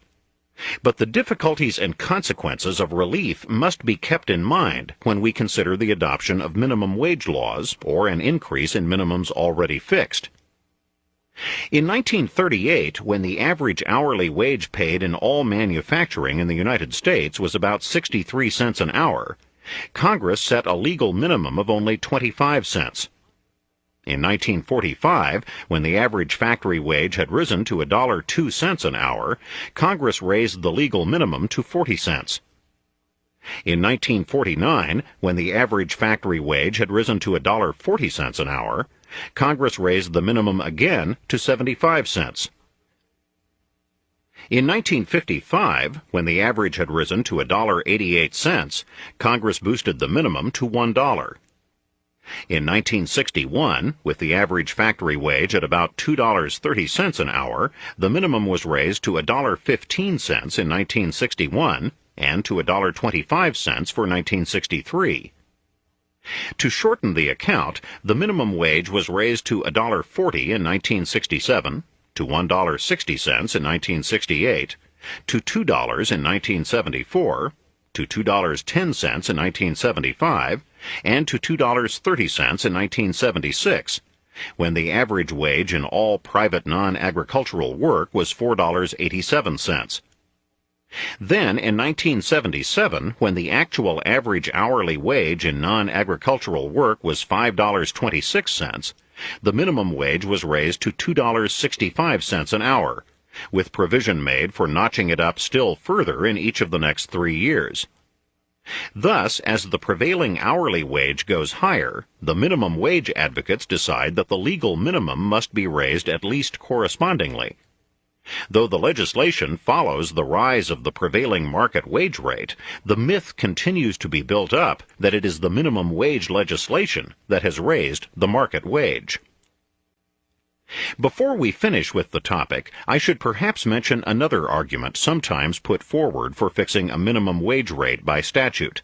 But the difficulties and consequences of relief must be kept in mind when we consider the adoption of minimum wage laws or an increase in minimums already fixed. In 1938, when the average hourly wage paid in all manufacturing in the United States was about 63 cents an hour, Congress set a legal minimum of only 25 cents. In 1945, when the average factory wage had risen to $1.02 an hour, Congress raised the legal minimum to 40 cents. In 1949, when the average factory wage had risen to $1.40 an hour, Congress raised the minimum again to 75 cents. In 1955, when the average had risen to $1.88, Congress boosted the minimum to $1. In 1961, with the average factory wage at about $2.30 an hour, the minimum was raised to $1.15 in 1961 and to $1.25 for 1963. To shorten the account, the minimum wage was raised to $1.40 in 1967, to $1.60 in 1968, to $2 in 1974, to $2.10 in 1975, and to $2.30 in 1976, when the average wage in all private non-agricultural work was $4.87. Then, in 1977, when the actual average hourly wage in non-agricultural work was $5.26, the minimum wage was raised to $2.65 an hour, with provision made for notching it up still further in each of the next 3 years. Thus, as the prevailing hourly wage goes higher, the minimum wage advocates decide that the legal minimum must be raised at least correspondingly. Though the legislation follows the rise of the prevailing market wage rate, the myth continues to be built up that it is the minimum wage legislation that has raised the market wage. Before we finish with the topic, I should perhaps mention another argument sometimes put forward for fixing a minimum wage rate by statute.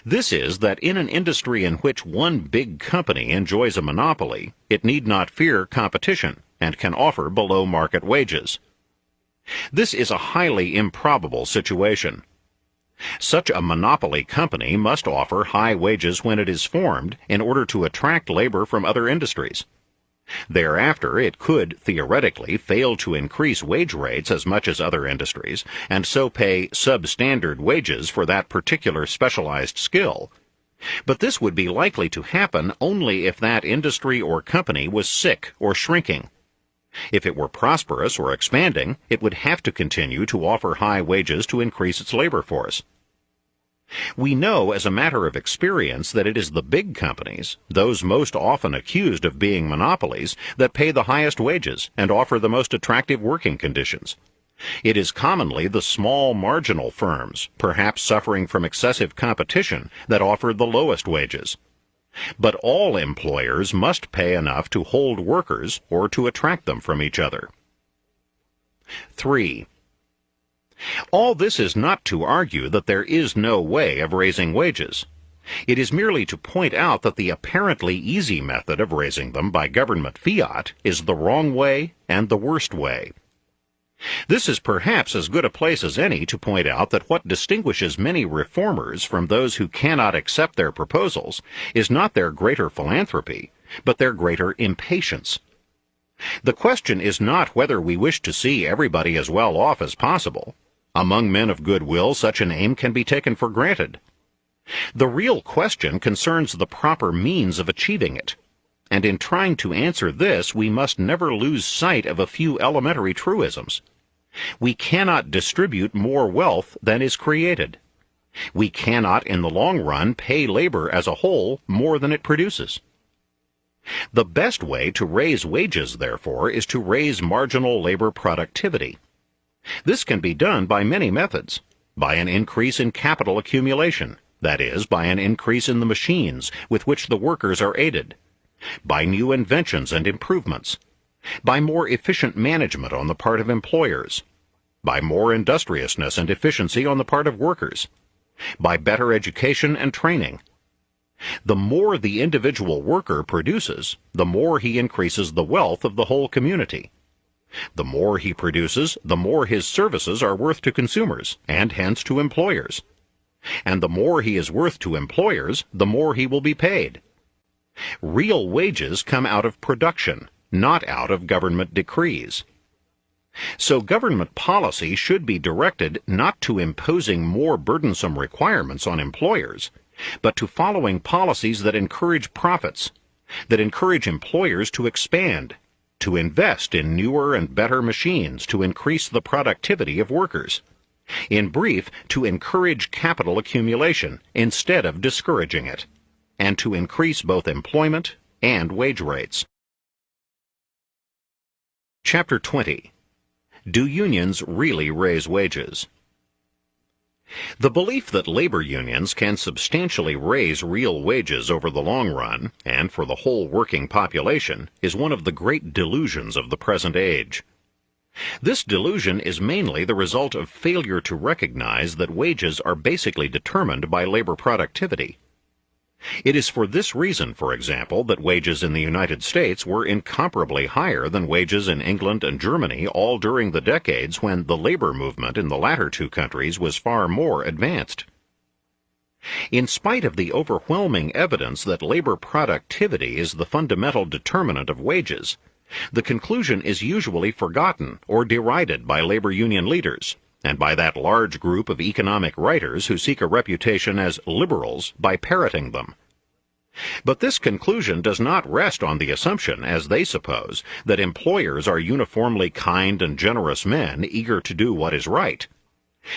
This is that in an industry in which one big company enjoys a monopoly, it need not fear competition and can offer below-market wages. This is a highly improbable situation. Such a monopoly company must offer high wages when it is formed in order to attract labor from other industries. Thereafter, it could, theoretically, fail to increase wage rates as much as other industries, and so pay substandard wages for that particular specialized skill. But this would be likely to happen only if that industry or company was sick or shrinking. If it were prosperous or expanding, it would have to continue to offer high wages to increase its labor force. We know as a matter of experience that it is the big companies, those most often accused of being monopolies, that pay the highest wages and offer the most attractive working conditions. It is commonly the small marginal firms, perhaps suffering from excessive competition, that offer the lowest wages. But all employers must pay enough to hold workers or to attract them from each other. 3. All this is not to argue that there is no way of raising wages. It is merely to point out that the apparently easy method of raising them by government fiat is the wrong way and the worst way. This is perhaps as good a place as any to point out that what distinguishes many reformers from those who cannot accept their proposals is not their greater philanthropy, but their greater impatience. The question is not whether we wish to see everybody as well off as possible. Among men of goodwill, such an aim can be taken for granted. The real question concerns the proper means of achieving it. And in trying to answer this, we must never lose sight of a few elementary truisms. We cannot distribute more wealth than is created. We cannot, in the long run, pay labor as a whole more than it produces. The best way to raise wages, therefore, is to raise marginal labor productivity. This can be done by many methods. By an increase in capital accumulation, that is, by an increase in the machines with which the workers are aided. By new inventions and improvements. By more efficient management on the part of employers. By more industriousness and efficiency on the part of workers. By better education and training. The more the individual worker produces, the more he increases the wealth of the whole community. The more he produces, the more his services are worth to consumers, and hence to employers. And the more he is worth to employers, the more he will be paid. Real wages come out of production, not out of government decrees. So government policy should be directed not to imposing more burdensome requirements on employers, but to following policies that encourage profits, that encourage employers to expand, to invest in newer and better machines to increase the productivity of workers. In brief, to encourage capital accumulation instead of discouraging it, and to increase both employment and wage rates. Chapter 20. Do unions really raise wages? The belief that labor unions can substantially raise real wages over the long run, and for the whole working population, is one of the great delusions of the present age. This delusion is mainly the result of failure to recognize that wages are basically determined by labor productivity. It is for this reason, for example, that wages in the United States were incomparably higher than wages in England and Germany all during the decades when the labor movement in the latter two countries was far more advanced. In spite of the overwhelming evidence that labor productivity is the fundamental determinant of wages, the conclusion is usually forgotten or derided by labor union leaders, and by that large group of economic writers who seek a reputation as liberals by parroting them. But this conclusion does not rest on the assumption, as they suppose, that employers are uniformly kind and generous men eager to do what is right.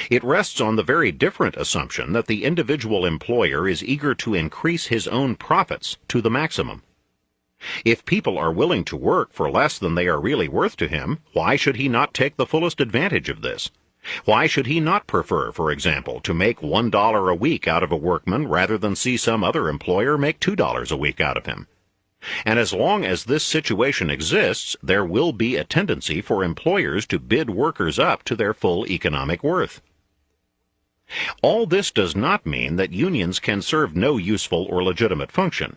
It rests on the very different assumption that the individual employer is eager to increase his own profits to the maximum. If people are willing to work for less than they are really worth to him, why should he not take the fullest advantage of this? Why should he not prefer, for example, to make $1 a week out of a workman rather than see some other employer make $2 a week out of him? And as long as this situation exists, there will be a tendency for employers to bid workers up to their full economic worth. All this does not mean that unions can serve no useful or legitimate function.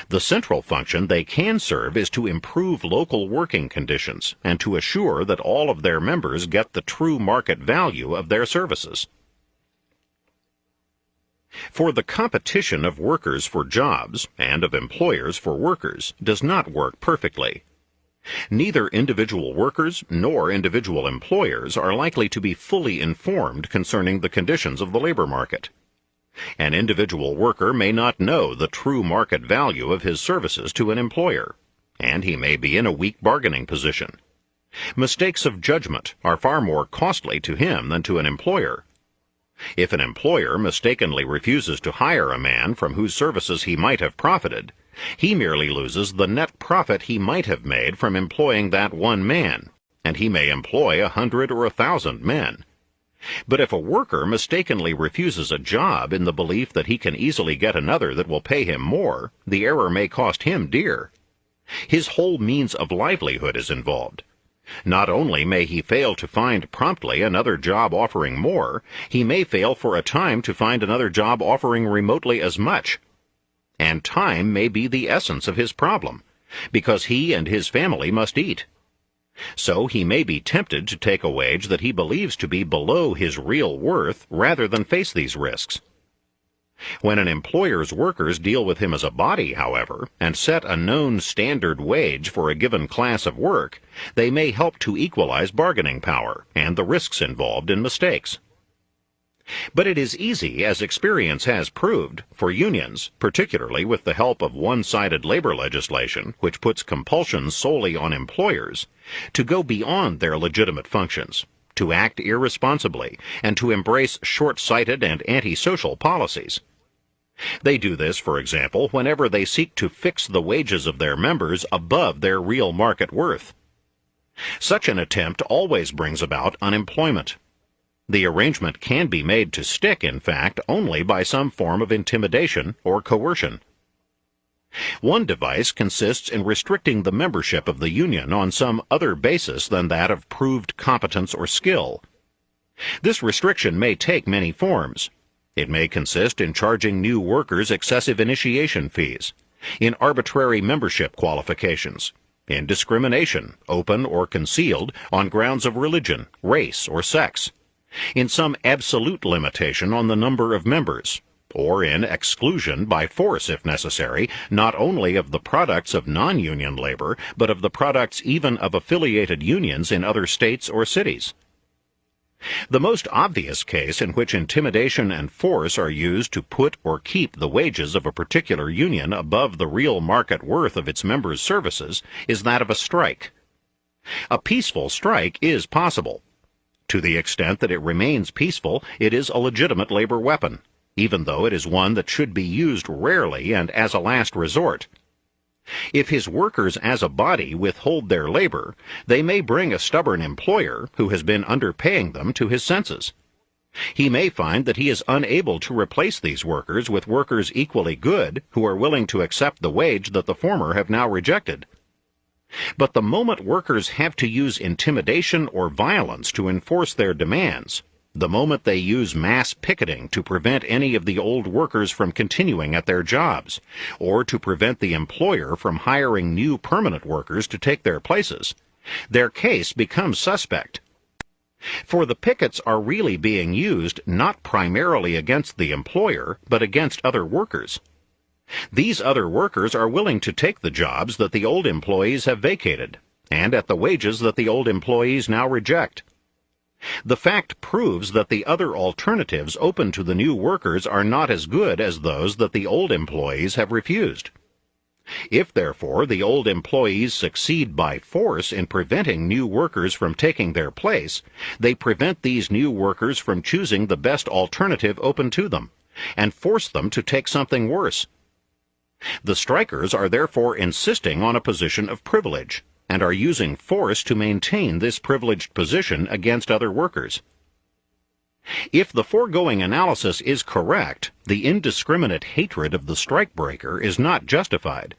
The central function they can serve is to improve local working conditions and to assure that all of their members get the true market value of their services. For the competition of workers for jobs and of employers for workers does not work perfectly. Neither individual workers nor individual employers are likely to be fully informed concerning the conditions of the labor market. An individual worker may not know the true market value of his services to an employer, and he may be in a weak bargaining position. Mistakes of judgment are far more costly to him than to an employer. If an employer mistakenly refuses to hire a man from whose services he might have profited, he merely loses the net profit he might have made from employing that one man, and he may employ 100 or 1,000 men. But if a worker mistakenly refuses a job in the belief that he can easily get another that will pay him more, the error may cost him dear. His whole means of livelihood is involved. Not only may he fail to find promptly another job offering more, he may fail for a time to find another job offering remotely as much. And time may be the essence of his problem, because he and his family must eat. So he may be tempted to take a wage that he believes to be below his real worth rather than face these risks. When an employer's workers deal with him as a body, however, and set a known standard wage for a given class of work, they may help to equalize bargaining power and the risks involved in mistakes. But it is easy, as experience has proved, for unions, particularly with the help of one-sided labor legislation, which puts compulsions solely on employers, to go beyond their legitimate functions, to act irresponsibly, and to embrace short-sighted and antisocial policies. They do this, for example, whenever they seek to fix the wages of their members above their real market worth. Such an attempt always brings about unemployment. The arrangement can be made to stick, in fact, only by some form of intimidation or coercion. One device consists in restricting the membership of the union on some other basis than that of proved competence or skill. This restriction may take many forms. It may consist in charging new workers excessive initiation fees, in arbitrary membership qualifications, in discrimination, open or concealed, on grounds of religion, race, or sex, in some absolute limitation on the number of members, or in exclusion by force if necessary, not only of the products of non-union labor, but of the products even of affiliated unions in other states or cities. The most obvious case in which intimidation and force are used to put or keep the wages of a particular union above the real market worth of its members' services is that of a strike. A peaceful strike is possible. To the extent that it remains peaceful, it is a legitimate labor weapon, even though it is one that should be used rarely and as a last resort. If his workers as a body withhold their labor, they may bring a stubborn employer who has been underpaying them to his senses. He may find that he is unable to replace these workers with workers equally good who are willing to accept the wage that the former have now rejected. But the moment workers have to use intimidation or violence to enforce their demands, the moment they use mass picketing to prevent any of the old workers from continuing at their jobs, or to prevent the employer from hiring new permanent workers to take their places, their case becomes suspect. For the pickets are really being used not primarily against the employer, but against other workers. These other workers are willing to take the jobs that the old employees have vacated, and at the wages that the old employees now reject. The fact proves that the other alternatives open to the new workers are not as good as those that the old employees have refused. If, therefore, the old employees succeed by force in preventing new workers from taking their place, they prevent these new workers from choosing the best alternative open to them, and force them to take something worse. The strikers are therefore insisting on a position of privilege, and are using force to maintain this privileged position against other workers. If the foregoing analysis is correct, the indiscriminate hatred of the strikebreaker is not justified.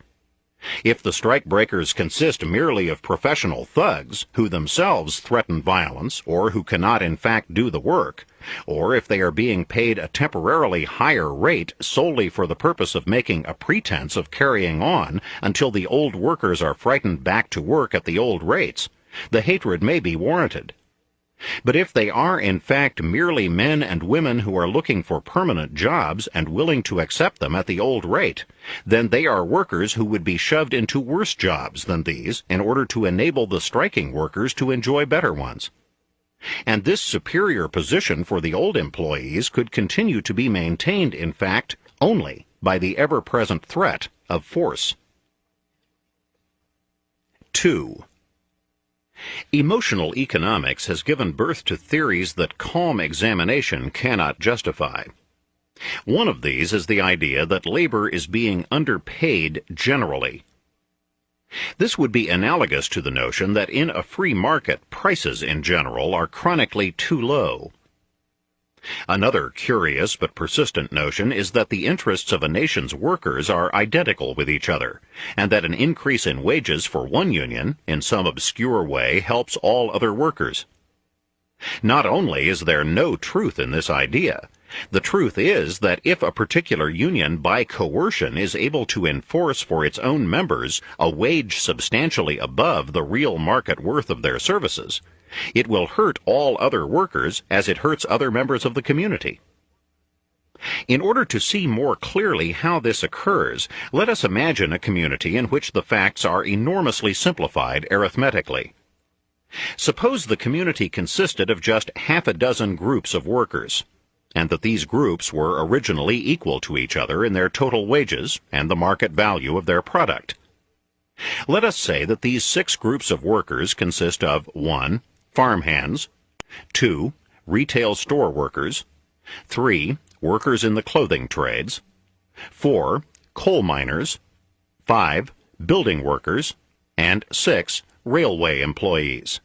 If the strikebreakers consist merely of professional thugs who themselves threaten violence or who cannot in fact do the work, or if they are being paid a temporarily higher rate solely for the purpose of making a pretense of carrying on until the old workers are frightened back to work at the old rates, the hatred may be warranted. But if they are in fact merely men and women who are looking for permanent jobs and willing to accept them at the old rate, then they are workers who would be shoved into worse jobs than these in order to enable the striking workers to enjoy better ones. And this superior position for the old employees could continue to be maintained, in fact, only by the ever-present threat of force. 2. Emotional economics has given birth to theories that calm examination cannot justify. One of these is the idea that labor is being underpaid generally. This would be analogous to the notion that in a free market, prices in general are chronically too low. Another curious but persistent notion is that the interests of a nation's workers are identical with each other, and that an increase in wages for one union, in some obscure way, helps all other workers. Not only is there no truth in this idea, the truth is that if a particular union by coercion is able to enforce for its own members a wage substantially above the real market worth of their services, it will hurt all other workers as it hurts other members of the community. In order to see more clearly how this occurs, let us imagine a community in which the facts are enormously simplified arithmetically. Suppose the community consisted of just half a dozen groups of workers, and that these groups were originally equal to each other in their total wages and the market value of their product. Let us say that these 6 groups of workers consist of 1. Farmhands, 2. Retail store workers, 3. Workers in the clothing trades, 4. Coal miners, 5. Building workers, and 6. Railway employees.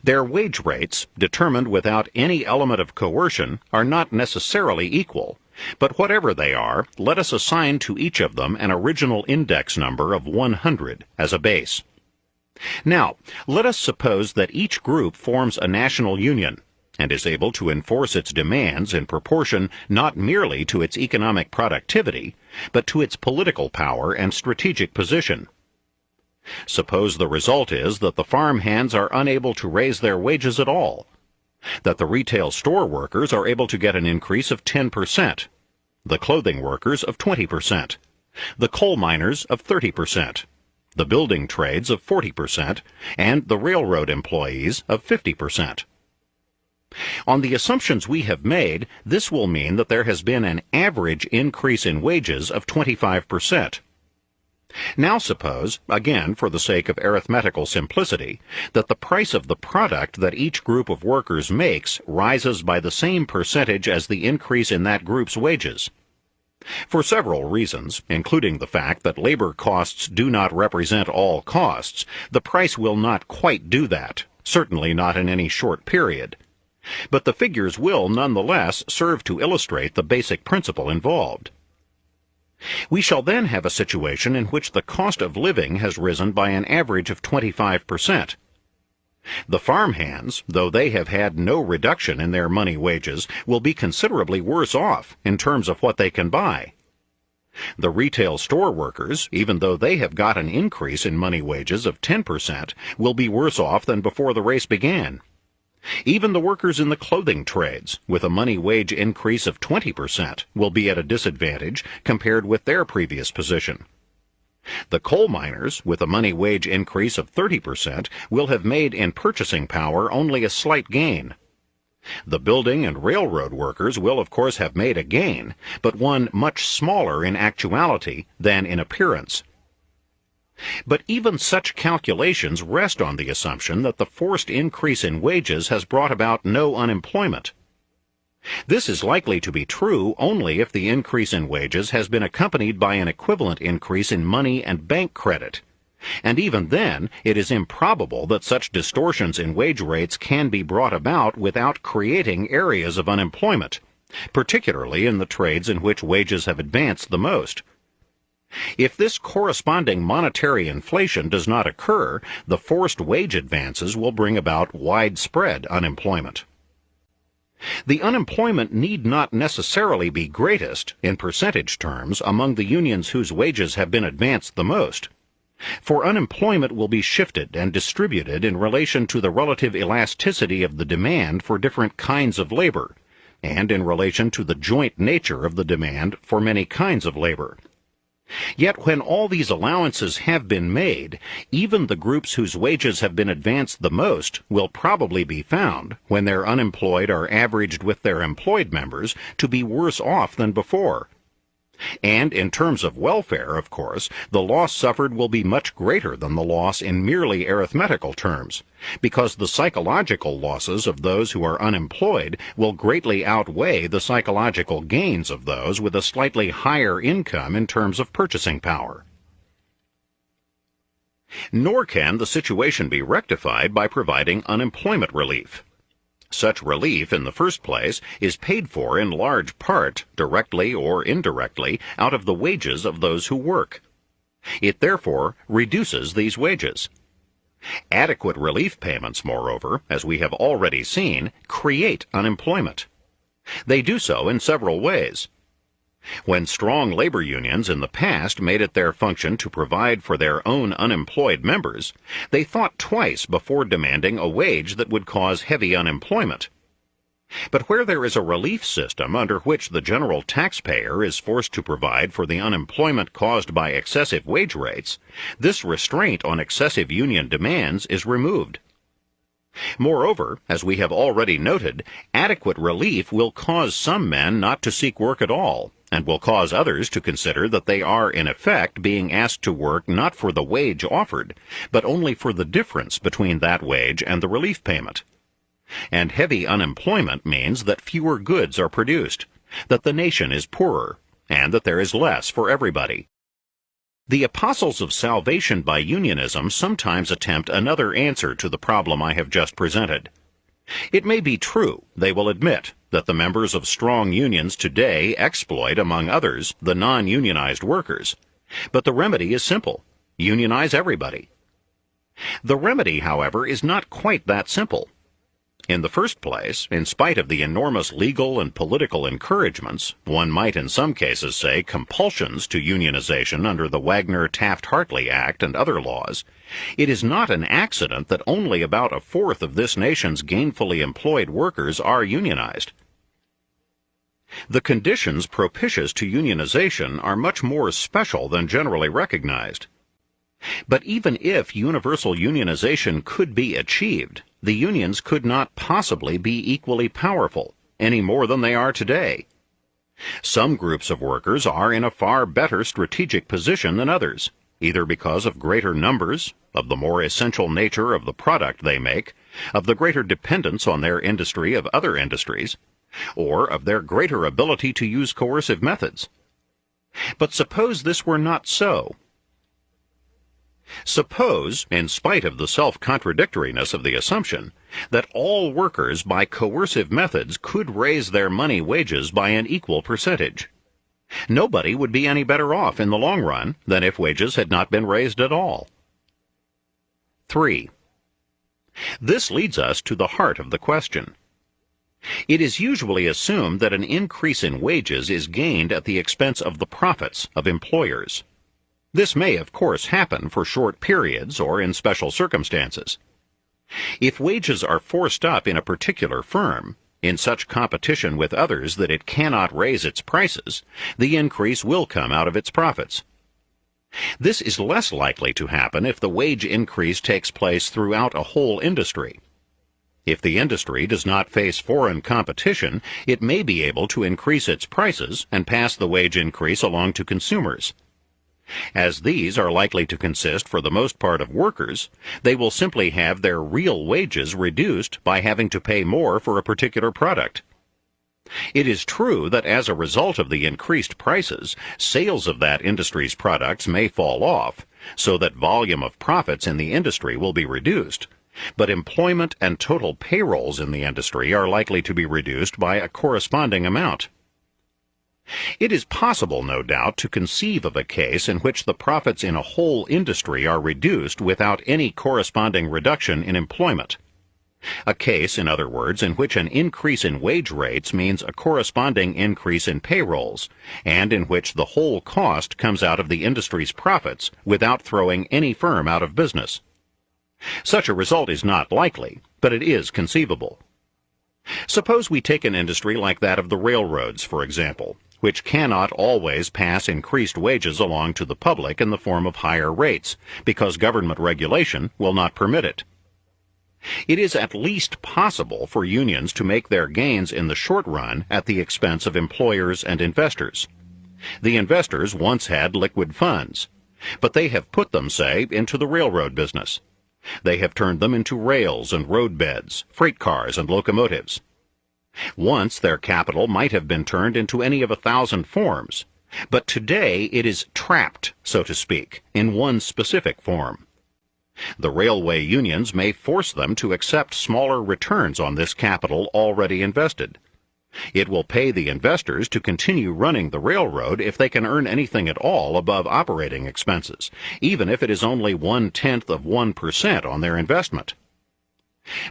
Their wage rates, determined without any element of coercion, are not necessarily equal, but whatever they are, let us assign to each of them an original index number of 100 as a base. Now, let us suppose that each group forms a national union and is able to enforce its demands in proportion not merely to its economic productivity, but to its political power and strategic position. Suppose the result is that the farmhands are unable to raise their wages at all, that the retail store workers are able to get an increase of 10%, the clothing workers of 20%, the coal miners of 30%, the building trades of 40%, and the railroad employees of 50%. On the assumptions we have made, this will mean that there has been an average increase in wages of 25%. Now suppose, again for the sake of arithmetical simplicity, that the price of the product that each group of workers makes rises by the same percentage as the increase in that group's wages. For several reasons, including the fact that labor costs do not represent all costs, the price will not quite do that, certainly not in any short period. But the figures will nonetheless serve to illustrate the basic principle involved. We shall then have a situation in which the cost of living has risen by an average of 25%. The farmhands, though they have had no reduction in their money wages, will be considerably worse off in terms of what they can buy. The retail store workers, even though they have got an increase in money wages of 10%, will be worse off than before the race began. Even the workers in the clothing trades, with a money wage increase of 20%, will be at a disadvantage compared with their previous position. The coal miners, with a money wage increase of 30%, will have made in purchasing power only a slight gain. The building and railroad workers will of course have made a gain, but one much smaller in actuality than in appearance. But even such calculations rest on the assumption that the forced increase in wages has brought about no unemployment. This is likely to be true only if the increase in wages has been accompanied by an equivalent increase in money and bank credit. And even then, it is improbable that such distortions in wage rates can be brought about without creating areas of unemployment, particularly in the trades in which wages have advanced the most. If this corresponding monetary inflation does not occur, the forced wage advances will bring about widespread unemployment. The unemployment need not necessarily be greatest, in percentage terms, among the unions whose wages have been advanced the most, for unemployment will be shifted and distributed in relation to the relative elasticity of the demand for different kinds of labor, and in relation to the joint nature of the demand for many kinds of labor. Yet when all these allowances have been made, even the groups whose wages have been advanced the most will probably be found, when their unemployed are averaged with their employed members, to be worse off than before. And in terms of welfare, of course, the loss suffered will be much greater than the loss in merely arithmetical terms, because the psychological losses of those who are unemployed will greatly outweigh the psychological gains of those with a slightly higher income in terms of purchasing power. Nor can the situation be rectified by providing unemployment relief. Such relief, in the first place, is paid for in large part, directly or indirectly, out of the wages of those who work. It therefore reduces these wages. Adequate relief payments, moreover, as we have already seen, create unemployment. They do so in several ways. When strong labor unions in the past made it their function to provide for their own unemployed members, they thought twice before demanding a wage that would cause heavy unemployment. But where there is a relief system under which the general taxpayer is forced to provide for the unemployment caused by excessive wage rates, this restraint on excessive union demands is removed. Moreover, as we have already noted, adequate relief will cause some men not to seek work at all, and will cause others to consider that they are in effect being asked to work not for the wage offered, but only for the difference between that wage and the relief payment. And heavy unemployment means that fewer goods are produced, that the nation is poorer, and that there is less for everybody. The apostles of salvation by unionism sometimes attempt another answer to the problem I have just presented. It may be true, they will admit, that the members of strong unions today exploit, among others, the non-unionized workers. But the remedy is simple: unionize everybody. The remedy, however, is not quite that simple. In the first place, in spite of the enormous legal and political encouragements, one might in some cases say compulsions to unionization under the Wagner-Taft-Hartley Act and other laws, it is not an accident that only about a fourth of this nation's gainfully employed workers are unionized. The conditions propitious to unionization are much more special than generally recognized. But even if universal unionization could be achieved, the unions could not possibly be equally powerful, any more than they are today. Some groups of workers are in a far better strategic position than others, either because of greater numbers, of the more essential nature of the product they make, of the greater dependence on their industry of other industries, or of their greater ability to use coercive methods. But suppose this were not so. Suppose, in spite of the self-contradictoriness of the assumption, that all workers by coercive methods could raise their money wages by an equal percentage. Nobody would be any better off in the long run than if wages had not been raised at all. 3. This leads us to the heart of the question. It is usually assumed that an increase in wages is gained at the expense of the profits of employers. This may, of course, happen for short periods or in special circumstances. If wages are forced up in a particular firm, in such competition with others that it cannot raise its prices, the increase will come out of its profits. This is less likely to happen if the wage increase takes place throughout a whole industry. If the industry does not face foreign competition, it may be able to increase its prices and pass the wage increase along to consumers. As these are likely to consist for the most part of workers, they will simply have their real wages reduced by having to pay more for a particular product. It is true that as a result of the increased prices, sales of that industry's products may fall off, so that volume of profits in the industry will be reduced, but employment and total payrolls in the industry are likely to be reduced by a corresponding amount. It is possible, no doubt, to conceive of a case in which the profits in a whole industry are reduced without any corresponding reduction in employment. A case, in other words, in which an increase in wage rates means a corresponding increase in payrolls, and in which the whole cost comes out of the industry's profits without throwing any firm out of business. Such a result is not likely, but it is conceivable. Suppose we take an industry like that of the railroads, for example, which cannot always pass increased wages along to the public in the form of higher rates, because government regulation will not permit it. It is at least possible for unions to make their gains in the short run at the expense of employers and investors. The investors once had liquid funds, but they have put them, say, into the railroad business. They have turned them into rails and roadbeds, freight cars and locomotives. Once their capital might have been turned into any of 1,000 forms, but today it is trapped, so to speak, in one specific form. The railway unions may force them to accept smaller returns on this capital already invested. It will pay the investors to continue running the railroad if they can earn anything at all above operating expenses, even if it is only 0.1% on their investment.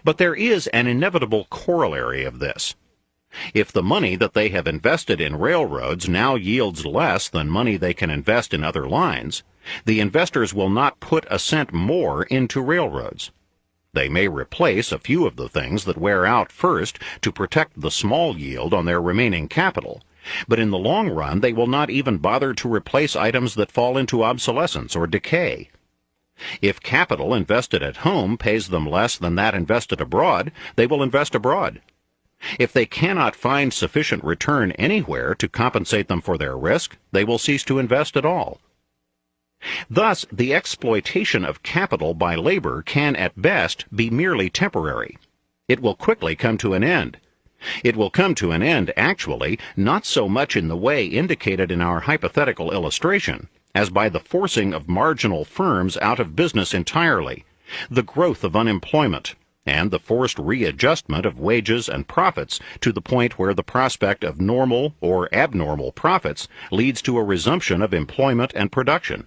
But there is an inevitable corollary of this. If the money that they have invested in railroads now yields less than money they can invest in other lines, the investors will not put a cent more into railroads. They may replace a few of the things that wear out first to protect the small yield on their remaining capital, but in the long run they will not even bother to replace items that fall into obsolescence or decay. If capital invested at home pays them less than that invested abroad, they will invest abroad. If they cannot find sufficient return anywhere to compensate them for their risk, they will cease to invest at all. Thus, the exploitation of capital by labor can at best be merely temporary. It will quickly come to an end. It will come to an end, actually, not so much in the way indicated in our hypothetical illustration, as by the forcing of marginal firms out of business entirely, the growth of unemployment, and the forced readjustment of wages and profits to the point where the prospect of normal or abnormal profits leads to a resumption of employment and production.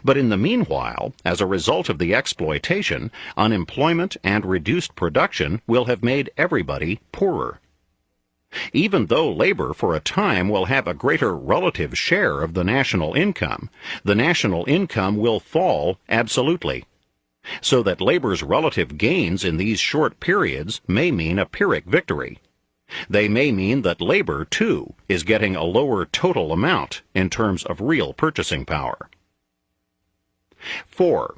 But in the meanwhile, as a result of the exploitation, unemployment and reduced production will have made everybody poorer. Even though labor for a time will have a greater relative share of the national income will fall absolutely, so that labor's relative gains in these short periods may mean a Pyrrhic victory. They may mean that labor, too, is getting a lower total amount in terms of real purchasing power. 4.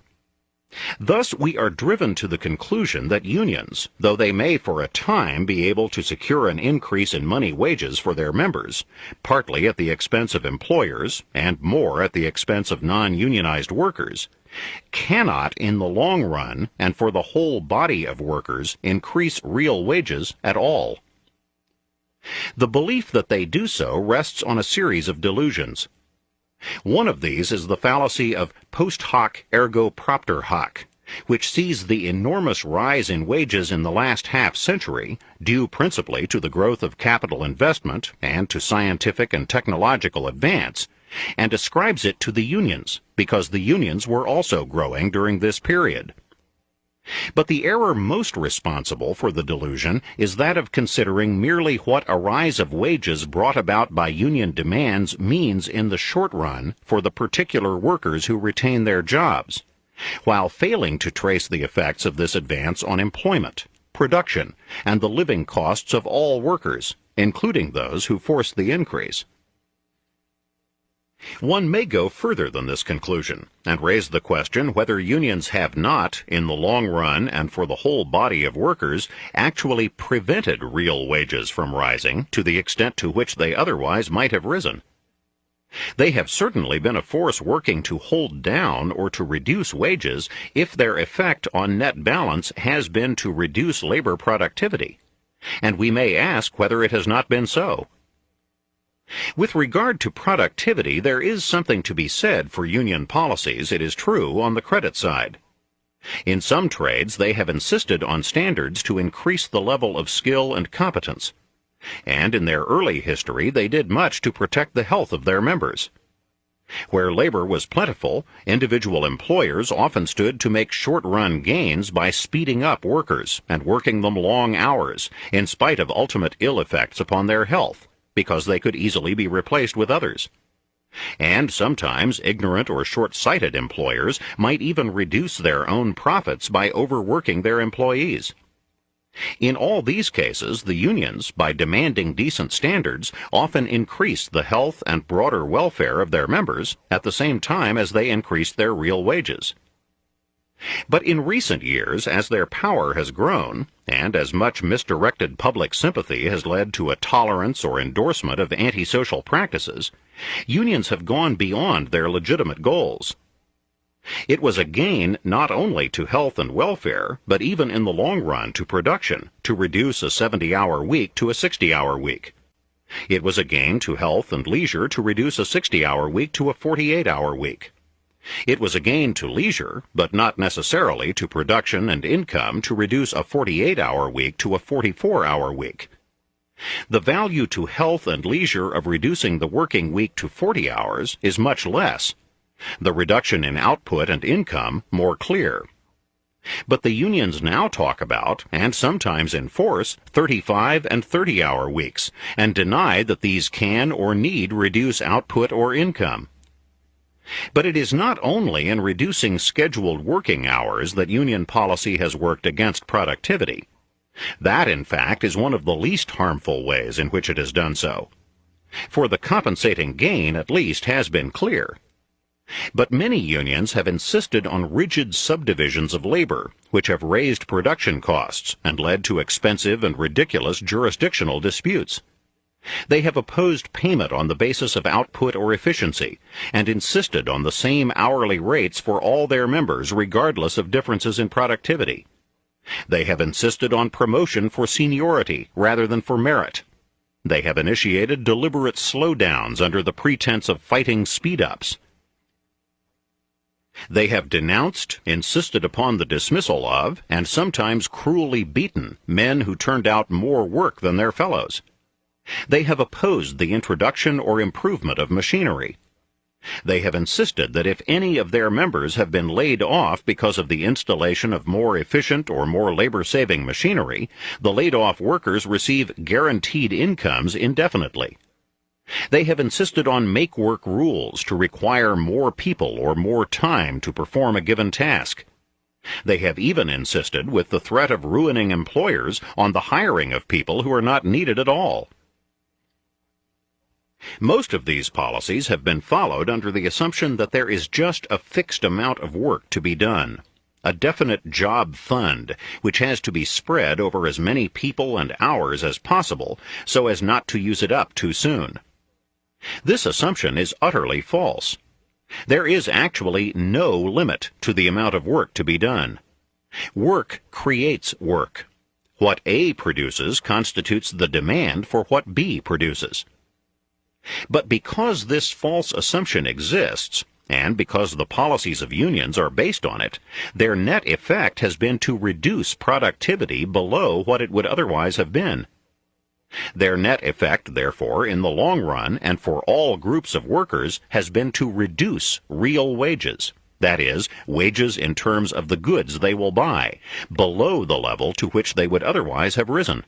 Thus, we are driven to the conclusion that unions, though they may for a time be able to secure an increase in money wages for their members, partly at the expense of employers and more at the expense of non-unionized workers, cannot in the long run and for the whole body of workers increase real wages at all. The belief that they do so rests on a series of delusions. One of these is the fallacy of post hoc ergo propter hoc, which sees the enormous rise in wages in the last half-century, due principally to the growth of capital investment and to scientific and technological advance, and ascribes it to the unions, because the unions were also growing during this period. But the error most responsible for the delusion is that of considering merely what a rise of wages brought about by union demands means in the short run for the particular workers who retain their jobs, while failing to trace the effects of this advance on employment, production, and the living costs of all workers, including those who forced the increase. One may go further than this conclusion and raise the question whether unions have not, in the long run and for the whole body of workers, actually prevented real wages from rising to the extent to which they otherwise might have risen. They have certainly been a force working to hold down or to reduce wages if their effect on net balance has been to reduce labor productivity, and we may ask whether it has not been so. With regard to productivity, there is something to be said for union policies, it is true, on the credit side. In some trades, they have insisted on standards to increase the level of skill and competence, and in their early history, they did much to protect the health of their members. Where labor was plentiful, individual employers often stood to make short-run gains by speeding up workers and working them long hours, in spite of ultimate ill effects upon their health, because they could easily be replaced with others. And sometimes ignorant or short-sighted employers might even reduce their own profits by overworking their employees. In all these cases, the unions, by demanding decent standards, often increased the health and broader welfare of their members at the same time as they increased their real wages. But in recent years, as their power has grown, and as much misdirected public sympathy has led to a tolerance or endorsement of antisocial practices, unions have gone beyond their legitimate goals. It was a gain not only to health and welfare, but even in the long run to production, to reduce a 70-hour week to a 60-hour week. It was a gain to health and leisure to reduce a 60-hour week to a 48-hour week. It was a gain to leisure, but not necessarily to production and income, to reduce a 48-hour week to a 44-hour week. The value to health and leisure of reducing the working week to 40 hours is much less. The reduction in output and income more clear. But the unions now talk about, and sometimes enforce, 35 and 30-hour weeks, and deny that these can or need reduce output or income. But it is not only in reducing scheduled working hours that union policy has worked against productivity. That, in fact, is one of the least harmful ways in which it has done so. For the compensating gain, at least, has been clear. But many unions have insisted on rigid subdivisions of labor, which have raised production costs and led to expensive and ridiculous jurisdictional disputes. They have opposed payment on the basis of output or efficiency, and insisted on the same hourly rates for all their members regardless of differences in productivity. They have insisted on promotion for seniority rather than for merit. They have initiated deliberate slowdowns under the pretense of fighting speed-ups. They have denounced, insisted upon the dismissal of, and sometimes cruelly beaten men who turned out more work than their fellows. They have opposed the introduction or improvement of machinery. They have insisted that if any of their members have been laid off because of the installation of more efficient or more labor-saving machinery, the laid-off workers receive guaranteed incomes indefinitely. They have insisted on make-work rules to require more people or more time to perform a given task. They have even insisted, with the threat of ruining employers, on the hiring of people who are not needed at all. Most of these policies have been followed under the assumption that there is just a fixed amount of work to be done, a definite job fund, which has to be spread over as many people and hours as possible so as not to use it up too soon. This assumption is utterly false. There is actually no limit to the amount of work to be done. Work creates work. What A produces constitutes the demand for what B produces. But because this false assumption exists, and because the policies of unions are based on it, their net effect has been to reduce productivity below what it would otherwise have been. Their net effect, therefore, in the long run and for all groups of workers, has been to reduce real wages, that is, wages in terms of the goods they will buy, below the level to which they would otherwise have risen.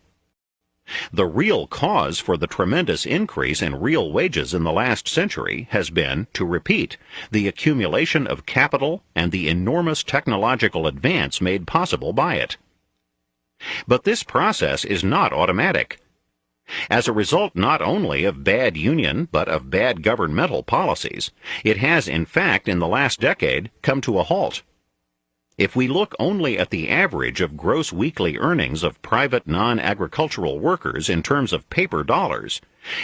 The real cause for the tremendous increase in real wages in the last century has been, to repeat, the accumulation of capital and the enormous technological advance made possible by it. But this process is not automatic. As a result not only of bad union but of bad governmental policies, it has in fact in the last decade come to a halt. If we look only at the average of gross weekly earnings of private non-agricultural workers in terms of paper dollars,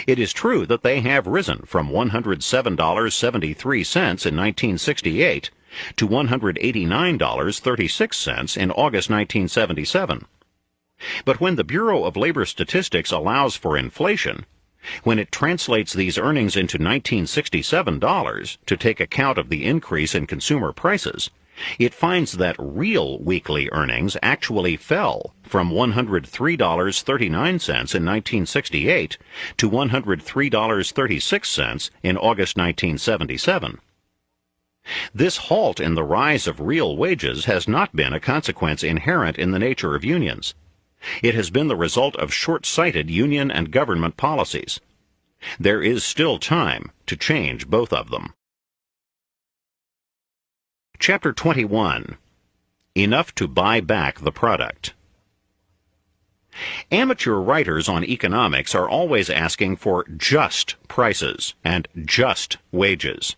it is true that they have risen from $107.73 in 1968 to $189.36 in August 1977. But when the Bureau of Labor Statistics allows for inflation, when it translates these earnings into 1967 dollars to take account of the increase in consumer prices, it finds that real weekly earnings actually fell from $103.39 in 1968 to $103.36 in August 1977. This halt in the rise of real wages has not been a consequence inherent in the nature of unions. It has been the result of short-sighted union and government policies. There is still time to change both of them. Chapter 21. Enough to buy back the product. Amateur writers on economics are always asking for just prices and just wages.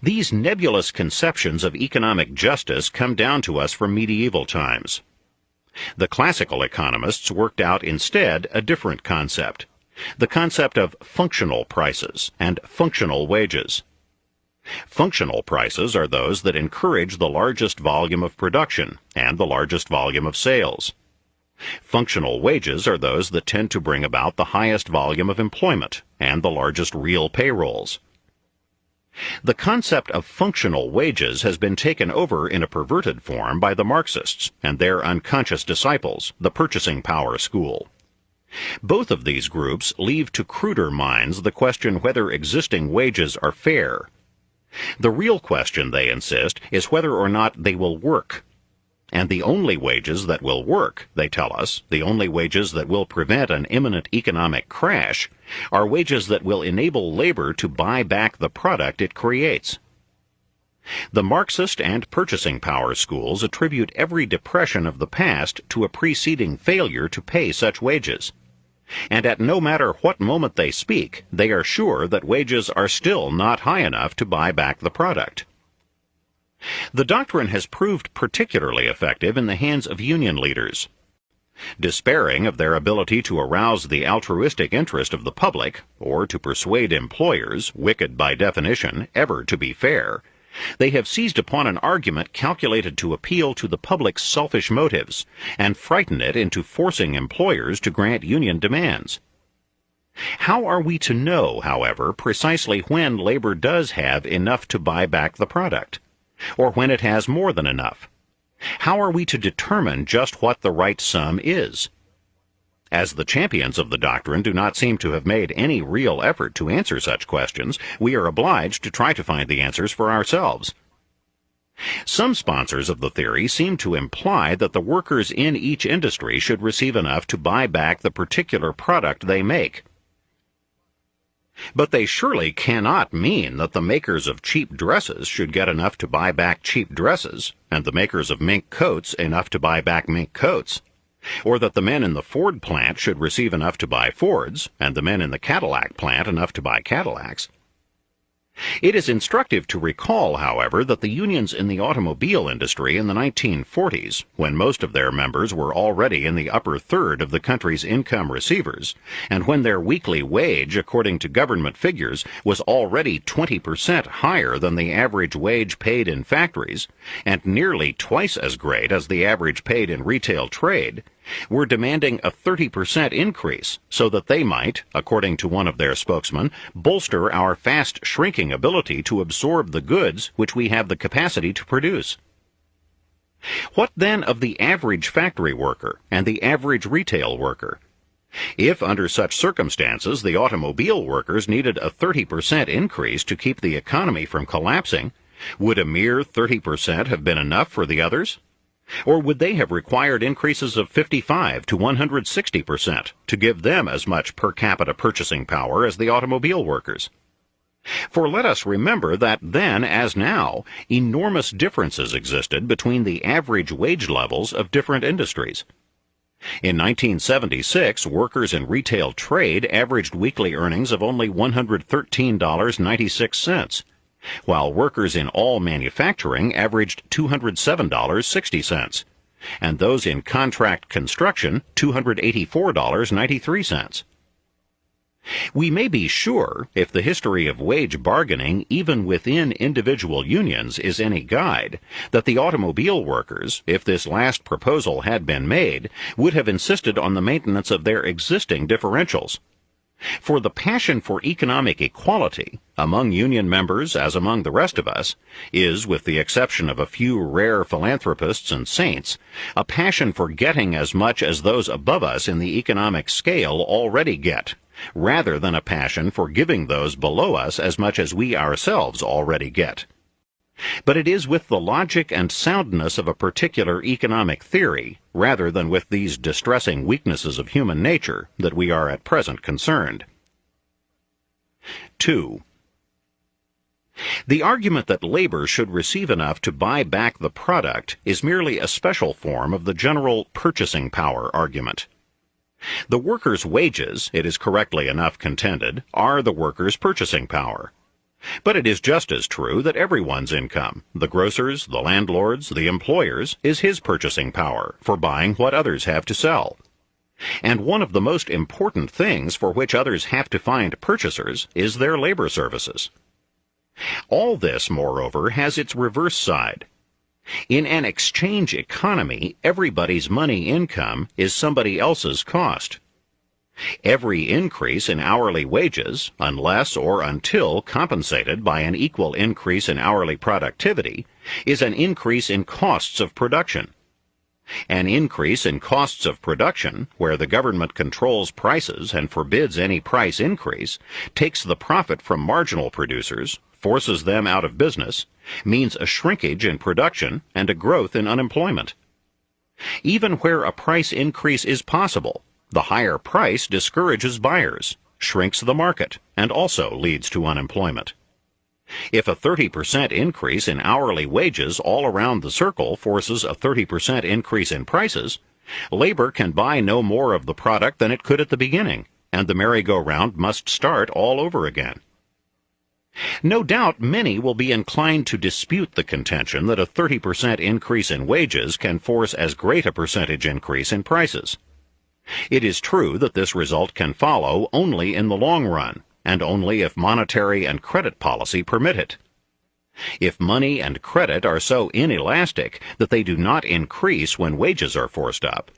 These nebulous conceptions of economic justice come down to us from medieval times. The classical economists worked out instead a different concept, the concept of functional prices and functional wages. Functional prices are those that encourage the largest volume of production and the largest volume of sales. Functional wages are those that tend to bring about the highest volume of employment and the largest real payrolls. The concept of functional wages has been taken over in a perverted form by the Marxists and their unconscious disciples, the purchasing power school. Both of these groups leave to cruder minds the question whether existing wages are fair. The real question, they insist, is whether or not they will work. And the only wages that will work, they tell us, the only wages that will prevent an imminent economic crash, are wages that will enable labor to buy back the product it creates. The Marxist and purchasing power schools attribute every depression of the past to a preceding failure to pay such wages. And at no matter what moment they speak, they are sure that wages are still not high enough to buy back the product. The doctrine has proved particularly effective in the hands of union leaders. Despairing of their ability to arouse the altruistic interest of the public, or to persuade employers, wicked by definition, ever to be fair, they have seized upon an argument calculated to appeal to the public's selfish motives and frighten it into forcing employers to grant union demands. How are we to know, however, precisely when labor does have enough to buy back the product, or when it has more than enough? How are we to determine just what the right sum is? As the champions of the doctrine do not seem to have made any real effort to answer such questions, we are obliged to try to find the answers for ourselves. Some sponsors of the theory seem to imply that the workers in each industry should receive enough to buy back the particular product they make. But they surely cannot mean that the makers of cheap dresses should get enough to buy back cheap dresses, and the makers of mink coats enough to buy back mink coats, or that the men in the Ford plant should receive enough to buy Fords, and the men in the Cadillac plant enough to buy Cadillacs. It is instructive to recall, however, that the unions in the automobile industry in the 1940s, when most of their members were already in the upper third of the country's income receivers, and when their weekly wage, according to government figures, was already 20% higher than the average wage paid in factories, and nearly twice as great as the average paid in retail trade, were demanding a 30% increase so that they might, according to one of their spokesmen, bolster our fast-shrinking ability to absorb the goods which we have the capacity to produce. What then of the average factory worker and the average retail worker? If, under such circumstances, the automobile workers needed a 30% increase to keep the economy from collapsing, would a mere 30% have been enough for the others? Or would they have required increases of 55 to 160% to give them as much per capita purchasing power as the automobile workers? For let us remember that then, as now, enormous differences existed between the average wage levels of different industries. In 1976, workers in retail trade averaged weekly earnings of only $113.96. while workers in all manufacturing averaged $207.60, and those in contract construction $284.93. We may be sure, if the history of wage bargaining, even within individual unions, is any guide, that the automobile workers, if this last proposal had been made, would have insisted on the maintenance of their existing differentials. For the passion for economic equality, among union members as among the rest of us, is, with the exception of a few rare philanthropists and saints, a passion for getting as much as those above us in the economic scale already get, rather than a passion for giving those below us as much as we ourselves already get. But it is with the logic and soundness of a particular economic theory, rather than with these distressing weaknesses of human nature, that we are at present concerned. 2. The argument that labor should receive enough to buy back the product is merely a special form of the general purchasing power argument. The workers' wages, it is correctly enough contended, are the workers' purchasing power. But it is just as true that everyone's income, the grocer's, the landlord's, the employer's, is his purchasing power for buying what others have to sell. And one of the most important things for which others have to find purchasers is their labor services. All this, moreover, has its reverse side. In an exchange economy, everybody's money income is somebody else's cost. Every increase in hourly wages, unless or until compensated by an equal increase in hourly productivity, is an increase in costs of production. An increase in costs of production, where the government controls prices and forbids any price increase, takes the profit from marginal producers, forces them out of business, means a shrinkage in production and a growth in unemployment. Even where a price increase is possible, the higher price discourages buyers, shrinks the market, and also leads to unemployment. If a 30% increase in hourly wages all around the circle forces a 30% increase in prices, labor can buy no more of the product than it could at the beginning, and the merry-go-round must start all over again. No doubt many will be inclined to dispute the contention that a 30% increase in wages can force as great a percentage increase in prices. It is true that this result can follow only in the long run, and only if monetary and credit policy permit it. If money and credit are so inelastic that they do not increase when wages are forced up,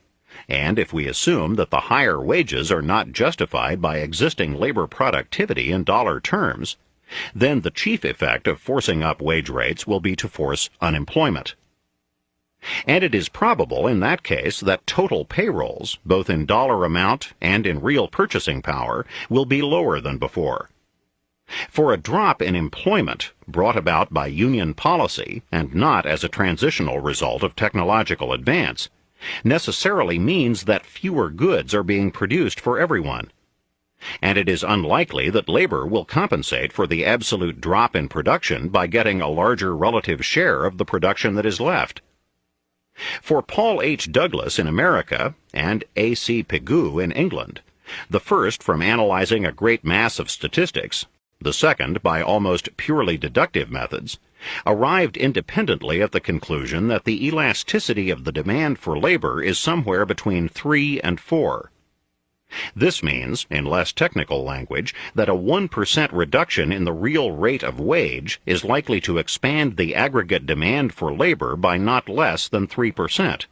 and if we assume that the higher wages are not justified by existing labor productivity in dollar terms, then the chief effect of forcing up wage rates will be to force unemployment. And it is probable in that case that total payrolls, both in dollar amount and in real purchasing power, will be lower than before. For a drop in employment, brought about by union policy and not as a transitional result of technological advance, necessarily means that fewer goods are being produced for everyone. And it is unlikely that labor will compensate for the absolute drop in production by getting a larger relative share of the production that is left. For Paul H. Douglas in America and A. C. Pigou in England, the first from analyzing a great mass of statistics, The second, by almost purely deductive methods, arrived independently at the conclusion that the elasticity of the demand for labor is somewhere between 3 and 4. This means, in less technical language, that a 1% reduction in the real rate of wage is likely to expand the aggregate demand for labor by not less than 3%.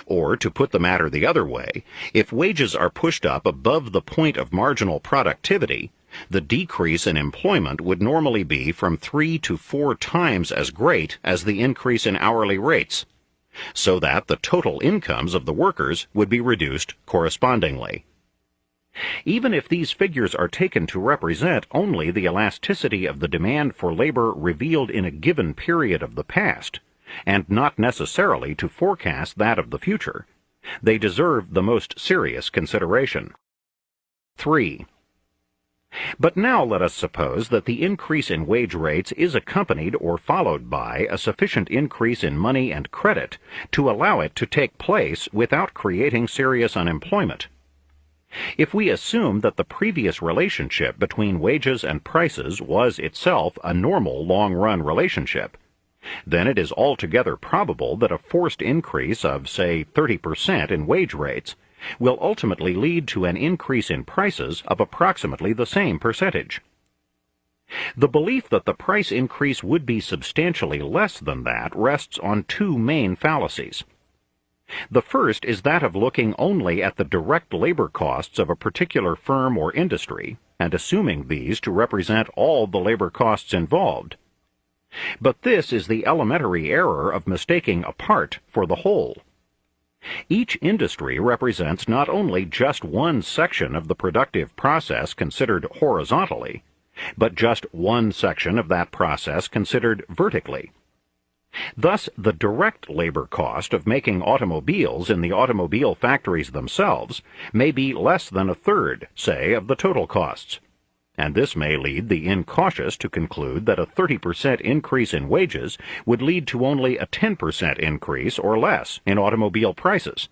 Or, to put the matter the other way, if wages are pushed up above the point of marginal productivity, the decrease in employment would normally be from 3 to 4 times as great as the increase in hourly rates, so that the total incomes of the workers would be reduced correspondingly. Even if these figures are taken to represent only the elasticity of the demand for labor revealed in a given period of the past, and not necessarily to forecast that of the future, they deserve the most serious consideration. 3. But now let us suppose that the increase in wage rates is accompanied or followed by a sufficient increase in money and credit to allow it to take place without creating serious unemployment. If we assume that the previous relationship between wages and prices was itself a normal long-run relationship, then it is altogether probable that a forced increase of, say, 30% in wage rates will ultimately lead to an increase in prices of approximately the same percentage. The belief that the price increase would be substantially less than that rests on two main fallacies. The first is that of looking only at the direct labor costs of a particular firm or industry and assuming these to represent all the labor costs involved. But this is the elementary error of mistaking a part for the whole. Each industry represents not only just one section of the productive process considered horizontally, but just one section of that process considered vertically. Thus, the direct labor cost of making automobiles in the automobile factories themselves may be less than a third, say, of the total costs, and this may lead the incautious to conclude that a 30% increase in wages would lead to only a 10% increase or less in automobile prices.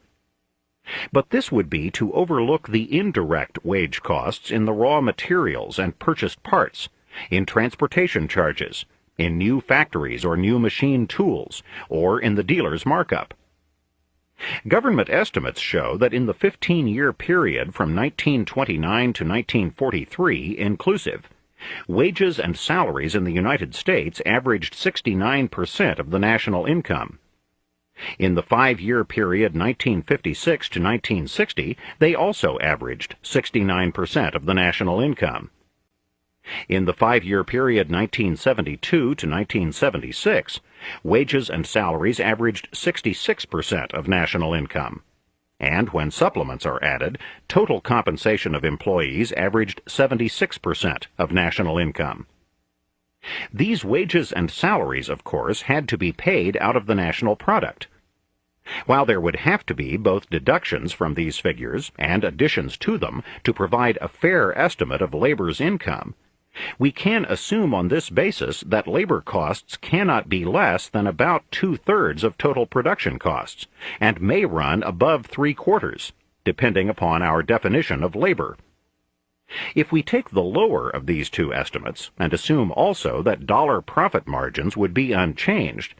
But this would be to overlook the indirect wage costs in the raw materials and purchased parts, in transportation charges, in new factories or new machine tools, or in the dealer's markup. Government estimates show that in the 15-year period from 1929 to 1943 inclusive, wages and salaries in the United States averaged 69% of the national income. In the 5-year period 1956 to 1960, they also averaged 69% of the national income. In the 5-year period 1972 to 1976, wages and salaries averaged 66% of national income. And when supplements are added, total compensation of employees averaged 76% of national income. These wages and salaries, of course, had to be paid out of the national product. While there would have to be both deductions from these figures and additions to them to provide a fair estimate of labor's income, we can assume on this basis that labor costs cannot be less than about 2/3 of total production costs, and may run above 3/4, depending upon our definition of labor. If we take the lower of these two estimates, and assume also that dollar profit margins would be unchanged,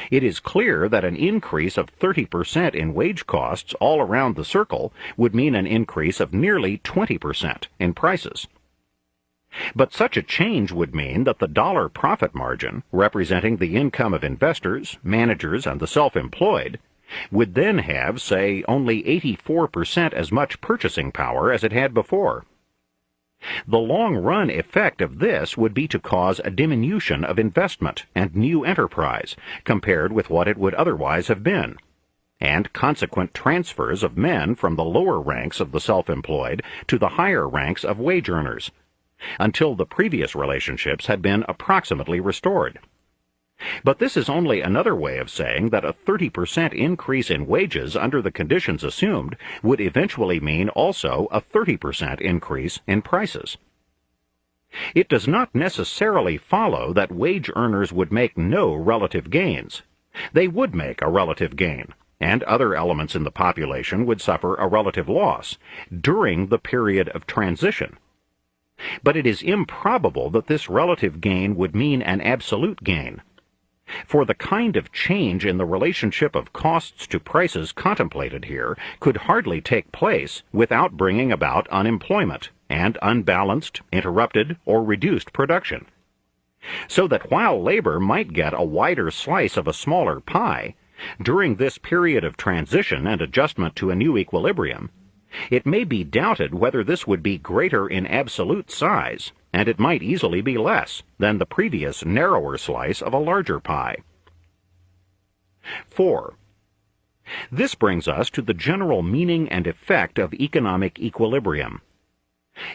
it is clear that an increase of 30% in wage costs all around the circle would mean an increase of nearly 20% in prices. But such a change would mean that the dollar profit margin, representing the income of investors, managers, and the self-employed, would then have, say, only 84% as much purchasing power as it had before. The long-run effect of this would be to cause a diminution of investment and new enterprise compared with what it would otherwise have been, and consequent transfers of men from the lower ranks of the self-employed to the higher ranks of wage earners, until the previous relationships had been approximately restored. But this is only another way of saying that a 30% increase in wages under the conditions assumed would eventually mean also a 30% increase in prices. It does not necessarily follow that wage earners would make no relative gains. They would make a relative gain, and other elements in the population would suffer a relative loss during the period of transition. But it is improbable that this relative gain would mean an absolute gain. For the kind of change in the relationship of costs to prices contemplated here could hardly take place without bringing about unemployment and unbalanced, interrupted, or reduced production. So that while labor might get a wider slice of a smaller pie, during this period of transition and adjustment to a new equilibrium, it may be doubted whether this would be greater in absolute size, and it might easily be less than the previous narrower slice of a larger pie. 4. This brings us to the general meaning and effect of economic equilibrium.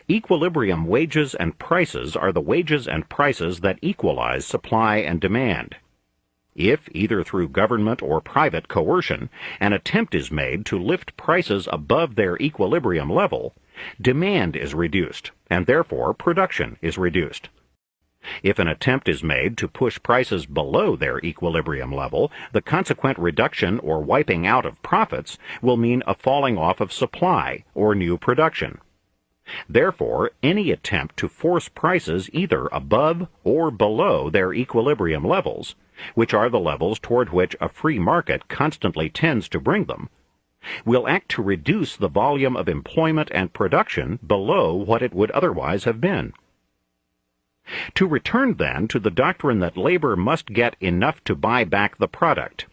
Equilibrium wages and prices are the wages and prices that equalize supply and demand. If, either through government or private coercion, an attempt is made to lift prices above their equilibrium level, demand is reduced, and therefore production is reduced. If an attempt is made to push prices below their equilibrium level, the consequent reduction or wiping out of profits will mean a falling off of supply or new production. Therefore, any attempt to force prices either above or below their equilibrium levels, which are the levels toward which a free market constantly tends to bring them, will act to reduce the volume of employment and production below what it would otherwise have been. To return, then, to the doctrine that labor must get enough to buy back the product.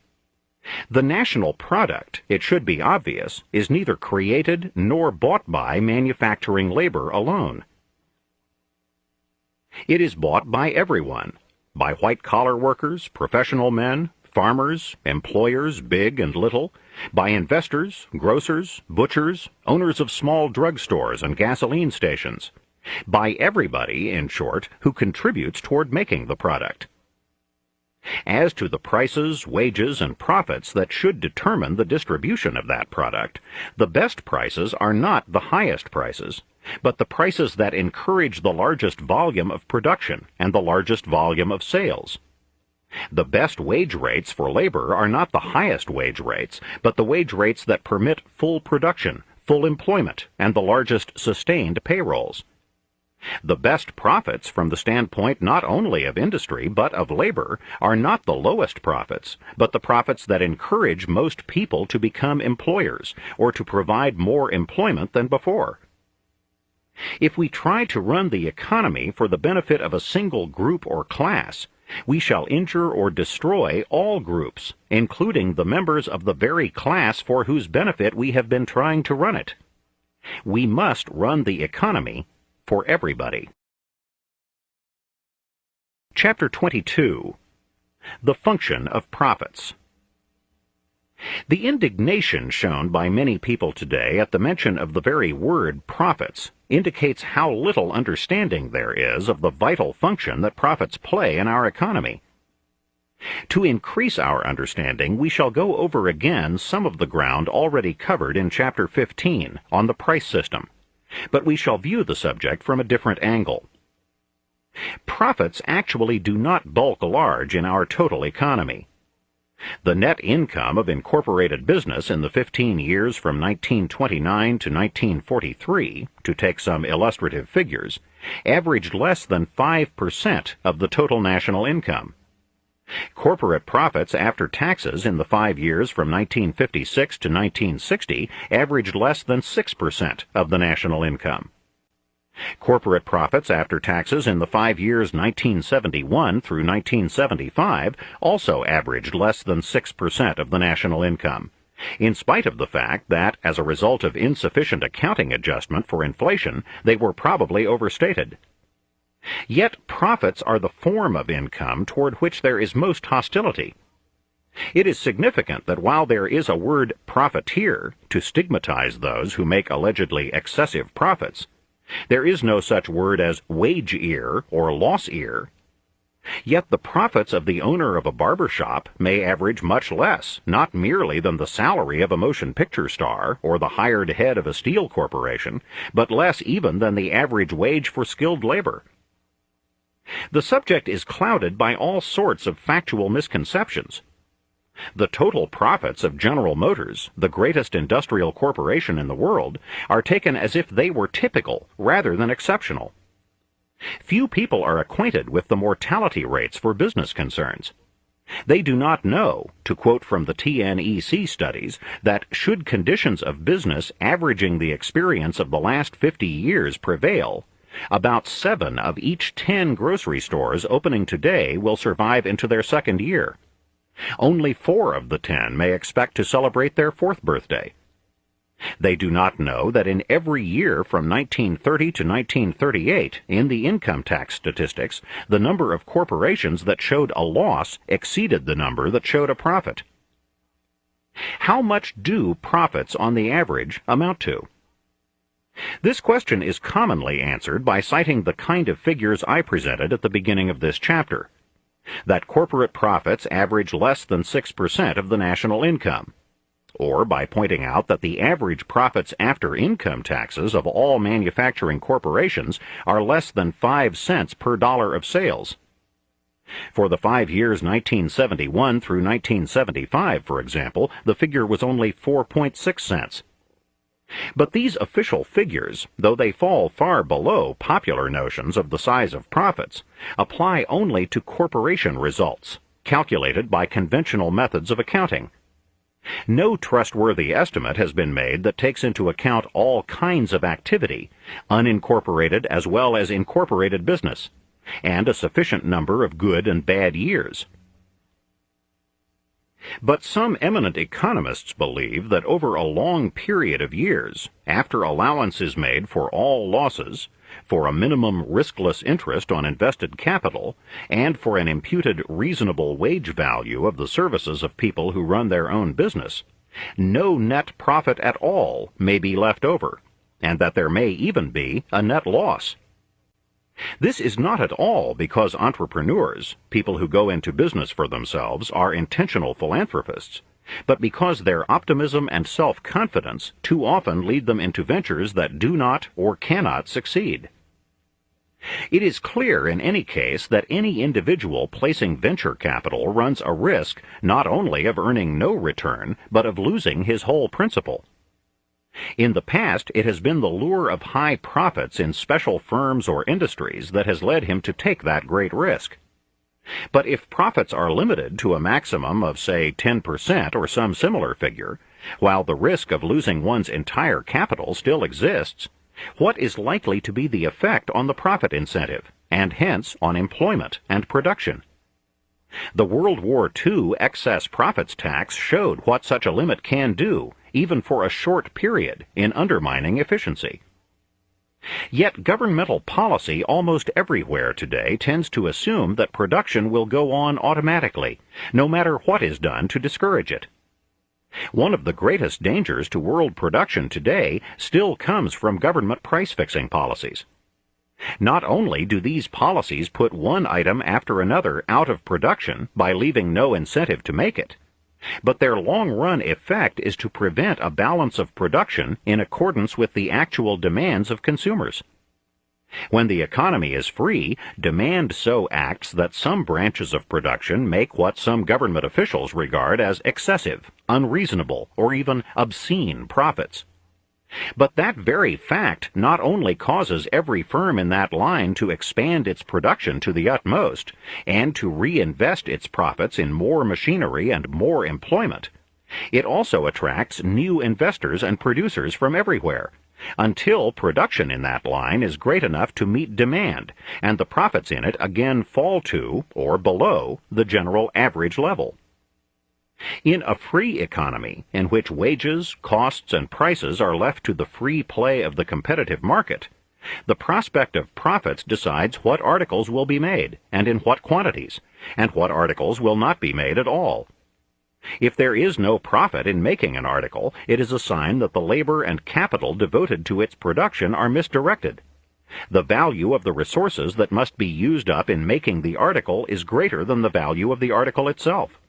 The national product, it should be obvious, is neither created nor bought by manufacturing labor alone. It is bought by everyone, by white-collar workers, professional men, farmers, employers big and little, by investors, grocers, butchers, owners of small drugstores and gasoline stations, by everybody, in short, who contributes toward making the product. As to the prices, wages, and profits that should determine the distribution of that product, the best prices are not the highest prices, but the prices that encourage the largest volume of production and the largest volume of sales. The best wage rates for labor are not the highest wage rates, but the wage rates that permit full production, full employment, and the largest sustained payrolls. The best profits from the standpoint not only of industry but of labor are not the lowest profits, but the profits that encourage most people to become employers or to provide more employment than before. If we try to run the economy for the benefit of a single group or class, we shall injure or destroy all groups, including the members of the very class for whose benefit we have been trying to run it. We must run the economy for everybody. Chapter 22. The Function of Profits. The indignation shown by many people today at the mention of the very word profits indicates how little understanding there is of the vital function that profits play in our economy. To increase our understanding, we shall go over again some of the ground already covered in Chapter 15 on the price system, but we shall view the subject from a different angle. Profits actually do not bulk large in our total economy. The net income of incorporated business in the 15 years from 1929 to 1943, to take some illustrative figures, averaged less than 5% of the total national income. Corporate profits after taxes in the 5 years from 1956 to 1960 averaged less than 6% of the national income. Corporate profits after taxes in the 5 years 1971 through 1975 also averaged less than 6% of the national income, in spite of the fact that, as a result of insufficient accounting adjustment for inflation, they were probably overstated. Yet profits are the form of income toward which there is most hostility. It is significant that while there is a word profiteer to stigmatize those who make allegedly excessive profits, there is no such word as wage-ear or loss-ear. Yet the profits of the owner of a barber shop may average much less, not merely than the salary of a motion picture star or the hired head of a steel corporation, but less even than the average wage for skilled labor. The subject is clouded by all sorts of factual misconceptions. The total profits of General Motors, the greatest industrial corporation in the world, are taken as if they were typical rather than exceptional. Few people are acquainted with the mortality rates for business concerns. They do not know, to quote from the TNEC studies, that should conditions of business averaging the experience of the last 50 years prevail, about 7 of each 10 grocery stores opening today will survive into their second year. Only 4 of the 10 may expect to celebrate their 4th birthday. They do not know that in every year from 1930 to 1938, in the income tax statistics, the number of corporations that showed a loss exceeded the number that showed a profit. How much do profits on the average amount to? This question is commonly answered by citing the kind of figures I presented at the beginning of this chapter, that corporate profits average less than 6% of the national income, or by pointing out that the average profits after income taxes of all manufacturing corporations are less than 5 cents per dollar of sales. For the 5 years 1971 through 1975, for example, the figure was only 4.6 cents. But these official figures, though they fall far below popular notions of the size of profits, apply only to corporation results, calculated by conventional methods of accounting. No trustworthy estimate has been made that takes into account all kinds of activity, unincorporated as well as incorporated business, and a sufficient number of good and bad years. But some eminent economists believe that over a long period of years, after allowance is made for all losses, for a minimum riskless interest on invested capital, and for an imputed reasonable wage value of the services of people who run their own business, no net profit at all may be left over, and that there may even be a net loss. This is not at all because entrepreneurs, people who go into business for themselves, are intentional philanthropists, but because their optimism and self-confidence too often lead them into ventures that do not or cannot succeed. It is clear in any case that any individual placing venture capital runs a risk not only of earning no return, but of losing his whole principal. In the past, it has been the lure of high profits in special firms or industries that has led him to take that great risk. But if profits are limited to a maximum of, say, 10% or some similar figure, while the risk of losing one's entire capital still exists, what is likely to be the effect on the profit incentive, and hence on employment and production? The World War II excess profits tax showed what such a limit can do, even for a short period, in undermining efficiency. Yet governmental policy almost everywhere today tends to assume that production will go on automatically, no matter what is done to discourage it. One of the greatest dangers to world production today still comes from government price-fixing policies. Not only do these policies put one item after another out of production by leaving no incentive to make it, but their long-run effect is to prevent a balance of production in accordance with the actual demands of consumers. When the economy is free, demand so acts that some branches of production make what some government officials regard as excessive, unreasonable, or even obscene profits. But that very fact not only causes every firm in that line to expand its production to the utmost, and to reinvest its profits in more machinery and more employment, it also attracts new investors and producers from everywhere, until production in that line is great enough to meet demand, and the profits in it again fall to, or below, the general average level. In a free economy, in which wages, costs, and prices are left to the free play of the competitive market, the prospect of profits decides what articles will be made, and in what quantities, and what articles will not be made at all. If there is no profit in making an article, it is a sign that the labor and capital devoted to its production are misdirected. The value of the resources that must be used up in making the article is greater than the value of the article itself.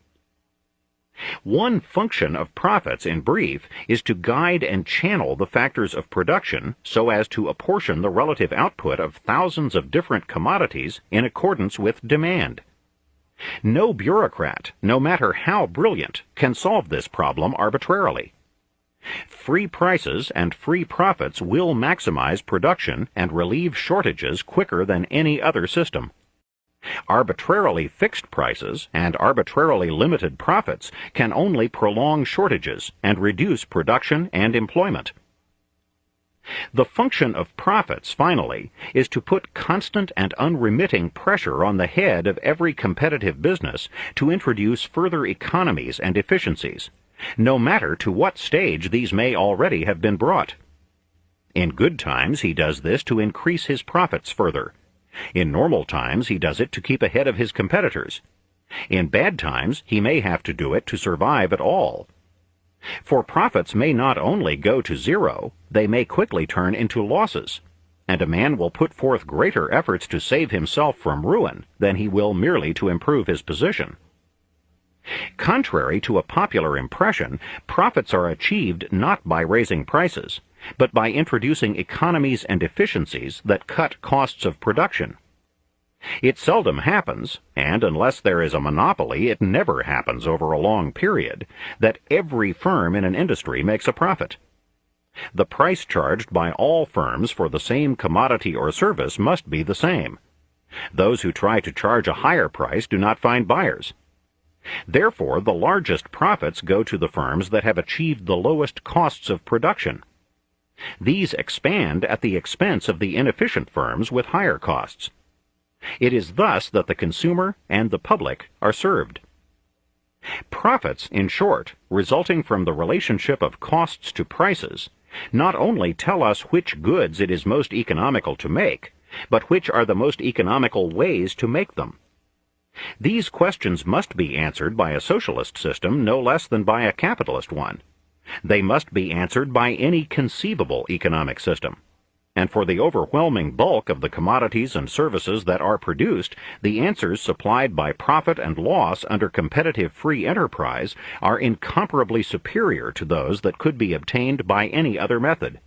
One function of profits, in brief, is to guide and channel the factors of production so as to apportion the relative output of thousands of different commodities in accordance with demand. No bureaucrat, no matter how brilliant, can solve this problem arbitrarily. Free prices and free profits will maximize production and relieve shortages quicker than any other system. Arbitrarily fixed prices and arbitrarily limited profits can only prolong shortages and reduce production and employment. The function of profits, finally, is to put constant and unremitting pressure on the head of every competitive business to introduce further economies and efficiencies, no matter to what stage these may already have been brought. In good times, he does this to increase his profits further. In normal times, he does it to keep ahead of his competitors. In bad times, he may have to do it to survive at all. For profits may not only go to zero, they may quickly turn into losses, and a man will put forth greater efforts to save himself from ruin than he will merely to improve his position. Contrary to a popular impression, profits are achieved not by raising prices, but by introducing economies and efficiencies that cut costs of production. It seldom happens, and unless there is a monopoly, it never happens over a long period, that every firm in an industry makes a profit. The price charged by all firms for the same commodity or service must be the same. Those who try to charge a higher price do not find buyers. Therefore, the largest profits go to the firms that have achieved the lowest costs of production. These expand at the expense of the inefficient firms with higher costs. It is thus that the consumer and the public are served. Profits, in short, resulting from the relationship of costs to prices, not only tell us which goods it is most economical to make, but which are the most economical ways to make them. These questions must be answered by a socialist system no less than by a capitalist one. They must be answered by any conceivable economic system. And for the overwhelming bulk of the commodities and services that are produced, the answers supplied by profit and loss under competitive free enterprise are incomparably superior to those that could be obtained by any other method.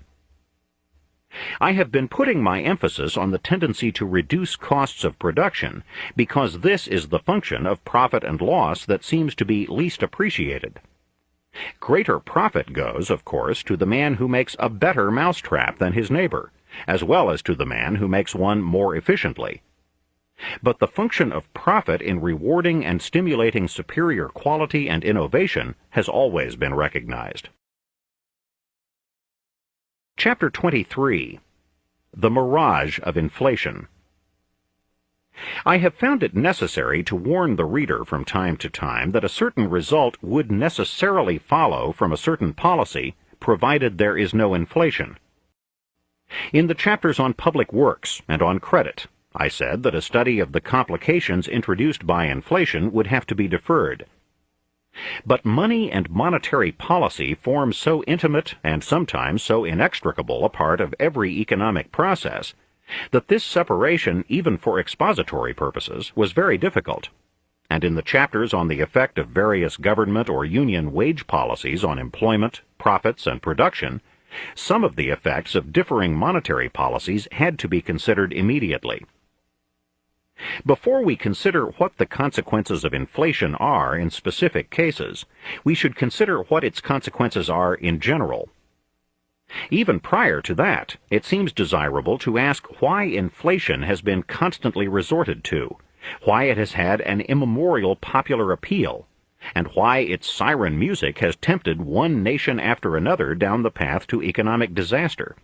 I have been putting my emphasis on the tendency to reduce costs of production because this is the function of profit and loss that seems to be least appreciated. Greater profit goes, of course, to the man who makes a better mousetrap than his neighbor, as well as to the man who makes one more efficiently. But the function of profit in rewarding and stimulating superior quality and innovation has always been recognized. Chapter 23. The Mirage of Inflation. I have found it necessary to warn the reader from time to time that a certain result would necessarily follow from a certain policy, provided there is no inflation. In the chapters on public works and on credit, I said that a study of the complications introduced by inflation would have to be deferred. But money and monetary policy form so intimate and sometimes so inextricable a part of every economic process that this separation, even for expository purposes, was very difficult. And in the chapters on the effect of various government or union wage policies on employment, profits, and production, some of the effects of differing monetary policies had to be considered immediately. Before we consider what the consequences of inflation are in specific cases, we should consider what its consequences are in general. Even prior to that, it seems desirable to ask why inflation has been constantly resorted to, why it has had an immemorial popular appeal, and why its siren music has tempted one nation after another down the path to economic disaster.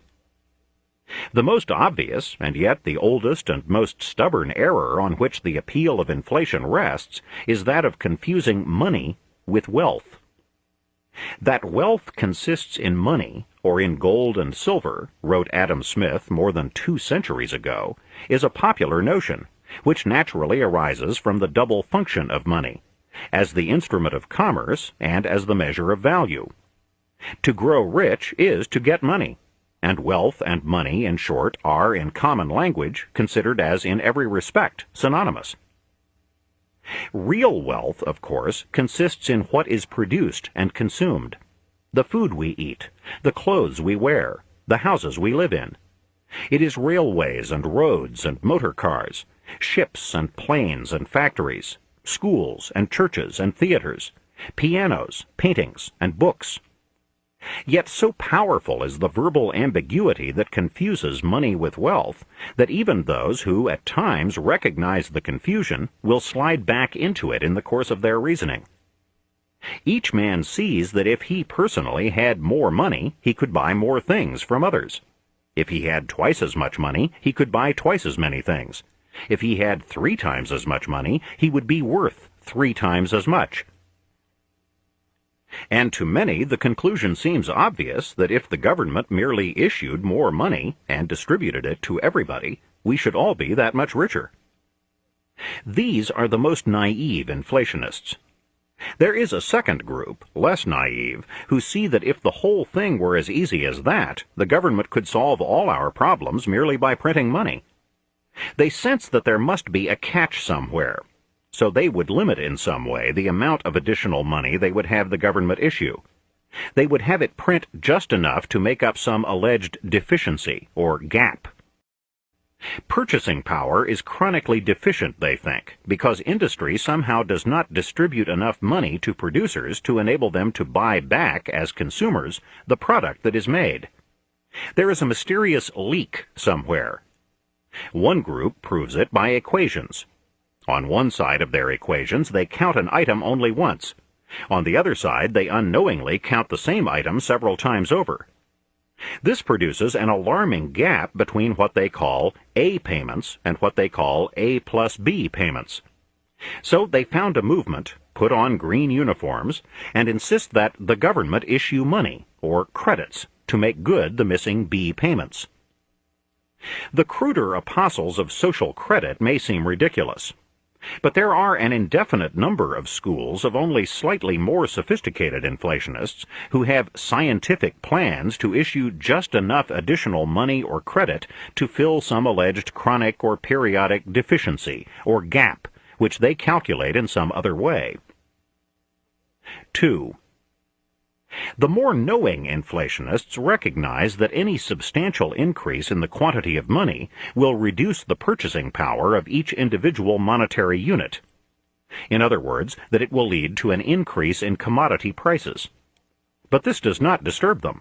The most obvious, and yet the oldest and most stubborn error on which the appeal of inflation rests is that of confusing money with wealth. That wealth consists in money, or in gold and silver, wrote Adam Smith more than 2 centuries ago, is a popular notion, which naturally arises from the double function of money, as the instrument of commerce and as the measure of value. To grow rich is to get money, and wealth and money, in short, are, in common language, considered as in every respect synonymous. Real wealth, of course, consists in what is produced and consumed: the food we eat, the clothes we wear, the houses we live in. It is railways and roads and motor cars, ships and planes and factories, schools and churches and theaters, pianos, paintings, and books. Yet so powerful is the verbal ambiguity that confuses money with wealth that even those who at times recognize the confusion will slide back into it in the course of their reasoning. Each man sees that if he personally had more money, he could buy more things from others. If he had twice as much money, he could buy twice as many things. If he had 3 times as much money, he would be worth 3 times as much. And to many, the conclusion seems obvious that if the government merely issued more money and distributed it to everybody, we should all be that much richer. These are the most naive inflationists. There is a second group, less naive, who see that if the whole thing were as easy as that, the government could solve all our problems merely by printing money. They sense that there must be a catch somewhere, so they would limit in some way the amount of additional money they would have the government issue. They would have it print just enough to make up some alleged deficiency or gap. Purchasing power is chronically deficient, they think, because industry somehow does not distribute enough money to producers to enable them to buy back, as consumers, the product that is made. There is a mysterious leak somewhere. One group proves it by equations. On one side of their equations, they count an item only once. On the other side, they unknowingly count the same item several times over. This produces an alarming gap between what they call A payments and what they call A plus B payments. So they found a movement, put on green uniforms, and insist that the government issue money, or credits, to make good the missing B payments. The cruder apostles of social credit may seem ridiculous. But there are an indefinite number of schools of only slightly more sophisticated inflationists who have scientific plans to issue just enough additional money or credit to fill some alleged chronic or periodic deficiency or gap, which they calculate in some other way. 2. The more knowing inflationists recognize that any substantial increase in the quantity of money will reduce the purchasing power of each individual monetary unit. In other words, that it will lead to an increase in commodity prices. But this does not disturb them.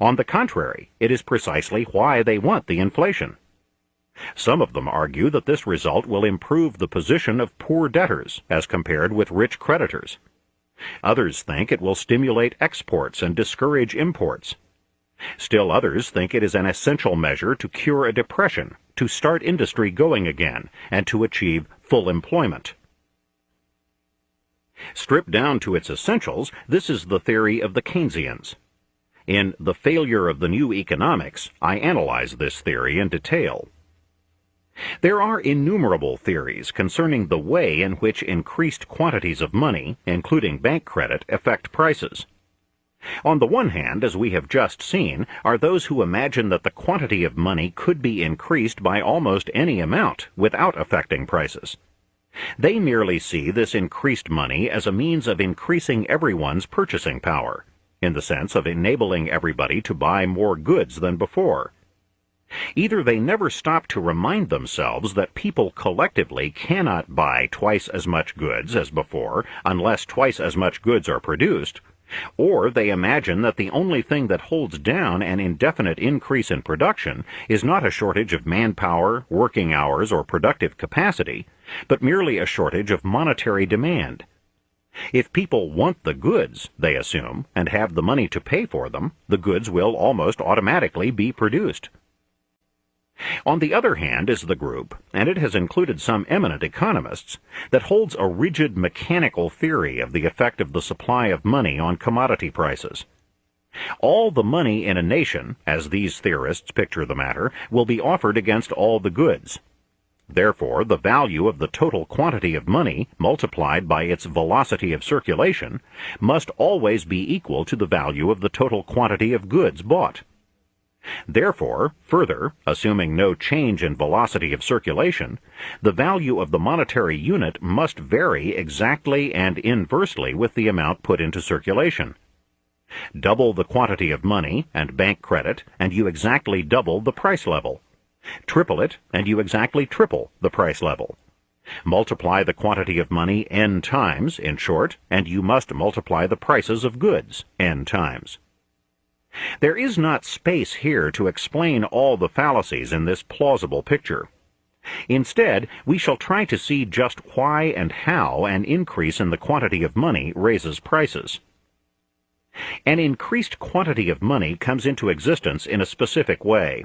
On the contrary, it is precisely why they want the inflation. Some of them argue that this result will improve the position of poor debtors as compared with rich creditors. Others think it will stimulate exports and discourage imports. Still others think it is an essential measure to cure a depression, to start industry going again, and to achieve full employment. Stripped down to its essentials, this is the theory of the Keynesians. In The Failure of the New Economics, I analyze this theory in detail. There are innumerable theories concerning the way in which increased quantities of money, including bank credit, affect prices. On the one hand, as we have just seen, are those who imagine that the quantity of money could be increased by almost any amount without affecting prices. They merely see this increased money as a means of increasing everyone's purchasing power, in the sense of enabling everybody to buy more goods than before. Either they never stop to remind themselves that people collectively cannot buy twice as much goods as before unless twice as much goods are produced, or they imagine that the only thing that holds down an indefinite increase in production is not a shortage of manpower, working hours, or productive capacity, but merely a shortage of monetary demand. If people want the goods, they assume, and have the money to pay for them, the goods will almost automatically be produced. On the other hand is the group, and it has included some eminent economists, that holds a rigid mechanical theory of the effect of the supply of money on commodity prices. All the money in a nation, as these theorists picture the matter, will be offered against all the goods. Therefore, the value of the total quantity of money, multiplied by its velocity of circulation, must always be equal to the value of the total quantity of goods bought. Therefore, further, assuming no change in velocity of circulation, the value of the monetary unit must vary exactly and inversely with the amount put into circulation. Double the quantity of money and bank credit, and you exactly double the price level. Triple it, and you exactly triple the price level. Multiply the quantity of money n times, in short, and you must multiply the prices of goods n times. There is not space here to explain all the fallacies in this plausible picture. Instead, we shall try to see just why and how an increase in the quantity of money raises prices. An increased quantity of money comes into existence in a specific way.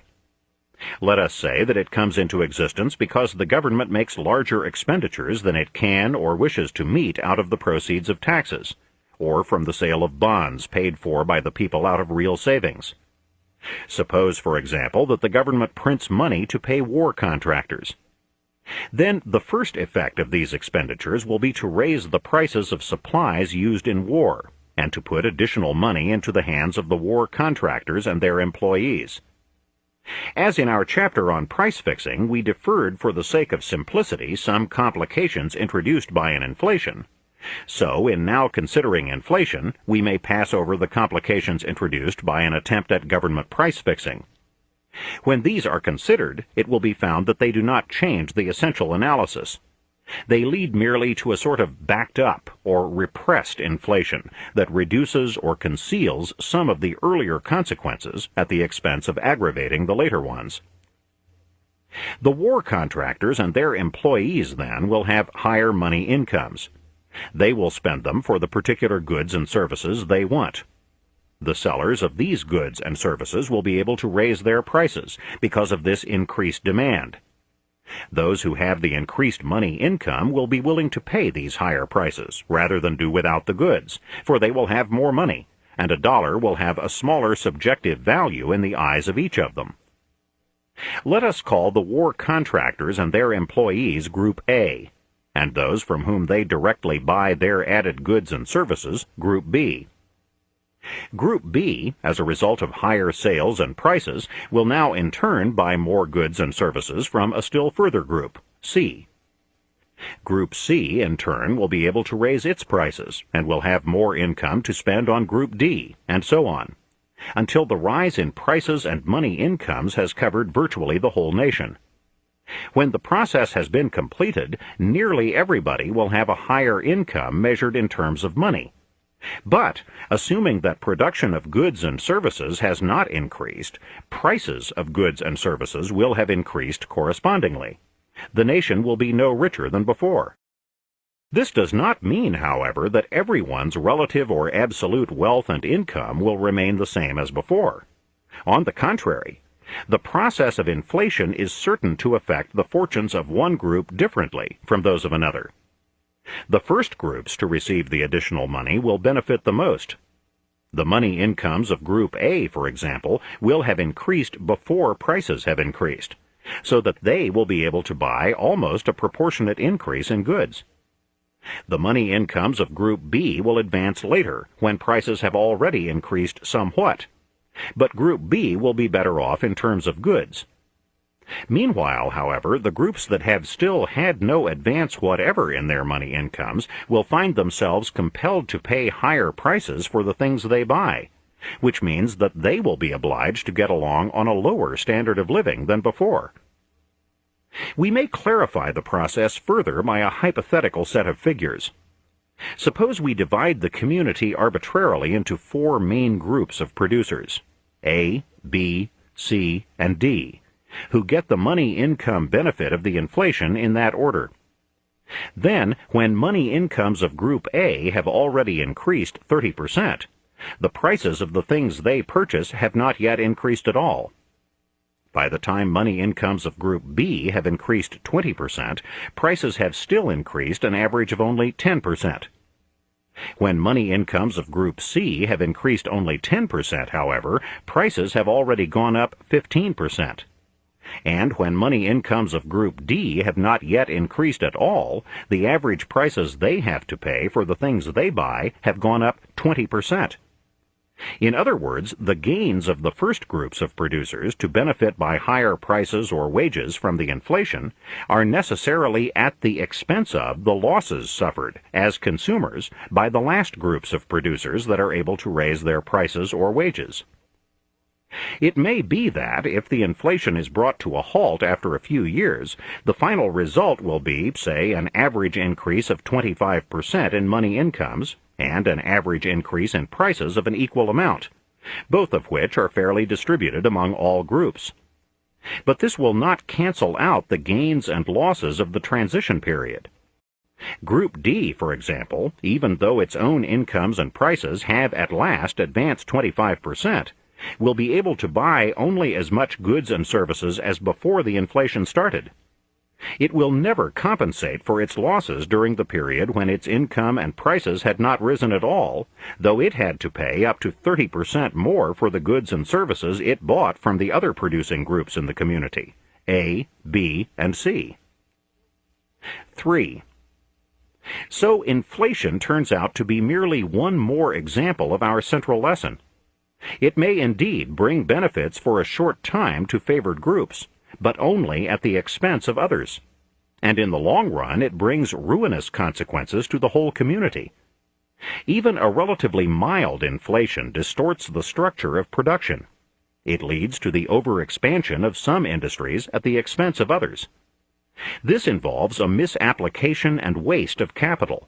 Let us say that it comes into existence because the government makes larger expenditures than it can or wishes to meet out of the proceeds of taxes, or from the sale of bonds paid for by the people out of real savings. Suppose, for example, that the government prints money to pay war contractors. Then the first effect of these expenditures will be to raise the prices of supplies used in war, and to put additional money into the hands of the war contractors and their employees. As in our chapter on price fixing, we deferred for the sake of simplicity some complications introduced by an inflation. So, in now considering inflation, we may pass over the complications introduced by an attempt at government price fixing. When these are considered, it will be found that they do not change the essential analysis. They lead merely to a sort of backed up or repressed inflation that reduces or conceals some of the earlier consequences at the expense of aggravating the later ones. The war contractors and their employees, then, will have higher money incomes. They will spend them for the particular goods and services they want. The sellers of these goods and services will be able to raise their prices because of this increased demand. Those who have the increased money income will be willing to pay these higher prices rather than do without the goods, for they will have more money, and a dollar will have a smaller subjective value in the eyes of each of them. Let us call the war contractors and their employees Group A, and those from whom they directly buy their added goods and services Group B. Group B, as a result of higher sales and prices, will now in turn buy more goods and services from a still further group, C. Group C, in turn, will be able to raise its prices and will have more income to spend on Group D, and so on, until the rise in prices and money incomes has covered virtually the whole nation. When the process has been completed, nearly everybody will have a higher income measured in terms of money. But, assuming that production of goods and services has not increased, prices of goods and services will have increased correspondingly. The nation will be no richer than before. This does not mean, however, that everyone's relative or absolute wealth and income will remain the same as before. On the contrary, the process of inflation is certain to affect the fortunes of one group differently from those of another. The first groups to receive the additional money will benefit the most. The money incomes of Group A, for example, will have increased before prices have increased, so that they will be able to buy almost a proportionate increase in goods. The money incomes of Group B will advance later, when prices have already increased somewhat, but Group B will be better off in terms of goods. Meanwhile, however, the groups that have still had no advance whatever in their money incomes will find themselves compelled to pay higher prices for the things they buy, which means that they will be obliged to get along on a lower standard of living than before. We may clarify the process further by a hypothetical set of figures. Suppose we divide the community arbitrarily into 4 main groups of producers, A, B, C, and D, who get the money income benefit of the inflation in that order. Then, when money incomes of Group A have already increased 30%, the prices of the things they purchase have not yet increased at all. By the time money incomes of Group B have increased 20%, prices have still increased an average of only 10%. When money incomes of Group C have increased only 10%, however, prices have already gone up 15%. And when money incomes of Group D have not yet increased at all, the average prices they have to pay for the things they buy have gone up 20%. In other words, the gains of the first groups of producers to benefit by higher prices or wages from the inflation are necessarily at the expense of the losses suffered as consumers by the last groups of producers that are able to raise their prices or wages. It may be that, if the inflation is brought to a halt after a few years, the final result will be, say, an average increase of 25% in money incomes, and an average increase in prices of an equal amount, both of which are fairly distributed among all groups. But this will not cancel out the gains and losses of the transition period. Group D, for example, even though its own incomes and prices have at last advanced 25%, will be able to buy only as much goods and services as before the inflation started. It will never compensate for its losses during the period when its income and prices had not risen at all, though it had to pay up to 30% more for the goods and services it bought from the other producing groups in the community, A, B, and C. 3. So inflation turns out to be merely one more example of our central lesson. It may indeed bring benefits for a short time to favored groups, but only at the expense of others. And in the long run, it brings ruinous consequences to the whole community. Even a relatively mild inflation distorts the structure of production. It leads to the overexpansion of some industries at the expense of others. This involves a misapplication and waste of capital.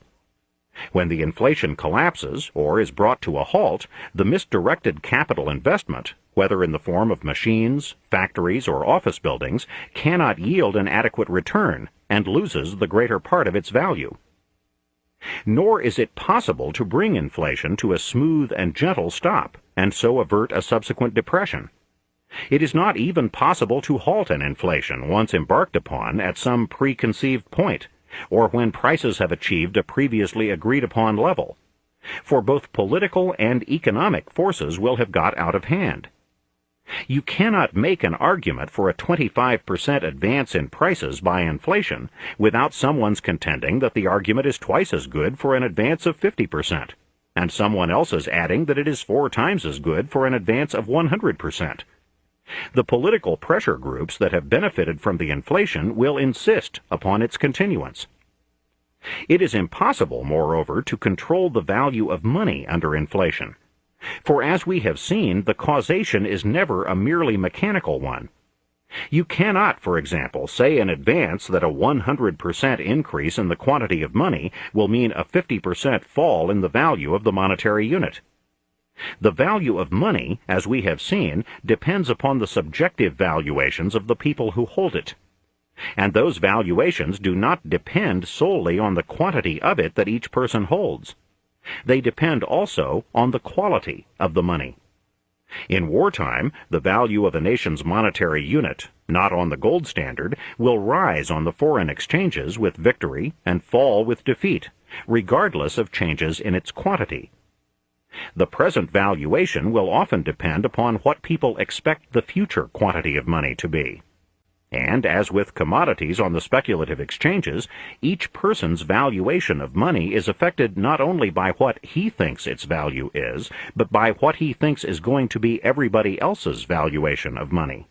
When the inflation collapses or is brought to a halt, the misdirected capital investment, whether in the form of machines, factories, or office buildings, cannot yield an adequate return and loses the greater part of its value. Nor is it possible to bring inflation to a smooth and gentle stop and so avert a subsequent depression. It is not even possible to halt an inflation once embarked upon at some preconceived point, or when prices have achieved a previously agreed-upon level, for both political and economic forces will have got out of hand. You cannot make an argument for a 25% advance in prices by inflation without someone's contending that the argument is twice as good for an advance of 50%, and someone else's adding that it is 4 times as good for an advance of 100%. The political pressure groups that have benefited from the inflation will insist upon its continuance. It is impossible, moreover, to control the value of money under inflation. For as we have seen, the causation is never a merely mechanical one. You cannot, for example, say in advance that a 100% increase in the quantity of money will mean a 50% fall in the value of the monetary unit. The value of money, as we have seen, depends upon the subjective valuations of the people who hold it. And those valuations do not depend solely on the quantity of it that each person holds. They depend also on the quality of the money. In wartime, the value of a nation's monetary unit, not on the gold standard, will rise on the foreign exchanges with victory and fall with defeat, regardless of changes in its quantity. The present valuation will often depend upon what people expect the future quantity of money to be. And as with commodities on the speculative exchanges, each person's valuation of money is affected not only by what he thinks its value is, but by what he thinks is going to be everybody else's valuation of money.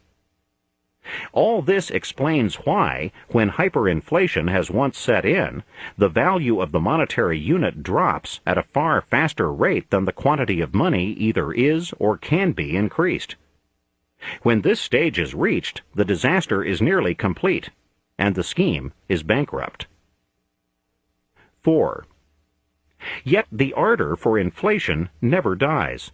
All this explains why, when hyperinflation has once set in, the value of the monetary unit drops at a far faster rate than the quantity of money either is or can be increased. When this stage is reached, the disaster is nearly complete, and the scheme is bankrupt. 4. Yet the ardor for inflation never dies.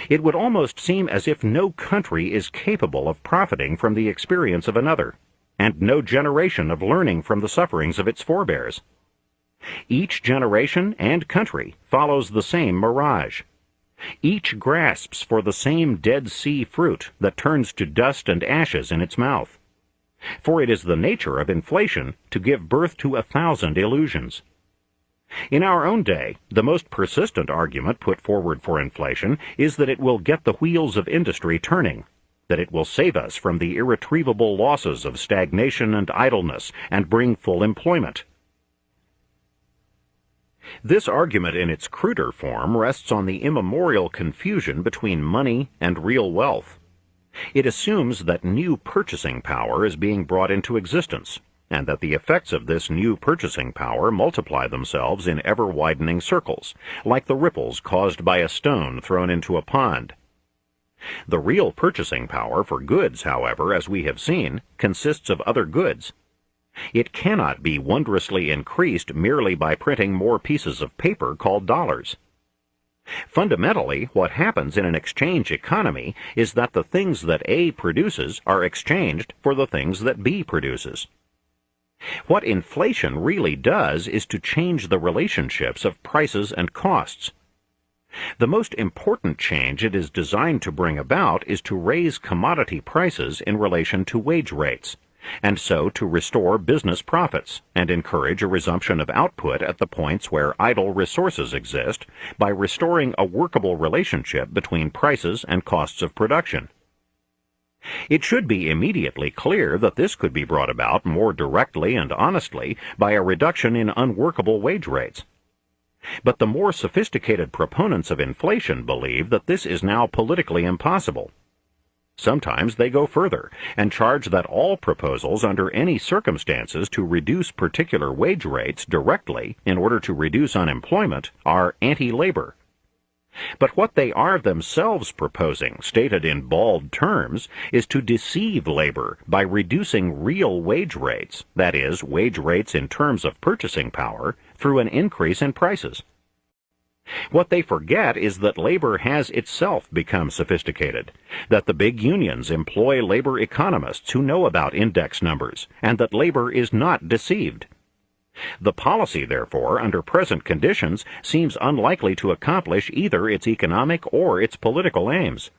It would almost seem as if no country is capable of profiting from the experience of another, and no generation of learning from the sufferings of its forebears. Each generation and country follows the same mirage. Each grasps for the same Dead Sea fruit that turns to dust and ashes in its mouth. For it is the nature of inflation to give birth to 1,000 illusions. In our own day, the most persistent argument put forward for inflation is that it will get the wheels of industry turning, that it will save us from the irretrievable losses of stagnation and idleness and bring full employment. This argument in its cruder form rests on the immemorial confusion between money and real wealth. It assumes that new purchasing power is being brought into existence, and that the effects of this new purchasing power multiply themselves in ever-widening circles, like the ripples caused by a stone thrown into a pond. The real purchasing power for goods, however, as we have seen, consists of other goods. It cannot be wondrously increased merely by printing more pieces of paper called dollars. Fundamentally, what happens in an exchange economy is that the things that A produces are exchanged for the things that B produces. What inflation really does is to change the relationships of prices and costs. The most important change it is designed to bring about is to raise commodity prices in relation to wage rates, and so to restore business profits and encourage a resumption of output at the points where idle resources exist by restoring a workable relationship between prices and costs of production. It should be immediately clear that this could be brought about more directly and honestly by a reduction in unworkable wage rates. But the more sophisticated proponents of inflation believe that this is now politically impossible. Sometimes they go further and charge that all proposals under any circumstances to reduce particular wage rates directly in order to reduce unemployment are anti-labor. But what they are themselves proposing, stated in bald terms, is to deceive labor by reducing real wage rates, that is, wage rates in terms of purchasing power, through an increase in prices. What they forget is that labor has itself become sophisticated, that the big unions employ labor economists who know about index numbers, and that labor is not deceived. The policy, therefore, under present conditions, seems unlikely to accomplish either its economic or its political aims.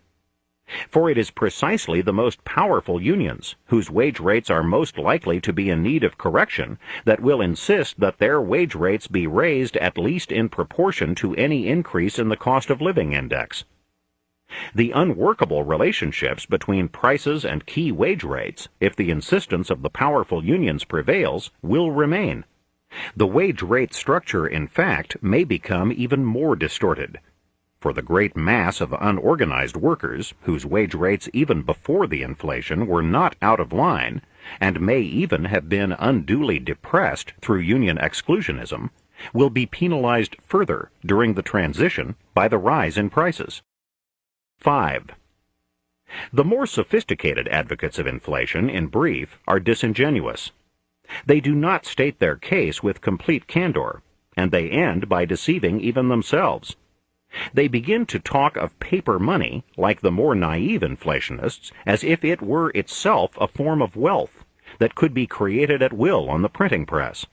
For it is precisely the most powerful unions, whose wage rates are most likely to be in need of correction, that will insist that their wage rates be raised at least in proportion to any increase in the cost of living index. The unworkable relationships between prices and key wage rates, if the insistence of the powerful unions prevails, will remain. The wage rate structure, in fact, may become even more distorted. For the great mass of unorganized workers, whose wage rates even before the inflation were not out of line, and may even have been unduly depressed through union exclusionism, will be penalized further during the transition by the rise in prices. 5. The more sophisticated advocates of inflation, in brief, are disingenuous. They do not state their case with complete candor, and they end by deceiving even themselves. They begin to talk of paper money, like the more naive inflationists, as if it were itself a form of wealth that could be created at will on the printing press.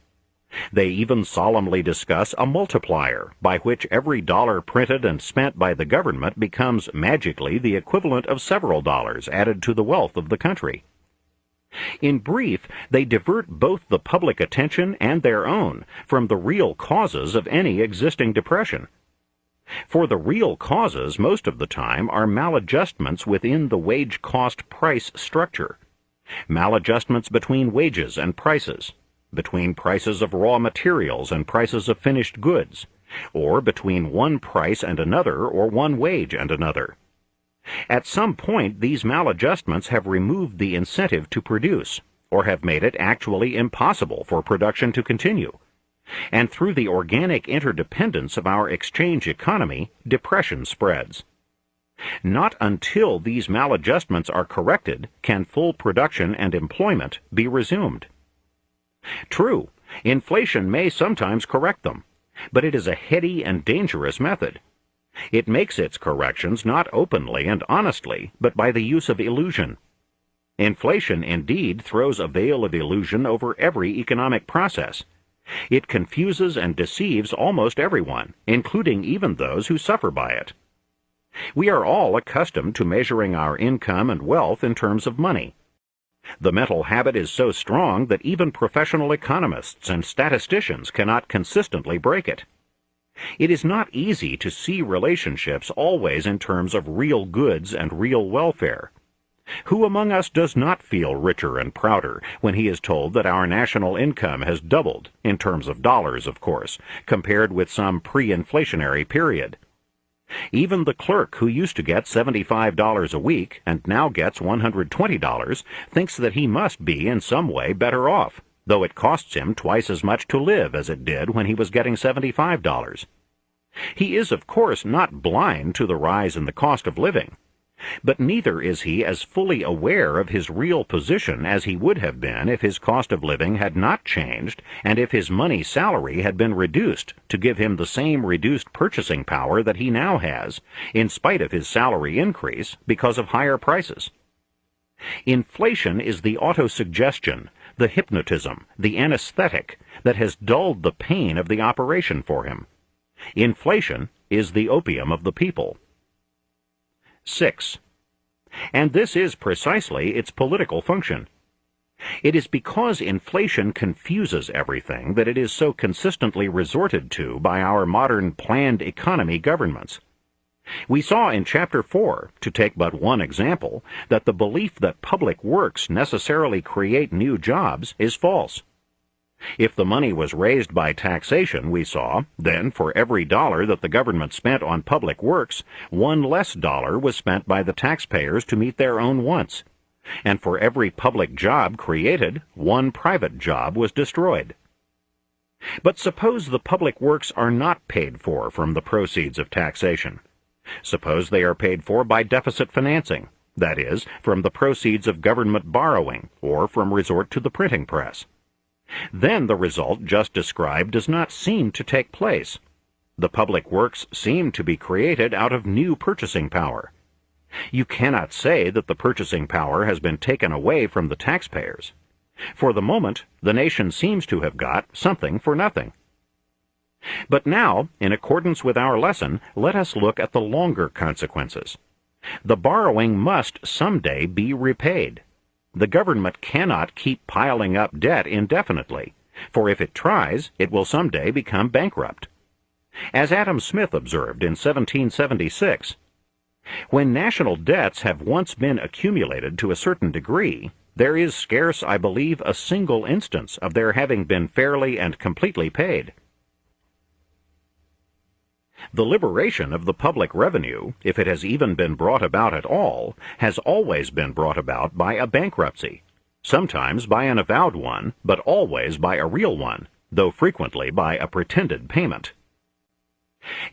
They even solemnly discuss a multiplier by which every dollar printed and spent by the government becomes magically the equivalent of several dollars added to the wealth of the country. In brief, they divert both the public attention and their own from the real causes of any existing depression. For the real causes, most of the time, are maladjustments within the wage-cost-price structure, maladjustments between wages and prices, between prices of raw materials and prices of finished goods, or between one price and another or one wage and another. At some point, these maladjustments have removed the incentive to produce, or have made it actually impossible for production to continue. And through the organic interdependence of our exchange economy, depression spreads. Not until these maladjustments are corrected can full production and employment be resumed. True, inflation may sometimes correct them, but it is a heady and dangerous method. It makes its corrections not openly and honestly, but by the use of illusion. Inflation, indeed, throws a veil of illusion over every economic process. It confuses and deceives almost everyone, including even those who suffer by it. We are all accustomed to measuring our income and wealth in terms of money. The mental habit is so strong that even professional economists and statisticians cannot consistently break it. It is not easy to see relationships always in terms of real goods and real welfare. Who among us does not feel richer and prouder when he is told that our national income has doubled, in terms of dollars, of course, compared with some pre-inflationary period? Even the clerk who used to get $75 a week and now gets $120 thinks that he must be in some way better off, though it costs him twice as much to live as it did when he was getting $75. He is, of course, not blind to the rise in the cost of living. But neither is he as fully aware of his real position as he would have been if his cost of living had not changed and if his money salary had been reduced to give him the same reduced purchasing power that he now has, in spite of his salary increase because of higher prices. Inflation is the autosuggestion, the hypnotism, the anesthetic that has dulled the pain of the operation for him. Inflation is the opium of the people. 6. And this is precisely its political function. It is because inflation confuses everything that it is so consistently resorted to by our modern planned economy governments. We saw in Chapter 4, to take but one example, that the belief that public works necessarily create new jobs is false. If the money was raised by taxation, we saw, then for every dollar that the government spent on public works, one less dollar was spent by the taxpayers to meet their own wants. And for every public job created, one private job was destroyed. But suppose the public works are not paid for from the proceeds of taxation. Suppose they are paid for by deficit financing, that is, from the proceeds of government borrowing, or from resort to the printing press. Then the result just described does not seem to take place. The public works seem to be created out of new purchasing power. You cannot say that the purchasing power has been taken away from the taxpayers. For the moment, the nation seems to have got something for nothing. But now, in accordance with our lesson, let us look at the longer consequences. The borrowing must someday be repaid. The government cannot keep piling up debt indefinitely, for if it tries, it will someday become bankrupt. As Adam Smith observed in 1776, when national debts have once been accumulated to a certain degree, there is scarce, I believe, a single instance of their having been fairly and completely paid. The liberation of the public revenue, if it has even been brought about at all, has always been brought about by a bankruptcy, sometimes by an avowed one, but always by a real one, though frequently by a pretended payment.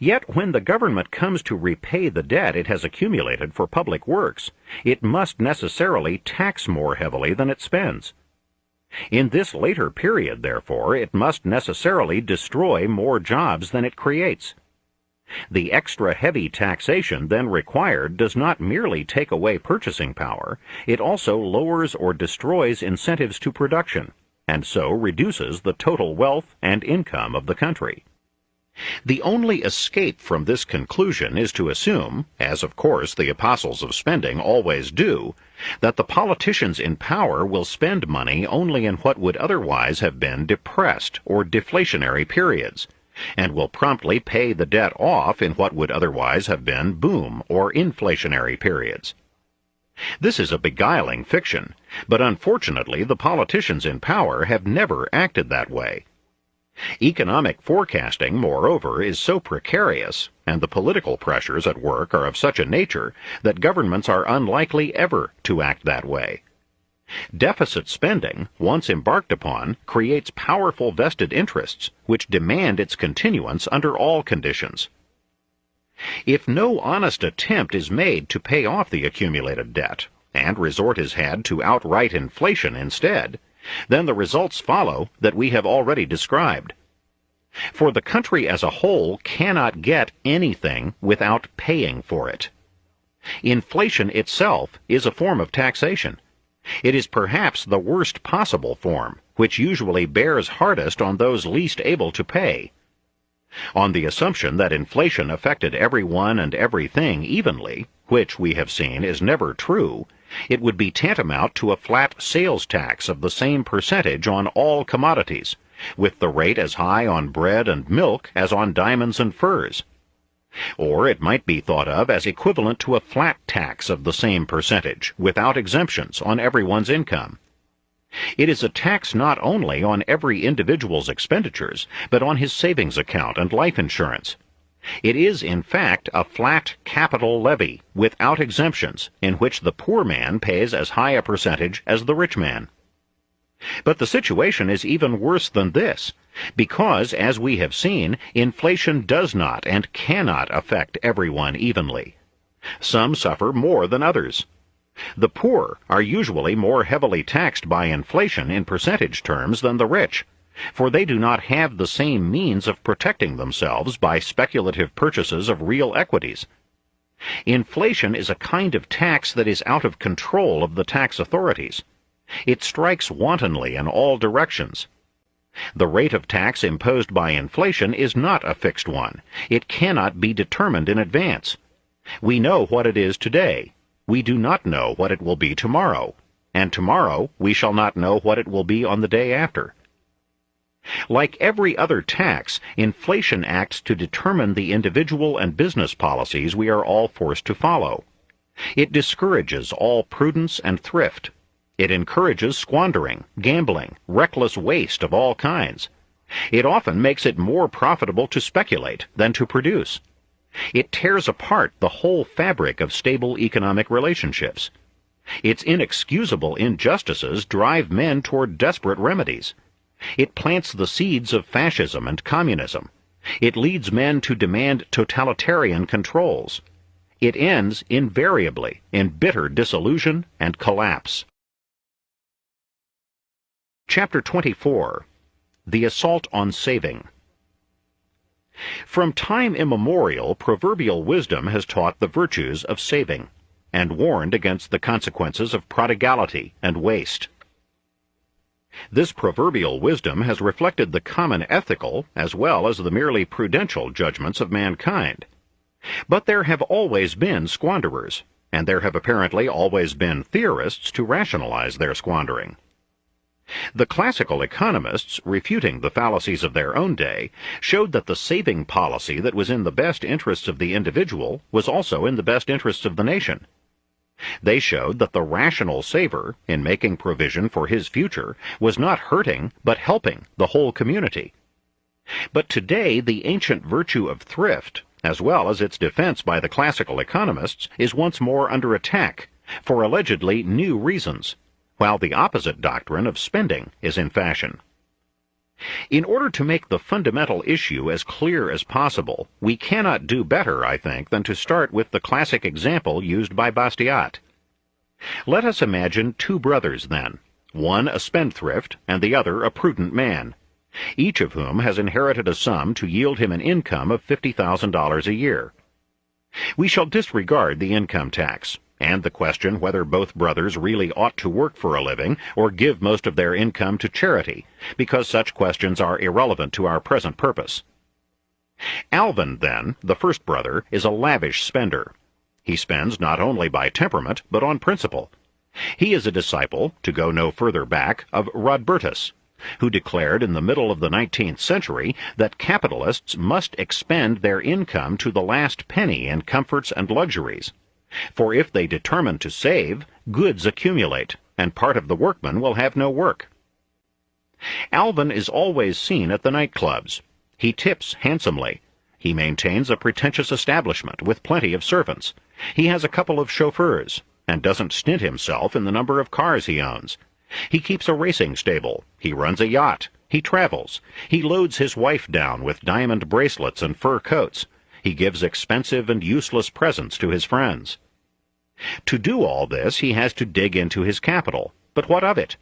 Yet when the government comes to repay the debt it has accumulated for public works, it must necessarily tax more heavily than it spends. In this later period, therefore, it must necessarily destroy more jobs than it creates. The extra heavy taxation then required does not merely take away purchasing power, it also lowers or destroys incentives to production, and so reduces the total wealth and income of the country. The only escape from this conclusion is to assume, as of course the apostles of spending always do, that the politicians in power will spend money only in what would otherwise have been depressed or deflationary periods, and will promptly pay the debt off in what would otherwise have been boom or inflationary periods. This is a beguiling fiction, but unfortunately the politicians in power have never acted that way. Economic forecasting, moreover, is so precarious, and the political pressures at work are of such a nature that governments are unlikely ever to act that way. Deficit spending, once embarked upon, creates powerful vested interests which demand its continuance under all conditions. If no honest attempt is made to pay off the accumulated debt, and resort is had to outright inflation instead, then the results follow that we have already described. For the country as a whole cannot get anything without paying for it. Inflation itself is a form of taxation. It is perhaps the worst possible form, which usually bears hardest on those least able to pay. On the assumption that inflation affected everyone and everything evenly, which we have seen is never true, it would be tantamount to a flat sales tax of the same percentage on all commodities, with the rate as high on bread and milk as on diamonds and furs. Or it might be thought of as equivalent to a flat tax of the same percentage, without exemptions, on everyone's income. It is a tax not only on every individual's expenditures, but on his savings account and life insurance. It is, in fact, a flat capital levy, without exemptions, in which the poor man pays as high a percentage as the rich man. But the situation is even worse than this, because, as we have seen, inflation does not and cannot affect everyone evenly. Some suffer more than others. The poor are usually more heavily taxed by inflation in percentage terms than the rich, for they do not have the same means of protecting themselves by speculative purchases of real equities. Inflation is a kind of tax that is out of control of the tax authorities. It strikes wantonly in all directions. The rate of tax imposed by inflation is not a fixed one. It cannot be determined in advance. We know what it is today. We do not know what it will be tomorrow, and tomorrow we shall not know what it will be on the day after. Like every other tax, inflation acts to determine the individual and business policies we are all forced to follow. It discourages all prudence and thrift. It encourages squandering, gambling, reckless waste of all kinds. It often makes it more profitable to speculate than to produce. It tears apart the whole fabric of stable economic relationships. Its inexcusable injustices drive men toward desperate remedies. It plants the seeds of fascism and communism. It leads men to demand totalitarian controls. It ends invariably in bitter disillusion and collapse. Chapter 24. The Assault on Saving. From time immemorial, proverbial wisdom has taught the virtues of saving, and warned against the consequences of prodigality and waste. This proverbial wisdom has reflected the common ethical as well as the merely prudential judgments of mankind. But there have always been squanderers, and there have apparently always been theorists to rationalize their squandering. The classical economists, refuting the fallacies of their own day, showed that the saving policy that was in the best interests of the individual was also in the best interests of the nation. They showed that the rational saver, in making provision for his future, was not hurting but helping the whole community. But today the ancient virtue of thrift, as well as its defense by the classical economists, is once more under attack, for allegedly new reasons, while the opposite doctrine of spending is in fashion. In order to make the fundamental issue as clear as possible, we cannot do better, I think, than to start with the classic example used by Bastiat. Let us imagine two brothers, then, one a spendthrift and the other a prudent man, each of whom has inherited a sum to yield him an income of $50,000 a year. We shall disregard the income tax, and the question whether both brothers really ought to work for a living or give most of their income to charity, because such questions are irrelevant to our present purpose. Alvin, then, the first brother, is a lavish spender. He spends not only by temperament, but on principle. He is a disciple, to go no further back, of Rodbertus, who declared in the middle of the 19th century that capitalists must expend their income to the last penny in comforts and luxuries. For if they determine to save, goods accumulate, and part of the workmen will have no work. Alvin is always seen at the nightclubs. He tips handsomely. He maintains a pretentious establishment with plenty of servants. He has a couple of chauffeurs, and doesn't stint himself in the number of cars he owns. He keeps a racing stable. He runs a yacht. He travels. He loads his wife down with diamond bracelets and fur coats. He gives expensive and useless presents to his friends. To do all this, he has to dig into his capital. But what of it?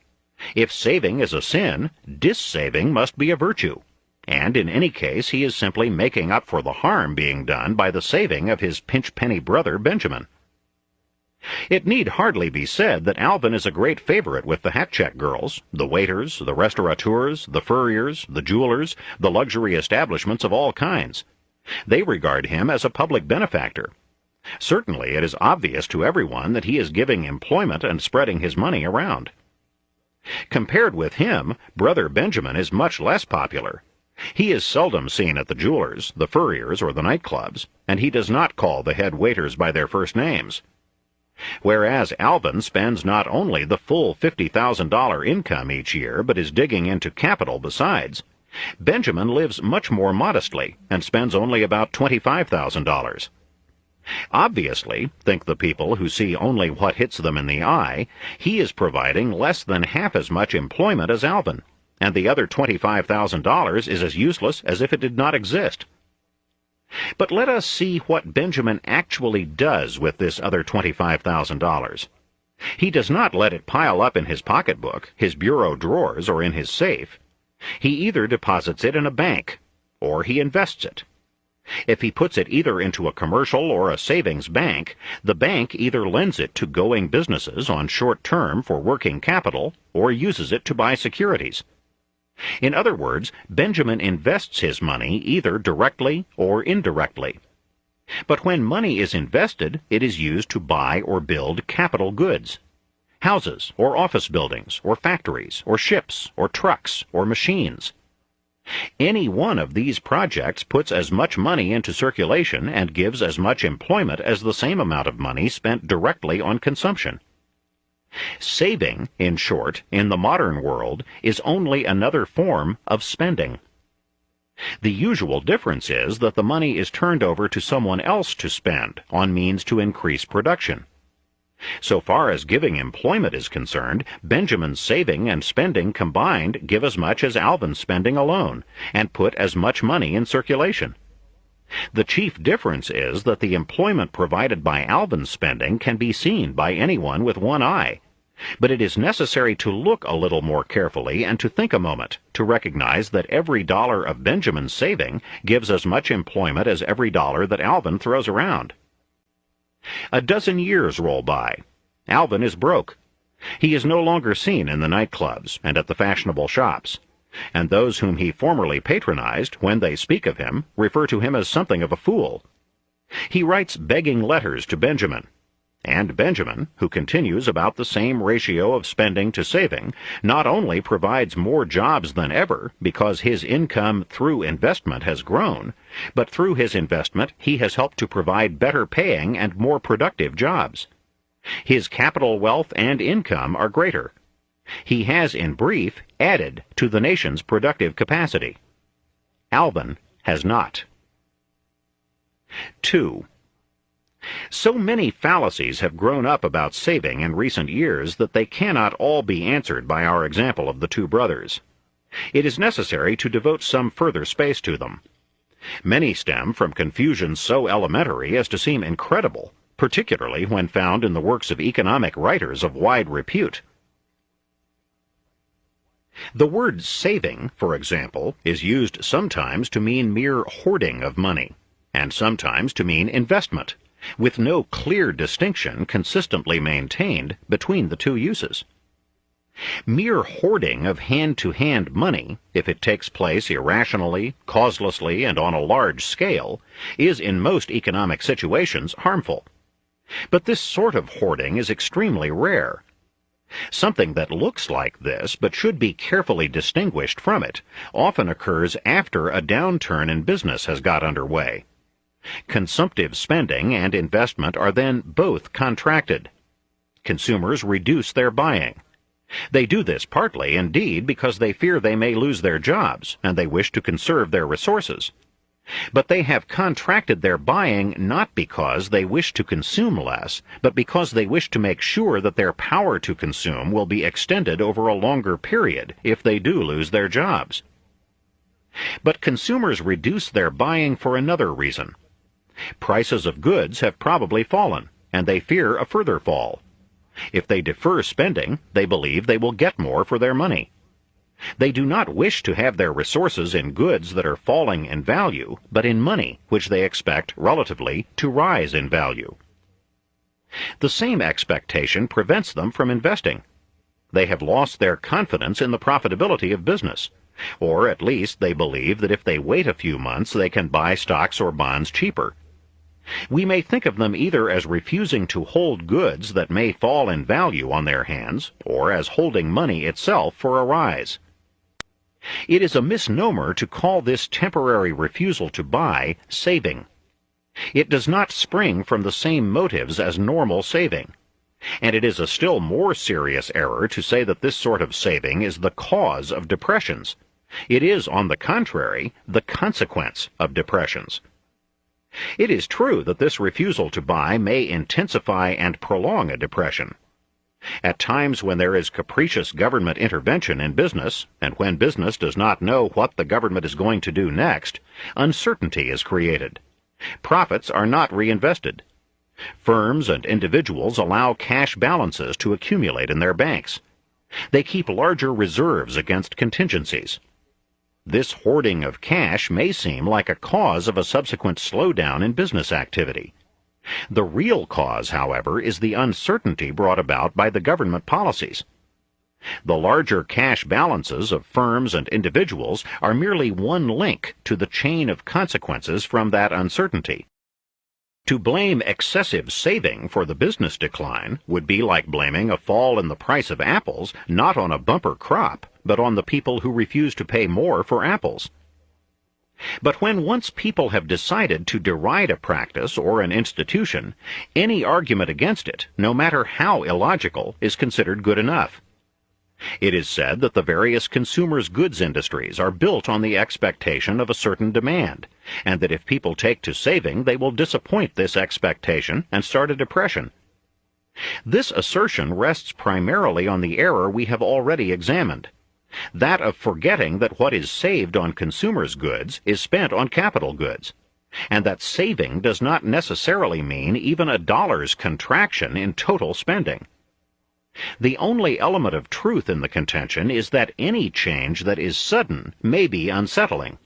If saving is a sin, dissaving must be a virtue. And in any case, he is simply making up for the harm being done by the saving of his pinch-penny brother Benjamin. It need hardly be said that Alvin is a great favorite with the hat-check girls, the waiters, the restaurateurs, the furriers, the jewelers, the luxury establishments of all kinds. They regard him as a public benefactor. Certainly it is obvious to everyone that he is giving employment and spreading his money around. Compared with him, brother Benjamin is much less popular. He is seldom seen at the jewelers, the furriers, or the nightclubs, and he does not call the head waiters by their first names. Whereas Alvin spends not only the full $50,000 income each year, but is digging into capital besides, Benjamin lives much more modestly and spends only about $25,000. Obviously, think the people who see only what hits them in the eye, he is providing less than half as much employment as Alvin, and the other $25,000 is as useless as if it did not exist. But let us see what Benjamin actually does with this other $25,000. He does not let it pile up in his pocketbook, his bureau drawers, or in his safe. He either deposits it in a bank, or he invests it. If he puts it either into a commercial or a savings bank, the bank either lends it to going businesses on short term for working capital, or uses it to buy securities. In other words, Benjamin invests his money either directly or indirectly. But when money is invested, it is used to buy or build capital goods. Houses, or office buildings, or factories, or ships, or trucks, or machines. Any one of these projects puts as much money into circulation and gives as much employment as the same amount of money spent directly on consumption. Saving, in short, in the modern world, is only another form of spending. The usual difference is that the money is turned over to someone else to spend on means to increase production. So far as giving employment is concerned, Benjamin's saving and spending combined give as much as Alvin's spending alone, and put as much money in circulation. The chief difference is that the employment provided by Alvin's spending can be seen by anyone with one eye. But it is necessary to look a little more carefully and to think a moment to recognize that every dollar of Benjamin's saving gives as much employment as every dollar that Alvin throws around. A dozen years roll by. Alvin is broke. He is no longer seen in the nightclubs and at the fashionable shops, and those whom he formerly patronized, when they speak of him, refer to him as something of a fool. He writes begging letters to Benjamin, and Benjamin, who continues about the same ratio of spending to saving, not only provides more jobs than ever because his income through investment has grown, but through his investment he has helped to provide better paying and more productive jobs. His capital wealth and income are greater. He has, in brief, added to the nation's productive capacity. Alvin has not. 2. So many fallacies have grown up about saving in recent years that they cannot all be answered by our example of the two brothers. It is necessary to devote some further space to them. Many stem from confusions so elementary as to seem incredible, particularly when found in the works of economic writers of wide repute. The word saving, for example, is used sometimes to mean mere hoarding of money, and sometimes to mean investment, with no clear distinction consistently maintained between the two uses. Mere hoarding of hand-to-hand money, if it takes place irrationally, causelessly, and on a large scale, is in most economic situations harmful. But this sort of hoarding is extremely rare. Something that looks like this, but should be carefully distinguished from it, often occurs after a downturn in business has got underway. Consumptive spending and investment are then both contracted. Consumers reduce their buying. They do this partly, indeed, because they fear they may lose their jobs, and they wish to conserve their resources. But they have contracted their buying not because they wish to consume less, but because they wish to make sure that their power to consume will be extended over a longer period if they do lose their jobs. But consumers reduce their buying for another reason. Prices of goods have probably fallen, and they fear a further fall. If they defer spending, they believe they will get more for their money. They do not wish to have their resources in goods that are falling in value, but in money, which they expect, relatively, to rise in value. The same expectation prevents them from investing. They have lost their confidence in the profitability of business, or at least they believe that if they wait a few months they can buy stocks or bonds cheaper. We may think of them either as refusing to hold goods that may fall in value on their hands, or as holding money itself for a rise. It is a misnomer to call this temporary refusal to buy saving. It does not spring from the same motives as normal saving, and it is a still more serious error to say that this sort of saving is the cause of depressions. It is, on the contrary, the consequence of depressions. It is true that this refusal to buy may intensify and prolong a depression. At times when there is capricious government intervention in business, and when business does not know what the government is going to do next, uncertainty is created. Profits are not reinvested. Firms and individuals allow cash balances to accumulate in their banks. They keep larger reserves against contingencies. This hoarding of cash may seem like a cause of a subsequent slowdown in business activity. The real cause, however, is the uncertainty brought about by the government policies. The larger cash balances of firms and individuals are merely one link to the chain of consequences from that uncertainty. To blame excessive saving for the business decline would be like blaming a fall in the price of apples not on a bumper crop, but on the people who refuse to pay more for apples. But when once people have decided to deride a practice or an institution, any argument against it, no matter how illogical, is considered good enough. It is said that the various consumers' goods industries are built on the expectation of a certain demand, and that if people take to saving, they will disappoint this expectation and start a depression. This assertion rests primarily on the error we have already examined, that of forgetting that what is saved on consumers' goods is spent on capital goods, and that saving does not necessarily mean even a dollar's contraction in total spending. The only element of truth in the contention is that any change that is sudden may be unsettling.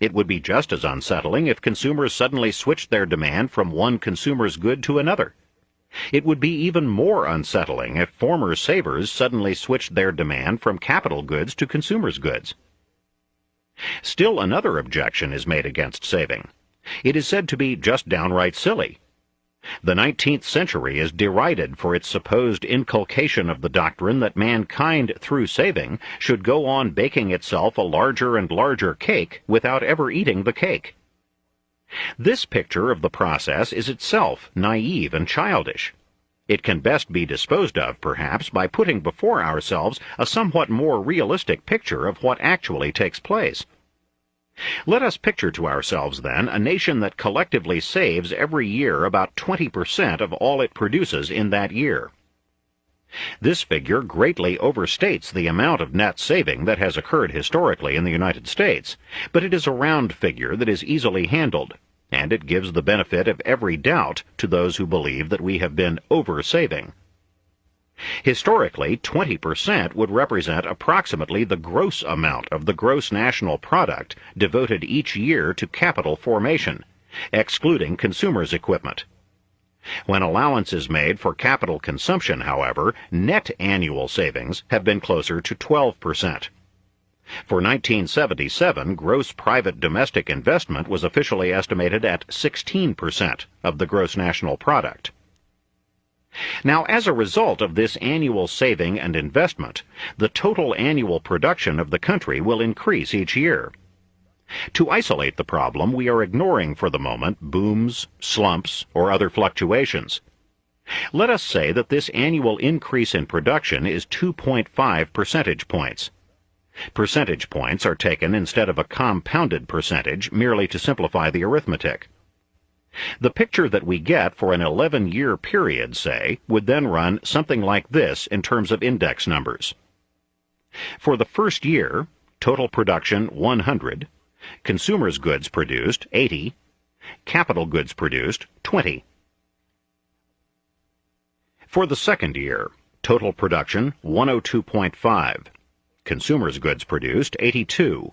It would be just as unsettling if consumers suddenly switched their demand from one consumer's good to another. It would be even more unsettling if former savers suddenly switched their demand from capital goods to consumers' goods. Still another objection is made against saving. It is said to be just downright silly. The 19th century is derided for its supposed inculcation of the doctrine that mankind, through saving, should go on baking itself a larger and larger cake without ever eating the cake. This picture of the process is itself naive and childish. It can best be disposed of, perhaps, by putting before ourselves a somewhat more realistic picture of what actually takes place. Let us picture to ourselves, then, a nation that collectively saves every year about 20% of all it produces in that year. This figure greatly overstates the amount of net saving that has occurred historically in the United States, but it is a round figure that is easily handled, and it gives the benefit of every doubt to those who believe that we have been over-saving. Historically, 20% would represent approximately the gross amount of the gross national product devoted each year to capital formation, excluding consumers' equipment. When allowance is made for capital consumption, however, net annual savings have been closer to 12%. For 1977, gross private domestic investment was officially estimated at 16% of the gross national product. Now, as a result of this annual saving and investment, the total annual production of the country will increase each year. To isolate the problem, we are ignoring for the moment booms, slumps, or other fluctuations. Let us say that this annual increase in production is 2.5 percentage points. Percentage points are taken instead of a compounded percentage merely to simplify the arithmetic. The picture that we get for an 11-year period, say, would then run something like this in terms of index numbers. For the first year, total production 100, consumers' goods produced 80, capital goods produced 20. For the second year, total production 102.5, consumers' goods produced 82,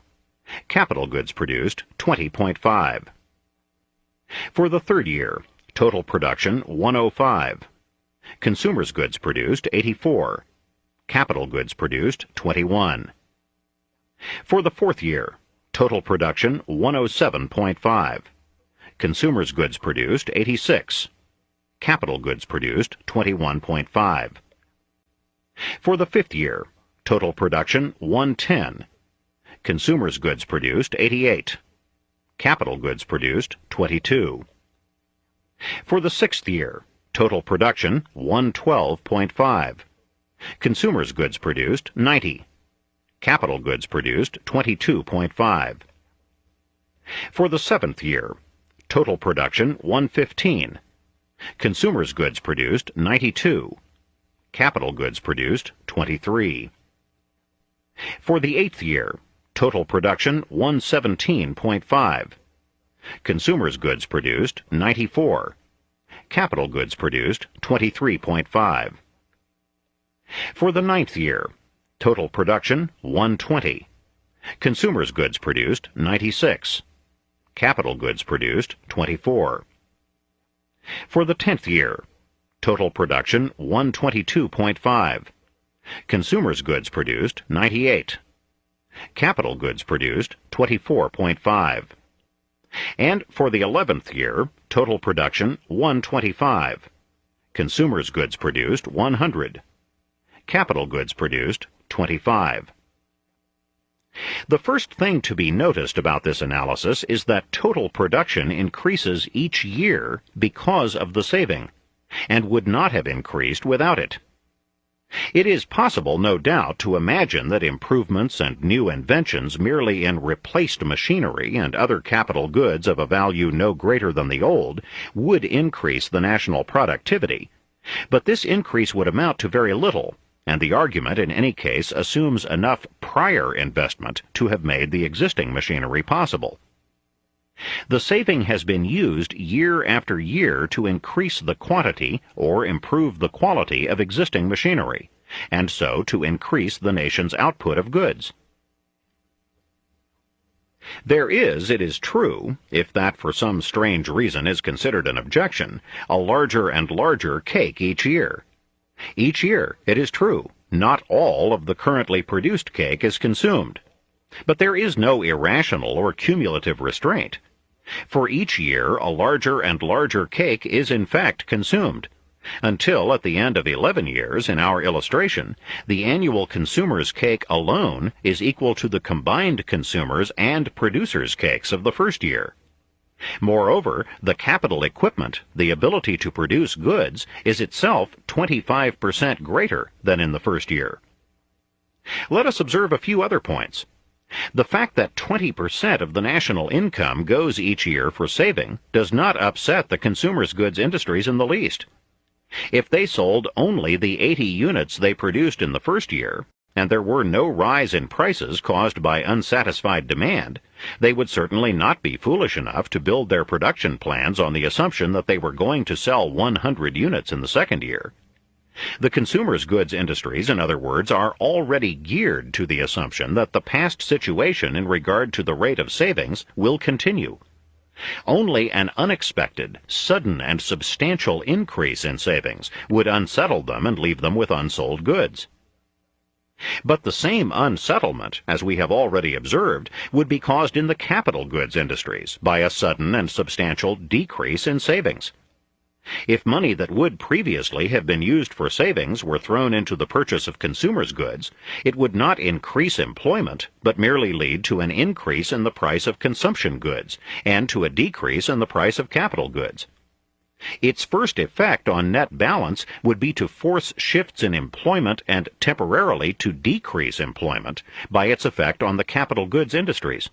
capital goods produced 20.5. For the third year, total production 105, consumers' goods produced 84, capital goods produced 21. For the fourth year, total production 107.5, consumers' goods produced 86, capital goods produced 21.5. For the fifth year, total production 110, consumers' goods produced 88, capital goods produced 22. For the sixth year, total production 112.5, consumers' goods produced 90, capital goods produced 22.5. For the seventh year, total production 115, consumers' goods produced 92, capital goods produced 23. For the eighth year, total production 117.5, Consumers' goods produced, 94. Capital goods produced, 23.5. For the 9th year, total production, 120. Consumers' goods produced, 96. Capital goods produced, 24. For the 10th year, total production, 122.5. Consumers' goods produced, 98. Capital goods produced, 24.5. And for the 11th year, total production, 125. Consumers' goods produced, 100. Capital goods produced, 25. The first thing to be noticed about this analysis is that total production increases each year because of the saving, and would not have increased without it. It is possible, no doubt, to imagine that improvements and new inventions merely in replaced machinery and other capital goods of a value no greater than the old would increase the national productivity, but this increase would amount to very little, and the argument in any case assumes enough prior investment to have made the existing machinery possible. The saving has been used year after year to increase the quantity or improve the quality of existing machinery, and so to increase the nation's output of goods. There is, it is true, if that for some strange reason is considered an objection, a larger and larger cake each year. Each year, it is true, not all of the currently produced cake is consumed. But there is no irrational or cumulative restraint. For each year, a larger and larger cake is in fact consumed, until at the end of 11 years, in our illustration, the annual consumer's cake alone is equal to the combined consumers' and producers' cakes of the first year. Moreover, the capital equipment, the ability to produce goods, is itself 25% greater than in the first year. Let us observe a few other points. The fact that 20% of the national income goes each year for saving does not upset the consumers' goods industries in the least. If they sold only the 80 units they produced in the first year, and there were no rise in prices caused by unsatisfied demand, they would certainly not be foolish enough to build their production plans on the assumption that they were going to sell 100 units in the second year. The consumers' goods industries, in other words, are already geared to the assumption that the past situation in regard to the rate of savings will continue. Only an unexpected, sudden, and substantial increase in savings would unsettle them and leave them with unsold goods. But the same unsettlement, as we have already observed, would be caused in the capital goods industries by a sudden and substantial decrease in savings. If money that would previously have been used for savings were thrown into the purchase of consumers' goods, it would not increase employment, but merely lead to an increase in the price of consumption goods, and to a decrease in the price of capital goods. Its first effect on net balance would be to force shifts in employment and temporarily to decrease employment by its effect on the capital goods industries.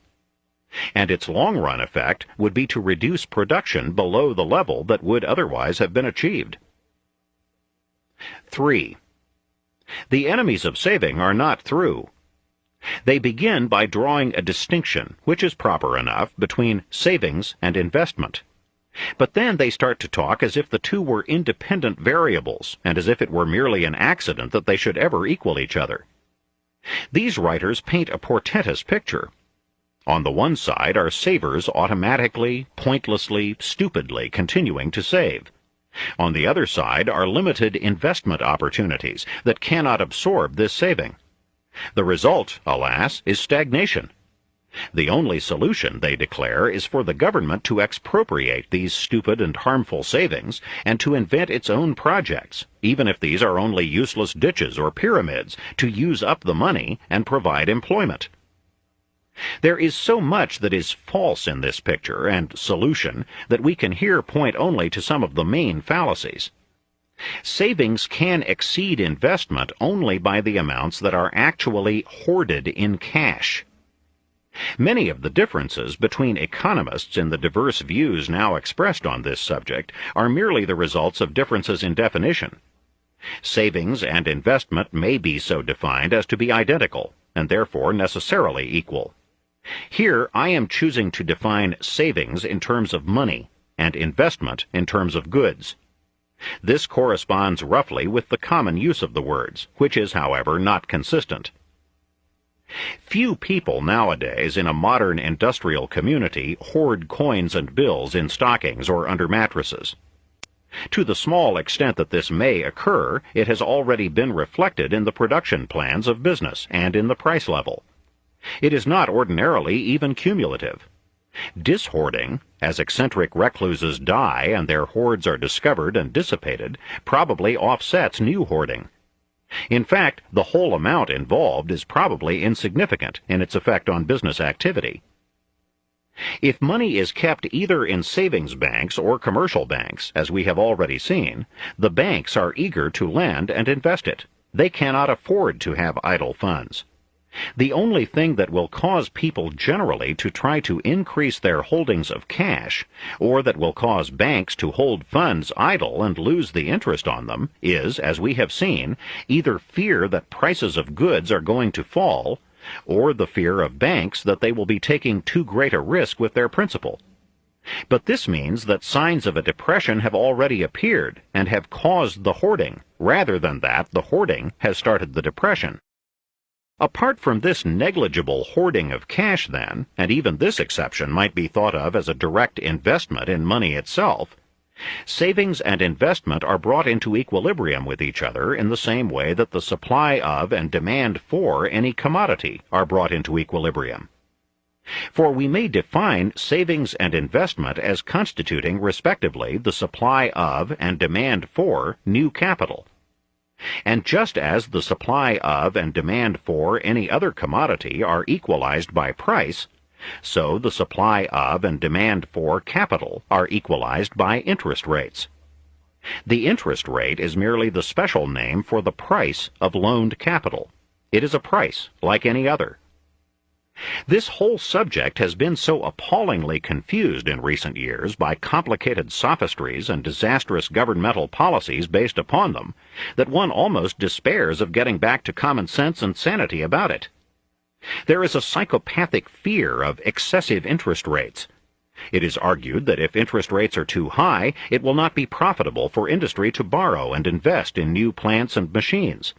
And its long-run effect would be to reduce production below the level that would otherwise have been achieved. 3. The enemies of saving are not through. They begin by drawing a distinction, which is proper enough, between savings and investment. But then they start to talk as if the two were independent variables, and as if it were merely an accident that they should ever equal each other. These writers paint a portentous picture. On the one side are savers automatically, pointlessly, stupidly continuing to save. On the other side are limited investment opportunities that cannot absorb this saving. The result, alas, is stagnation. The only solution, they declare, is for the government to expropriate these stupid and harmful savings and to invent its own projects, even if these are only useless ditches or pyramids, to use up the money and provide employment. There is so much that is false in this picture and solution that we can here point only to some of the main fallacies. Savings can exceed investment only by the amounts that are actually hoarded in cash. Many of the differences between economists in the diverse views now expressed on this subject are merely the results of differences in definition. Savings and investment may be so defined as to be identical, and therefore necessarily equal. Here I am choosing to define savings in terms of money and investment in terms of goods. This corresponds roughly with the common use of the words, which is, however, not consistent. Few people nowadays in a modern industrial community hoard coins and bills in stockings or under mattresses. To the small extent that this may occur, it has already been reflected in the production plans of business and in the price level. It is not ordinarily even cumulative. Dishoarding, as eccentric recluses die and their hoards are discovered and dissipated, probably offsets new hoarding. In fact, the whole amount involved is probably insignificant in its effect on business activity. If money is kept either in savings banks or commercial banks, as we have already seen, the banks are eager to lend and invest it. They cannot afford to have idle funds. The only thing that will cause people generally to try to increase their holdings of cash, or that will cause banks to hold funds idle and lose the interest on them, is, as we have seen, either fear that prices of goods are going to fall, or the fear of banks that they will be taking too great a risk with their principal. But this means that signs of a depression have already appeared and have caused the hoarding, rather than that the hoarding has started the depression. Apart from this negligible hoarding of cash, then, and even this exception might be thought of as a direct investment in money itself, savings and investment are brought into equilibrium with each other in the same way that the supply of and demand for any commodity are brought into equilibrium. For we may define savings and investment as constituting, respectively, the supply of and demand for new capital. And just as the supply of and demand for any other commodity are equalized by price, so the supply of and demand for capital are equalized by interest rates. The interest rate is merely the special name for the price of loaned capital. It is a price like any other. This whole subject has been so appallingly confused in recent years by complicated sophistries and disastrous governmental policies based upon them that one almost despairs of getting back to common sense and sanity about it. There is a psychopathic fear of excessive interest rates. It is argued that if interest rates are too high, it will not be profitable for industry to borrow and invest in new plants and machines.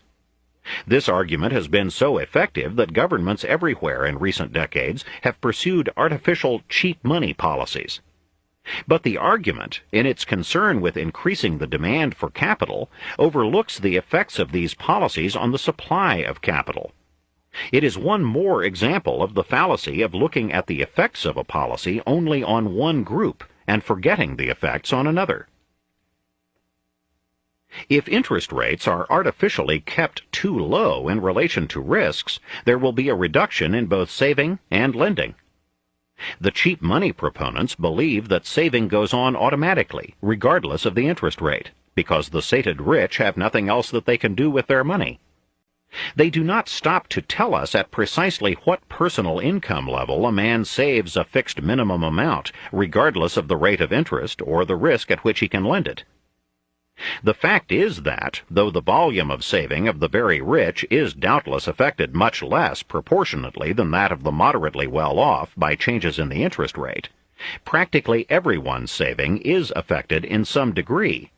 This argument has been so effective that governments everywhere in recent decades have pursued artificial cheap money policies. But the argument, in its concern with increasing the demand for capital, overlooks the effects of these policies on the supply of capital. It is one more example of the fallacy of looking at the effects of a policy only on one group and forgetting the effects on another. If interest rates are artificially kept too low in relation to risks, there will be a reduction in both saving and lending. The cheap money proponents believe that saving goes on automatically, regardless of the interest rate, because the sated rich have nothing else that they can do with their money. They do not stop to tell us at precisely what personal income level a man saves a fixed minimum amount, regardless of the rate of interest or the risk at which he can lend it. The fact is that, though the volume of saving of the very rich is doubtless affected much less proportionately than that of the moderately well-off by changes in the interest rate, practically everyone's saving is affected in some degree.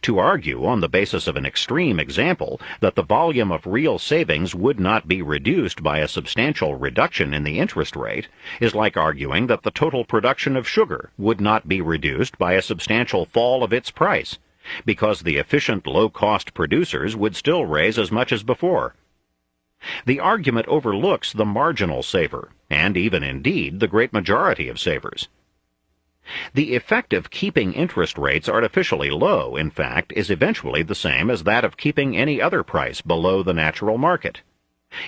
To argue on the basis of an extreme example that the volume of real savings would not be reduced by a substantial reduction in the interest rate is like arguing that the total production of sugar would not be reduced by a substantial fall of its price, because the efficient low-cost producers would still raise as much as before. The argument overlooks the marginal saver, and even indeed the great majority of savers. The effect of keeping interest rates artificially low, in fact, is eventually the same as that of keeping any other price below the natural market.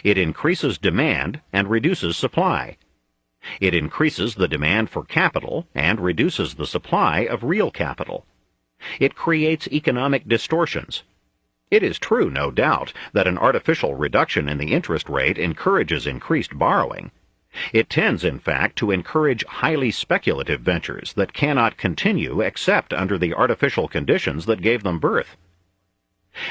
It increases demand and reduces supply. It increases the demand for capital and reduces the supply of real capital. It creates economic distortions. It is true, no doubt, that an artificial reduction in the interest rate encourages increased borrowing. It tends, in fact, to encourage highly speculative ventures that cannot continue except under the artificial conditions that gave them birth.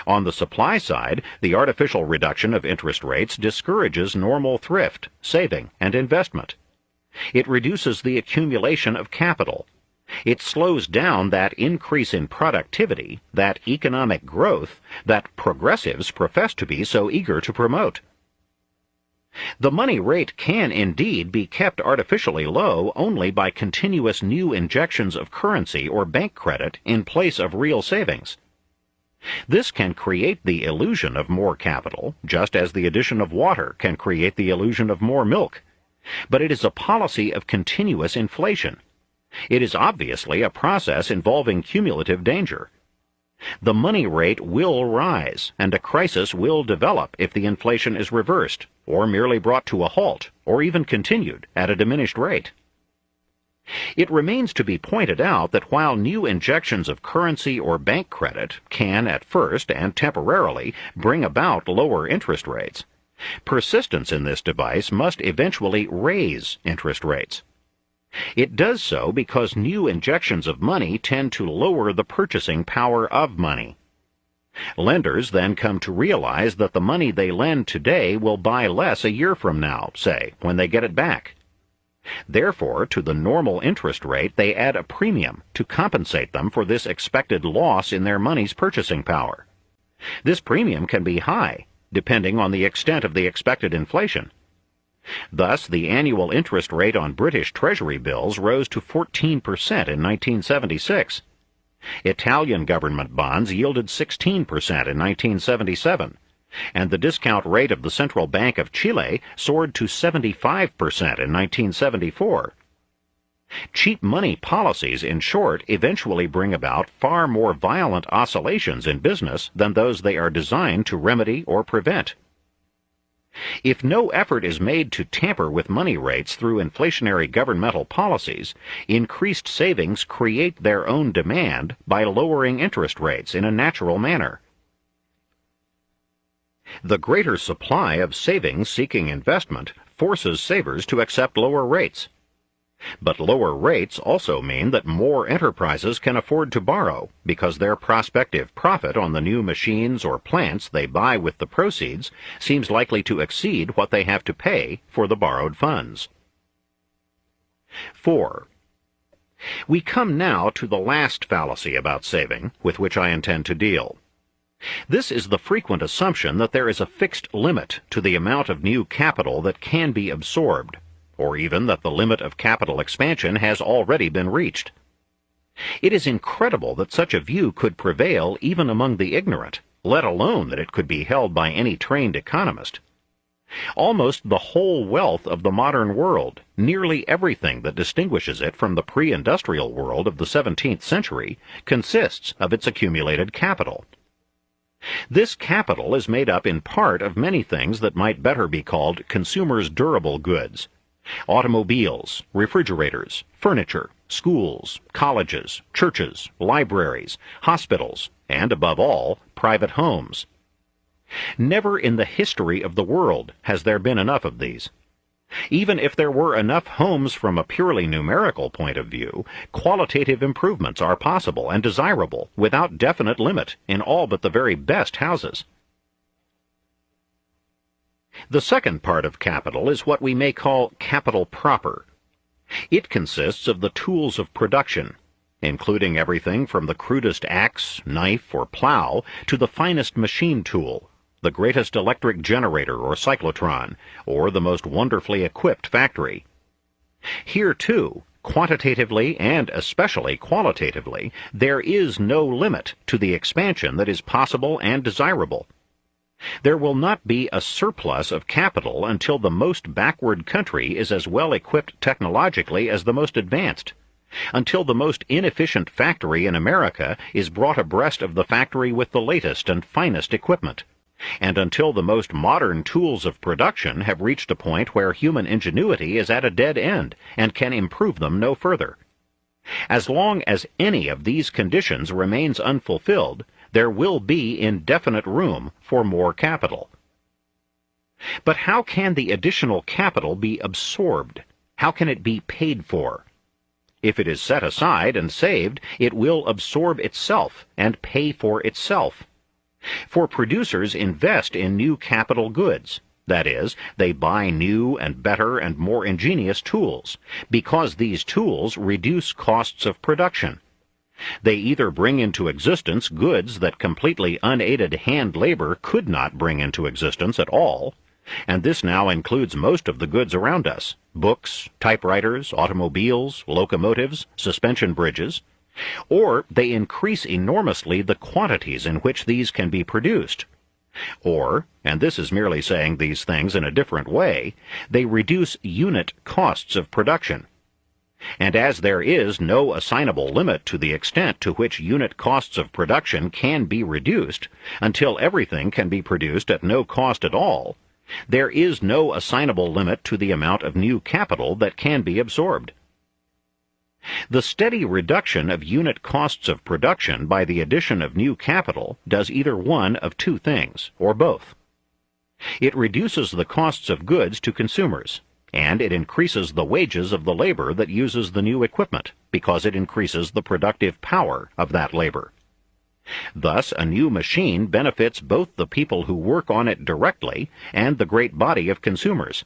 On the supply side, the artificial reduction of interest rates discourages normal thrift, saving, and investment. It reduces the accumulation of capital. It slows down that increase in productivity, that economic growth, that progressives profess to be so eager to promote. The money rate can indeed be kept artificially low only by continuous new injections of currency or bank credit in place of real savings. This can create the illusion of more capital, just as the addition of water can create the illusion of more milk. But it is a policy of continuous inflation. It is obviously a process involving cumulative danger. The money rate will rise, and a crisis will develop if the inflation is reversed, or merely brought to a halt, or even continued at a diminished rate. It remains to be pointed out that while new injections of currency or bank credit can at first and temporarily bring about lower interest rates, persistence in this device must eventually raise interest rates. It does so because new injections of money tend to lower the purchasing power of money. Lenders then come to realize that the money they lend today will buy less a year from now, say, when they get it back. Therefore, to the normal interest rate, they add a premium to compensate them for this expected loss in their money's purchasing power. This premium can be high, depending on the extent of the expected inflation. Thus, the annual interest rate on British Treasury bills rose to 14% in 1976. Italian government bonds yielded 16% in 1977. And the discount rate of the Central Bank of Chile soared to 75% in 1974. Cheap money policies, in short, eventually bring about far more violent oscillations in business than those they are designed to remedy or prevent. If no effort is made to tamper with money rates through inflationary governmental policies, increased savings create their own demand by lowering interest rates in a natural manner. The greater supply of savings-seeking investment forces savers to accept lower rates. But lower rates also mean that more enterprises can afford to borrow because their prospective profit on the new machines or plants they buy with the proceeds seems likely to exceed what they have to pay for the borrowed funds. 4. We come now to the last fallacy about saving with which I intend to deal. This is the frequent assumption that there is a fixed limit to the amount of new capital that can be absorbed, or even that the limit of capital expansion has already been reached. It is incredible that such a view could prevail even among the ignorant, let alone that it could be held by any trained economist. Almost the whole wealth of the modern world, nearly everything that distinguishes it from the pre-industrial world of the 17th century, consists of its accumulated capital. This capital is made up in part of many things that might better be called consumers' durable goods: automobiles, refrigerators, furniture, schools, colleges, churches, libraries, hospitals, and above all, private homes. Never in the history of the world has there been enough of these. Even if there were enough homes from a purely numerical point of view, qualitative improvements are possible and desirable without definite limit in all but the very best houses. The second part of capital is what we may call capital proper. It consists of the tools of production, including everything from the crudest axe, knife, or plow to the finest machine tool, the greatest electric generator or cyclotron, or the most wonderfully equipped factory. Here, too, quantitatively and especially qualitatively, there is no limit to the expansion that is possible and desirable. There will not be a surplus of capital until the most backward country is as well equipped technologically as the most advanced, until the most inefficient factory in America is brought abreast of the factory with the latest and finest equipment, and until the most modern tools of production have reached a point where human ingenuity is at a dead end and can improve them no further. As long as any of these conditions remains unfulfilled, there will be indefinite room for more capital. But how can the additional capital be absorbed? How can it be paid for? If it is set aside and saved, it will absorb itself and pay for itself. For producers invest in new capital goods. That is, they buy new and better and more ingenious tools, because these tools reduce costs of production. They either bring into existence goods that completely unaided hand labor could not bring into existence at all, and this now includes most of the goods around us: books, typewriters, automobiles, locomotives, suspension bridges, or they increase enormously the quantities in which these can be produced. Or, and this is merely saying these things in a different way, they reduce unit costs of production. And as there is no assignable limit to the extent to which unit costs of production can be reduced, until everything can be produced at no cost at all, there is no assignable limit to the amount of new capital that can be absorbed. The steady reduction of unit costs of production by the addition of new capital does either one of two things, or both. It reduces the costs of goods to consumers, and it increases the wages of the labor that uses the new equipment, because it increases the productive power of that labor. Thus, a new machine benefits both the people who work on it directly and the great body of consumers.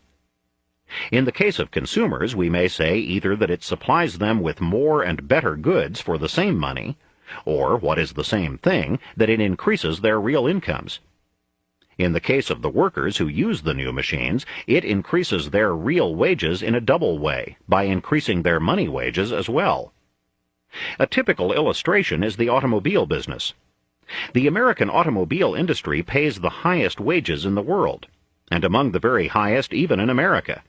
In the case of consumers, we may say either that it supplies them with more and better goods for the same money, or, what is the same thing, that it increases their real incomes. In the case of the workers who use the new machines, it increases their real wages in a double way, by increasing their money wages as well. A typical illustration is the automobile business. The American automobile industry pays the highest wages in the world, and among the very highest even in America.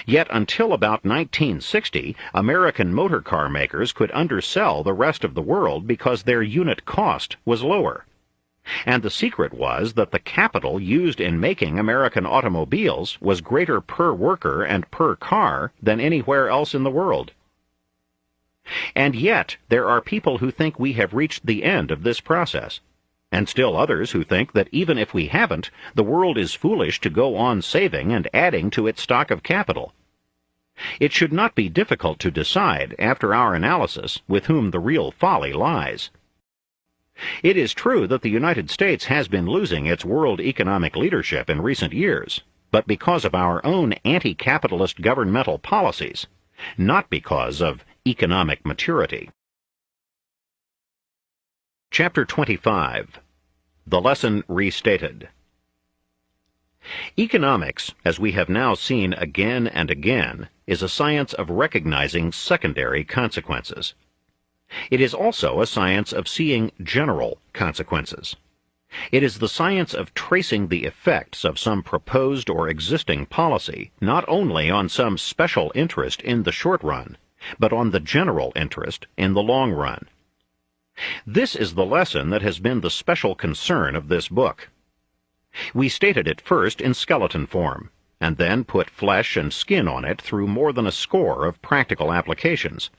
Yet until about 1960, American motor car makers could undersell the rest of the world because their unit cost was lower. And the secret was that the capital used in making American automobiles was greater per worker and per car than anywhere else in the world. And yet, there are people who think we have reached the end of this process, and still others who think that even if we haven't, the world is foolish to go on saving and adding to its stock of capital. It should not be difficult to decide, after our analysis, with whom the real folly lies. It is true that the United States has been losing its world economic leadership in recent years, but because of our own anti-capitalist governmental policies, not because of economic maturity. Chapter 25. The Lesson Restated. Economics, as we have now seen again and again, is a science of recognizing secondary consequences. It is also a science of seeing general consequences. It is the science of tracing the effects of some proposed or existing policy not only on some special interest in the short run, but on the general interest in the long run. This is the lesson that has been the special concern of this book. We stated it first in skeleton form, and then put flesh and skin on it through more than a score of practical applications.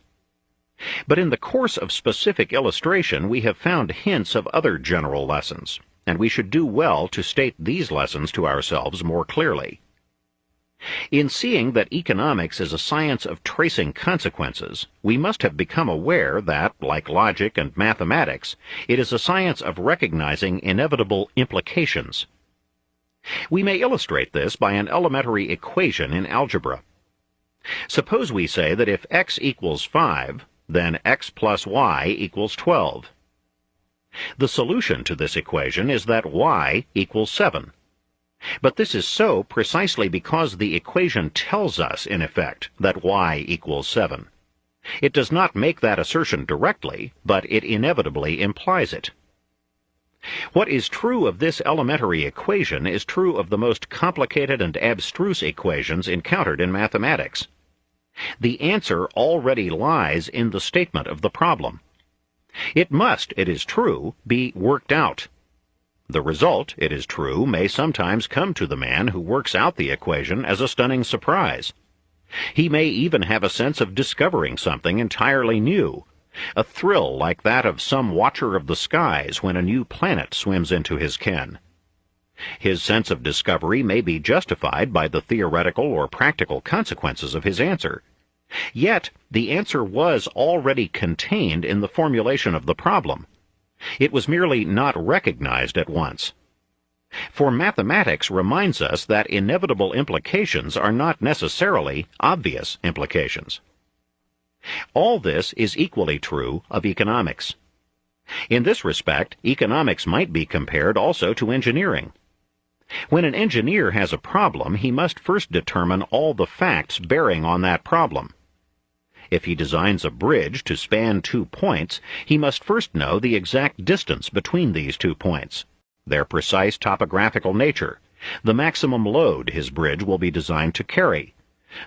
But in the course of specific illustration we have found hints of other general lessons, and we should do well to state these lessons to ourselves more clearly. In seeing that economics is a science of tracing consequences, we must have become aware that, like logic and mathematics, it is a science of recognizing inevitable implications. We may illustrate this by an elementary equation in algebra. Suppose we say that if x equals 5, then x plus y equals 12. The solution to this equation is that y equals 7. But this is so precisely because the equation tells us, in effect, that y equals 7. It does not make that assertion directly, but it inevitably implies it. What is true of this elementary equation is true of the most complicated and abstruse equations encountered in mathematics. The answer already lies in the statement of the problem. It must, it is true, be worked out. The result, it is true, may sometimes come to the man who works out the equation as a stunning surprise. He may even have a sense of discovering something entirely new, a thrill like that of some watcher of the skies when a new planet swims into his ken. His sense of discovery may be justified by the theoretical or practical consequences of his answer. Yet, the answer was already contained in the formulation of the problem, It was merely not recognized at once. For mathematics reminds us that inevitable implications are not necessarily obvious implications. All this is equally true of economics. In this respect, economics might be compared also to engineering. When an engineer has a problem, he must first determine all the facts bearing on that problem. If he designs a bridge to span 2 points, he must first know the exact distance between these 2 points, their precise topographical nature, the maximum load his bridge will be designed to carry,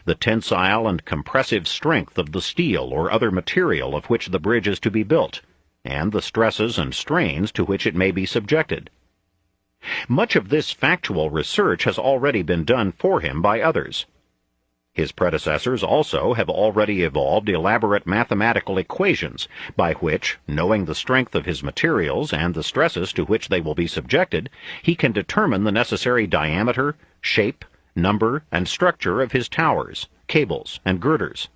the tensile and compressive strength of the steel or other material of which the bridge is to be built, and the stresses and strains to which it may be subjected. Much of this factual research has already been done for him by others. His predecessors also have already evolved elaborate mathematical equations by which, knowing the strength of his materials and the stresses to which they will be subjected, he can determine the necessary diameter, shape, number, and structure of his towers, cables, and girders.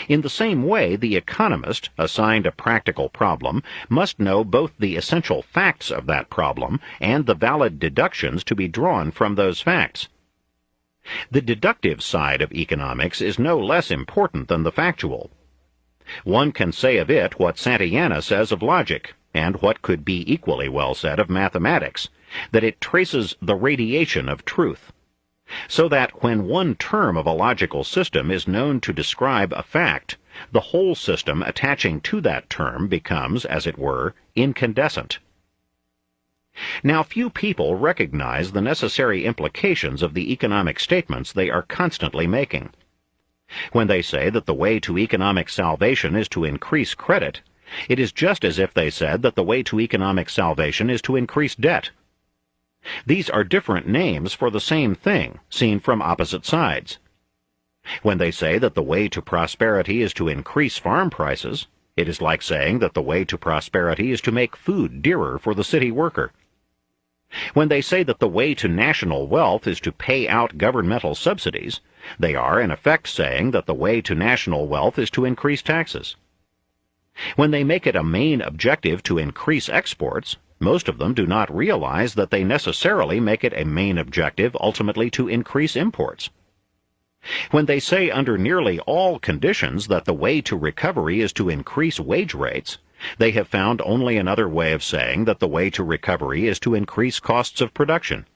In the same way, the economist, assigned a practical problem, must know both the essential facts of that problem and the valid deductions to be drawn from those facts. The deductive side of economics is no less important than the factual. One can say of it what Santayana says of logic, and what could be equally well said of mathematics, that it traces the radiation of truth, so that when one term of a logical system is known to describe a fact, the whole system attaching to that term becomes, as it were, incandescent. Now, few people recognize the necessary implications of the economic statements they are constantly making. When they say that the way to economic salvation is to increase credit, it is just as if they said that the way to economic salvation is to increase debt. These are different names for the same thing, seen from opposite sides. When they say that the way to prosperity is to increase farm prices, it is like saying that the way to prosperity is to make food dearer for the city worker. When they say that the way to national wealth is to pay out governmental subsidies, they are in effect saying that the way to national wealth is to increase taxes. When they make it a main objective to increase exports, most of them do not realize that they necessarily make it a main objective ultimately to increase imports. When they say under nearly all conditions that the way to recovery is to increase wage rates, they have found only another way of saying that the way to recovery is to increase costs of production.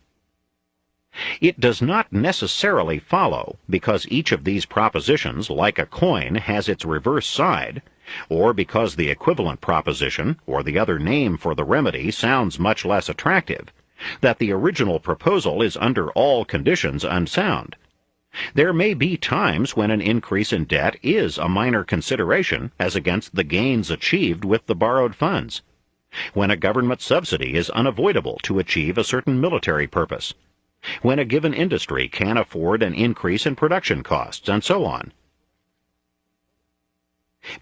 It does not necessarily follow, because each of these propositions, like a coin, has its reverse side, or because the equivalent proposition, or the other name for the remedy, sounds much less attractive, that the original proposal is under all conditions unsound. There may be times when an increase in debt is a minor consideration as against the gains achieved with the borrowed funds, when a government subsidy is unavoidable to achieve a certain military purpose, when a given industry can afford an increase in production costs, and so on.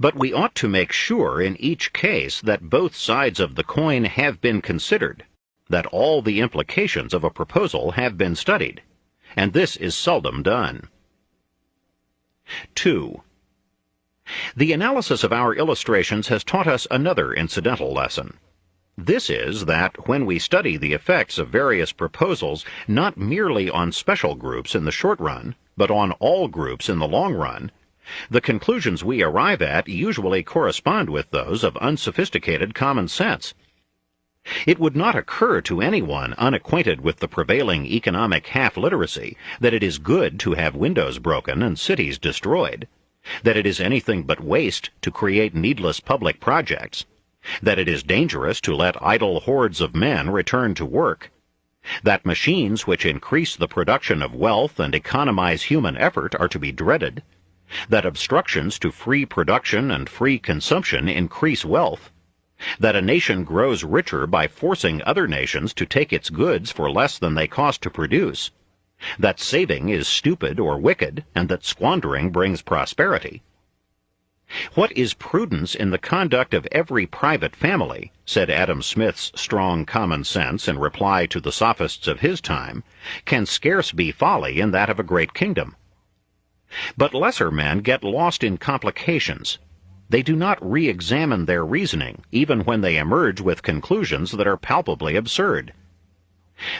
But we ought to make sure in each case that both sides of the coin have been considered, that all the implications of a proposal have been studied, and this is seldom done. 2. The analysis of our illustrations has taught us another incidental lesson. This is that when we study the effects of various proposals not merely on special groups in the short run, but on all groups in the long run, the conclusions we arrive at usually correspond with those of unsophisticated common sense. It would not occur to anyone unacquainted with the prevailing economic half-literacy that it is good to have windows broken and cities destroyed, that it is anything but waste to create needless public projects, that it is dangerous to let idle hordes of men return to work, that machines which increase the production of wealth and economize human effort are to be dreaded, that obstructions to free production and free consumption increase wealth, that a nation grows richer by forcing other nations to take its goods for less than they cost to produce, that saving is stupid or wicked, and that squandering brings prosperity. What is prudence in the conduct of every private family, said Adam Smith's strong common sense in reply to the sophists of his time, can scarce be folly in that of a great kingdom. But lesser men get lost in complications. they do not re-examine their reasoning, even when they emerge with conclusions that are palpably absurd.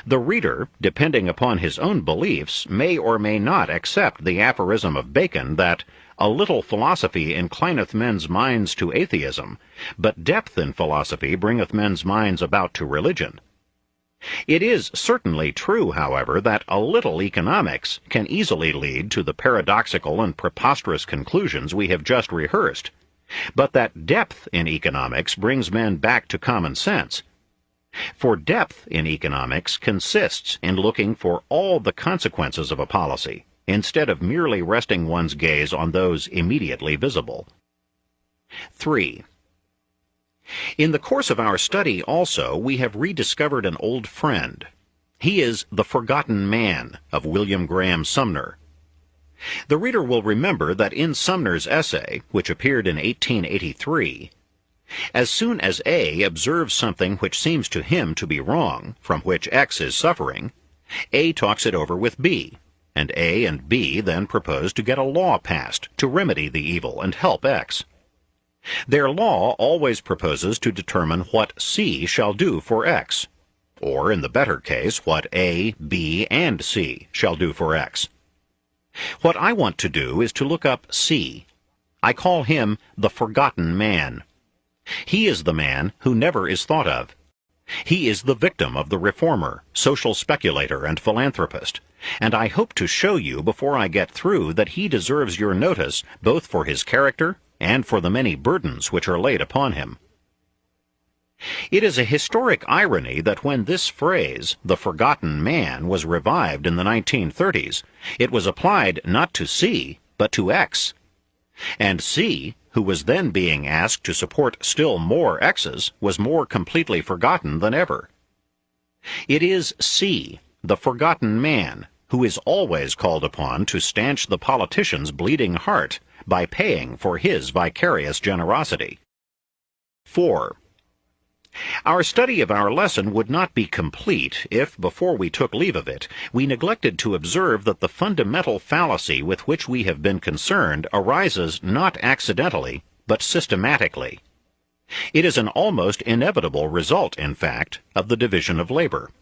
The reader, depending upon his own beliefs, may or may not accept the aphorism of Bacon that a little philosophy inclineth men's minds to atheism, but depth in philosophy bringeth men's minds about to religion. It is certainly true, however, that a little economics can easily lead to the paradoxical and preposterous conclusions we have just rehearsed, but that depth in economics brings men back to common sense. For depth in economics consists in looking for all the consequences of a policy, instead of merely resting one's gaze on those immediately visible. 3. In the course of our study also, we have rediscovered an old friend. He is The Forgotten Man of William Graham Sumner. The reader will remember that in Sumner's essay, which appeared in 1883, as soon as A observes something which seems to him to be wrong, from which X is suffering, A talks it over with B, and A and B then propose to get a law passed to remedy the evil and help X. Their law always proposes to determine what C shall do for X, or in the better case, what A, B, and C shall do for X. What I want to do is to look up C. I call him the Forgotten Man. He is the man who never is thought of. He is the victim of the reformer, social speculator, and philanthropist, and I hope to show you before I get through that he deserves your notice both for his character and for the many burdens which are laid upon him. It is a historic irony that when this phrase, the forgotten man, was revived in the 1930s, it was applied not to C, but to X. And C, who was then being asked to support still more X's, was more completely forgotten than ever. It is C, the forgotten man, who is always called upon to stanch the politician's bleeding heart by paying for his vicarious generosity. 4. Our study of our lesson would not be complete if, before we took leave of it, we neglected to observe that the fundamental fallacy with which we have been concerned arises not accidentally, but systematically. It is an almost inevitable result, in fact, of the division of labor.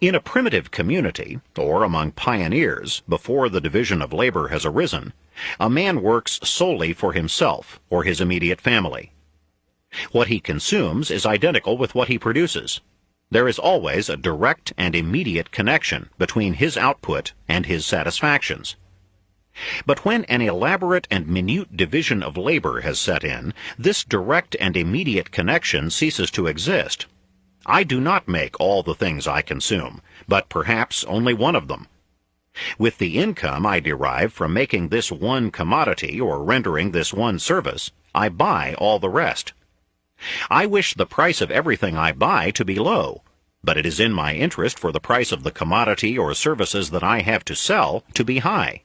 In a primitive community, or among pioneers, before the division of labor has arisen, a man works solely for himself or his immediate family. What he consumes is identical with what he produces. There is always a direct and immediate connection between his output and his satisfactions. But when an elaborate and minute division of labor has set in, this direct and immediate connection ceases to exist. I do not make all the things I consume, but perhaps only one of them. With the income I derive from making this one commodity or rendering this one service, I buy all the rest. I wish the price of everything I buy to be low, but it is in my interest for the price of the commodity or services that I have to sell to be high.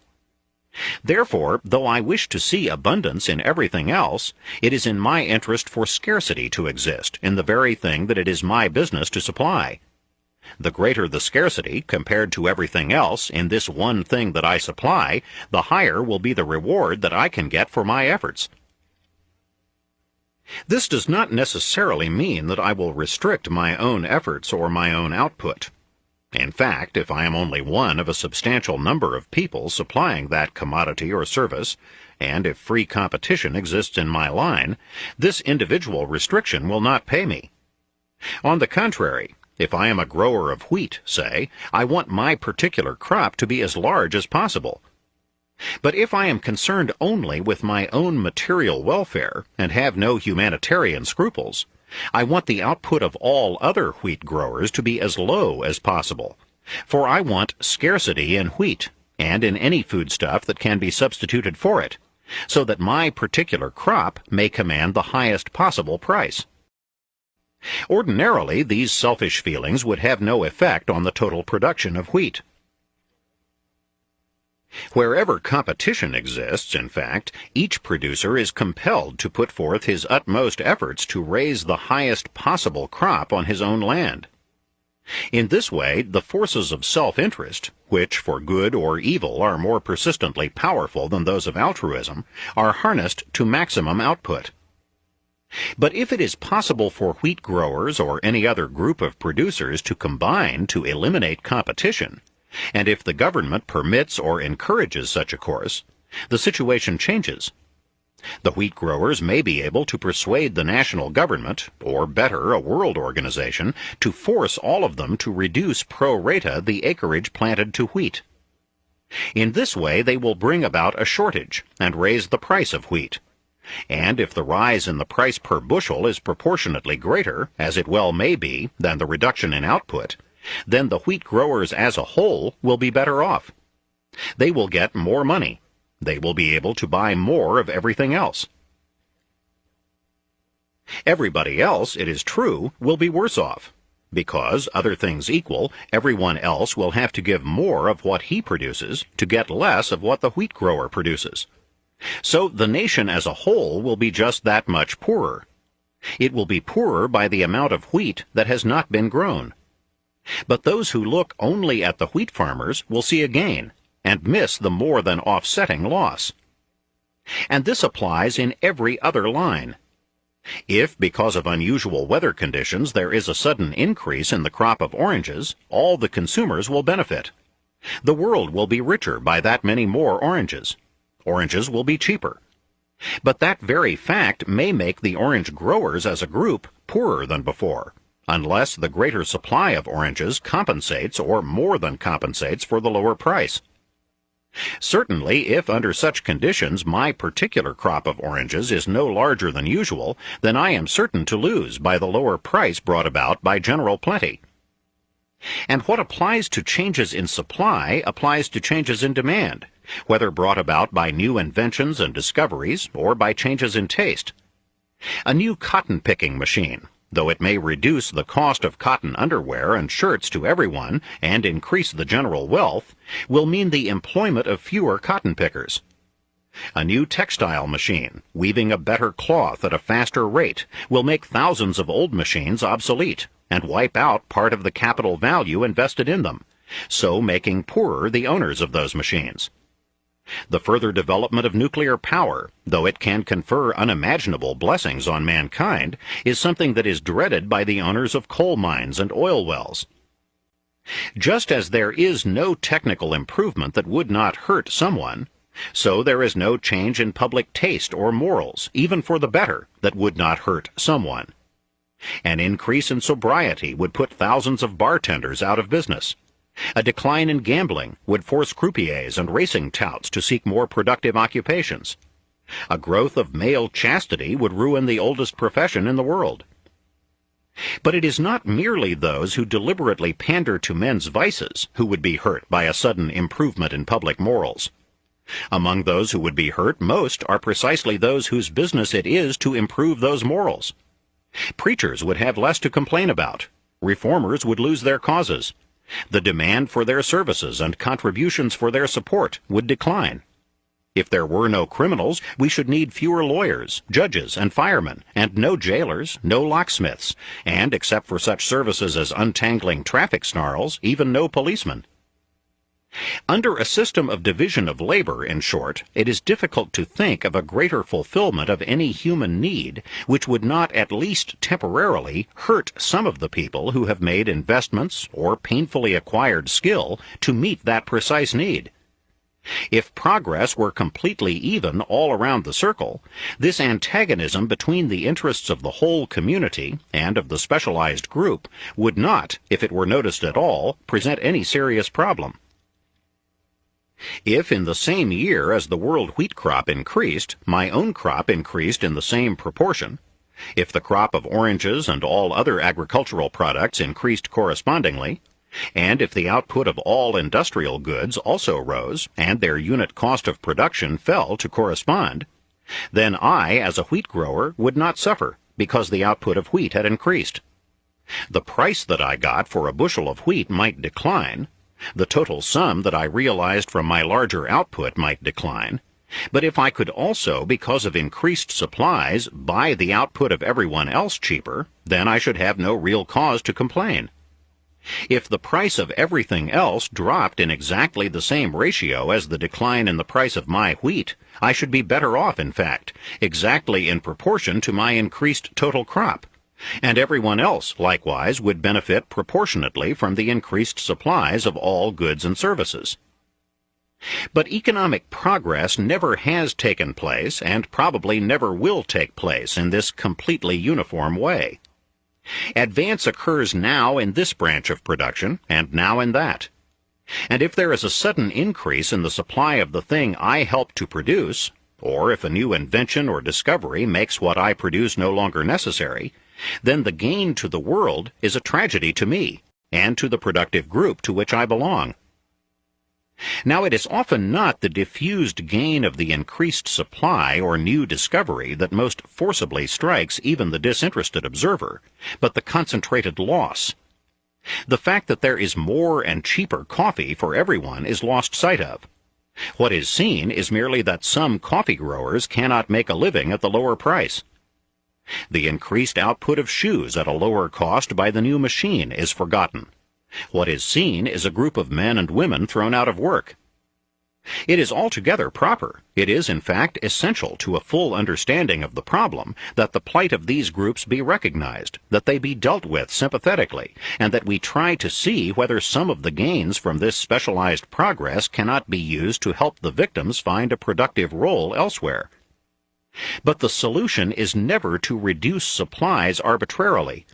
Therefore, though I wish to see abundance in everything else, it is in my interest for scarcity to exist in the very thing that it is my business to supply. The greater the scarcity, compared to everything else, in this one thing that I supply, the higher will be the reward that I can get for my efforts. This does not necessarily mean that I will restrict my own efforts or my own output. In fact, if I am only one of a substantial number of people supplying that commodity or service, and if free competition exists in my line, this individual restriction will not pay me. On the contrary, if I am a grower of wheat, say, I want my particular crop to be as large as possible. But if I am concerned only with my own material welfare and have no humanitarian scruples, I want the output of all other wheat growers to be as low as possible, for I want scarcity in wheat and in any foodstuff that can be substituted for it, so that my particular crop may command the highest possible price. Ordinarily, these selfish feelings would have no effect on the total production of wheat. Wherever competition exists, in fact, each producer is compelled to put forth his utmost efforts to raise the highest possible crop on his own land. In this way, the forces of self-interest, which for good or evil are more persistently powerful than those of altruism, are harnessed to maximum output. But if it is possible for wheat growers or any other group of producers to combine to eliminate competition, and if the government permits or encourages such a course, the situation changes. The wheat growers may be able to persuade the national government, or better, a world organization, to force all of them to reduce pro rata the acreage planted to wheat. In this way they will bring about a shortage and raise the price of wheat. And if the rise in the price per bushel is proportionately greater, as it well may be, than the reduction in output, then the wheat growers as a whole will be better off. They will get more money. They will be able to buy more of everything else. Everybody else, it is true, will be worse off, because, other things equal, everyone else will have to give more of what he produces to get less of what the wheat grower produces. So the nation as a whole will be just that much poorer. It will be poorer by the amount of wheat that has not been grown. But those who look only at the wheat farmers will see a gain, and miss the more than offsetting loss. And this applies in every other line. If, because of unusual weather conditions, there is a sudden increase in the crop of oranges, all the consumers will benefit. The world will be richer by that many more oranges. Oranges will be cheaper. But that very fact may make the orange growers as a group poorer than before, unless the greater supply of oranges compensates or more than compensates for the lower price. Certainly, if under such conditions my particular crop of oranges is no larger than usual, then I am certain to lose by the lower price brought about by general plenty. And what applies to changes in supply applies to changes in demand, whether brought about by new inventions and discoveries or by changes in taste. A new cotton-picking machine, though it may reduce the cost of cotton underwear and shirts to everyone and increase the general wealth, will mean the employment of fewer cotton pickers. A new textile machine, weaving a better cloth at a faster rate, will make thousands of old machines obsolete and wipe out part of the capital value invested in them, so making poorer the owners of those machines. The further development of nuclear power, though it can confer unimaginable blessings on mankind, is something that is dreaded by the owners of coal mines and oil wells. Just as there is no technical improvement that would not hurt someone, so there is no change in public taste or morals, even for the better, that would not hurt someone. An increase in sobriety would put thousands of bartenders out of business. A decline in gambling would force croupiers and racing touts to seek more productive occupations. A growth of male chastity would ruin the oldest profession in the world. But it is not merely those who deliberately pander to men's vices who would be hurt by a sudden improvement in public morals. Among those who would be hurt most are precisely those whose business it is to improve those morals. Preachers would have less to complain about. Reformers would lose their causes. The demand for their services and contributions for their support would decline. If there were no criminals, we should need fewer lawyers, judges, and firemen, and no jailers, no locksmiths, and, except for such services as untangling traffic snarls, even no policemen. Under a system of division of labor, in short, it is difficult to think of a greater fulfillment of any human need which would not at least temporarily hurt some of the people who have made investments or painfully acquired skill to meet that precise need. If progress were completely even all around the circle, this antagonism between the interests of the whole community and of the specialized group would not, if it were noticed at all, present any serious problem. If in the same year as the world wheat crop increased, my own crop increased in the same proportion, if the crop of oranges and all other agricultural products increased correspondingly, and if the output of all industrial goods also rose, and their unit cost of production fell to correspond, then I, as a wheat grower, would not suffer, because the output of wheat had increased. The price that I got for a bushel of wheat might decline, the total sum that I realized from my larger output might decline, but if I could also, because of increased supplies, buy the output of everyone else cheaper, then I should have no real cause to complain. If the price of everything else dropped in exactly the same ratio as the decline in the price of my wheat, I should be better off, in fact, exactly in proportion to my increased total crop. And everyone else, likewise, would benefit proportionately from the increased supplies of all goods and services. But economic progress never has taken place, and probably never will take place in this completely uniform way. Advance occurs now in this branch of production, and now in that. And if there is a sudden increase in the supply of the thing I help to produce, or if a new invention or discovery makes what I produce no longer necessary, then the gain to the world is a tragedy to me, and to the productive group to which I belong. Now, it is often not the diffused gain of the increased supply or new discovery that most forcibly strikes even the disinterested observer, but the concentrated loss. The fact that there is more and cheaper coffee for everyone is lost sight of. What is seen is merely that some coffee growers cannot make a living at the lower price. The increased output of shoes at a lower cost by the new machine is forgotten. What is seen is a group of men and women thrown out of work. It is altogether proper, it is in fact essential to a full understanding of the problem, that the plight of these groups be recognized, that they be dealt with sympathetically, and that we try to see whether some of the gains from this specialized progress cannot be used to help the victims find a productive role elsewhere. But the solution is never to reduce supplies arbitrarily,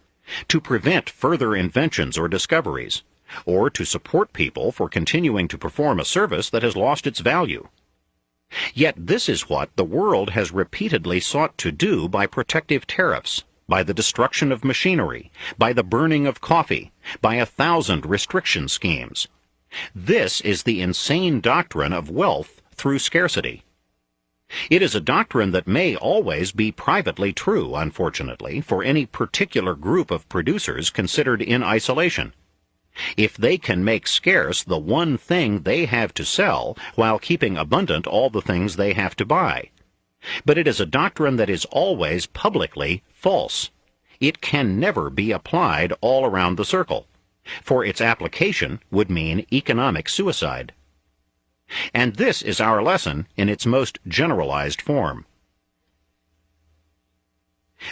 to prevent further inventions or discoveries, or to support people for continuing to perform a service that has lost its value. Yet this is what the world has repeatedly sought to do by protective tariffs, by the destruction of machinery, by the burning of coffee, by 1,000 restriction schemes. This is the insane doctrine of wealth through scarcity. It is a doctrine that may always be privately true, unfortunately, for any particular group of producers considered in isolation. If they can make scarce the one thing they have to sell while keeping abundant all the things they have to buy. But it is a doctrine that is always publicly false. It can never be applied all around the circle, for its application would mean economic suicide. And this is our lesson in its most generalized form.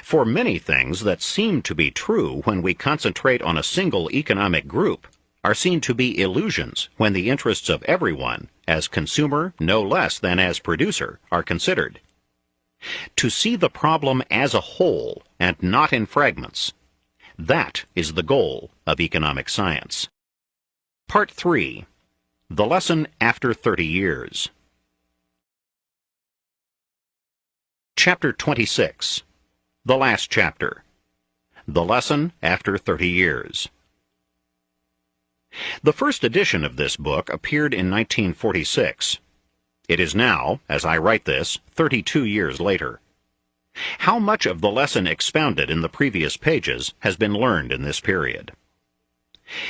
For many things that seem to be true when we concentrate on a single economic group are seen to be illusions when the interests of everyone, as consumer no less than as producer, are considered. To see the problem as a whole and not in fragments, that is the goal of economic science. Part 3. The lesson after 30 years. Chapter 26. The last chapter. The lesson after 30 years. The first edition of this book appeared in 1946. It is now, as I write this, 32 years later. How much of the lesson expounded in the previous pages has been learned in this period?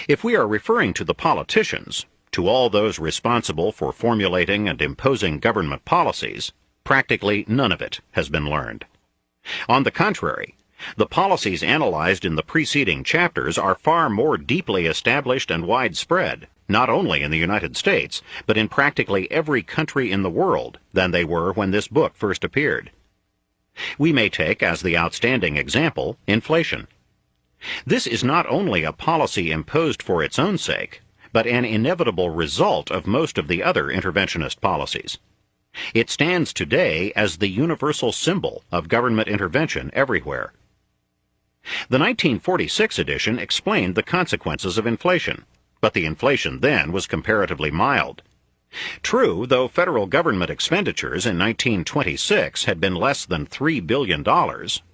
If we are referring to the politicians, to all those responsible for formulating and imposing government policies, practically none of it has been learned. On the contrary, the policies analyzed in the preceding chapters are far more deeply established and widespread, not only in the United States, but in practically every country in the world, than they were when this book first appeared. We may take as the outstanding example inflation. This is not only a policy imposed for its own sake, but an inevitable result of most of the other interventionist policies. It stands today as the universal symbol of government intervention everywhere. The 1946 edition explained the consequences of inflation, but the inflation then was comparatively mild. True, though federal government expenditures in 1926 had been less than $3 billion,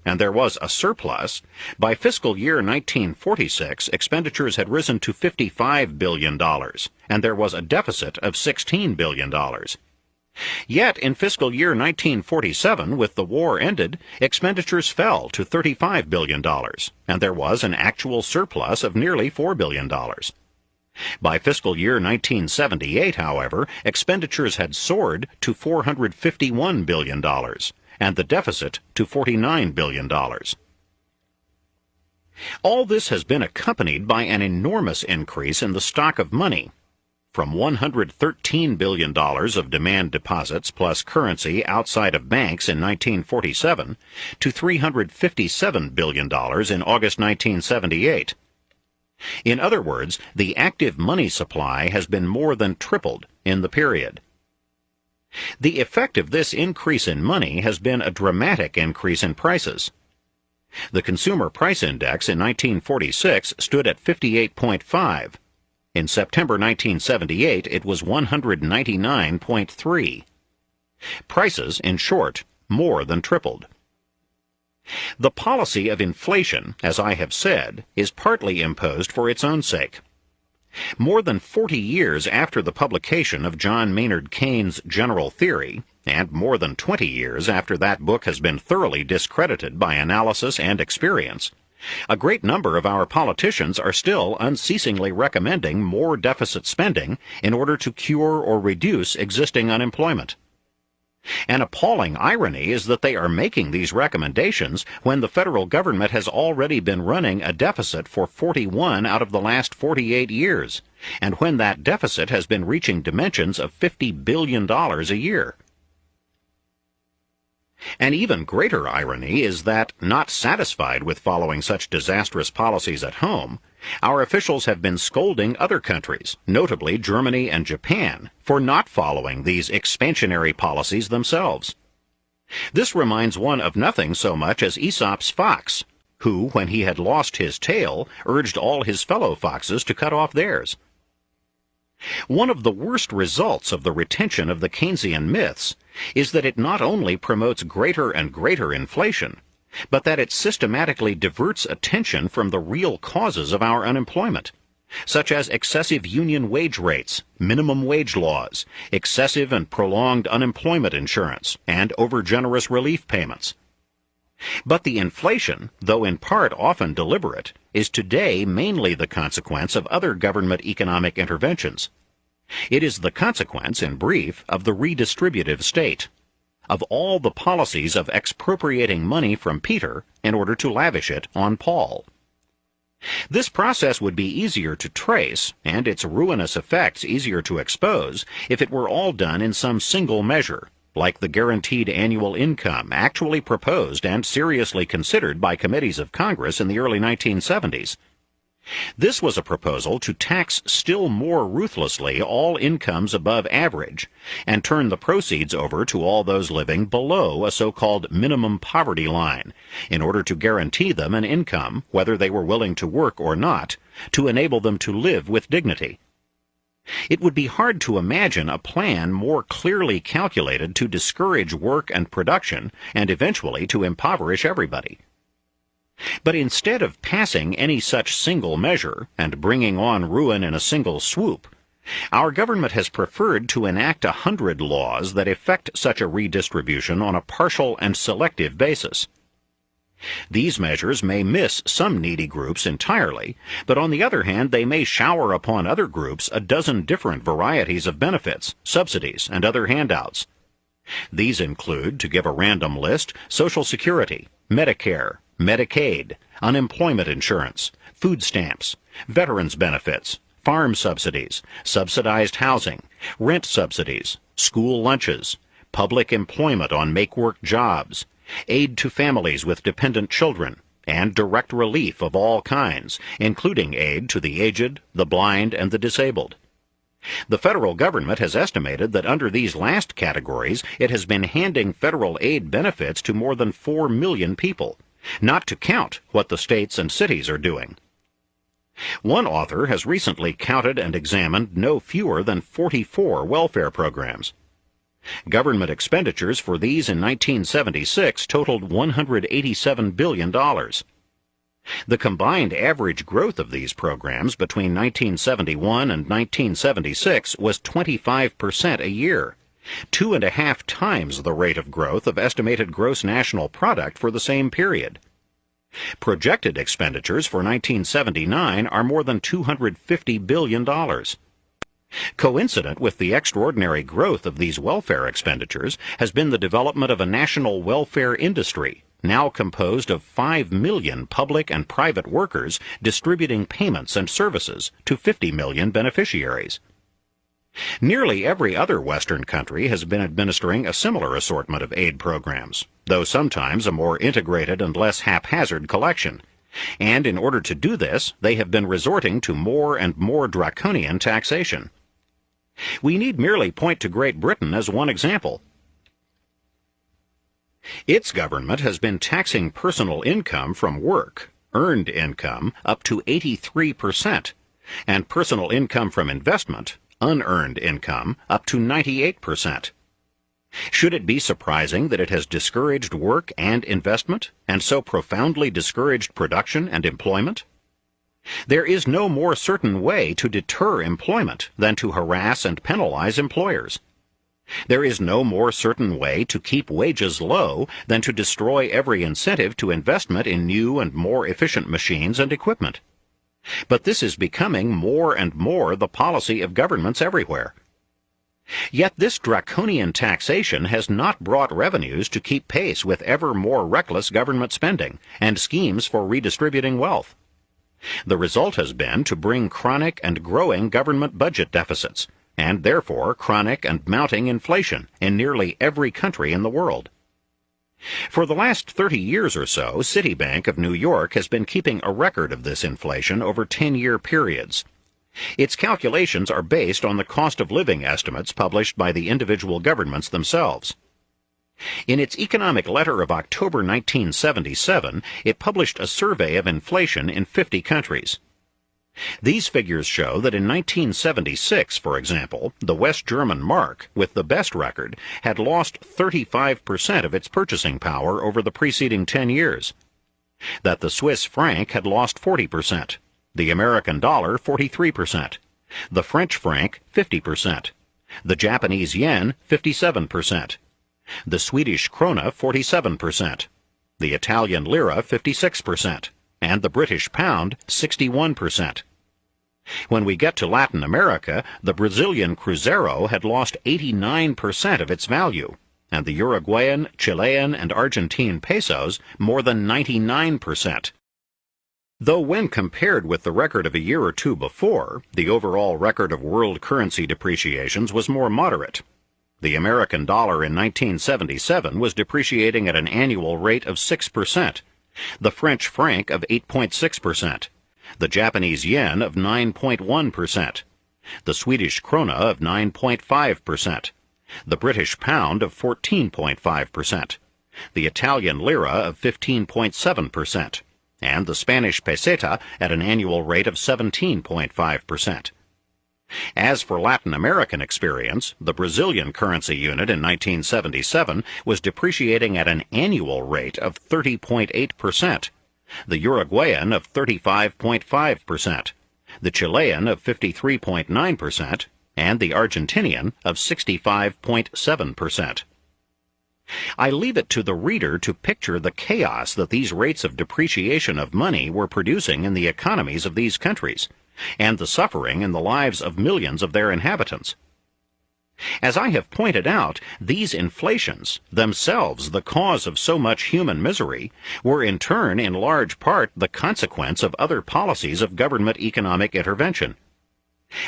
and there was a surplus, by fiscal year 1946 expenditures had risen to $55 billion, and there was a deficit of $16 billion. Yet in fiscal year 1947, with the war ended, expenditures fell to $35 billion, and there was an actual surplus of nearly $4 billion. By fiscal year 1978, however, expenditures had soared to $451 billion, and the deficit to $49 billion. All this has been accompanied by an enormous increase in the stock of money, from $113 billion of demand deposits plus currency outside of banks in 1947 to $357 billion in August 1978. In other words, the active money supply has been more than tripled in the period. The effect of this increase in money has been a dramatic increase in prices. The Consumer Price Index in 1946 stood at 58.5. In September 1978, it was 199.3. Prices, in short, more than tripled. The policy of inflation, as I have said, is partly imposed for its own sake. More than 40 years after the publication of John Maynard Keynes' General Theory, and more than 20 years after that book has been thoroughly discredited by analysis and experience, a great number of our politicians are still unceasingly recommending more deficit spending in order to cure or reduce existing unemployment. An appalling irony is that they are making these recommendations when the federal government has already been running a deficit for 41 out of the last 48 years, and when that deficit has been reaching dimensions of $50 billion a year. An even greater irony is that, not satisfied with following such disastrous policies at home, our officials have been scolding other countries, notably Germany and Japan, for not following these expansionary policies themselves. This reminds one of nothing so much as Aesop's fox, who, when he had lost his tail, urged all his fellow foxes to cut off theirs. One of the worst results of the retention of the Keynesian myths is that it not only promotes greater and greater inflation, but that it systematically diverts attention from the real causes of our unemployment, such as excessive union wage rates, minimum wage laws, excessive and prolonged unemployment insurance, and overgenerous relief payments. But the inflation, though in part often deliberate, is today mainly the consequence of other government economic interventions. It is the consequence, in brief, of the redistributive state, of all the policies of expropriating money from Peter in order to lavish it on Paul. This process would be easier to trace, and its ruinous effects easier to expose, if it were all done in some single measure, like the guaranteed annual income actually proposed and seriously considered by committees of Congress in the early 1970s. This was a proposal to tax still more ruthlessly all incomes above average and turn the proceeds over to all those living below a so-called minimum poverty line in order to guarantee them an income, whether they were willing to work or not, to enable them to live with dignity. It would be hard to imagine a plan more clearly calculated to discourage work and production and eventually to impoverish everybody. But instead of passing any such single measure and bringing on ruin in a single swoop, our government has preferred to enact 100 laws that effect such a redistribution on a partial and selective basis. These measures may miss some needy groups entirely, but on the other hand they may shower upon other groups a dozen different varieties of benefits, subsidies, and other handouts. These include, to give a random list, Social Security, Medicare, Medicaid, unemployment insurance, food stamps, veterans benefits, farm subsidies, subsidized housing, rent subsidies, school lunches, public employment on make-work jobs, aid to families with dependent children, and direct relief of all kinds, including aid to the aged, the blind, and the disabled. The federal government has estimated that under these last categories it has been handing federal aid benefits to more than 4 million people, not to count what the states and cities are doing. One author has recently counted and examined no fewer than 44 welfare programs. Government expenditures for these in 1976 totaled $187 billion. The combined average growth of these programs between 1971 and 1976 was 25% a year, 2.5 times the rate of growth of estimated gross national product for the same period. Projected expenditures for 1979 are more than $250 billion. Coincident with the extraordinary growth of these welfare expenditures has been the development of a national welfare industry, now composed of 5 million public and private workers distributing payments and services to 50 million beneficiaries. Nearly every other Western country has been administering a similar assortment of aid programs, though sometimes a more integrated and less haphazard collection. And in order to do this, they have been resorting to more and more draconian taxation. We need merely point to Great Britain as one example. Its government has been taxing personal income from work, earned income, up to 83%, and personal income from investment, unearned income, up to 98%. Should it be surprising that it has discouraged work and investment, and so profoundly discouraged production and employment? There is no more certain way to deter employment than to harass and penalize employers. There is no more certain way to keep wages low than to destroy every incentive to investment in new and more efficient machines and equipment. But this is becoming more and more the policy of governments everywhere. Yet this draconian taxation has not brought revenues to keep pace with ever more reckless government spending and schemes for redistributing wealth. The result has been to bring chronic and growing government budget deficits, and therefore chronic and mounting inflation in nearly every country in the world. For the last 30 years or so, Citibank of New York has been keeping a record of this inflation over 10-year periods. Its calculations are based on the cost of living estimates published by the individual governments themselves. In its economic letter of October 1977, it published a survey of inflation in 50 countries. These figures show that in 1976, for example, the West German mark, with the best record, had lost 35% of its purchasing power over the preceding 10 years. That the Swiss franc had lost 40%, the American dollar 43%, the French franc 50%, the Japanese yen 57%, the Swedish krona 47%, the Italian lira 56%, and the British pound 61%. When we get to Latin America, the Brazilian cruzeiro had lost 89% of its value, and the Uruguayan, Chilean, and Argentine pesos more than 99%. Though when compared with the record of a year or two before, the overall record of world currency depreciations was more moderate. The American dollar in 1977 was depreciating at an annual rate of 6%, the French franc of 8.6%, the Japanese yen of 9.1%, the Swedish krona of 9.5%, the British pound of 14.5%, the Italian lira of 15.7%, and the Spanish peseta at an annual rate of 17.5%. As for Latin American experience, the Brazilian currency unit in 1977 was depreciating at an annual rate of 30.8%, the Uruguayan of 35.5%, the Chilean of 53.9%, and the Argentinian of 65.7%. I leave it to the reader to picture the chaos that these rates of depreciation of money were producing in the economies of these countries, and the suffering in the lives of millions of their inhabitants. As I have pointed out, these inflations, themselves the cause of so much human misery, were in turn in large part the consequence of other policies of government economic intervention.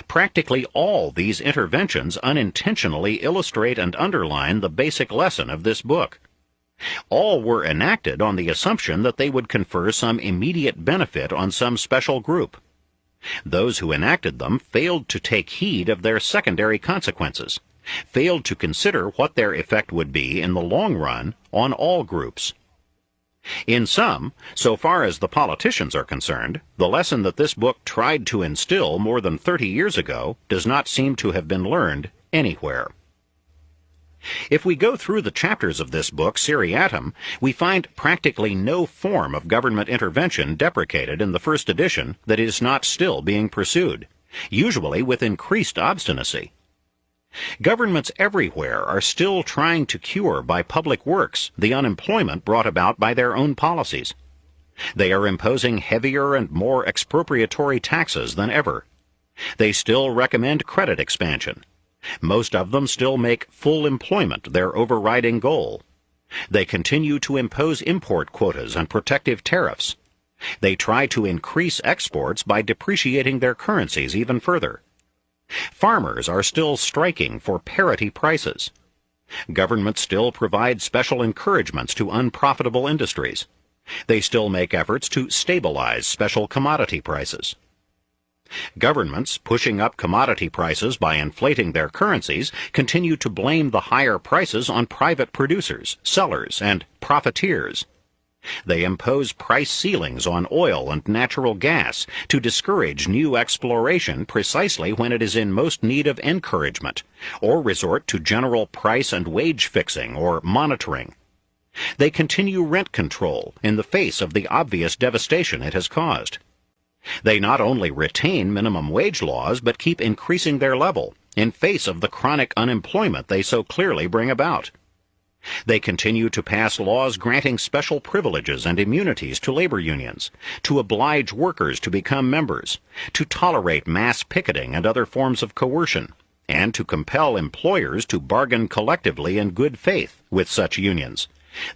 Practically all these interventions unintentionally illustrate and underline the basic lesson of this book. All were enacted on the assumption that they would confer some immediate benefit on some special group. Those who enacted them failed to take heed of their secondary consequences, failed to consider what their effect would be in the long run on all groups. In sum, so far as the politicians are concerned, the lesson that this book tried to instill more than 30 years ago does not seem to have been learned anywhere. If we go through the chapters of this book seriatim, we find practically no form of government intervention deprecated in the first edition that is not still being pursued, usually with increased obstinacy. Governments everywhere are still trying to cure by public works the unemployment brought about by their own policies. They are imposing heavier and more expropriatory taxes than ever. They still recommend credit expansion. Most of them still make full employment their overriding goal. They continue to impose import quotas and protective tariffs. They try to increase exports by depreciating their currencies even further. Farmers are still striking for parity prices. Governments still provide special encouragements to unprofitable industries. They still make efforts to stabilize special commodity prices. Governments, pushing up commodity prices by inflating their currencies, continue to blame the higher prices on private producers, sellers, and profiteers. They impose price ceilings on oil and natural gas to discourage new exploration precisely when it is in most need of encouragement, or resort to general price and wage fixing or monitoring. They continue rent control in the face of the obvious devastation it has caused. They not only retain minimum wage laws, but keep increasing their level in face of the chronic unemployment they so clearly bring about. They continue to pass laws granting special privileges and immunities to labor unions, to oblige workers to become members, to tolerate mass picketing and other forms of coercion, and to compel employers to bargain collectively in good faith with such unions.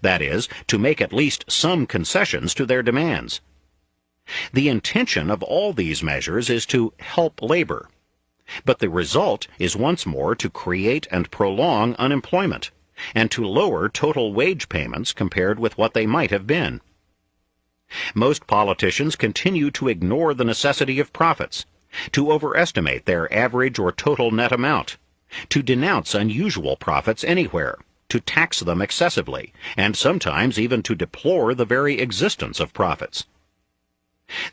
That is, to make at least some concessions to their demands. The intention of all these measures is to help labor, but the result is once more to create and prolong unemployment, and to lower total wage payments compared with what they might have been. Most politicians continue to ignore the necessity of profits, to overestimate their average or total net amount, to denounce unusual profits anywhere, to tax them excessively, and sometimes even to deplore the very existence of profits.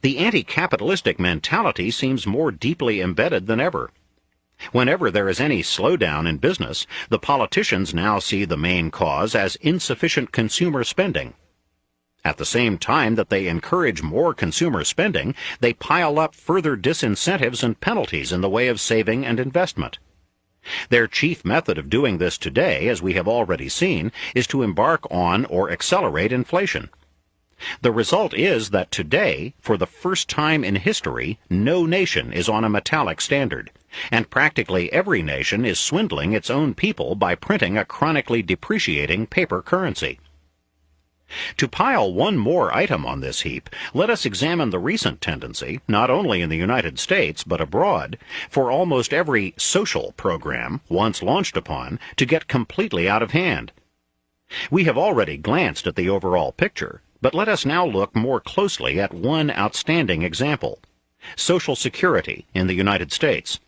The anti-capitalistic mentality seems more deeply embedded than ever. Whenever there is any slowdown in business, the politicians now see the main cause as insufficient consumer spending. At the same time that they encourage more consumer spending, they pile up further disincentives and penalties in the way of saving and investment. Their chief method of doing this today, as we have already seen, is to embark on or accelerate inflation. The result is that today, for the first time in history, no nation is on a metallic standard, and practically every nation is swindling its own people by printing a chronically depreciating paper currency. To pile one more item on this heap, let us examine the recent tendency, not only in the United States but abroad, for almost every social program, once launched upon, to get completely out of hand. We have already glanced at the overall picture, but let us now look more closely at one outstanding example: Social Security in the United States.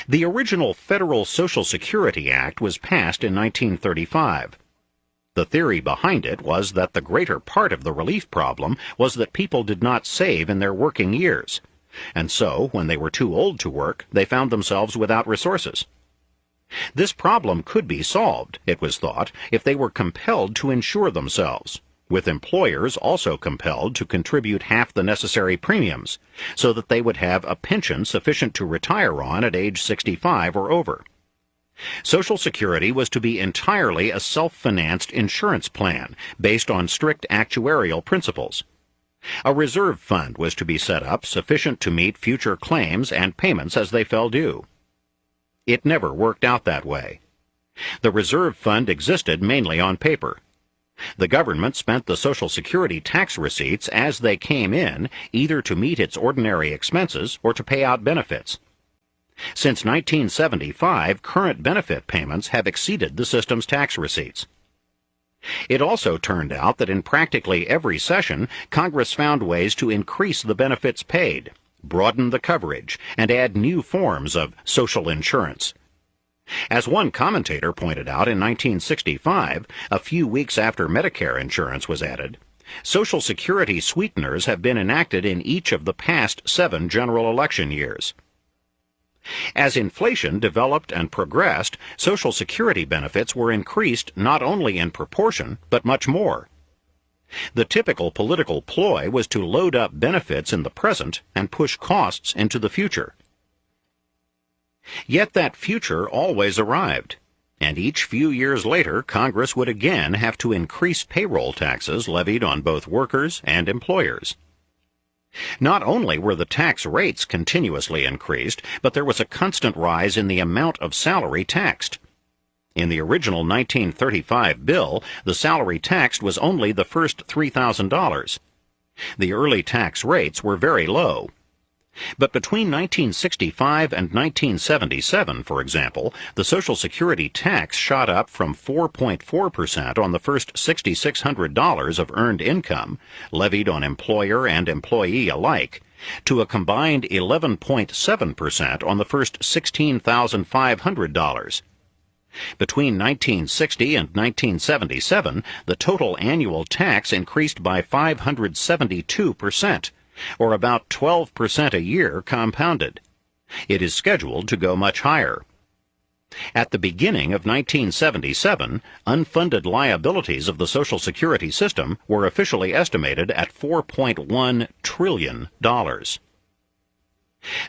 The original Federal Social Security Act was passed in 1935. The theory behind it was that the greater part of the relief problem was that people did not save in their working years, and so, when they were too old to work, they found themselves without resources. This problem could be solved, it was thought, if they were compelled to insure themselves, with employers also compelled to contribute half the necessary premiums, so that they would have a pension sufficient to retire on at age 65 or over. Social Security was to be entirely a self-financed insurance plan based on strict actuarial principles. A reserve fund was to be set up sufficient to meet future claims and payments as they fell due. It never worked out that way. The reserve fund existed mainly on paper. The government spent the Social Security tax receipts as they came in, either to meet its ordinary expenses or to pay out benefits. Since 1975, current benefit payments have exceeded the system's tax receipts. It also turned out that in practically every session, Congress found ways to increase the benefits paid, broaden the coverage, and add new forms of social insurance. As one commentator pointed out in 1965, a few weeks after Medicare insurance was added, Social Security sweeteners have been enacted in each of the past 7 general election years. As inflation developed and progressed, Social Security benefits were increased not only in proportion, but much more. The typical political ploy was to load up benefits in the present and push costs into the future. Yet that future always arrived, and each few years later Congress would again have to increase payroll taxes levied on both workers and employers. Not only were the tax rates continuously increased, but there was a constant rise in the amount of salary taxed. In the original 1935 bill, the salary taxed was only the first $3,000. The early tax rates were very low. But between 1965 and 1977, for example, the Social Security tax shot up from 4.4% on the first $6,600 of earned income, levied on employer and employee alike, to a combined 11.7% on the first $16,500. Between 1960 and 1977, the total annual tax increased by 572%. Or about 12% a year compounded. It is scheduled to go much higher. At the beginning of 1977, unfunded liabilities of the Social Security system were officially estimated at $4.1 trillion.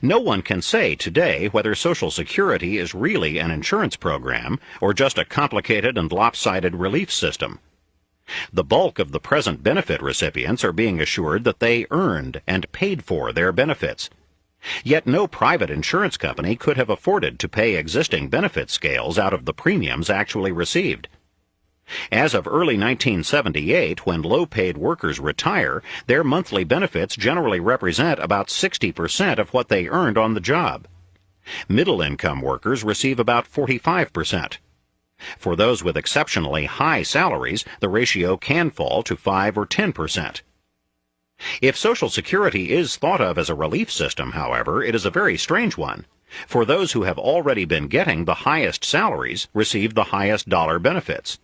No one can say today whether Social Security is really an insurance program or just a complicated and lopsided relief system. The bulk of the present benefit recipients are being assured that they earned and paid for their benefits. Yet no private insurance company could have afforded to pay existing benefit scales out of the premiums actually received. As of early 1978, when low-paid workers retire, their monthly benefits generally represent about 60% of what they earned on the job. Middle-income workers receive about 45%. For those with exceptionally high salaries, the ratio can fall to 5 or 10%. If Social Security is thought of as a relief system, however, it is a very strange one, for those who have already been getting the highest salaries receive the highest dollar benefits.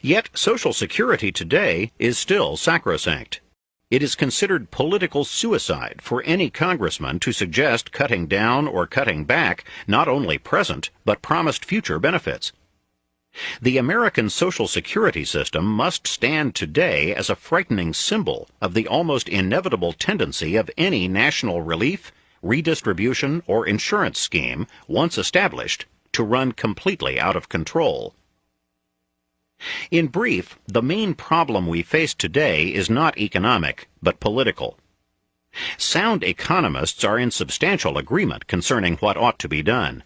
Yet Social Security today is still sacrosanct. It is considered political suicide for any congressman to suggest cutting down or cutting back not only present but promised future benefits. The American Social Security system must stand today as a frightening symbol of the almost inevitable tendency of any national relief, redistribution, or insurance scheme, once established, to run completely out of control. In brief, the main problem we face today is not economic, but political. Sound economists are in substantial agreement concerning what ought to be done.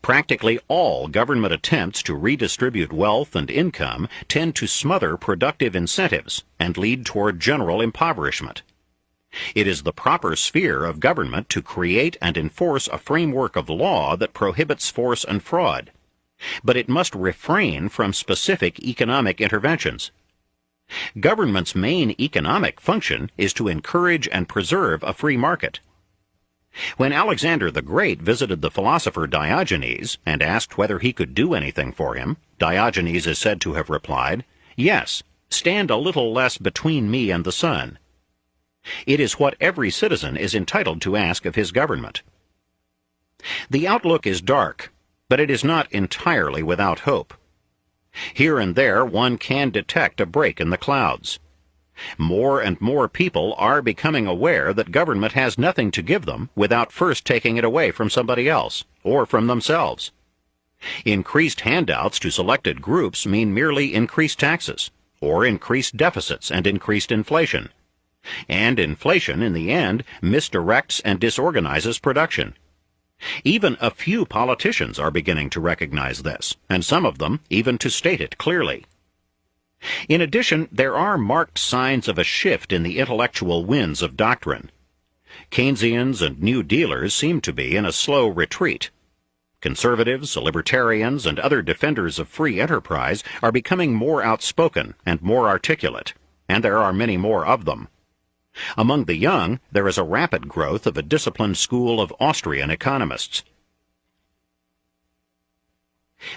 Practically all government attempts to redistribute wealth and income tend to smother productive incentives and lead toward general impoverishment. It is the proper sphere of government to create and enforce a framework of law that prohibits force and fraud. But it must refrain from specific economic interventions. Government's main economic function is to encourage and preserve a free market. When Alexander the Great visited the philosopher Diogenes and asked whether he could do anything for him, Diogenes is said to have replied, "Yes, stand a little less between me and the sun." It is what every citizen is entitled to ask of his government. The outlook is dark, but it is not entirely without hope. Here and there one can detect a break in the clouds. More and more people are becoming aware that government has nothing to give them without first taking it away from somebody else, or from themselves. Increased handouts to selected groups mean merely increased taxes, or increased deficits and increased inflation. And inflation, in the end, misdirects and disorganizes production. Even a few politicians are beginning to recognize this, and some of them even to state it clearly. In addition, there are marked signs of a shift in the intellectual winds of doctrine. Keynesians and New Dealers seem to be in a slow retreat. Conservatives, libertarians, and other defenders of free enterprise are becoming more outspoken and more articulate, and there are many more of them. Among the young, there is a rapid growth of a disciplined school of Austrian economists.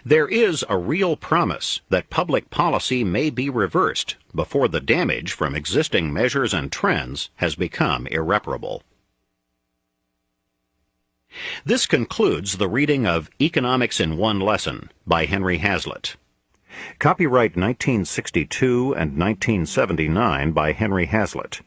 There is a real promise that public policy may be reversed before the damage from existing measures and trends has become irreparable. This concludes the reading of Economics in One Lesson by Henry Hazlitt. Copyright 1962 and 1979 by Henry Hazlitt.